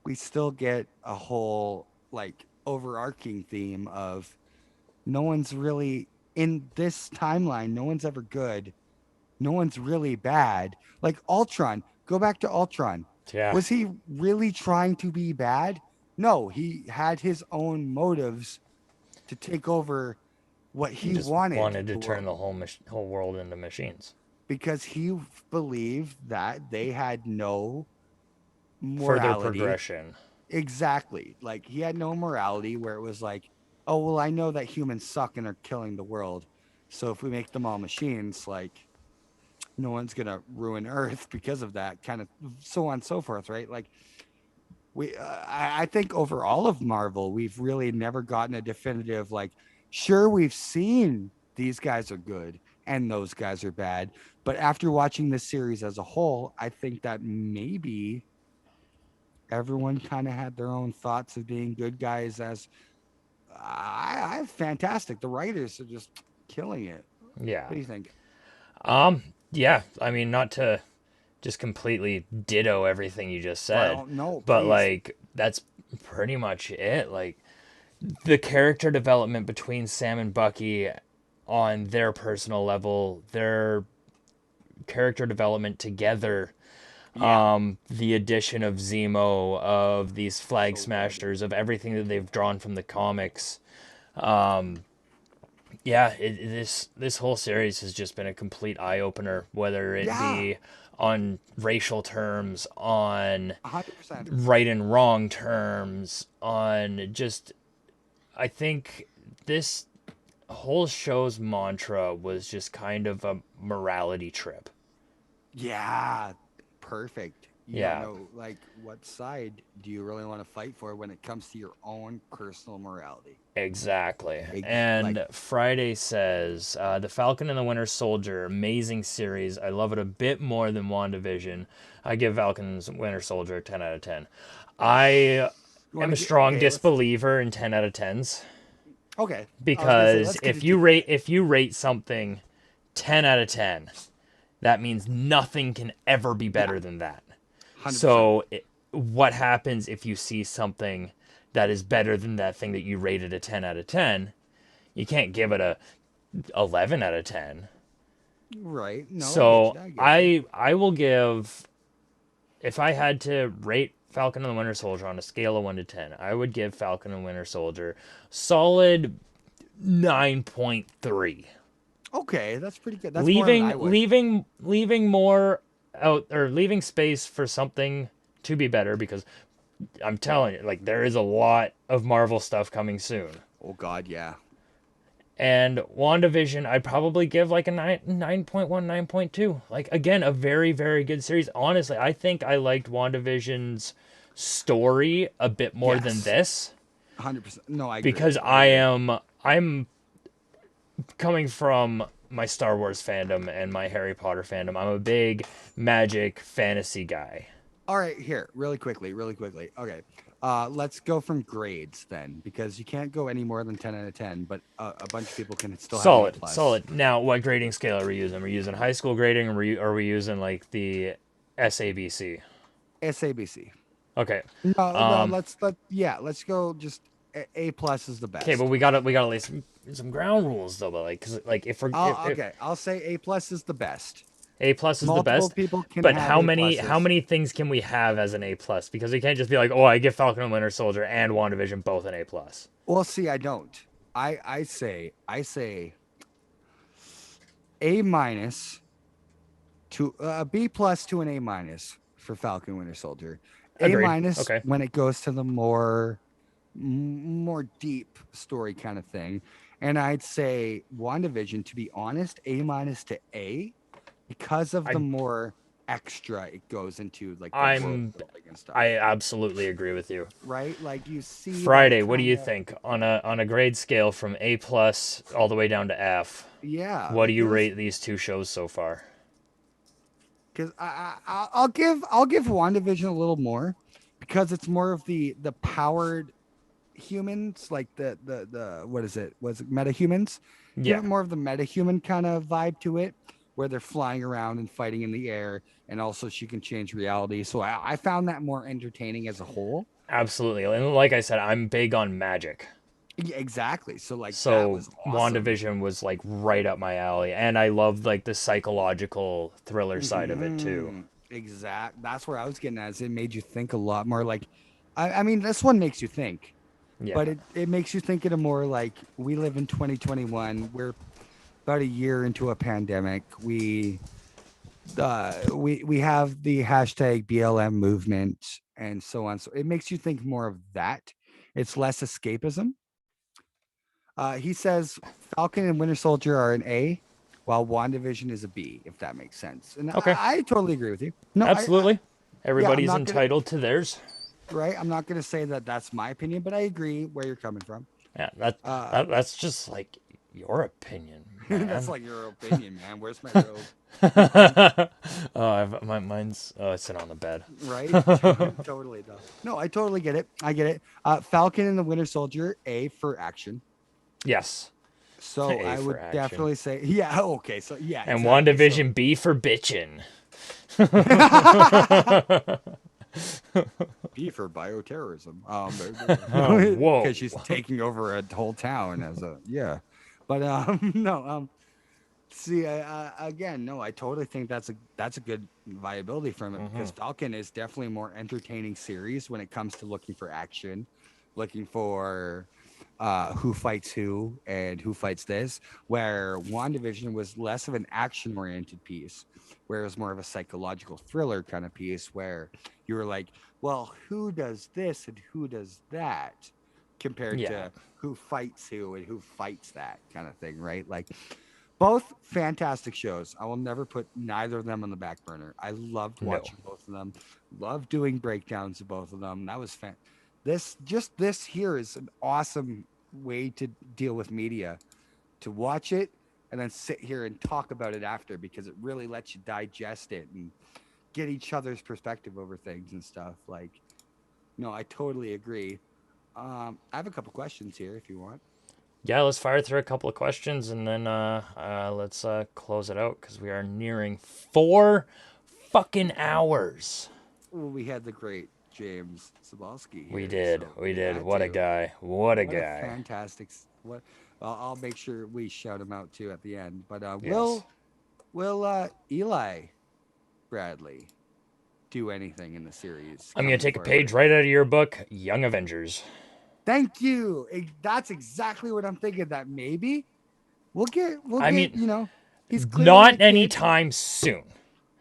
[SPEAKER 2] we still get a whole like overarching theme of no one's really in this timeline. No one's ever good. No one's really bad. Like Ultron, go back to Ultron.
[SPEAKER 1] Yeah.
[SPEAKER 2] Was he really trying to be bad? No, he had his own motives to take over what he
[SPEAKER 1] just
[SPEAKER 2] wanted
[SPEAKER 1] to turn the whole world into machines
[SPEAKER 2] because he believed that they had no morality.
[SPEAKER 1] Further progression.
[SPEAKER 2] Exactly. Like he had no morality where it was like, oh, well, I know that humans suck and are killing the world. So if we make them all machines, like no one's going to ruin Earth because of that, kind of so on and so forth, right? Like I think over all of Marvel, we've really never gotten a definitive, like, sure, we've seen these guys are good and those guys are bad. But after watching this series as a whole, I think that maybe everyone kind of had their own thoughts of being good guys as I fantastic. The writers are just killing it.
[SPEAKER 1] Yeah.
[SPEAKER 2] What do you think?
[SPEAKER 1] Yeah, I mean, not to just completely ditto everything you just said, but
[SPEAKER 2] please.
[SPEAKER 1] like that's pretty much it. Like the character development between Sam and Bucky on their personal level, their character development together, the addition of Zemo, of these flag smashers, of everything that they've drawn from the comics. This whole series has just been a complete eye opener, whether it be on racial terms, on
[SPEAKER 2] 100%.
[SPEAKER 1] right and wrong terms, on just, I think this whole show's mantra was just kind of a morality trip.
[SPEAKER 2] Yeah, perfect. You don't know, like, what side do you really want to fight for when it comes to your own personal morality.
[SPEAKER 1] Exactly. And Friday says, The Falcon and the Winter Soldier, amazing series. I love it a bit more than WandaVision. I give Falcon's Winter Soldier a 10 out of 10. I am a strong disbeliever in 10 out of 10s.
[SPEAKER 2] Okay.
[SPEAKER 1] Because if you rate something 10 out of 10, that means nothing can ever be better than that. 100%. So what happens if you see something that is better than that thing that you rated a 10 out of 10? You can't give it a 11 out of 10.
[SPEAKER 2] Right. No.
[SPEAKER 1] So I will give, if I had to rate Falcon and the Winter Soldier on a scale of 1 to 10, I would give Falcon and Winter Soldier solid 9.3.
[SPEAKER 2] Okay, that's pretty good. That's
[SPEAKER 1] leaving more out, or leaving space for something to be better, because I'm telling you, like, there is a lot of Marvel stuff coming soon.
[SPEAKER 2] Oh God, yeah.
[SPEAKER 1] And WandaVision, I'd probably give like a 9.1, 9.2. Like, again, a very, very good series. Honestly, I think I liked WandaVision's story a bit more than this.
[SPEAKER 2] 100%. No, I agree.
[SPEAKER 1] Because I'm coming from my Star Wars fandom and my Harry Potter fandom. I'm a big magic fantasy guy.
[SPEAKER 2] All right, here, really quickly. Okay. Let's go from grades then, because you can't go any more than 10 out of 10, but a bunch of people can still have a plus.
[SPEAKER 1] Solid. Now, what grading scale are we using? Are we using high school grading, or are we using like the SABC?
[SPEAKER 2] SABC.
[SPEAKER 1] Okay.
[SPEAKER 2] No, let's go just A plus is the best.
[SPEAKER 1] Okay, but we gotta lay some ground rules though, but if we're
[SPEAKER 2] I'll say A plus is the best.
[SPEAKER 1] A plus is the best.
[SPEAKER 2] People can
[SPEAKER 1] but
[SPEAKER 2] have
[SPEAKER 1] how many things can we have as an A plus? Because we can't just be like, oh, I give Falcon and Winter Soldier and WandaVision both an A plus.
[SPEAKER 2] Well, see, I don't. I say A minus to a B plus to an A minus for Falcon Winter Soldier.
[SPEAKER 1] Agreed.
[SPEAKER 2] A minus when it goes to the more deep story kind of thing. And I'd say WandaVision, to be honest, A minus to A, because of the more extra it goes into, like, the world building and stuff.
[SPEAKER 1] I absolutely agree with you.
[SPEAKER 2] Right? Like, you see
[SPEAKER 1] Friday, what do you think on a grade scale from A plus all the way down to F?
[SPEAKER 2] Yeah.
[SPEAKER 1] What do you rate these two shows so far?
[SPEAKER 2] Because I'll give WandaVision a little more, because it's more of the powered humans, like the what is it? Was it metahumans?
[SPEAKER 1] Yeah.
[SPEAKER 2] More of the metahuman kind of vibe to it, where they're flying around and fighting in the air, and also she can change reality. So I found that more entertaining as a whole.
[SPEAKER 1] Absolutely. And like I said, I'm big on magic.
[SPEAKER 2] Yeah, exactly. So that was awesome.
[SPEAKER 1] WandaVision was like right up my alley, and I love like the psychological thriller side of it too.
[SPEAKER 2] Exact. That's where I was getting at. Is it made you think a lot more. Like, I mean, this one makes you think. Yeah. But it makes you think in a more, like, we live in 2021. We're about a year into a pandemic. We have the hashtag BLM movement and so on. So it makes you think more of that. It's less escapism. He says Falcon and Winter Soldier are an A, while WandaVision is a B, if that makes sense. And I totally agrry with you. No,
[SPEAKER 1] absolutely. Everybody's entitled to theirs.
[SPEAKER 2] Right. I'm not going to say that that's my opinion, but I agree where you're coming from.
[SPEAKER 1] Yeah, that's just like your opinion.
[SPEAKER 2] That's like your opinion, man. Where's my robe?
[SPEAKER 1] Mine's it's sitting on the bed.
[SPEAKER 2] Right. Totally does. No, I totally get it. I get it. Falcon and the Winter Soldier, A for action.
[SPEAKER 1] Yes.
[SPEAKER 2] So I would definitely say, yeah. Okay. So yeah.
[SPEAKER 1] And exactly. WandaVision, B for bitchin'.
[SPEAKER 2] B for bioterrorism.
[SPEAKER 1] Whoa!
[SPEAKER 2] Because she's taking over a whole town as a but no. See, again, no. I totally think that's a good viability from it, because Falcon is definitely a more entertaining series when it comes to looking for action, looking for who fights who and who fights this. Where WandaVision was less of an action-oriented piece, where it was more of a psychological thriller kind of piece, where you were like, well, who does this and who does that, compared to who fights who and who fights that kind of thing, right? Like, Both fantastic shows. I will never put neither of them on the back burner. I loved
[SPEAKER 1] No.
[SPEAKER 2] watching both of them. Loved doing breakdowns of both of them. That was this here is an awesome way to deal with media, to watch it and then sit here and talk about it after, because it really lets you digest it and get each other's perspective over things and stuff. Like, no, I totally agree. I have a couple questions here if you want.
[SPEAKER 1] Yeah, let's fire through a couple of questions and then let's close it out because we are nearing 4 fucking hours.
[SPEAKER 2] Well, we had the great James Cybulski here.
[SPEAKER 1] We did.
[SPEAKER 2] So
[SPEAKER 1] we did.
[SPEAKER 2] had
[SPEAKER 1] What a
[SPEAKER 2] to.
[SPEAKER 1] guy. What a
[SPEAKER 2] What
[SPEAKER 1] guy.
[SPEAKER 2] a fantastic. What? I'll make sure we shout him out too at the end. But
[SPEAKER 1] Yes.
[SPEAKER 2] will Eli Bradley do anything in the series?
[SPEAKER 1] I'm going to take
[SPEAKER 2] forward?
[SPEAKER 1] a page right out of your book, Young Avengers.
[SPEAKER 2] Thank you. That's exactly what I'm thinking. That maybe we'll get. You know, he's
[SPEAKER 1] not anytime soon.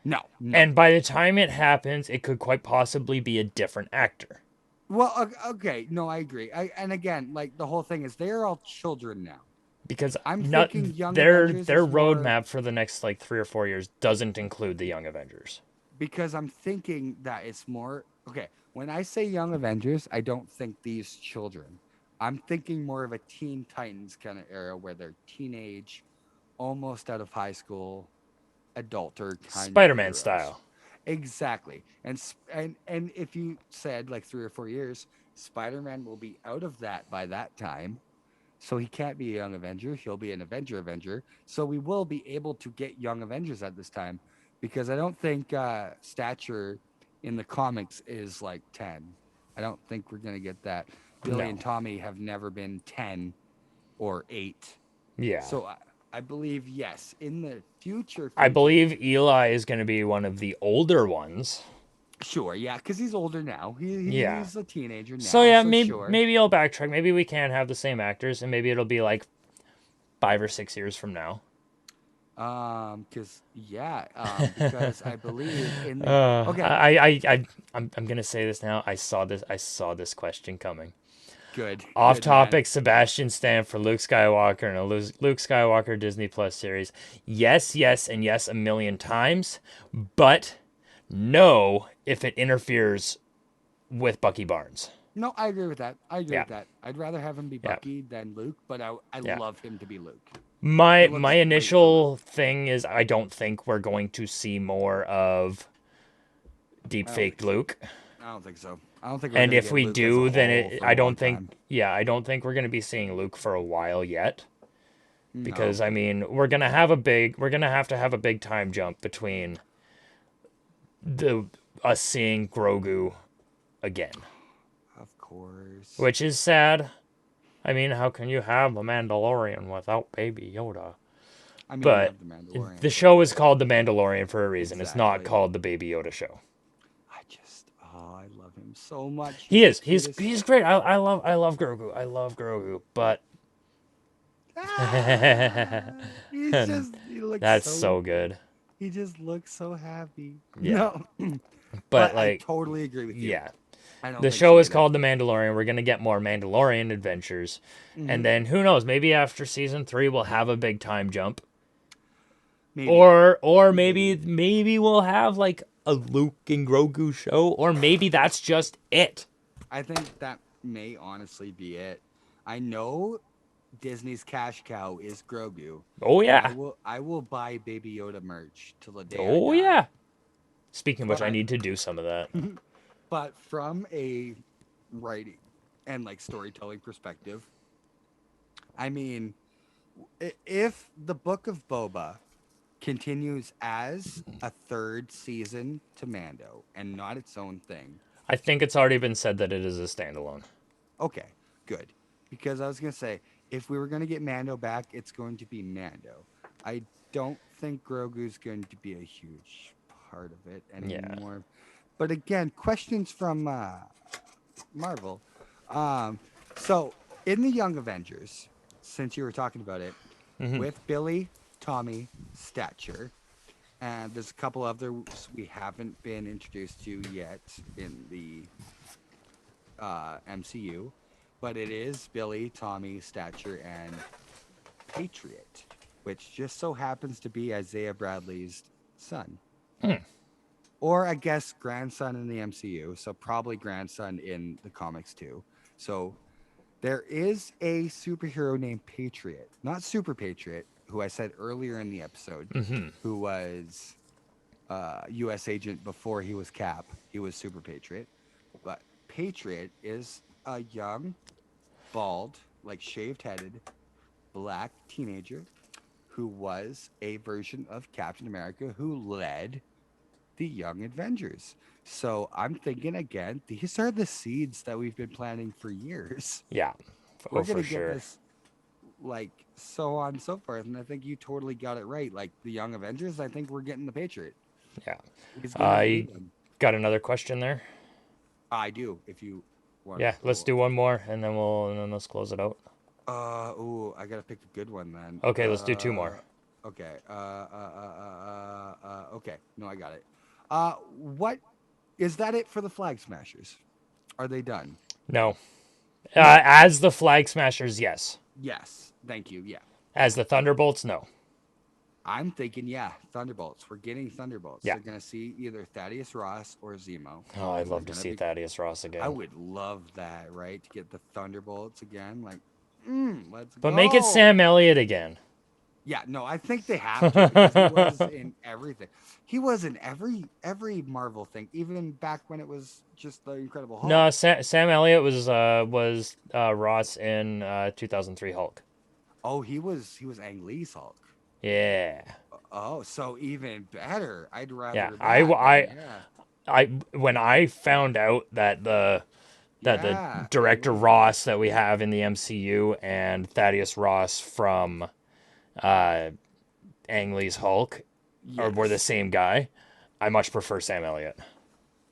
[SPEAKER 2] No.
[SPEAKER 1] And by the time it happens, it could quite possibly be a different actor.
[SPEAKER 2] Well, okay. No, I agree. And again, like the whole thing is they're all children now.
[SPEAKER 1] Because
[SPEAKER 2] I'm thinking Young
[SPEAKER 1] their
[SPEAKER 2] Avengers
[SPEAKER 1] roadmap for the next like 3 or 4 years doesn't include the Young Avengers.
[SPEAKER 2] Because I'm thinking that it's more okay. When I say Young Avengers, I don't think these children. I'm thinking more of a Teen Titans kind of era where they're teenage, almost out of high school, adulter kind
[SPEAKER 1] Spider-Man
[SPEAKER 2] of
[SPEAKER 1] style.
[SPEAKER 2] Exactly. And if you said like 3 or 4 years, Spider-Man will be out of that by that time. So he can't be a Young Avenger. He'll be an Avenger. So we will be able to get Young Avengers at this time, because I don't think stature in the comics is like 10. I don't think we're going to get that. Billy and Tommy have never been 10 or 8.
[SPEAKER 1] Yeah.
[SPEAKER 2] So I believe, yes, in the future.
[SPEAKER 1] I believe Eli is going to be one of the older ones.
[SPEAKER 2] Sure, yeah, because he's older now. He's a teenager now.
[SPEAKER 1] So yeah,
[SPEAKER 2] sure.
[SPEAKER 1] maybe I'll backtrack. Maybe we can have the same actors, and maybe it'll be like 5 or 6 years from now.
[SPEAKER 2] Because I believe in the
[SPEAKER 1] okay. I'm gonna say this now. I saw this question coming.
[SPEAKER 2] Good.
[SPEAKER 1] Off
[SPEAKER 2] good,
[SPEAKER 1] topic,
[SPEAKER 2] man.
[SPEAKER 1] Sebastian Stan for Luke Skywalker and a Luke Skywalker Disney Plus series. Yes, and yes 1,000,000 times, but no if it interferes with Bucky Barnes.
[SPEAKER 2] No, I agree with that. With that. I'd rather have him be Bucky than Luke, but I love him to be Luke.
[SPEAKER 1] My initial thing is I don't think we're going to see more of deepfake Luke.
[SPEAKER 2] I don't think so. I don't think.
[SPEAKER 1] And if we do, then I don't think we're going to be seeing Luke for a while yet. Because I mean, we're gonna have to have a big time jump between us seeing Grogu again.
[SPEAKER 2] Of course.
[SPEAKER 1] Which is sad. I mean, how can you have a Mandalorian without Baby Yoda?
[SPEAKER 2] I mean,
[SPEAKER 1] but the show is called The Mandalorian for a reason. Exactly. It's not called The Baby Yoda Show.
[SPEAKER 2] I love him so much.
[SPEAKER 1] He's great. I love Grogu. I love Grogu, but
[SPEAKER 2] he looks
[SPEAKER 1] that's so good.
[SPEAKER 2] He just looks so happy.
[SPEAKER 1] Yeah.
[SPEAKER 2] No.
[SPEAKER 1] but like,
[SPEAKER 2] I totally agree with you.
[SPEAKER 1] Yeah. The show is called The Mandalorian. We're going to get more Mandalorian adventures. Mm-hmm. And then who knows, maybe after season 3 we'll have a big time jump. Maybe. Or maybe we'll have like a Luke and Grogu show, or maybe that's just it.
[SPEAKER 2] I think that may honestly be it. I know Disney's cash cow is Grogu.
[SPEAKER 1] Oh yeah.
[SPEAKER 2] I will buy Baby Yoda merch till the day.
[SPEAKER 1] Oh yeah. Speaking of which, I need to do some of that.
[SPEAKER 2] But from a writing and like storytelling perspective, I mean, if the Book of Boba continues as a 3rd season to Mando and not its own thing,
[SPEAKER 1] I think it's already been said that it is a standalone.
[SPEAKER 2] Okay, good. Because I was going to say, if we were going to get Mando back, it's going to be Mando. I don't think Grogu's going to be a huge part of it anymore. Yeah. But again, questions from Marvel. So, in the Young Avengers, since you were talking about it, with Billy, Tommy, Stature, and there's a couple others we haven't been introduced to yet in the MCU, but it is Billy, Tommy, Stature, and Patriot, which just so happens to be Isaiah Bradley's son.
[SPEAKER 1] Hmm.
[SPEAKER 2] Or I guess grandson in the MCU, so probably grandson in the comics too. So there is a superhero named Patriot, not Super Patriot, who I said earlier in the episode, who was U.S. agent before he was Cap. He was Super Patriot. But Patriot is a young, bald, like shaved-headed, black teenager who was a version of Captain America who led the Young Avengers. So I'm thinking again, these are the seeds that we've been planting for years.
[SPEAKER 1] Yeah.
[SPEAKER 2] We're gonna get this, like, so on and so forth. And I think you totally got it right. Like the Young Avengers, I think we're getting the Patriot.
[SPEAKER 1] Yeah.
[SPEAKER 2] I
[SPEAKER 1] got another question there.
[SPEAKER 2] I do. If you want.
[SPEAKER 1] Yeah, let's do one more, and then let's close it out.
[SPEAKER 2] I gotta pick a good one then.
[SPEAKER 1] Okay, let's do two more.
[SPEAKER 2] Okay. Okay. No, I got it. What is that? It for the Flag Smashers? Are they done?
[SPEAKER 1] No. As the Flag Smashers, yes.
[SPEAKER 2] Yes. Thank you. Yeah.
[SPEAKER 1] As the Thunderbolts, no.
[SPEAKER 2] I'm thinking, yeah, Thunderbolts. We're getting Thunderbolts.
[SPEAKER 1] Yeah.
[SPEAKER 2] They're gonna see either Thaddeus Ross or Zemo.
[SPEAKER 1] Oh, I'd love to see Thaddeus Ross again.
[SPEAKER 2] I would love that, right? To get the Thunderbolts again, like, let's go.
[SPEAKER 1] But make it Sam Elliott again.
[SPEAKER 2] Yeah, no, I think they have to because he was in everything. He was in every Marvel thing, even back when it was just the Incredible Hulk.
[SPEAKER 1] No, Sam Elliott was Ross in 2003 Hulk.
[SPEAKER 2] Oh, he was Ang Lee's Hulk.
[SPEAKER 1] Yeah.
[SPEAKER 2] Oh, so even better. I'd rather.
[SPEAKER 1] Yeah, when I found out that the director Ross that we have in the MCU and Thaddeus Ross from Ang Lee's Hulk were the same guy, I much prefer Sam Elliott.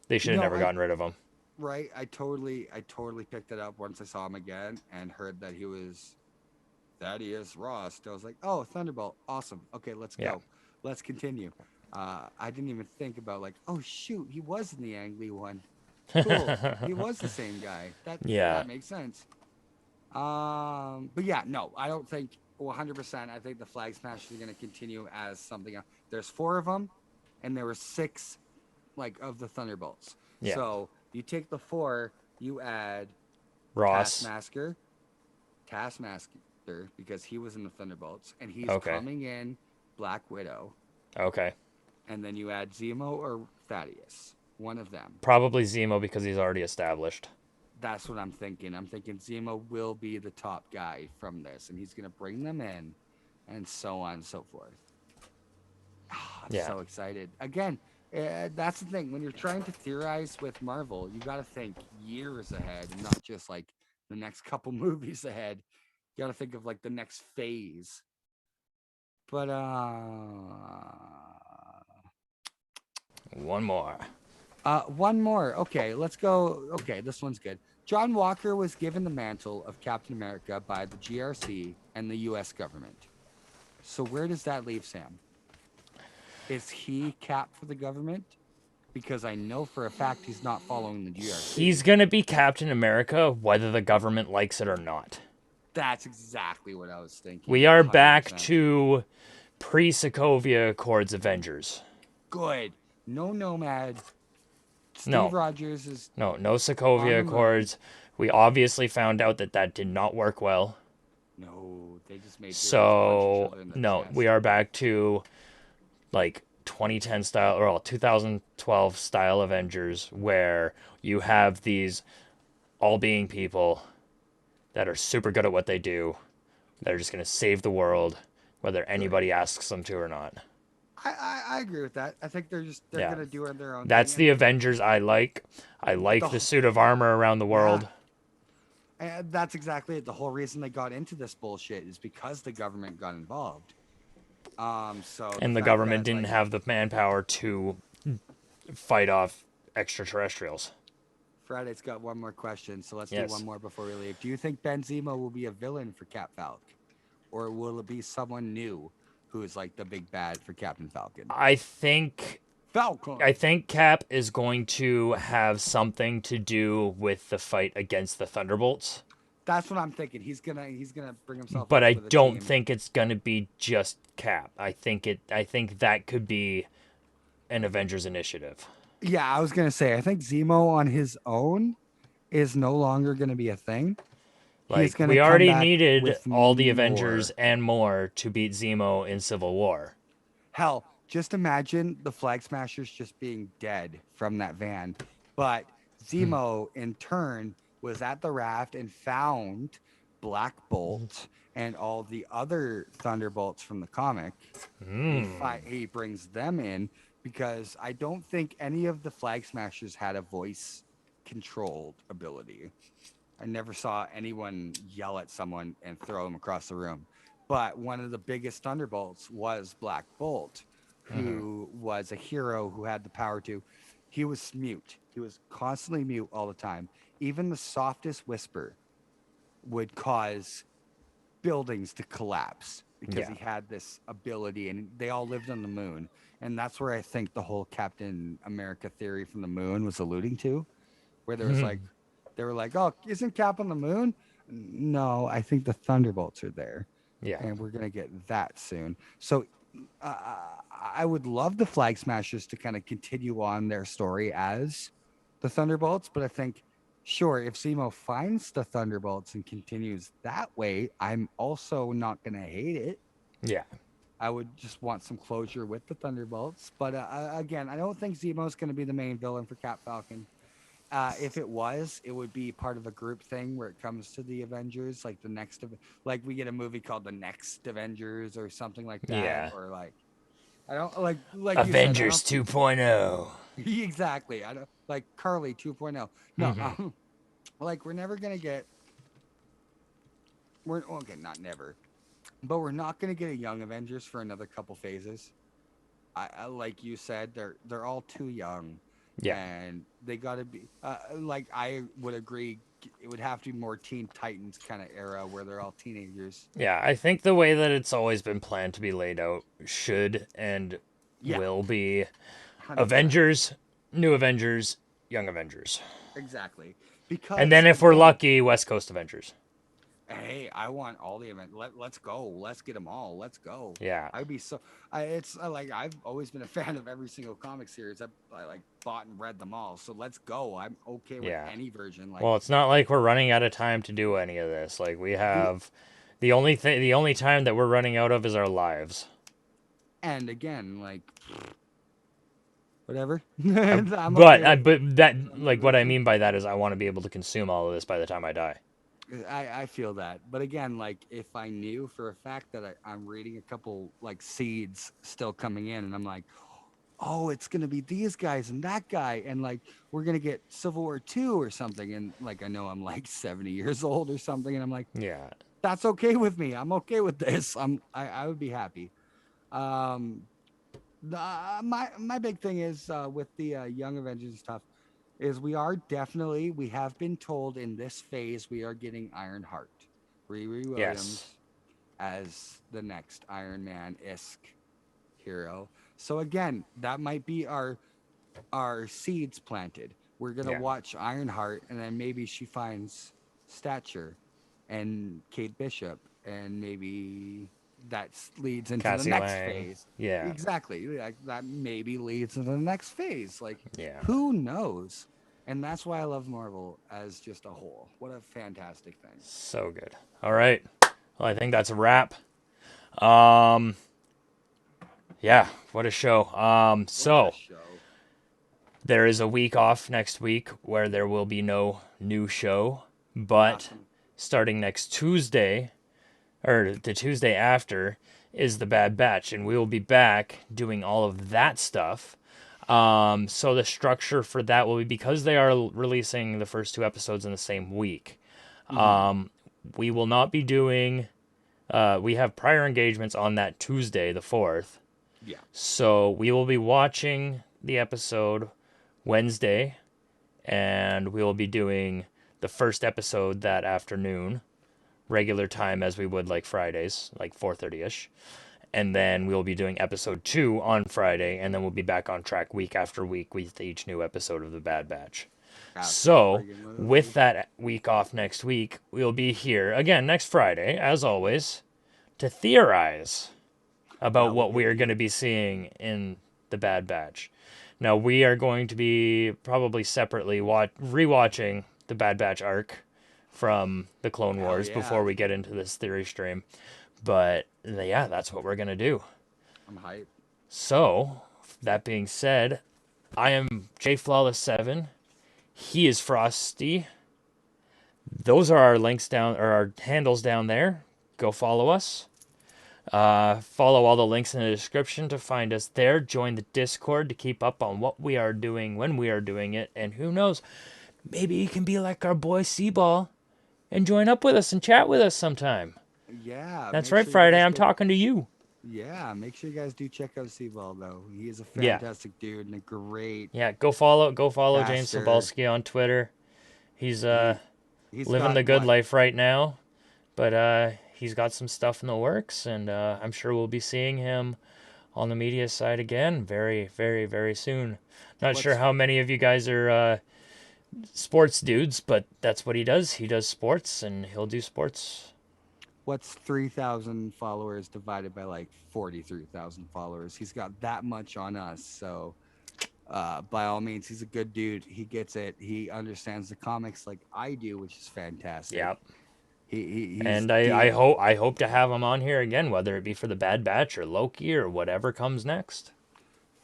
[SPEAKER 1] They should have never gotten rid of him.
[SPEAKER 2] Right. I totally picked it up once I saw him again and heard that he was Thaddeus Ross. I was like, oh, Thunderbolt. Awesome. Okay, let's go.
[SPEAKER 1] Yeah.
[SPEAKER 2] Let's continue. I didn't even think about like, oh shoot, he was in the Ang Lee one. Cool. He was the same guy. That makes sense. But yeah, no, I don't think 100%. I think the Flag Smashers are going to continue as something else. There's 4 of them, and there were 6, like, of the Thunderbolts.
[SPEAKER 1] Yeah.
[SPEAKER 2] So you take the 4, you add
[SPEAKER 1] Ross,
[SPEAKER 2] Taskmaster, because he was in the Thunderbolts, and he's coming in Black Widow.
[SPEAKER 1] Okay.
[SPEAKER 2] And then you add Zemo or Thaddeus, one of them.
[SPEAKER 1] Probably Zemo because he's already established.
[SPEAKER 2] That's what I'm thinking. I'm thinking Zemo will be the top guy from this, and he's going to bring them in, and so on and so forth. I'm so excited. Again, that's the thing. When you're trying to theorize with Marvel, you got to think years ahead, and not just like the next couple movies ahead. You got to think of like the next phase. But
[SPEAKER 1] one more.
[SPEAKER 2] One more. Okay, let's go. Okay, this one's good. John Walker was given the mantle of Captain America by the GRC and the U.S. government. So where does that leave Sam? Is he Cap for the government? Because I know for a fact he's not following the GRC.
[SPEAKER 1] He's going to be Captain America whether the government likes it or not.
[SPEAKER 2] That's exactly what I was thinking.
[SPEAKER 1] We are 100%. Back to pre-Sokovia Accords Avengers.
[SPEAKER 2] Good. No Nomad. Steve Rogers is...
[SPEAKER 1] No Sokovia Accords. We obviously found out that did not work well.
[SPEAKER 2] No, they just made...
[SPEAKER 1] So, no, we are back to, like, 2010 style, or 2012 style Avengers, where you have these all-being people that are super good at what they do, that are just going to save the world, whether anybody asks them to or not.
[SPEAKER 2] I agree with that. I think they're going to do it their own
[SPEAKER 1] That's the Avengers I like. I like the suit of armor around the world.
[SPEAKER 2] Yeah. And that's exactly it. The whole reason they got into this bullshit is because the government got involved.
[SPEAKER 1] And the government didn't have the manpower to fight off extraterrestrials.
[SPEAKER 2] Friday's got one more question, so let's do one more before we leave. Do you think Ben Zemo will be a villain for Cap Falcon? Or will it be someone new who is like the big bad for Captain Falcon?
[SPEAKER 1] I think Cap is going to have something to do with the fight against the Thunderbolts.
[SPEAKER 2] That's what I'm thinking. He's gonna bring himself.
[SPEAKER 1] But
[SPEAKER 2] up
[SPEAKER 1] I
[SPEAKER 2] with a
[SPEAKER 1] don't
[SPEAKER 2] team.
[SPEAKER 1] think it's gonna be just Cap. I think that could be an Avengers initiative.
[SPEAKER 2] Yeah, I was gonna say. I think Zemo on his own is no longer gonna be a thing. He's
[SPEAKER 1] Like,
[SPEAKER 2] gonna
[SPEAKER 1] we
[SPEAKER 2] come
[SPEAKER 1] already
[SPEAKER 2] back
[SPEAKER 1] needed
[SPEAKER 2] with
[SPEAKER 1] all the Avengers
[SPEAKER 2] more.
[SPEAKER 1] and more to beat Zemo in Civil War.
[SPEAKER 2] Hell, just imagine the Flag Smashers just being dead from that van. But Zemo, in turn, was at the raft and found Black Bolt and all the other Thunderbolts from the comic. He brings them in because I don't think any of the Flag Smashers had a voice controlled ability. I never saw anyone yell at someone and throw them across the room. But one of the biggest Thunderbolts was Black Bolt, who was a hero who had the power to. He was mute. He was constantly mute all the time. Even the softest whisper would cause buildings to collapse because he had this ability, and they all lived on the moon. And that's where I think the whole Captain America theory from the moon was alluding to, where there was like, they were like, "Oh, isn't Cap on the moon?" No, I think the Thunderbolts are there.
[SPEAKER 1] Yeah.
[SPEAKER 2] And we're gonna get that soon. So I would love the Flag Smashers to kind of continue on their story as the Thunderbolts, but I think, sure, if Zemo finds the Thunderbolts and continues that way, I'm also not gonna hate it.
[SPEAKER 1] Yeah.
[SPEAKER 2] I would just want some closure with the Thunderbolts. But again, I don't think Zemo's going to be the main villain for Cap Falcon. If it was, it would be part of a group thing where it comes to the Avengers, like the next, like we get a movie called The Next Avengers or something like that,
[SPEAKER 1] Yeah.
[SPEAKER 2] or like I don't like
[SPEAKER 1] Avengers
[SPEAKER 2] you said,
[SPEAKER 1] 2.0.
[SPEAKER 2] Exactly. I don't like Carly 2.0. No, like we're never gonna get. We're okay, not never, but we're not gonna get a Young Avengers for another couple phases. I like you said, they're all too young.
[SPEAKER 1] Yeah.
[SPEAKER 2] And they got to be like I would agree. It would have to be more Teen Titans kind of era where they're all teenagers.
[SPEAKER 1] Yeah, I think the way that it's always been planned to be laid out should and will be
[SPEAKER 2] 100%.
[SPEAKER 1] Avengers, New Avengers, Young Avengers.
[SPEAKER 2] Exactly. Because
[SPEAKER 1] and then if we're lucky, West Coast Avengers.
[SPEAKER 2] Hey, I want all the events. Let's go. Let's get them all. Let's go.
[SPEAKER 1] Yeah.
[SPEAKER 2] I'd be so. It's like I've always been a fan of every single comic series. I like bought and read them all. So let's go. I'm okay with any version. Like,
[SPEAKER 1] well, it's not like we're running out of time to do any of this. Like we have the only time that we're running out of is our lives.
[SPEAKER 2] And again, like whatever.
[SPEAKER 1] but that like what I mean by that is I want to be able to consume all of this by the time I die.
[SPEAKER 2] I feel that. But again, like if I knew for a fact that I'm reading a couple like seeds still coming in and I'm like, oh, it's going to be these guys and that guy. And like, we're going to get Civil War II or something. And like, I know I'm like 70 years old or something. And I'm like,
[SPEAKER 1] yeah,
[SPEAKER 2] that's okay with me. I'm okay with this. I would be happy. My big thing is with the Young Avengers stuff is we have been told in this phase we are getting Ironheart, Riri Williams as the next Iron Man-esque hero. So again, that might be our seeds planted. We're gonna watch Ironheart, and then maybe she finds Stature and Kate Bishop, and maybe that leads into
[SPEAKER 1] Cassie
[SPEAKER 2] the next
[SPEAKER 1] Lang.
[SPEAKER 2] phase.
[SPEAKER 1] Yeah,
[SPEAKER 2] exactly. Like, that maybe leads into the next phase. Like,
[SPEAKER 1] who
[SPEAKER 2] knows? And that's why I love Marvel as just a whole. What a fantastic thing.
[SPEAKER 1] So good. All right. Well, I think that's a wrap. Yeah, what a show. So there is a week off next week where there will be no new show, but starting next Tuesday, or the Tuesday after, is the Bad Batch, and we will be back doing all of that stuff. So the structure for that will be, because they are releasing the first 2 episodes in the same week, we will not be doing, we have prior engagements on that Tuesday, the 4th.
[SPEAKER 2] Yeah.
[SPEAKER 1] So we will be watching the episode Wednesday, and we will be doing the first episode that afternoon, regular time as we would like Fridays, like 4:30ish. And then we'll be doing episode 2 on Friday, and then we'll be back on track week after week with each new episode of The Bad Batch. So, with that week off next week, we'll be here again next Friday, as always, to theorize about what we are going to be seeing in the Bad Batch. Now, we are going to be probably separately rewatching the Bad Batch arc from the Clone Wars before we get into this theory stream. But yeah, that's what we're going to do.
[SPEAKER 2] I'm hyped.
[SPEAKER 1] So, that being said, I am J-Flawless7. He is Fr0zD. Those are our links down, or our handles down there. Go follow us. Follow all the links in the description to find us there. Join the Discord to keep up on what we are doing when we are doing it. And who knows, maybe you can be like our boy Seaball and join up with us and chat with us sometime.
[SPEAKER 2] Yeah.
[SPEAKER 1] That's right, Friday. I'm talking to you.
[SPEAKER 2] Yeah, make sure you guys do check out Seaball though. He is a fantastic dude and a great.
[SPEAKER 1] Yeah, go follow James Cybulski on Twitter. He's living the good life right now, but he's got some stuff in the works, and I'm sure we'll be seeing him on the media side again very, very, very soon. Not sure how many of you guys are sports dudes, but that's what he does. He does sports, and he'll do sports.
[SPEAKER 2] What's 3,000 followers divided by like 43,000 followers? He's got that much on us. So by all means, he's a good dude. He gets it. He understands the comics like I do, which is fantastic.
[SPEAKER 1] Yep.
[SPEAKER 2] And
[SPEAKER 1] I hope to have him on here again, whether it be for the Bad Batch or Loki or whatever comes next.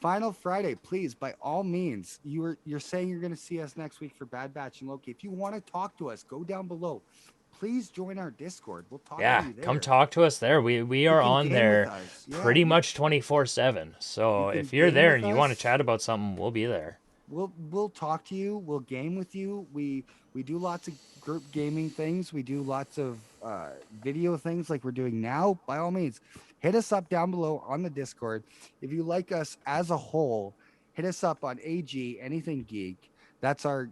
[SPEAKER 2] Final Friday, please, by all means. You're saying you're going to see us next week for Bad Batch and Loki. If you want to talk to us, go down below. Please join our Discord. We'll talk to you there.
[SPEAKER 1] Come talk to us there. We are on there pretty much 24/7. So if you're there and you want to chat about something, we'll be there.
[SPEAKER 2] We'll talk to you. We'll game with you. We do lots of group gaming things. We do lots of video things like we're doing now. By all means, hit us up down below on the Discord. If you like us as a whole, hit us up on AG AnythingGeek. That's our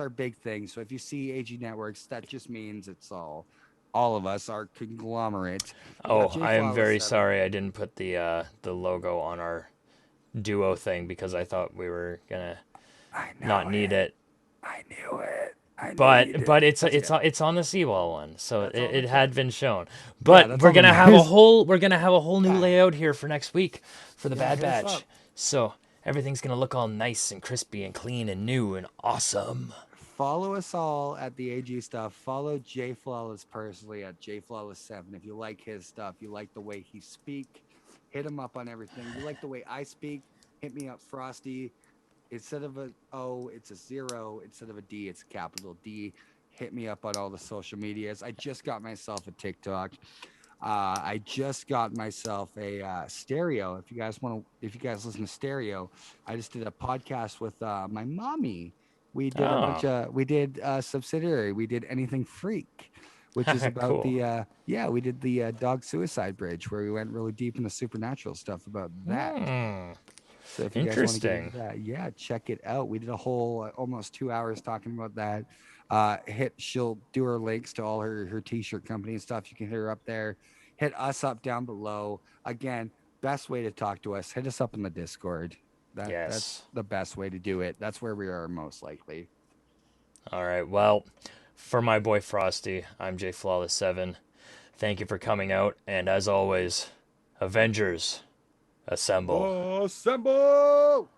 [SPEAKER 2] big thing. So if you see AG Networks, that just means it's all of us, our conglomerate.
[SPEAKER 1] Oh, I am very sorry I didn't put the logo on our duo thing because I thought we were gonna not need it.
[SPEAKER 2] I knew it.
[SPEAKER 1] But it's on the Seawall one, so it had been shown. But we're gonna have a whole new layout here for next week for the Bad Batch. So everything's going to look all nice and crispy and clean and new and awesome.
[SPEAKER 2] Follow us all at the AG stuff. Follow J Flawless personally at J-Flawless7. If you like his stuff, you like the way he speak, hit him up on everything. You like the way I speak, hit me up, Fr0zD. Instead of an O, it's a 0. Instead of a D, it's a capital D. Hit me up on all the social medias. I just got myself a TikTok. I just got myself a stereo. If you guys listen to stereo, I just did a podcast with my mommy. We did we did Subsidiary. We did Anything Freak, which is about cool. We did the dog suicide bridge where we went really deep into supernatural stuff about that. So if you guys want to get into that, check it out. We did a whole almost 2 hours talking about that. She'll do her links to all her t-shirt company and stuff. You can hit her up there. Hit us up down below. Again, best way to talk to us, hit us up in the Discord. That's the best way to do it. That's where we are most likely.
[SPEAKER 1] All right. Well, for my boy Fr0zD, I'm J-Flawless7. Thank you for coming out. And as always, Avengers, assemble.
[SPEAKER 2] Assemble!